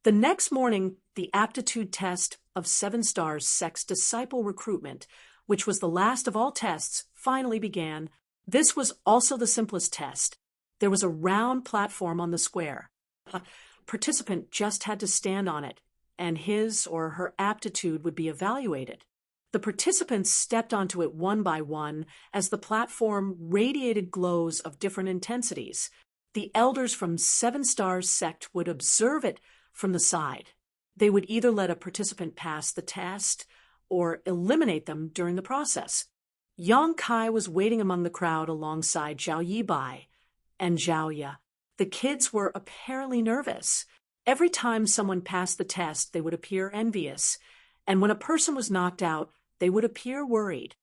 Speaker 1: The next morning, the aptitude test of Seven Stars Sect's disciple recruitment, which was the last of all tests, finally began. This was also the simplest test. There was a round platform on the square. A participant just had to stand on it, and his or her aptitude would be evaluated. The participants stepped onto it one by one as the platform radiated glows of different intensities. The elders from Seven Stars Sect would observe it from the side. They would either let a participant pass the test or eliminate them during the process. Yang Kai was waiting among the crowd alongside Zhao Yibai and Zhao Ye. The kids were apparently nervous. Every time someone passed the test, they would appear envious, and when a person was knocked out, they would appear worried.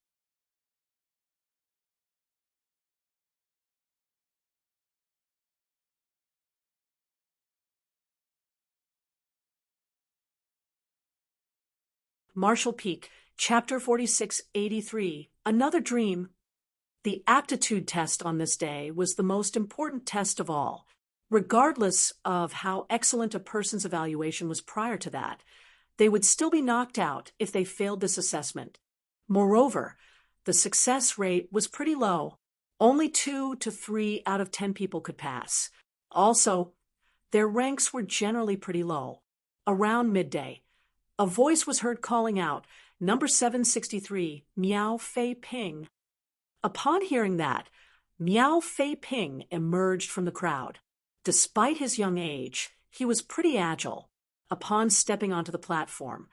Speaker 1: Marshall Peak, Chapter 4683, Another Dream. The aptitude test on this day was the most important test of all. Regardless of how excellent a person's evaluation was prior to that, they would still be knocked out if they failed this assessment. Moreover, the success rate was pretty low. Only 2 to 3 out of 10 people could pass. Also, their ranks were generally pretty low. Around midday, a voice was heard calling out, "Number 763, Miao Fei Ping." Upon hearing that, Miao Fei Ping emerged from the crowd. Despite his young age, he was pretty agile. Upon stepping onto the platform,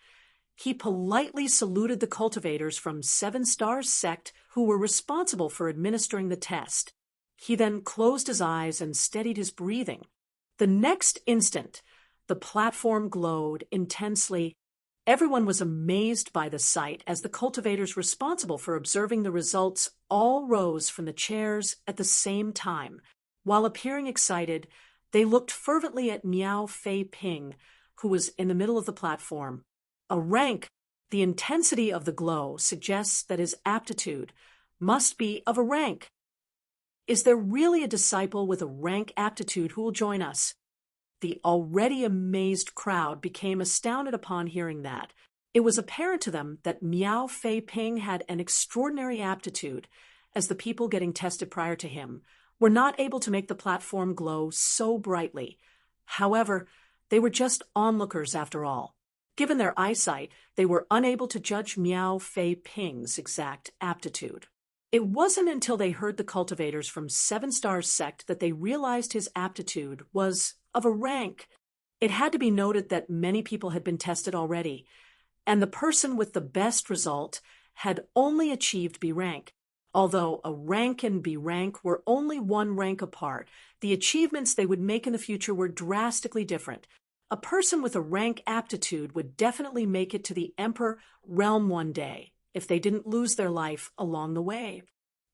Speaker 1: he politely saluted the cultivators from Seven Stars Sect who were responsible for administering the test. He then closed his eyes and steadied his breathing. The next instant, the platform glowed intensely. Everyone was amazed by the sight as the cultivators responsible for observing the results all rose from the chairs at the same time. While appearing excited, they looked fervently at Miao Fei Ping, who was in the middle of the platform. A rank, the intensity of the glow suggests that his aptitude must be of a rank. Is there really a disciple with a rank aptitude who will join us? The already amazed crowd became astounded upon hearing that. It was apparent to them that Miao Fei Ping had an extraordinary aptitude, as the people getting tested prior to him were not able to make the platform glow so brightly. However, they were just onlookers after all. Given their eyesight, they were unable to judge Miao Fei Ping's exact aptitude. It wasn't until they heard the cultivators from Seven Stars Sect that they realized his aptitude was of a rank. It had to be noted that many people had been tested already, and the person with the best result had only achieved B rank. Although a rank and B rank were only one rank apart, the achievements they would make in the future were drastically different. A person with a rank aptitude would definitely make it to the Emperor realm one day, if they didn't lose their life along the way.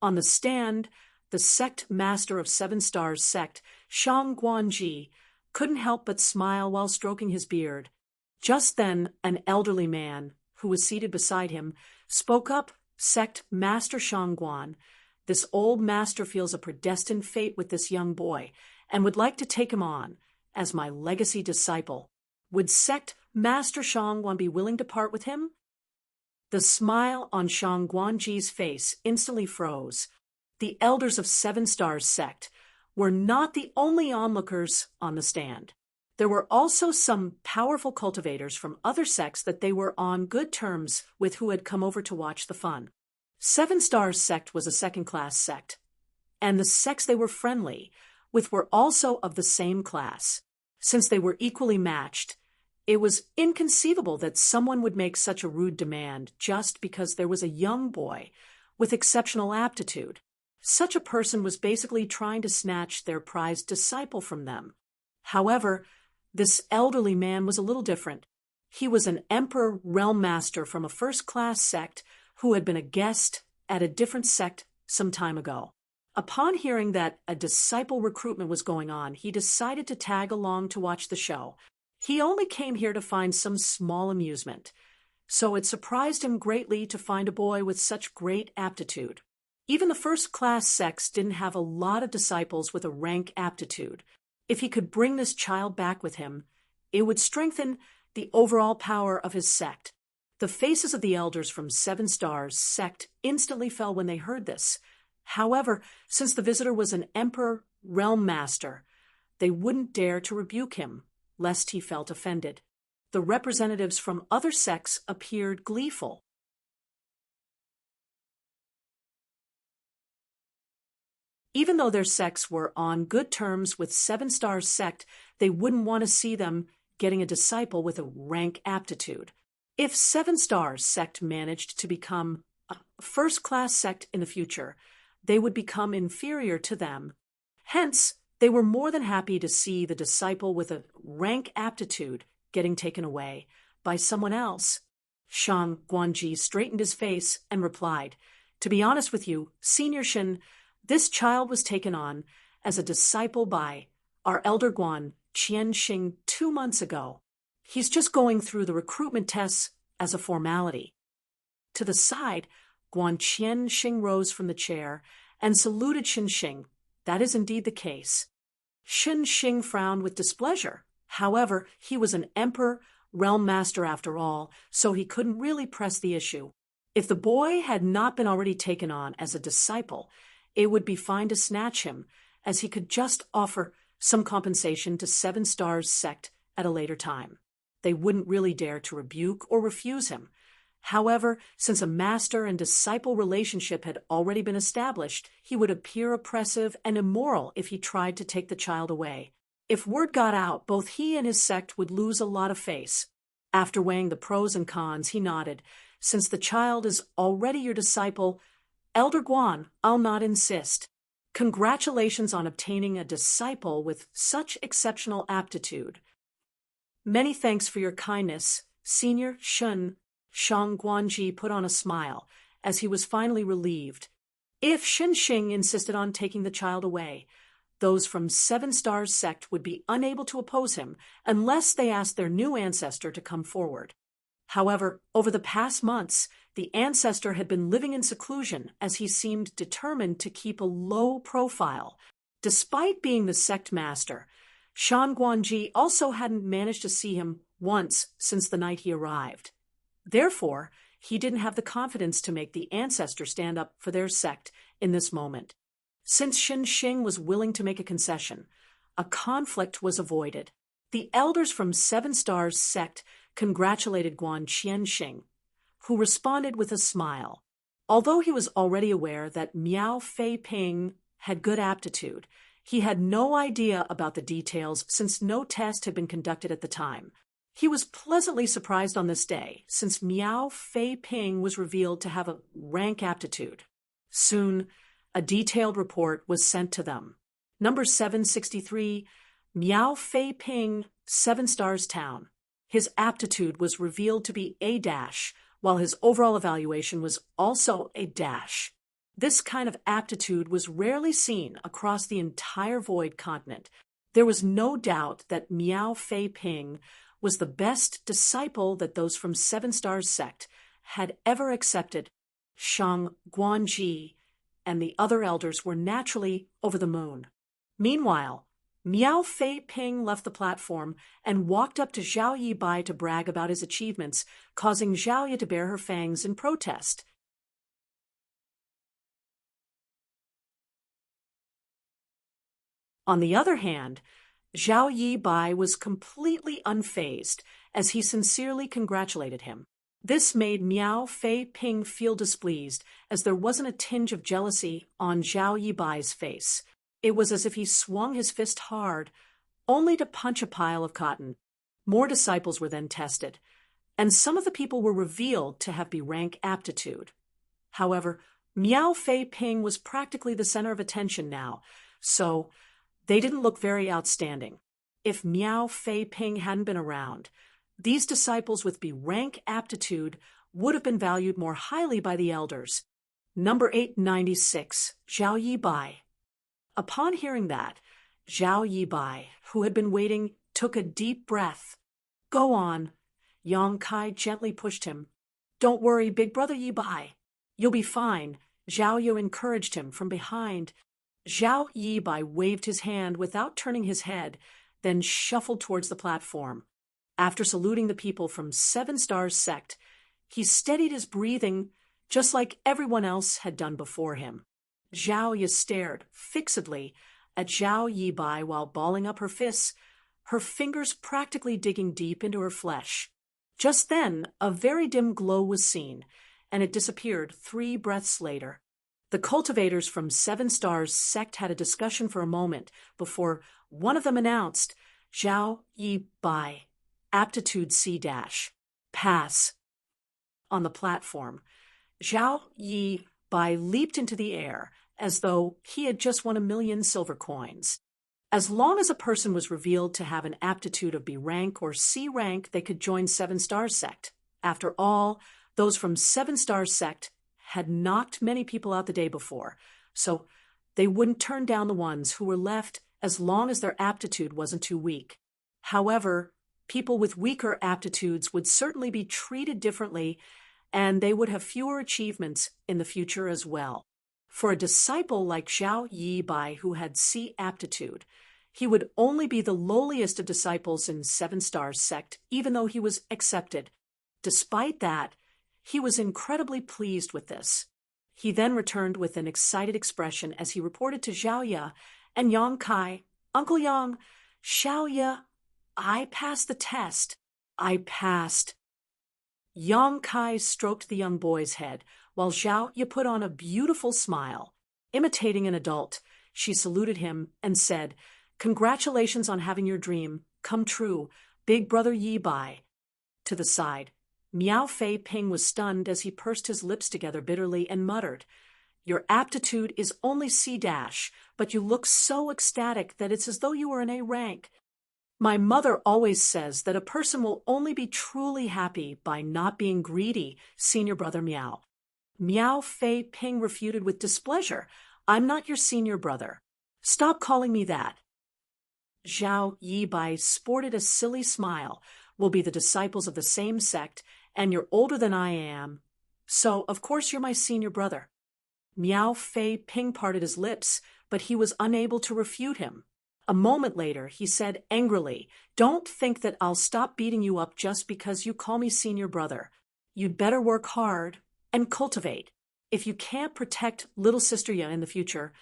Speaker 1: On the stand, the sect master of Seven Stars Sect, Shang Guanji, couldn't help but smile while stroking his beard. Just then, an elderly man, who was seated beside him, spoke up. Sect Master Shangguan, this old master feels a predestined fate with this young boy and would like to take him on as my legacy disciple. Would Sect Master Shangguan be willing to part with him? The smile on Shangguanji's face instantly froze. The elders of Seven Stars Sect were not the only onlookers on the stand. There were also some powerful cultivators from other sects that they were on good terms with who had come over to watch the fun. Seven Stars sect was a second-class sect, and the sects they were friendly with were also of the same class. Since they were equally matched, it was inconceivable that someone would make such a rude demand just because there was a young boy with exceptional aptitude. Such a person was basically trying to snatch their prized disciple from them. However, this elderly man was a little different. He was an emperor realm master from a first-class sect who had been a guest at a different sect some time ago. Upon hearing that a disciple recruitment was going on, he decided to tag along to watch the show. He only came here to find some small amusement, so it surprised him greatly to find a boy with such great aptitude. Even the first-class sects didn't have a lot of disciples with a rank aptitude. If he could bring this child back with him, it would strengthen the overall power of his sect. The faces of the elders from Seven Stars sect instantly fell when they heard this. However, since the visitor was an emperor realm master, they wouldn't dare to rebuke him, lest he felt offended. The representatives from other sects appeared gleeful. Even though their sects were on good terms with Seven Stars sect, they wouldn't want to see them getting a disciple with a rank aptitude. If Seven Stars sect managed to become a first-class sect in the future, they would become inferior to them. Hence, they were more than happy to see the disciple with a rank aptitude getting taken away by someone else. Shang Guanji straightened his face and replied, "To be honest with you, Senior Shin, this child was taken on as a disciple by our elder Guan Qianxing 2 months ago. He's just going through the recruitment tests as a formality." To the side, Guan Qianxing rose from the chair and saluted Xinxing. That is indeed the case. Xinxing frowned with displeasure. However, he was an emperor realm master after all, so he couldn't really press the issue. If the boy had not been already taken on as a disciple, it would be fine to snatch him, as he could just offer some compensation to Seven Stars sect at a later time. They wouldn't really dare to rebuke or refuse him. However, since a master and disciple relationship had already been established, he would appear oppressive and immoral if he tried to take the child away. If word got out, both he and his sect would lose a lot of face. After weighing the pros and cons, he nodded. "Since the child is already your disciple, Elder Guan, I'll not insist. Congratulations on obtaining a disciple with such exceptional aptitude." "Many thanks for your kindness, Senior Shun." Shang Guanji put on a smile, as he was finally relieved. If Xinxing insisted on taking the child away, those from Seven Stars sect would be unable to oppose him unless they asked their new ancestor to come forward. However, over the past months, the ancestor had been living in seclusion as he seemed determined to keep a low profile. Despite being the sect master, Shan Guanji also hadn't managed to see him once since the night he arrived. Therefore, he didn't have the confidence to make the ancestor stand up for their sect in this moment. Since Xinxing was willing to make a concession, a conflict was avoided. The elders from Seven Stars sect congratulated Guan Qianxing, who responded with a smile. Although he was already aware that Miao Fei Ping had good aptitude, he had no idea about the details since no test had been conducted at the time. He was pleasantly surprised on this day, since Miao Fei Ping was revealed to have a rank aptitude. Soon, a detailed report was sent to them. Number 763, Miao Fei Ping, 7 Stars Town. His aptitude was revealed to be A-, while his overall evaluation was also A-. This kind of aptitude was rarely seen across the entire Void continent. There was no doubt that Miao Fei Ping was the best disciple that those from Seven Stars sect had ever accepted. Shang Guanji and the other elders were naturally over the moon. Meanwhile, Miao Fei Ping left the platform and walked up to Zhao Yibai to brag about his achievements, causing Zhao Yi to bare her fangs in protest. On the other hand, Zhao Yibai was completely unfazed as he sincerely congratulated him. This made Miao Fei Ping feel displeased, as there wasn't a tinge of jealousy on Zhao Yibai's face. It was as if he swung his fist hard, only to punch a pile of cotton. More disciples were then tested, and some of the people were revealed to have B-rank aptitude. However, Miao Fei Ping was practically the center of attention now, so they didn't look very outstanding. If Miao Fei Ping hadn't been around, these disciples with B-rank aptitude would have been valued more highly by the elders. Number 896, Zhao Yibai. Upon hearing that, Zhao Yibai, who had been waiting, took a deep breath. Go on. Yang Kai gently pushed him. Don't worry, big brother Yibai. You'll be fine. Zhao Yu encouraged him from behind. Zhao Yibai waved his hand without turning his head, then shuffled towards the platform. After saluting the people from 7 Stars Sect, he steadied his breathing just like everyone else had done before him. Zhao Yu stared fixedly at Zhao Yibai while balling up her fists, her fingers practically digging deep into her flesh. Just then, a very dim glow was seen, and it disappeared 3 breaths later. The cultivators from 7 Stars Sect had a discussion for a moment before one of them announced, Zhao Yibai, Aptitude C-, Pass. On the platform, Zhao Yibai leaped into the air as though he had just won 1,000,000 silver coins. As long as a person was revealed to have an aptitude of B rank or C rank, they could join 7 Stars Sect. After all, those from 7 Stars Sect had knocked many people out the day before, so they wouldn't turn down the ones who were left as long as their aptitude wasn't too weak. However, people with weaker aptitudes would certainly be treated differently, and they would have fewer achievements in the future as well. For a disciple like Zhao Yibai who had C aptitude, he would only be the lowliest of disciples in 7 Stars Sect, even though he was accepted. Despite that, he was incredibly pleased with this. He then returned with an excited expression as he reported to Zhao Ye and Yang Kai, Uncle Yang, Zhao Ye, I passed the test. I passed. Yang Kai stroked the young boy's head, while Zhao Ye put on a beautiful smile. Imitating an adult, she saluted him and said, Congratulations on having your dream come true, big brother Yibai. To the side, Miao Fei Ping was stunned as he pursed his lips together bitterly and muttered, Your aptitude is only C-, but you look so ecstatic that it's as though you were in A rank. My mother always says that a person will only be truly happy by not being greedy, senior brother Miao. Miao Fei Ping refuted with displeasure. I'm not your senior brother. Stop calling me that. Zhao Yibai sported a silly smile. We'll be the disciples of the same sect, and you're older than I am, so of course you're my senior brother. Miao Fei Ping parted his lips, but he was unable to refute him. A moment later, he said angrily, Don't think that I'll stop beating you up just because you call me senior brother. You'd better work hard and cultivate. If you can't protect little sister Ye in the future,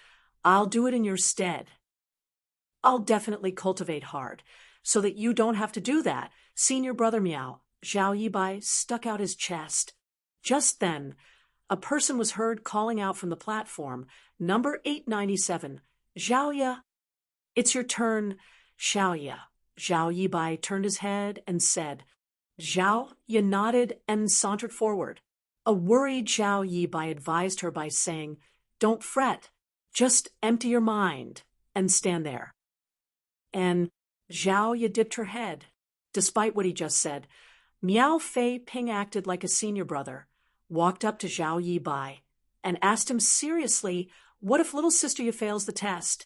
Speaker 1: I'll do it in your stead. I'll definitely cultivate hard, so that you don't have to do that, senior brother Miao. Zhao Yibai stuck out his chest. Just then, a person was heard calling out from the platform, number 897, Zhao Ye. It's your turn, Zhao Ye. Zhao Yibai turned his head and said. Zhao Ye nodded and sauntered forward. A worried Zhao Yibai advised her by saying, Don't fret, just empty your mind and stand there. And Zhao Ye dipped her head. Despite what he just said, Miao Fei Ping acted like a senior brother, walked up to Zhao Yibai, and asked him seriously, What if little sister Ye fails the test?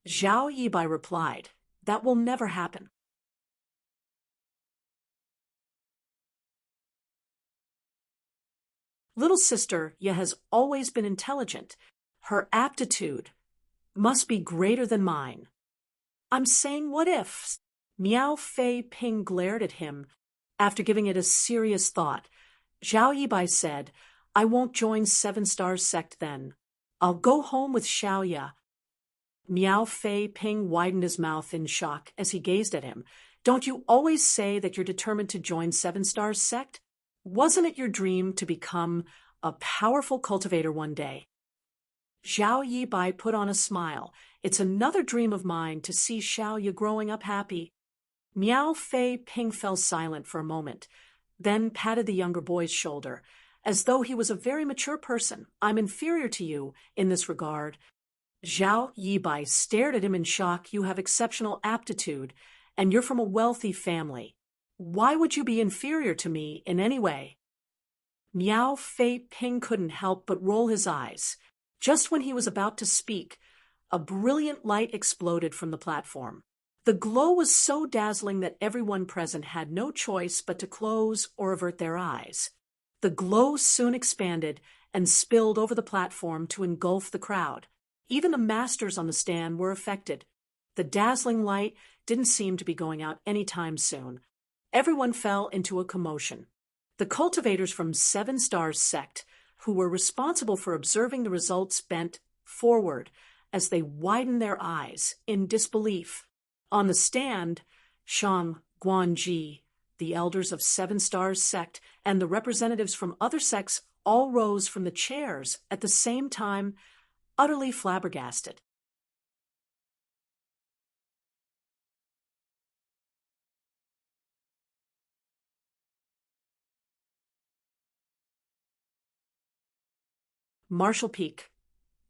Speaker 1: Zhao Yibai replied, That will never happen. Little sister Ye has always been intelligent. Her aptitude must be greater than mine. I'm saying what if? Miao Fei Ping glared at him. After giving it a serious thought, Zhao Yibai said, I won't join 7 Stars Sect then. I'll go home with Zhao Ye. Miao Fei Ping widened his mouth in shock as he gazed at him. Don't you always say that you're determined to join 7 Stars Sect? Wasn't it your dream to become a powerful cultivator one day? Zhao Yibai put on a smile. It's another dream of mine to see Xiaoya growing up happy. Miao Fei Ping fell silent for a moment, then patted the younger boy's shoulder, as though he was a very mature person. I'm inferior to you in this regard. Zhao Yibai stared at him in shock. You have exceptional aptitude, and you're from a wealthy family. Why would you be inferior to me in any way? Miao Fei Ping couldn't help but roll his eyes. Just when he was about to speak, a brilliant light exploded from the platform. The glow was so dazzling that everyone present had no choice but to close or avert their eyes. The glow soon expanded and spilled over the platform to engulf the crowd. Even the masters on the stand were affected. The dazzling light didn't seem to be going out anytime soon. Everyone fell into a commotion. The cultivators from Seven Stars sect, who were responsible for observing the results, bent forward as they widened their eyes in disbelief. On the stand, Shang Guanji, the elders of Seven Stars sect, and the representatives from other sects all rose from the chairs at the same time, utterly flabbergasted. Marshall Peak.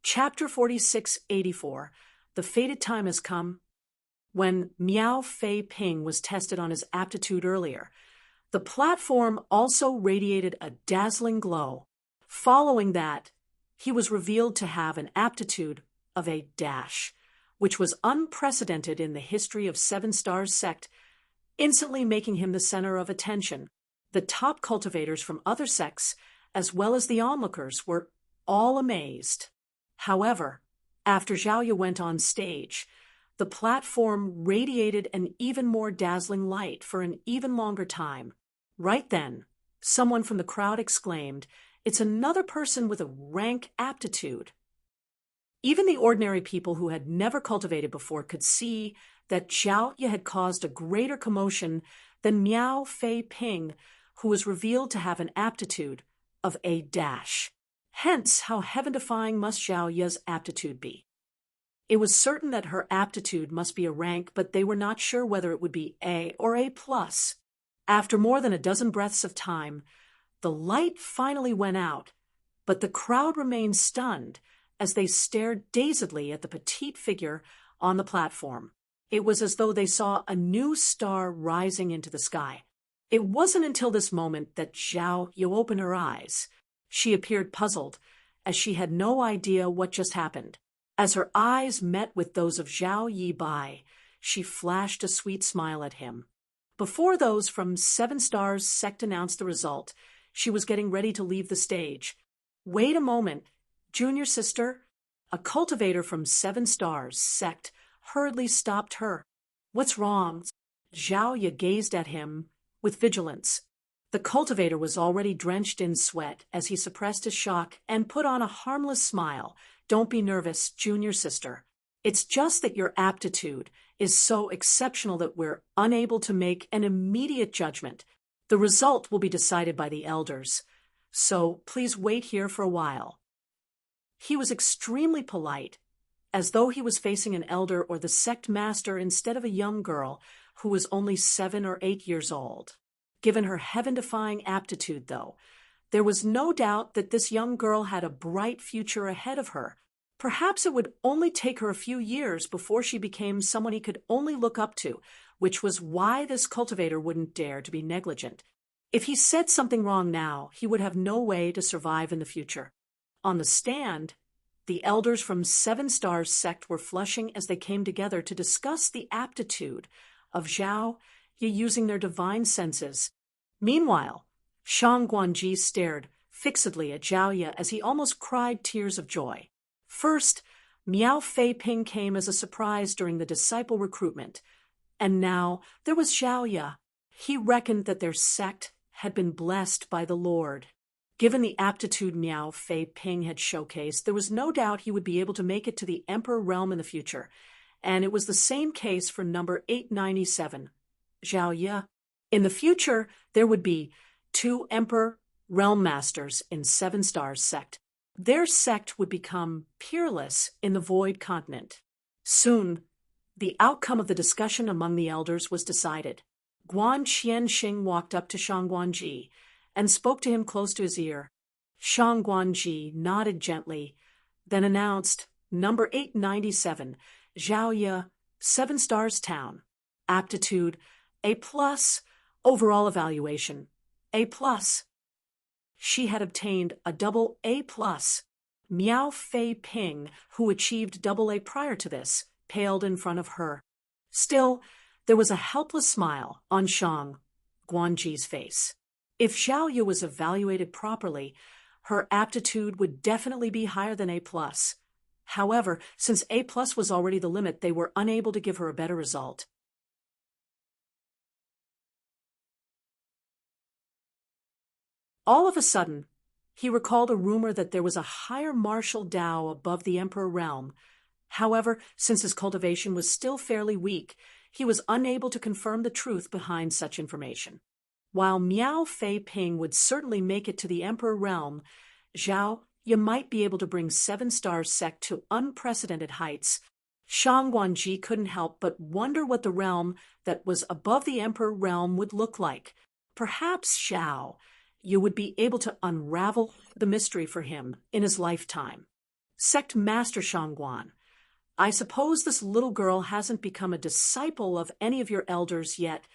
Speaker 1: Chapter 4684. The fated time has come. When Miao Fei Ping was tested on his aptitude earlier, the platform also radiated a dazzling glow. Following that, he was revealed to have an aptitude of a dash, which was unprecedented in the history of Seven Stars sect, instantly making him the center of attention. The top cultivators from other sects, as well as the onlookers, were all amazed. However, after Xiaoya went on stage, the platform radiated an even more dazzling light for an even longer time. Right then, someone from the crowd exclaimed, "It's another person with a rank aptitude." Even the ordinary people who had never cultivated before could see that Xiaoya had caused a greater commotion than Miao Fei Ping, who was revealed to have an aptitude of a dash. Hence, how heaven-defying must Xiaoya's aptitude be. It was certain that her aptitude must be a rank, but they were not sure whether it would be A or A+. After more than a dozen breaths of time, the light finally went out, but the crowd remained stunned as they stared dazedly at the petite figure on the platform. It was as though they saw a new star rising into the sky. It wasn't until this moment that Xiaoya opened her eyes. She appeared puzzled, as she had no idea what just happened. As her eyes met with those of Zhao Yibai, she flashed a sweet smile at him. Before those from Seven Stars sect announced the result, she was getting ready to leave the stage. "Wait a moment, junior sister." A cultivator from Seven Stars sect hurriedly stopped her. "What's wrong?" Xiaoya gazed at him with vigilance. The cultivator was already drenched in sweat as he suppressed his shock and put on a harmless smile. "Don't be nervous, junior sister. It's just that your aptitude is so exceptional that we're unable to make an immediate judgment. The result will be decided by the elders, so please wait here for a while." He was extremely polite, as though he was facing an elder or the sect master instead of a young girl who was only 7 or 8 years old. Given her heaven-defying aptitude, though, there was no doubt that this young girl had a bright future ahead of her. Perhaps it would only take her a few years before she became someone he could only look up to, which was why this cultivator wouldn't dare to be negligent. If he said something wrong now, he would have no way to survive in the future. On the stand, the elders from Seven Stars sect were flushing as they came together to discuss the aptitude of Zhao using their divine senses. Meanwhile, Shang Guanji stared fixedly at Zhaoya as he almost cried tears of joy. First, Miao Fei Ping came as a surprise during the disciple recruitment, and now there was Zhaoya. He reckoned that their sect had been blessed by the Lord. Given the aptitude Miao Fei Ping had showcased, there was no doubt he would be able to make it to the Emperor realm in the future, and it was the same case for number 897. Xiaoya. In the future, there would be 2 Emperor Realm Masters in 7 Stars sect. Their sect would become peerless in the Void Continent. Soon, the outcome of the discussion among the elders was decided. Guan Qianxing walked up to Shang Guanji and spoke to him close to his ear. Shang Guanji nodded gently, then announced, Number 897, Zhaoye, 7 Stars Town. Aptitude, A+, overall evaluation, A+. She had obtained a double A+. Miao Fei Ping, who achieved double A prior to this, paled in front of her. Still, there was a helpless smile on Shang Guanji's face. If Zhaoye was evaluated properly, her aptitude would definitely be higher than A+. However, since A+ was already the limit, they were unable to give her a better result. All of a sudden, he recalled a rumor that there was a higher martial Dao above the Emperor realm. However, since his cultivation was still fairly weak, he was unable to confirm the truth behind such information. While Miao Fei Ping would certainly make it to the Emperor realm, Zhao, you might be able to bring 7 Stars sect to unprecedented heights. Shang Guanji couldn't help but wonder what the realm that was above the Emperor realm would look like. Perhaps Zhao, you would be able to unravel the mystery for him in his lifetime. Sect Master Shangguan, I suppose this little girl hasn't become a disciple of any of your elders yet.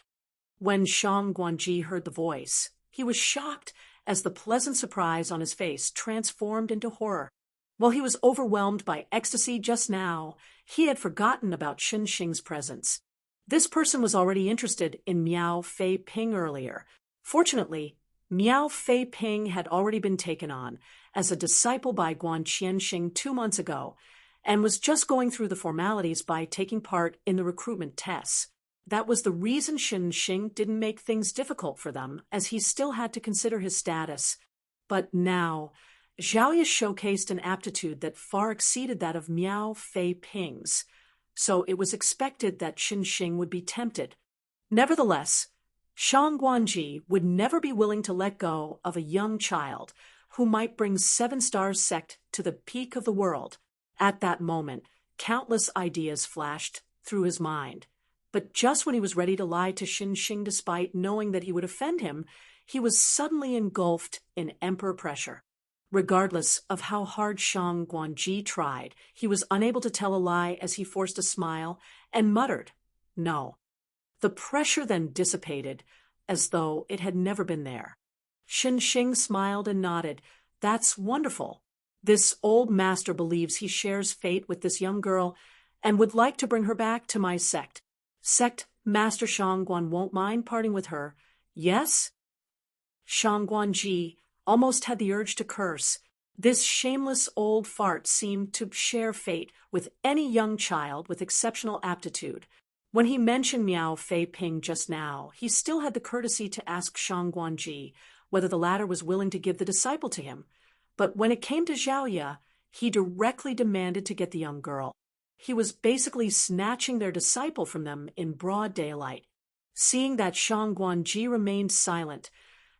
Speaker 1: When Shang Guanji heard the voice, he was shocked as the pleasant surprise on his face transformed into horror. While he was overwhelmed by ecstasy just now, he had forgotten about Xinxing's presence. This person was already interested in Miao Fei Ping earlier. Fortunately, Miao Fei Ping had already been taken on as a disciple by Guan Qianxing 2 months ago and was just going through the formalities by taking part in the recruitment tests. That was the reason Xinxing didn't make things difficult for them, as he still had to consider his status. But now, Zhaoye showcased an aptitude that far exceeded that of Miao Fei Ping's, so it was expected that Xinxing would be tempted. Nevertheless, Shang Guanji would never be willing to let go of a young child who might bring 7 Stars sect to the peak of the world. At that moment, countless ideas flashed through his mind. But just when he was ready to lie to Xinxing despite knowing that he would offend him, he was suddenly engulfed in emperor pressure. Regardless of how hard Shang Guanji tried, he was unable to tell a lie as he forced a smile and muttered, No. The pressure then dissipated, as though it had never been there. Xinxing smiled and nodded. That's wonderful. This old master believes he shares fate with this young girl and would like to bring her back to my sect. Sect Master Shangguan won't mind parting with her. Yes? Shang Guanji almost had the urge to curse. This shameless old fart seemed to share fate with any young child with exceptional aptitude. When he mentioned Miao Fei Ping just now, he still had the courtesy to ask Shang Guanji whether the latter was willing to give the disciple to him. But when it came to Zhaoye, he directly demanded to get the young girl. He was basically snatching their disciple from them in broad daylight. Seeing that Shang Guanji remained silent,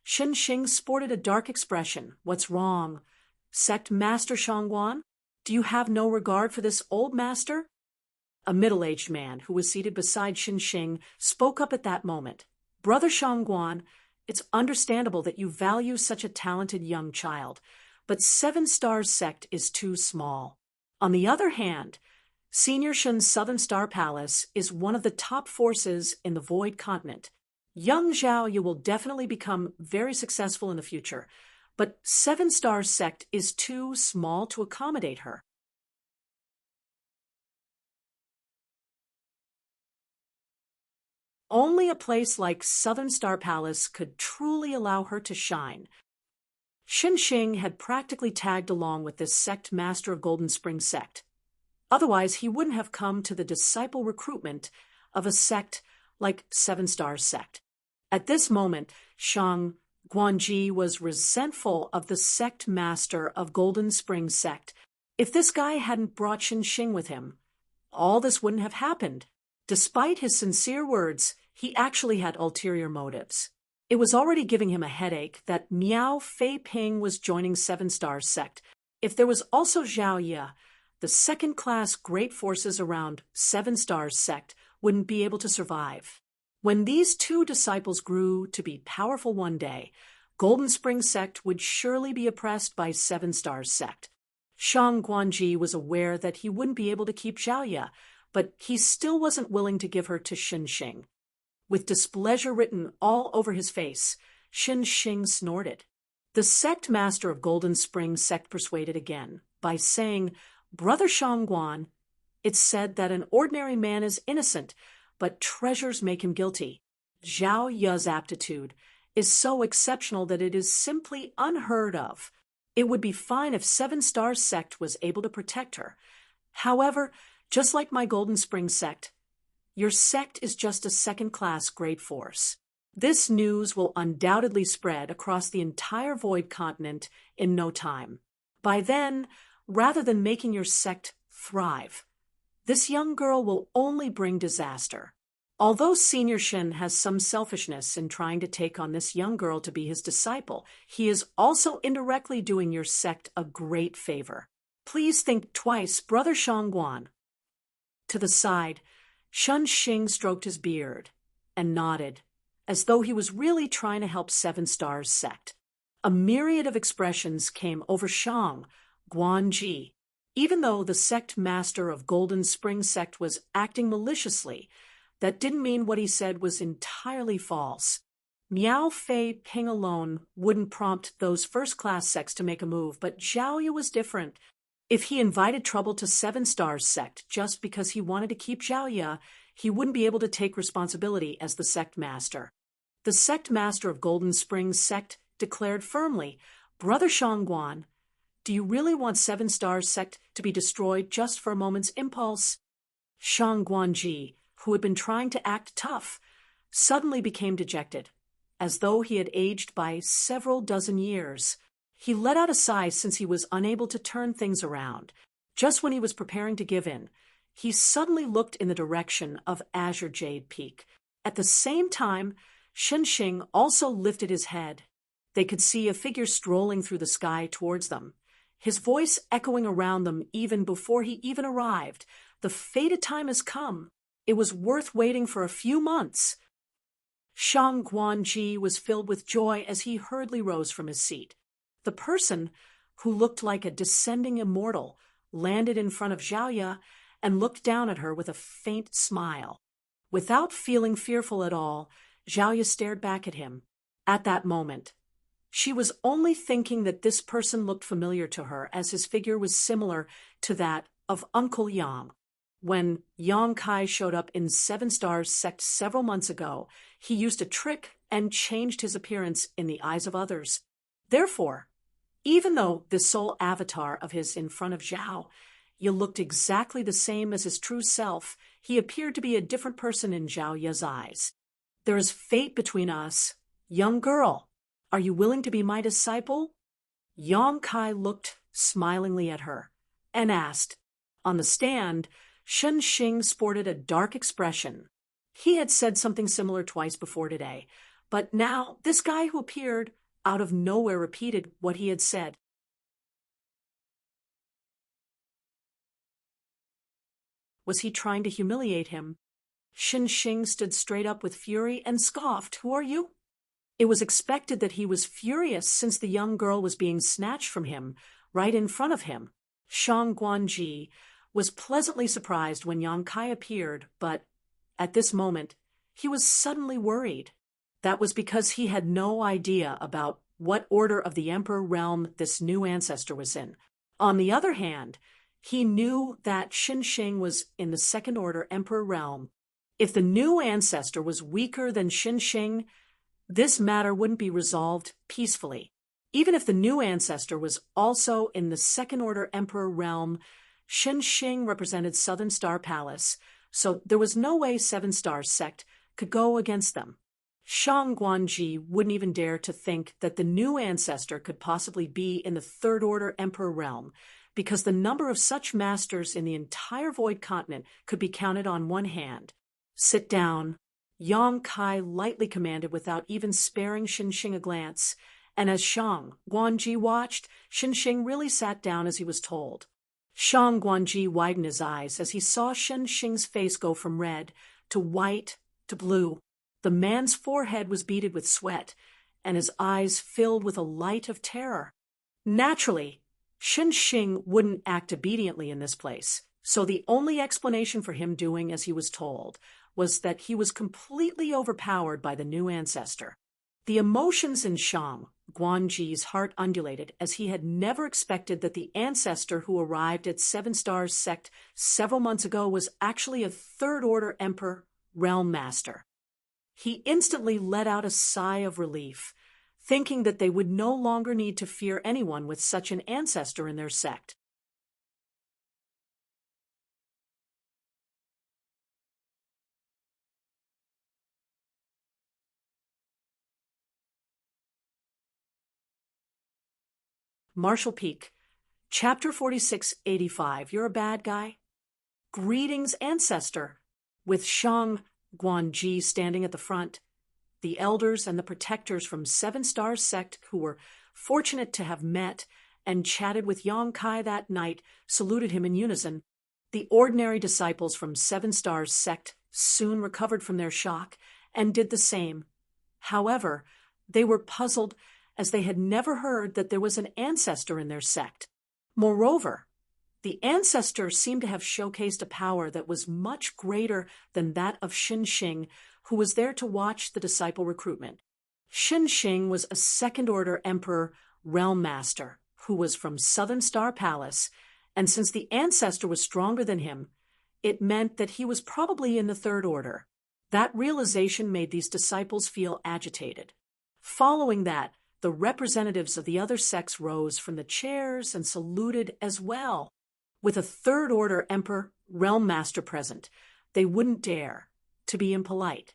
Speaker 1: Xinxing sported a dark expression. What's wrong? Sect Master Shangguan? Do you have no regard for this old master? A middle-aged man who was seated beside Xinxing spoke up at that moment. Brother Shangguan, it's understandable that you value such a talented young child, but 7 Stars sect is too small. On the other hand, Senior Shun's Southern Star Palace is one of the top forces in the Void Continent. Young Zhaoye will definitely become very successful in the future, but 7 Stars sect is too small to accommodate her. Only a place like Southern Star Palace could truly allow her to shine. Xinxing had practically tagged along with this sect master of Golden Spring sect. Otherwise, he wouldn't have come to the disciple recruitment of a sect like 7 Stars sect. At this moment, Shang Guanji was resentful of the sect master of Golden Spring sect. If this guy hadn't brought Xinxing with him, all this wouldn't have happened. Despite his sincere words, he actually had ulterior motives. It was already giving him a headache that Miao Fei Ping was joining Seven Stars sect. If there was also Zhao Ye, the second-class great forces around Seven Stars sect wouldn't be able to survive. When these two disciples grew to be powerful one day, Golden Spring sect would surely be oppressed by Seven Stars sect. Shang Guanji was aware that he wouldn't be able to keep Zhao Ye, but he still wasn't willing to give her to Xing. With displeasure written all over his face, Xing snorted. The sect master of Golden Spring sect persuaded again by saying, "Brother Shangguan, it's said that an ordinary man is innocent, but treasures make him guilty. Zhao Ye's aptitude is so exceptional that it is simply unheard of. It would be fine if Seven Stars sect was able to protect her. However, just like my Golden Spring sect, your sect is just a second-class great force. This news will undoubtedly spread across the entire Void continent in no time. By then, rather than making your sect thrive, this young girl will only bring disaster." Although Senior Shen has some selfishness in trying to take on this young girl to be his disciple, he is also indirectly doing your sect a great favor. Please think twice, Brother Shangguan. To the side, Xing stroked his beard and nodded, as though he was really trying to help Seven Stars sect. A myriad of expressions came over Shang Guanji. Even though the sect master of Golden Spring sect was acting maliciously, that didn't mean what he said was entirely false. Miao Fei Ping alone wouldn't prompt those first-class sects to make a move, but Zhao Ye was different. If he invited trouble to Seven Stars sect just because he wanted to keep Zhao Ye, he wouldn't be able to take responsibility as the sect master. The sect master of Golden Spring sect declared firmly, "Brother Shangguan, do you really want Seven Stars sect to be destroyed just for a moment's impulse?" Shang Guanji, who had been trying to act tough, suddenly became dejected, as though he had aged by several dozen years. He let out a sigh since he was unable to turn things around. Just when he was preparing to give in, he suddenly looked in the direction of Azure Jade Peak. At the same time, Xing also lifted his head. They could see a figure strolling through the sky towards them, his voice echoing around them even before he even arrived. "The fated time has come. It was worth waiting for a few months." Shang Guanji was filled with joy as he hurriedly rose from his seat. The person, who looked like a descending immortal, landed in front of Zhao Ye and looked down at her with a faint smile. Without feeling fearful at all, Zhao Ye stared back at him. At that moment, she was only thinking that this person looked familiar to her, as his figure was similar to that of Uncle Yang. When Yang Kai showed up in Seven Stars sect several months ago, he used a trick and changed his appearance in the eyes of others. Therefore, even though the sole avatar of his in front of Zhao Ye looked exactly the same as his true self, he appeared to be a different person in Zhao Ye's eyes. "There is fate between us. Young girl, are you willing to be my disciple?" Yang Kai looked smilingly at her and asked. On the stand, Xing sported a dark expression. He had said something similar twice before today, but now this guy who appeared out of nowhere repeated what he had said. Was he trying to humiliate him? Xing stood straight up with fury and scoffed. "Who are you?" It was expected that he was furious since the young girl was being snatched from him right in front of him. Shang Guanji was pleasantly surprised when Yang Kai appeared, but at this moment, he was suddenly worried. That was because he had no idea about what order of the Emperor realm this new ancestor was in. On the other hand, he knew that Xing was in the second order Emperor realm. If the new ancestor was weaker than Xing, this matter wouldn't be resolved peacefully. Even if the new ancestor was also in the second order Emperor realm, Xing represented Southern Star Palace, so there was no way Seven Stars sect could go against them. Shang Guanji wouldn't even dare to think that the new ancestor could possibly be in the third order Emperor realm, because the number of such masters in the entire Void continent could be counted on one hand. "Sit down." Yang Kai lightly commanded without even sparing Xinxing a glance, and as Shang Guanji watched, Xinxing really sat down as he was told. Shang Guanji widened his eyes as he saw Xinxing's face go from red to white to blue. The man's forehead was beaded with sweat, and his eyes filled with a light of terror. Naturally, Xinxing wouldn't act obediently in this place, so the only explanation for him doing as he was told was that he was completely overpowered by the new ancestor. The emotions in Shang Guanji's heart undulated as he had never expected that the ancestor who arrived at Seven Stars Sect several months ago was actually a third-order Emperor Realm Master. He instantly let out a sigh of relief, thinking that they would no longer need to fear anyone with such an ancestor in their sect. Marshall Peak, Chapter 4685, You're a Bad Guy? Greetings, Ancestor, with Shang Guanji standing at the front. The elders and the protectors from Seven Stars Sect who were fortunate to have met and chatted with Yang Kai that night saluted him in unison. The ordinary disciples from Seven Stars Sect soon recovered from their shock and did the same. However, they were puzzled as they had never heard that there was an ancestor in their sect. Moreover, the ancestor seemed to have showcased a power that was much greater than that of Xinxing, who was there to watch the disciple recruitment. Xinxing was a second-order Emperor Realm Master who was from Southern Star Palace, and since the ancestor was stronger than him, it meant that he was probably in the third order. That realization made these disciples feel agitated. Following that, the representatives of the other sects rose from the chairs and saluted as well. With a third-order Emperor Realm Master present, they wouldn't dare to be impolite.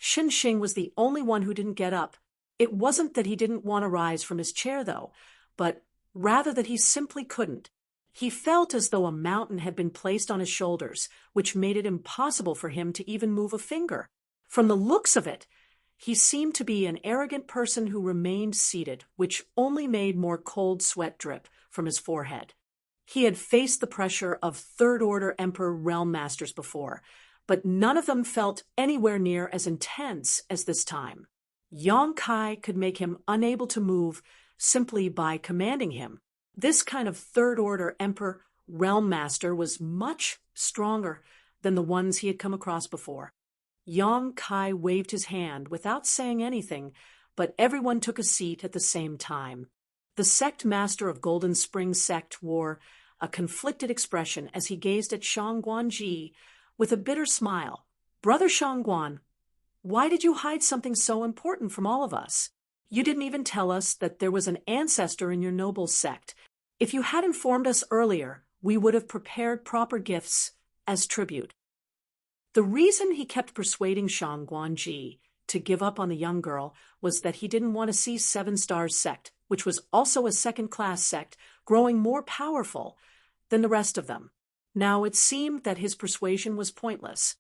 Speaker 1: Xinxing was the only one who didn't get up. It wasn't that he didn't want to rise from his chair, though, but rather that he simply couldn't. He felt as though a mountain had been placed on his shoulders, which made it impossible for him to even move a finger. From the looks of it, he seemed to be an arrogant person who remained seated, which only made more cold sweat drip from his forehead. He had faced the pressure of third-order Emperor Realm Masters before, but none of them felt anywhere near as intense as this time. Yang Kai could make him unable to move simply by commanding him. This kind of third-order Emperor Realm Master was much stronger than the ones he had come across before. Yang Kai waved his hand without saying anything, but everyone took a seat at the same time. The sect master of Golden Spring Sect wore a conflicted expression as he gazed at Shang Guanji with a bitter smile. Brother Shang Guan, why did you hide something so important from all of us? You didn't even tell us that there was an ancestor in your noble sect. If you had informed us earlier, we would have prepared proper gifts as tribute. The reason he kept persuading Shang Guanji to give up on the young girl was that he didn't want to see Seven Stars Sect, which was also a second-class sect, growing more powerful than the rest of them. Now it seemed that his persuasion was pointless.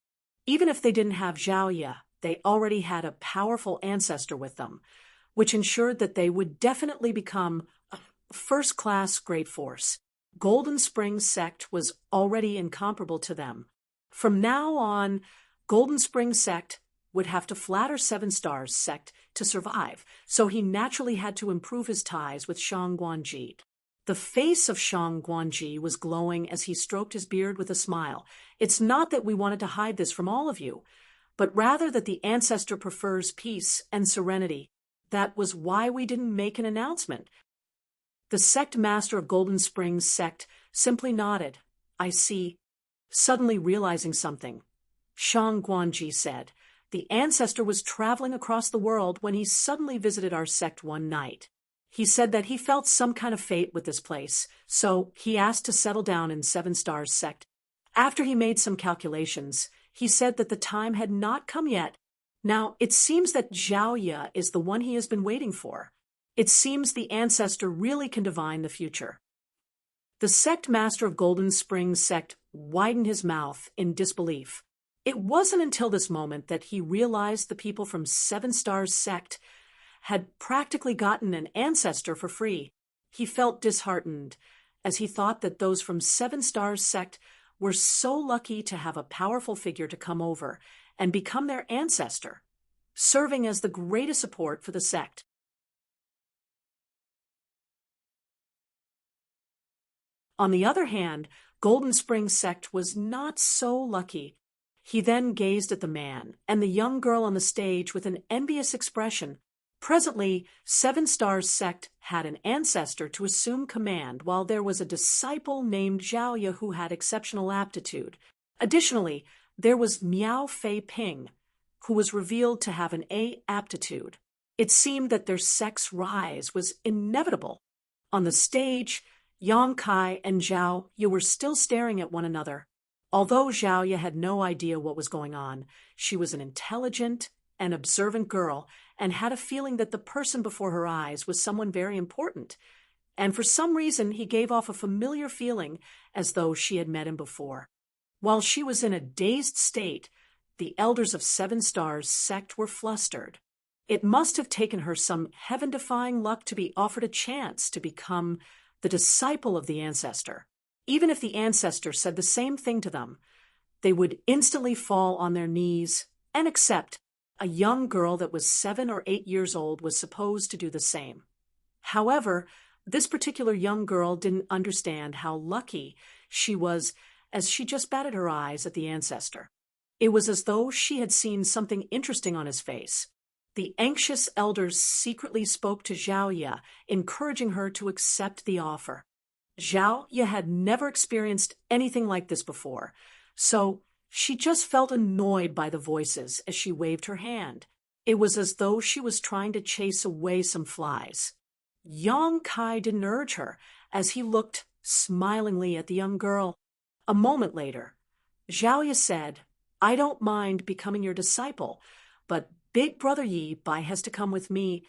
Speaker 1: Even if they didn't have Zhao Ye, they already had a powerful ancestor with them, which ensured that they would definitely become a first-class great force. Golden Spring Sect was already incomparable to them. From now on, Golden Spring Sect would have to flatter Seven Stars Sect to survive, so he naturally had to improve his ties with Shang Guanji. The face of Shang Guanji was glowing as he stroked his beard with a smile. It's not that we wanted to hide this from all of you, but rather that the ancestor prefers peace and serenity. That was why we didn't make an announcement. The sect master of Golden Springs Sect simply nodded. I see. Suddenly realizing something, Shang Guanji said, the ancestor was traveling across the world when he suddenly visited our sect one night. He said that he felt some kind of fate with this place, so he asked to settle down in Seven Stars Sect. After he made some calculations, he said that the time had not come yet. Now, it seems that Zhao Ye is the one he has been waiting for. It seems the ancestor really can divine the future. The sect master of Golden Springs Sect widened his mouth in disbelief. It wasn't until this moment that he realized the people from Seven Stars sect had practically gotten an ancestor for free. He felt disheartened as he thought that those from Seven Stars sect were so lucky to have a powerful figure to come over and become their ancestor, serving as the greatest support for the sect. On the other hand, Golden Springs sect was not so lucky. He then gazed at the man and the young girl on the stage with an envious expression. Presently, Seven Stars sect had an ancestor to assume command, while there was a disciple named Zhaoye who had exceptional aptitude. Additionally, there was Miao Fei Ping, who was revealed to have an A aptitude. It seemed that their sect's rise was inevitable. On the stage, Yang Kai and Zhaoye were still staring at one another. Although Zhaoye had no idea what was going on, she was an intelligent and observant girl and had a feeling that the person before her eyes was someone very important. And for some reason, he gave off a familiar feeling as though she had met him before. While she was in a dazed state, the elders of Seven Stars sect were flustered. It must have taken her some heaven-defying luck to be offered a chance to become the disciple of the ancestor. Even if the ancestor said the same thing to them, they would instantly fall on their knees and accept. A young girl that was 7 or 8 years old was supposed to do the same. However, this particular young girl didn't understand how lucky she was as she just batted her eyes at the ancestor. It was as though she had seen something interesting on his face. The anxious elders secretly spoke to Zhaoye, encouraging her to accept the offer. Zhaoye had never experienced anything like this before, so she just felt annoyed by the voices as she waved her hand. It was as though she was trying to chase away some flies. Yang Kai didn't urge her, as he looked smilingly at the young girl. A moment later, Zhaoye said, "I don't mind becoming your disciple, but Big Brother Yi Bai has to come with me."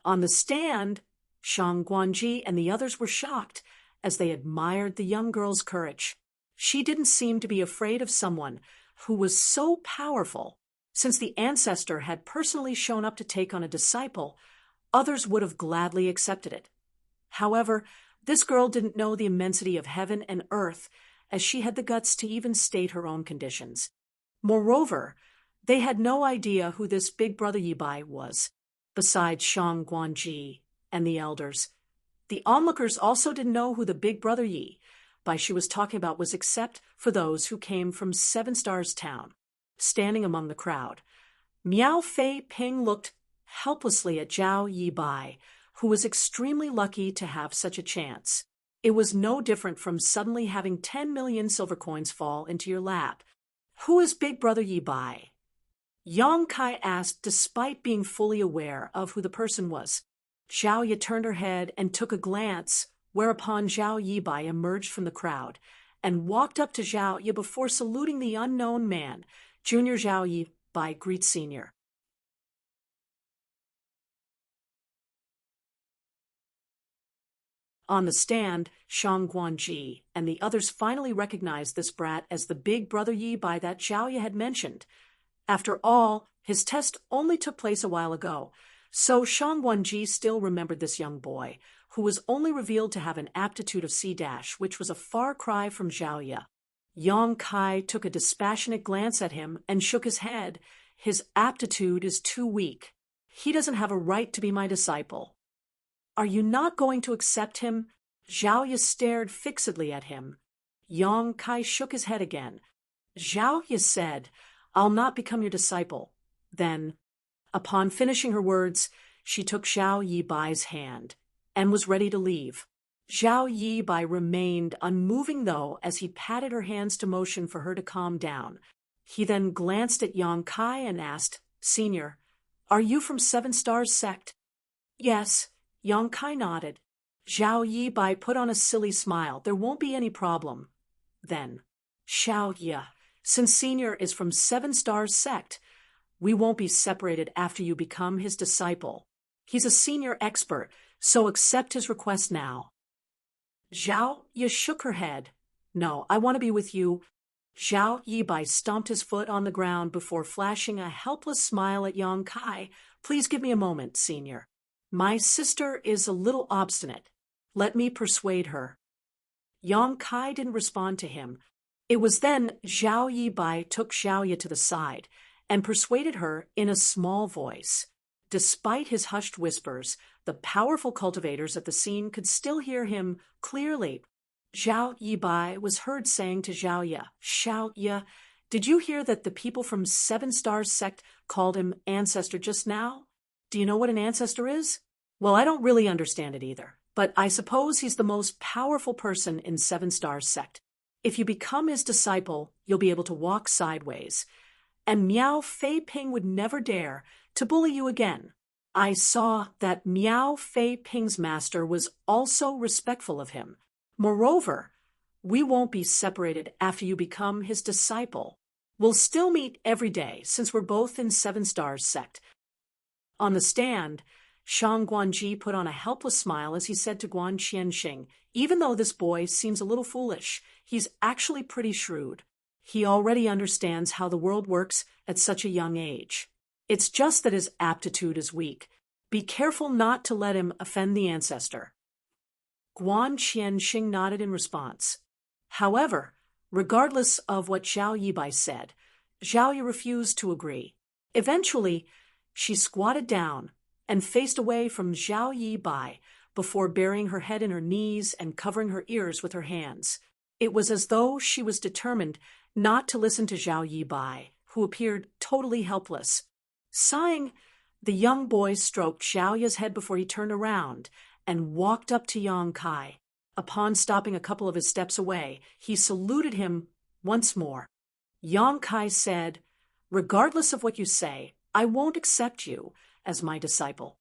Speaker 1: On the stand, Shang Guanji and the others were shocked as they admired the young girl's courage. She didn't seem to be afraid of someone who was so powerful. Since the ancestor had personally shown up to take on a disciple, others would have gladly accepted it. However, this girl didn't know the immensity of heaven and earth, as she had the guts to even state her own conditions. Moreover, they had no idea who this Big Brother Yi Bai was, besides Shang Guanji and the elders. The onlookers also didn't know who the Big Brother Yi Bai she was talking about was, except for those who came from Seven Stars Town. Standing among the crowd, Miao Fei Ping looked helplessly at Zhao Yi Bai, who was extremely lucky to have such a chance. It was no different from suddenly having 10 million silver coins fall into your lap. "Who is Big Brother Yi Bai?" Yang Kai asked, despite being fully aware of who the person was. Zhaoye turned her head and took a glance, whereupon Zhao Yi Bai emerged from the crowd and walked up to Zhaoye before saluting the unknown man. Junior Zhao Yi Bai greets Senior. On the stand, Shang Guanji and the others finally recognized this brat as the Big Brother Yi Bai that Zhaoye had mentioned. After all, his test only took place a while ago, so Shang Guanji still remembered this young boy, who was only revealed to have an aptitude of C-, which was a far cry from Zhaoye. Yang Kai took a dispassionate glance at him and shook his head. "His aptitude is too weak. He doesn't have a right to be my disciple." "Are you not going to accept him?" Zhaoye stared fixedly at him. Yang Kai shook his head again. Zhaoye said, "I'll not become your disciple." Then, upon finishing her words, she took Zhao Yi Bai's hand and was ready to leave. Zhao Yi Bai remained unmoving, though, as he patted her hands to motion for her to calm down. He then glanced at Yang Kai and asked, "Senior, are you from Seven Stars sect?" "Yes." Yang Kai nodded. Zhao Yi Bai put on a silly smile. "There won't be any problem." Then, "Zhaoye, since Senior is from Seven Stars sect, we won't be separated after you become his disciple. He's a senior expert, so accept his request now." Zhaoye shook her head. "No, I want to be with you." Zhao Yibai stomped his foot on the ground before flashing a helpless smile at Yang Kai. Please give me a moment, senior. My sister is a little obstinate. Let me persuade her. Yang Kai didn't respond to him. It was then Zhao Yibai took Xiaoya to the side and persuaded her in a small voice. Despite his hushed whispers, the powerful cultivators at the scene could still hear him clearly. Zhao Yibai was heard saying to Xiaoya, "Xiaoya, did you hear that the people from Seven Stars sect called him ancestor just now? Do you know what an ancestor is?" "Well, I don't really understand it either, but I suppose he's the most powerful person in Seven Stars sect. If you become his disciple, you'll be able to walk sideways. And Miao Fei Ping would never dare to bully you again. I saw that Miao Fei Ping's master was also respectful of him. Moreover, we won't be separated after you become his disciple. We'll still meet every day since we're both in Seven Stars sect." On the stand, Shang Guanji put on a helpless smile as he said to Guan Qianxing, "Even though this boy seems a little foolish, he's actually pretty shrewd. He already understands how the world works at such a young age. It's just that his aptitude is weak. Be careful not to let him offend the ancestor." Guan Qianxing nodded in response. However, regardless of what Zhao Yibai said, Zhao Yi refused to agree. Eventually, she squatted down and faced away from Zhao Yibai before burying her head in her knees and covering her ears with her hands. It was as though she was determined not to listen to Zhao Yibai, who appeared totally helpless. Sighing, the young boy stroked Xiaoya's head before he turned around and walked up to Yang Kai. Upon stopping a couple of his steps away, he saluted him once more. Yang Kai said, "Regardless of what you say, I won't accept you as my disciple."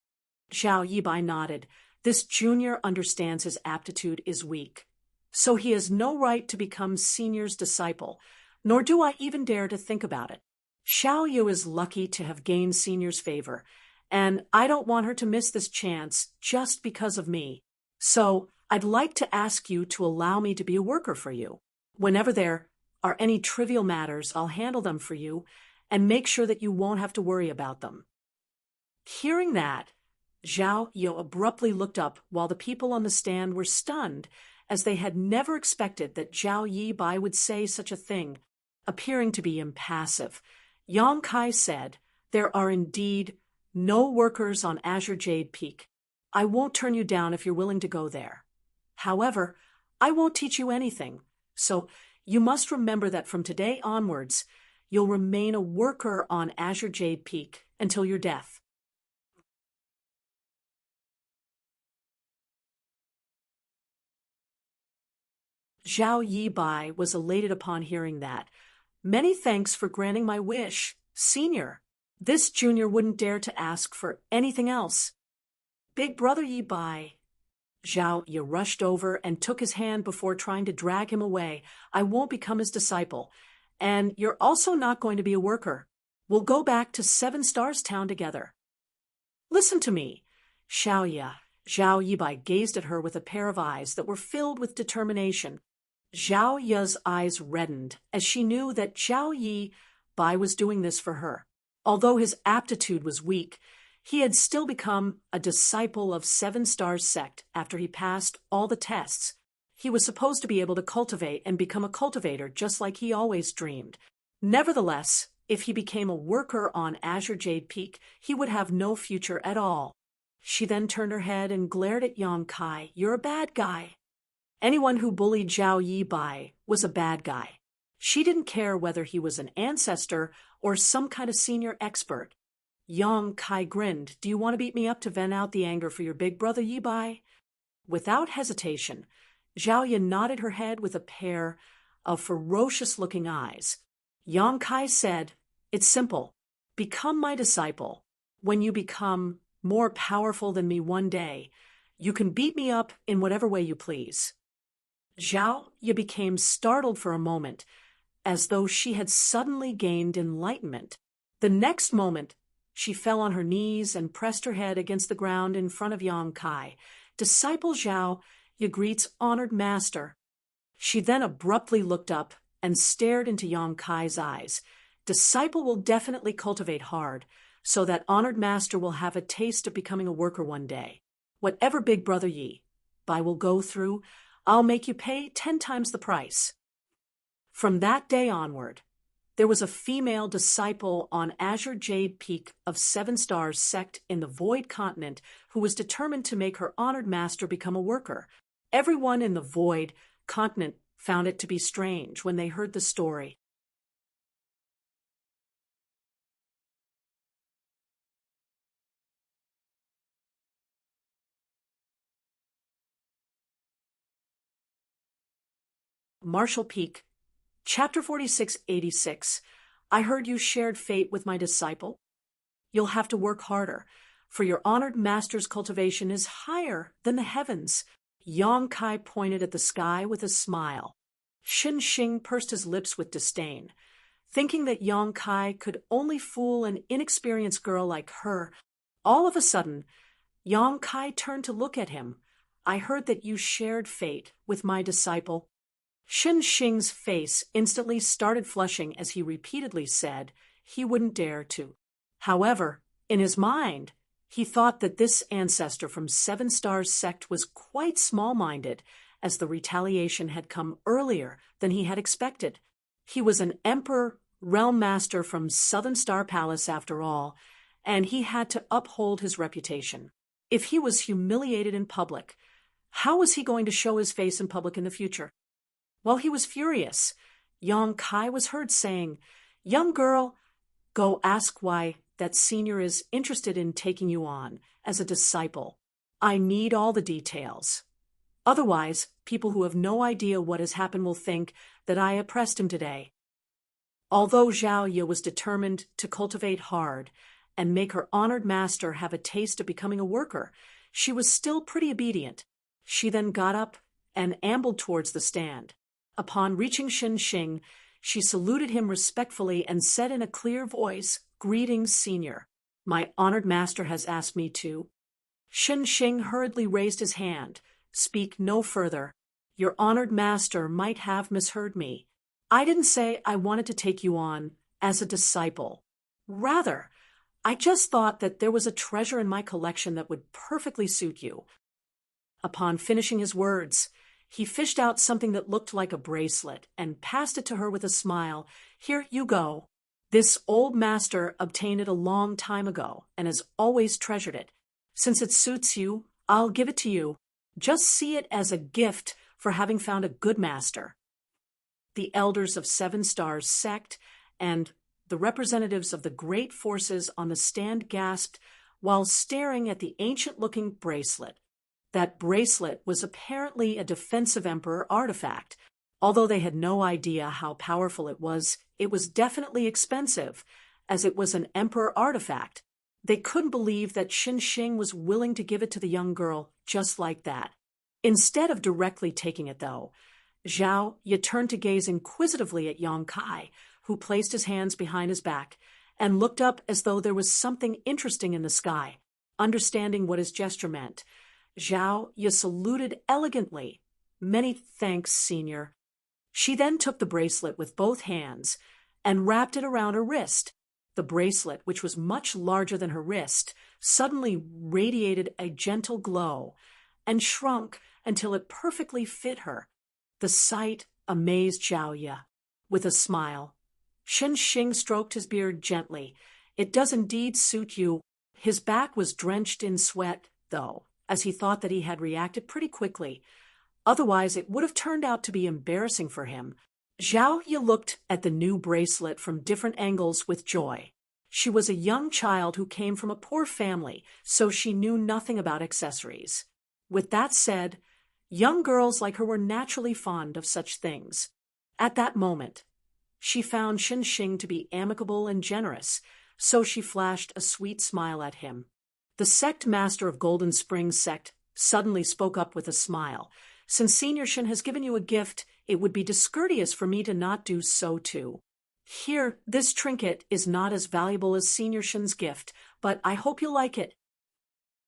Speaker 1: Zhao Yibai nodded. This junior understands his aptitude is weak, so he has no right to become senior's disciple, nor do I even dare to think about it. Xiao Yu is lucky to have gained senior's favor, and I don't want her to miss this chance just because of me. So I'd like to ask you to allow me to be a worker for you. Whenever there are any trivial matters, I'll handle them for you and make sure that you won't have to worry about them." Hearing that, Zhao Yu abruptly looked up while the people on the stand were stunned, as they had never expected that Zhao Yibai would say such a thing. Appearing to be impassive, Yang Kai said, "There are indeed no workers on Azure Jade Peak. I won't turn you down if you're willing to go there. However, I won't teach you anything, so you must remember that from today onwards, you'll remain a worker on Azure Jade Peak until your death." Zhao Yibai was elated upon hearing that. "Many thanks for granting my wish, senior. This junior wouldn't dare to ask for anything else." "Big brother Yibai." Zhao Yi rushed over and took his hand before trying to drag him away. "I won't become his disciple, and you're also not going to be a worker. We'll go back to Seven Stars Town together." "Listen to me, Xiaoya." Zhao Yibai gazed at her with a pair of eyes that were filled with determination. Zhao Yi's eyes reddened as she knew that Zhao Yibai was doing this for her. Although his aptitude was weak, he had still become a disciple of Seven Stars sect after he passed all the tests. He was supposed to be able to cultivate and become a cultivator just like he always dreamed. Nevertheless, if he became a worker on Azure Jade Peak, he would have no future at all. She then turned her head and glared at Yang Kai. "You're a bad guy." Anyone who bullied Zhao Yibai was a bad guy. She didn't care whether he was an ancestor or some kind of senior expert. Yang Kai grinned. "Do you want to beat me up to vent out the anger for your big brother Yibai?" Without hesitation, Zhao Yi nodded her head with a pair of ferocious-looking eyes. Yang Kai said, "It's simple. Become my disciple. When you become more powerful than me one day, you can beat me up in whatever way you please." Zhao Yi became startled for a moment, as though she had suddenly gained enlightenment. The next moment, she fell on her knees and pressed her head against the ground in front of Yang Kai. "Disciple Zhao Yi greets honored master." She then abruptly looked up and stared into Yang Kai's eyes. Disciple will definitely cultivate hard, so that honored master will have a taste of becoming a worker one day. Whatever big brother Yi Bai will go through, I'll make you pay 10 times the price. From that day onward, there was a female disciple on Azure Jade Peak of 7 Stars sect in the Void Continent who was determined to make her honored master become a worker. Everyone in the Void Continent found it to be strange when they heard the story. Marshall Peak, Chapter 4686. I heard you shared fate with my disciple. You'll have to work harder, for your honored master's cultivation is higher than the heavens. Yang Kai pointed at the sky with a smile. Xin Xing pursed his lips with disdain. Thinking that Yang Kai could only fool an inexperienced girl like her, all of a sudden, Yang Kai turned to look at him. I heard that you shared fate with my disciple. Xin Xing's face instantly started flushing as he repeatedly said he wouldn't dare to. However, in his mind, he thought that this ancestor from 7 Stars sect was quite small-minded, as the retaliation had come earlier than he had expected. He was an Emperor Realm Master from Southern Star Palace after all, and he had to uphold his reputation. If he was humiliated in public, how was he going to show his face in public in the future? While he was furious, Yang Kai was heard saying, "Young girl, go ask why that senior is interested in taking you on as a disciple. I need all the details. Otherwise, people who have no idea what has happened will think that I oppressed him today." Although Zhao Ye was determined to cultivate hard and make her honored master have a taste of becoming a worker, she was still pretty obedient. She then got up and ambled towards the stand. Upon reaching Xin Xing, she saluted him respectfully and said in a clear voice, "Greetings, senior. My honored master has asked me to." Xin Xing hurriedly raised his hand. "Speak no further. Your honored master might have misheard me. I didn't say I wanted to take you on as a disciple. Rather, I just thought that there was a treasure in my collection that would perfectly suit you." Upon finishing his words, he fished out something that looked like a bracelet and passed it to her with a smile. "Here you go. This old master obtained it a long time ago and has always treasured it. Since it suits you, I'll give it to you. Just see it as a gift for having found a good master." The elders of 7 Stars sect and the representatives of the great forces on the stand gasped while staring at the ancient-looking bracelet. That bracelet was apparently a defensive emperor artifact. Although they had no idea how powerful it was definitely expensive, as it was an emperor artifact. They couldn't believe that Xin Xing was willing to give it to the young girl just like that. Instead of directly taking it, though, Zhao Ye turned to gaze inquisitively at Yang Kai, who placed his hands behind his back and looked up as though there was something interesting in the sky. Understanding what his gesture meant, Zhao Ye saluted elegantly. "Many thanks, senior." She then took the bracelet with both hands and wrapped it around her wrist. The bracelet, which was much larger than her wrist, suddenly radiated a gentle glow and shrunk until it perfectly fit her. The sight amazed Zhao Ye. With a smile, Xin Xing stroked his beard gently. "It does indeed suit you." His back was drenched in sweat, though, as he thought that he had reacted pretty quickly. Otherwise, it would have turned out to be embarrassing for him. Zhao Ye looked at the new bracelet from different angles with joy. She was a young child who came from a poor family, so she knew nothing about accessories. With that said, young girls like her were naturally fond of such things. At that moment, she found Xin Xing to be amicable and generous, so she flashed a sweet smile at him. The sect master of Golden Springs sect suddenly spoke up with a smile. "Since Senior Xin has given you a gift, it would be discourteous for me to not do so too. Here, this trinket is not as valuable as Senior Xin's gift, but I hope you'll like it."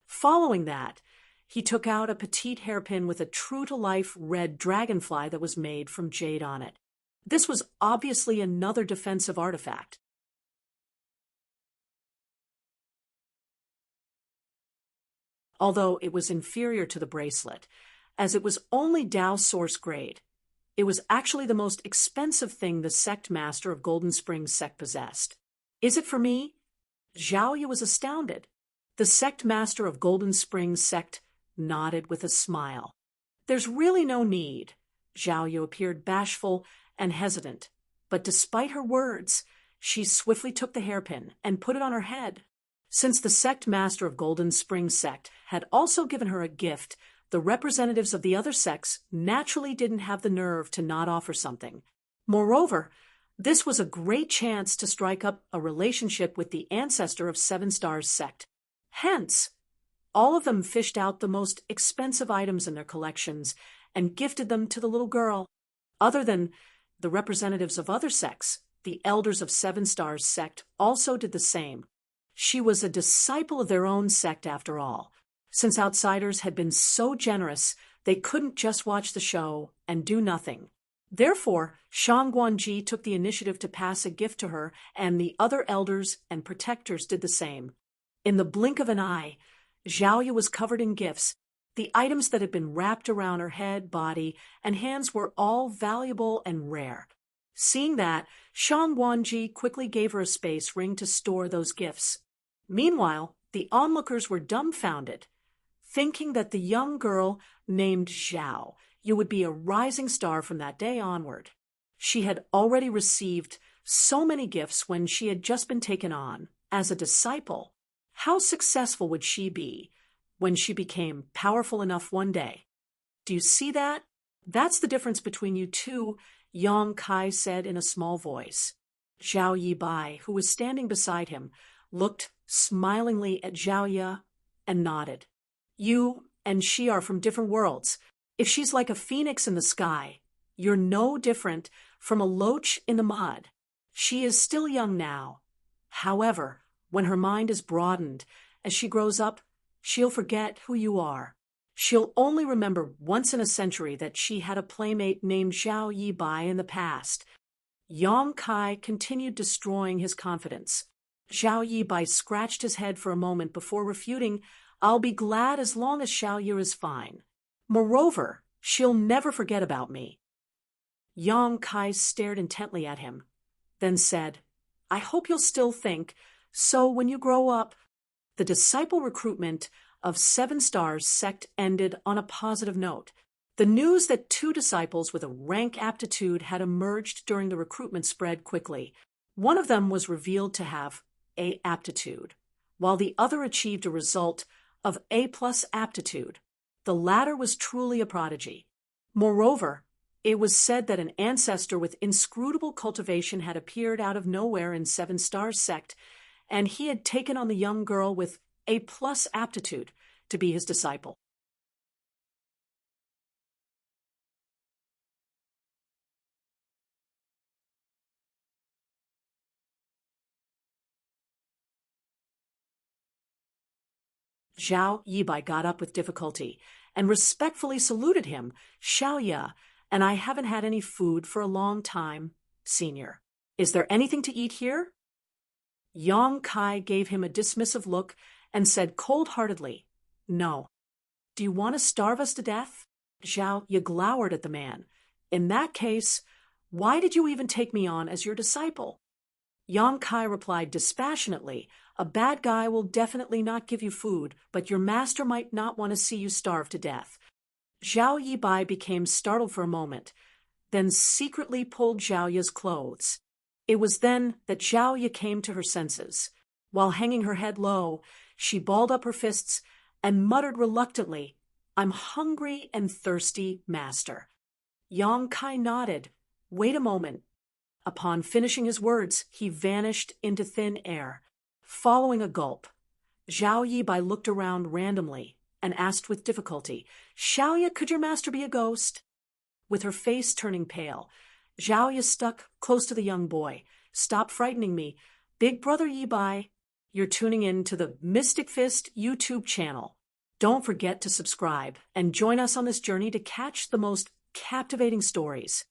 Speaker 1: Following that, he took out a petite hairpin with a true-to-life red dragonfly that was made from jade on it. This was obviously another defensive artifact. Although it was inferior to the bracelet, as it was only Dao source grade. It was actually the most expensive thing the sect master of Golden Springs sect possessed. Is it for me? Zhao was astounded. The sect master of Golden Springs sect nodded with a smile. There's really no need. Zhao appeared bashful and hesitant, but despite her words, she swiftly took the hairpin and put it on her head. Since the sect master of Golden Springs sect had also given her a gift, the representatives of the other sects naturally didn't have the nerve to not offer something. Moreover, this was a great chance to strike up a relationship with the ancestor of Seven Stars sect. Hence, all of them fished out the most expensive items in their collections and gifted them to the little girl. Other than the representatives of other sects, the elders of Seven Stars sect also did the same. She was a disciple of their own sect after all. Since outsiders had been so generous, they couldn't just watch the show and do nothing. Therefore, Shang Guanji took the initiative to pass a gift to her, and the other elders and protectors did the same. In the blink of an eye, Zhao was covered in gifts. The items that had been wrapped around her head, body, and hands were all valuable and rare. Seeing that, Shang Guanji quickly gave her a space ring to store those gifts. Meanwhile, the onlookers were dumbfounded, thinking that the young girl named Zhao would be a rising star from that day onward. She had already received so many gifts when she had just been taken on as a disciple. How successful would she be when she became powerful enough one day? Do you see that? That's the difference between you two, Yang Kai said in a small voice. Zhao Yibai, who was standing beside him, looked smilingly at Zhao Ye and nodded. You and she are from different worlds. If she's like a phoenix in the sky, you're no different from a loach in the mud. She is still young now. However, when her mind is broadened, as she grows up, she'll forget who you are. She'll only remember once in a century that she had a playmate named Zhao Yibai in the past. Yang Kai continued destroying his confidence. Zhao Yibai scratched his head for a moment before refuting, I'll be glad as long as Xiao Yi is fine. Moreover, she'll never forget about me. Yang Kai stared intently at him, then said, I hope you'll still think, so when you grow up. The disciple recruitment of Seven Stars sect ended on a positive note. The news that 2 disciples with a rank aptitude had emerged during the recruitment spread quickly. One of them was revealed to have A aptitude, while the other achieved a result of A+ aptitude. The latter was truly a prodigy. Moreover, it was said that an ancestor with inscrutable cultivation had appeared out of nowhere in Seven Stars sect, and he had taken on the young girl with A+ aptitude to be his disciple. Zhao Yibai got up with difficulty and respectfully saluted him. Xiao Ye, and I haven't had any food for a long time, senior. Is there anything to eat here? Yang Kai gave him a dismissive look and said cold-heartedly, No. Do you want to starve us to death? Zhao Ye glowered at the man. In that case, why did you even take me on as your disciple? Yang Kai replied dispassionately, A bad guy will definitely not give you food, but your master might not want to see you starve to death. Zhao Yibai became startled for a moment, then secretly pulled Zhao Ye's clothes. It was then that Zhao Ye came to her senses. While hanging her head low, she balled up her fists and muttered reluctantly, I'm hungry and thirsty, master. Yang Kai nodded. Wait a moment. Upon finishing his words, he vanished into thin air. Following a gulp, Zhao Yibai looked around randomly and asked with difficulty, Xiao Ye, could your master be a ghost? With her face turning pale, Zhao Ye stuck close to the young boy. Stop frightening me. Big brother Yibai, you're tuning in to the Mystic Fist YouTube channel. Don't forget to subscribe and join us on this journey to catch the most captivating stories.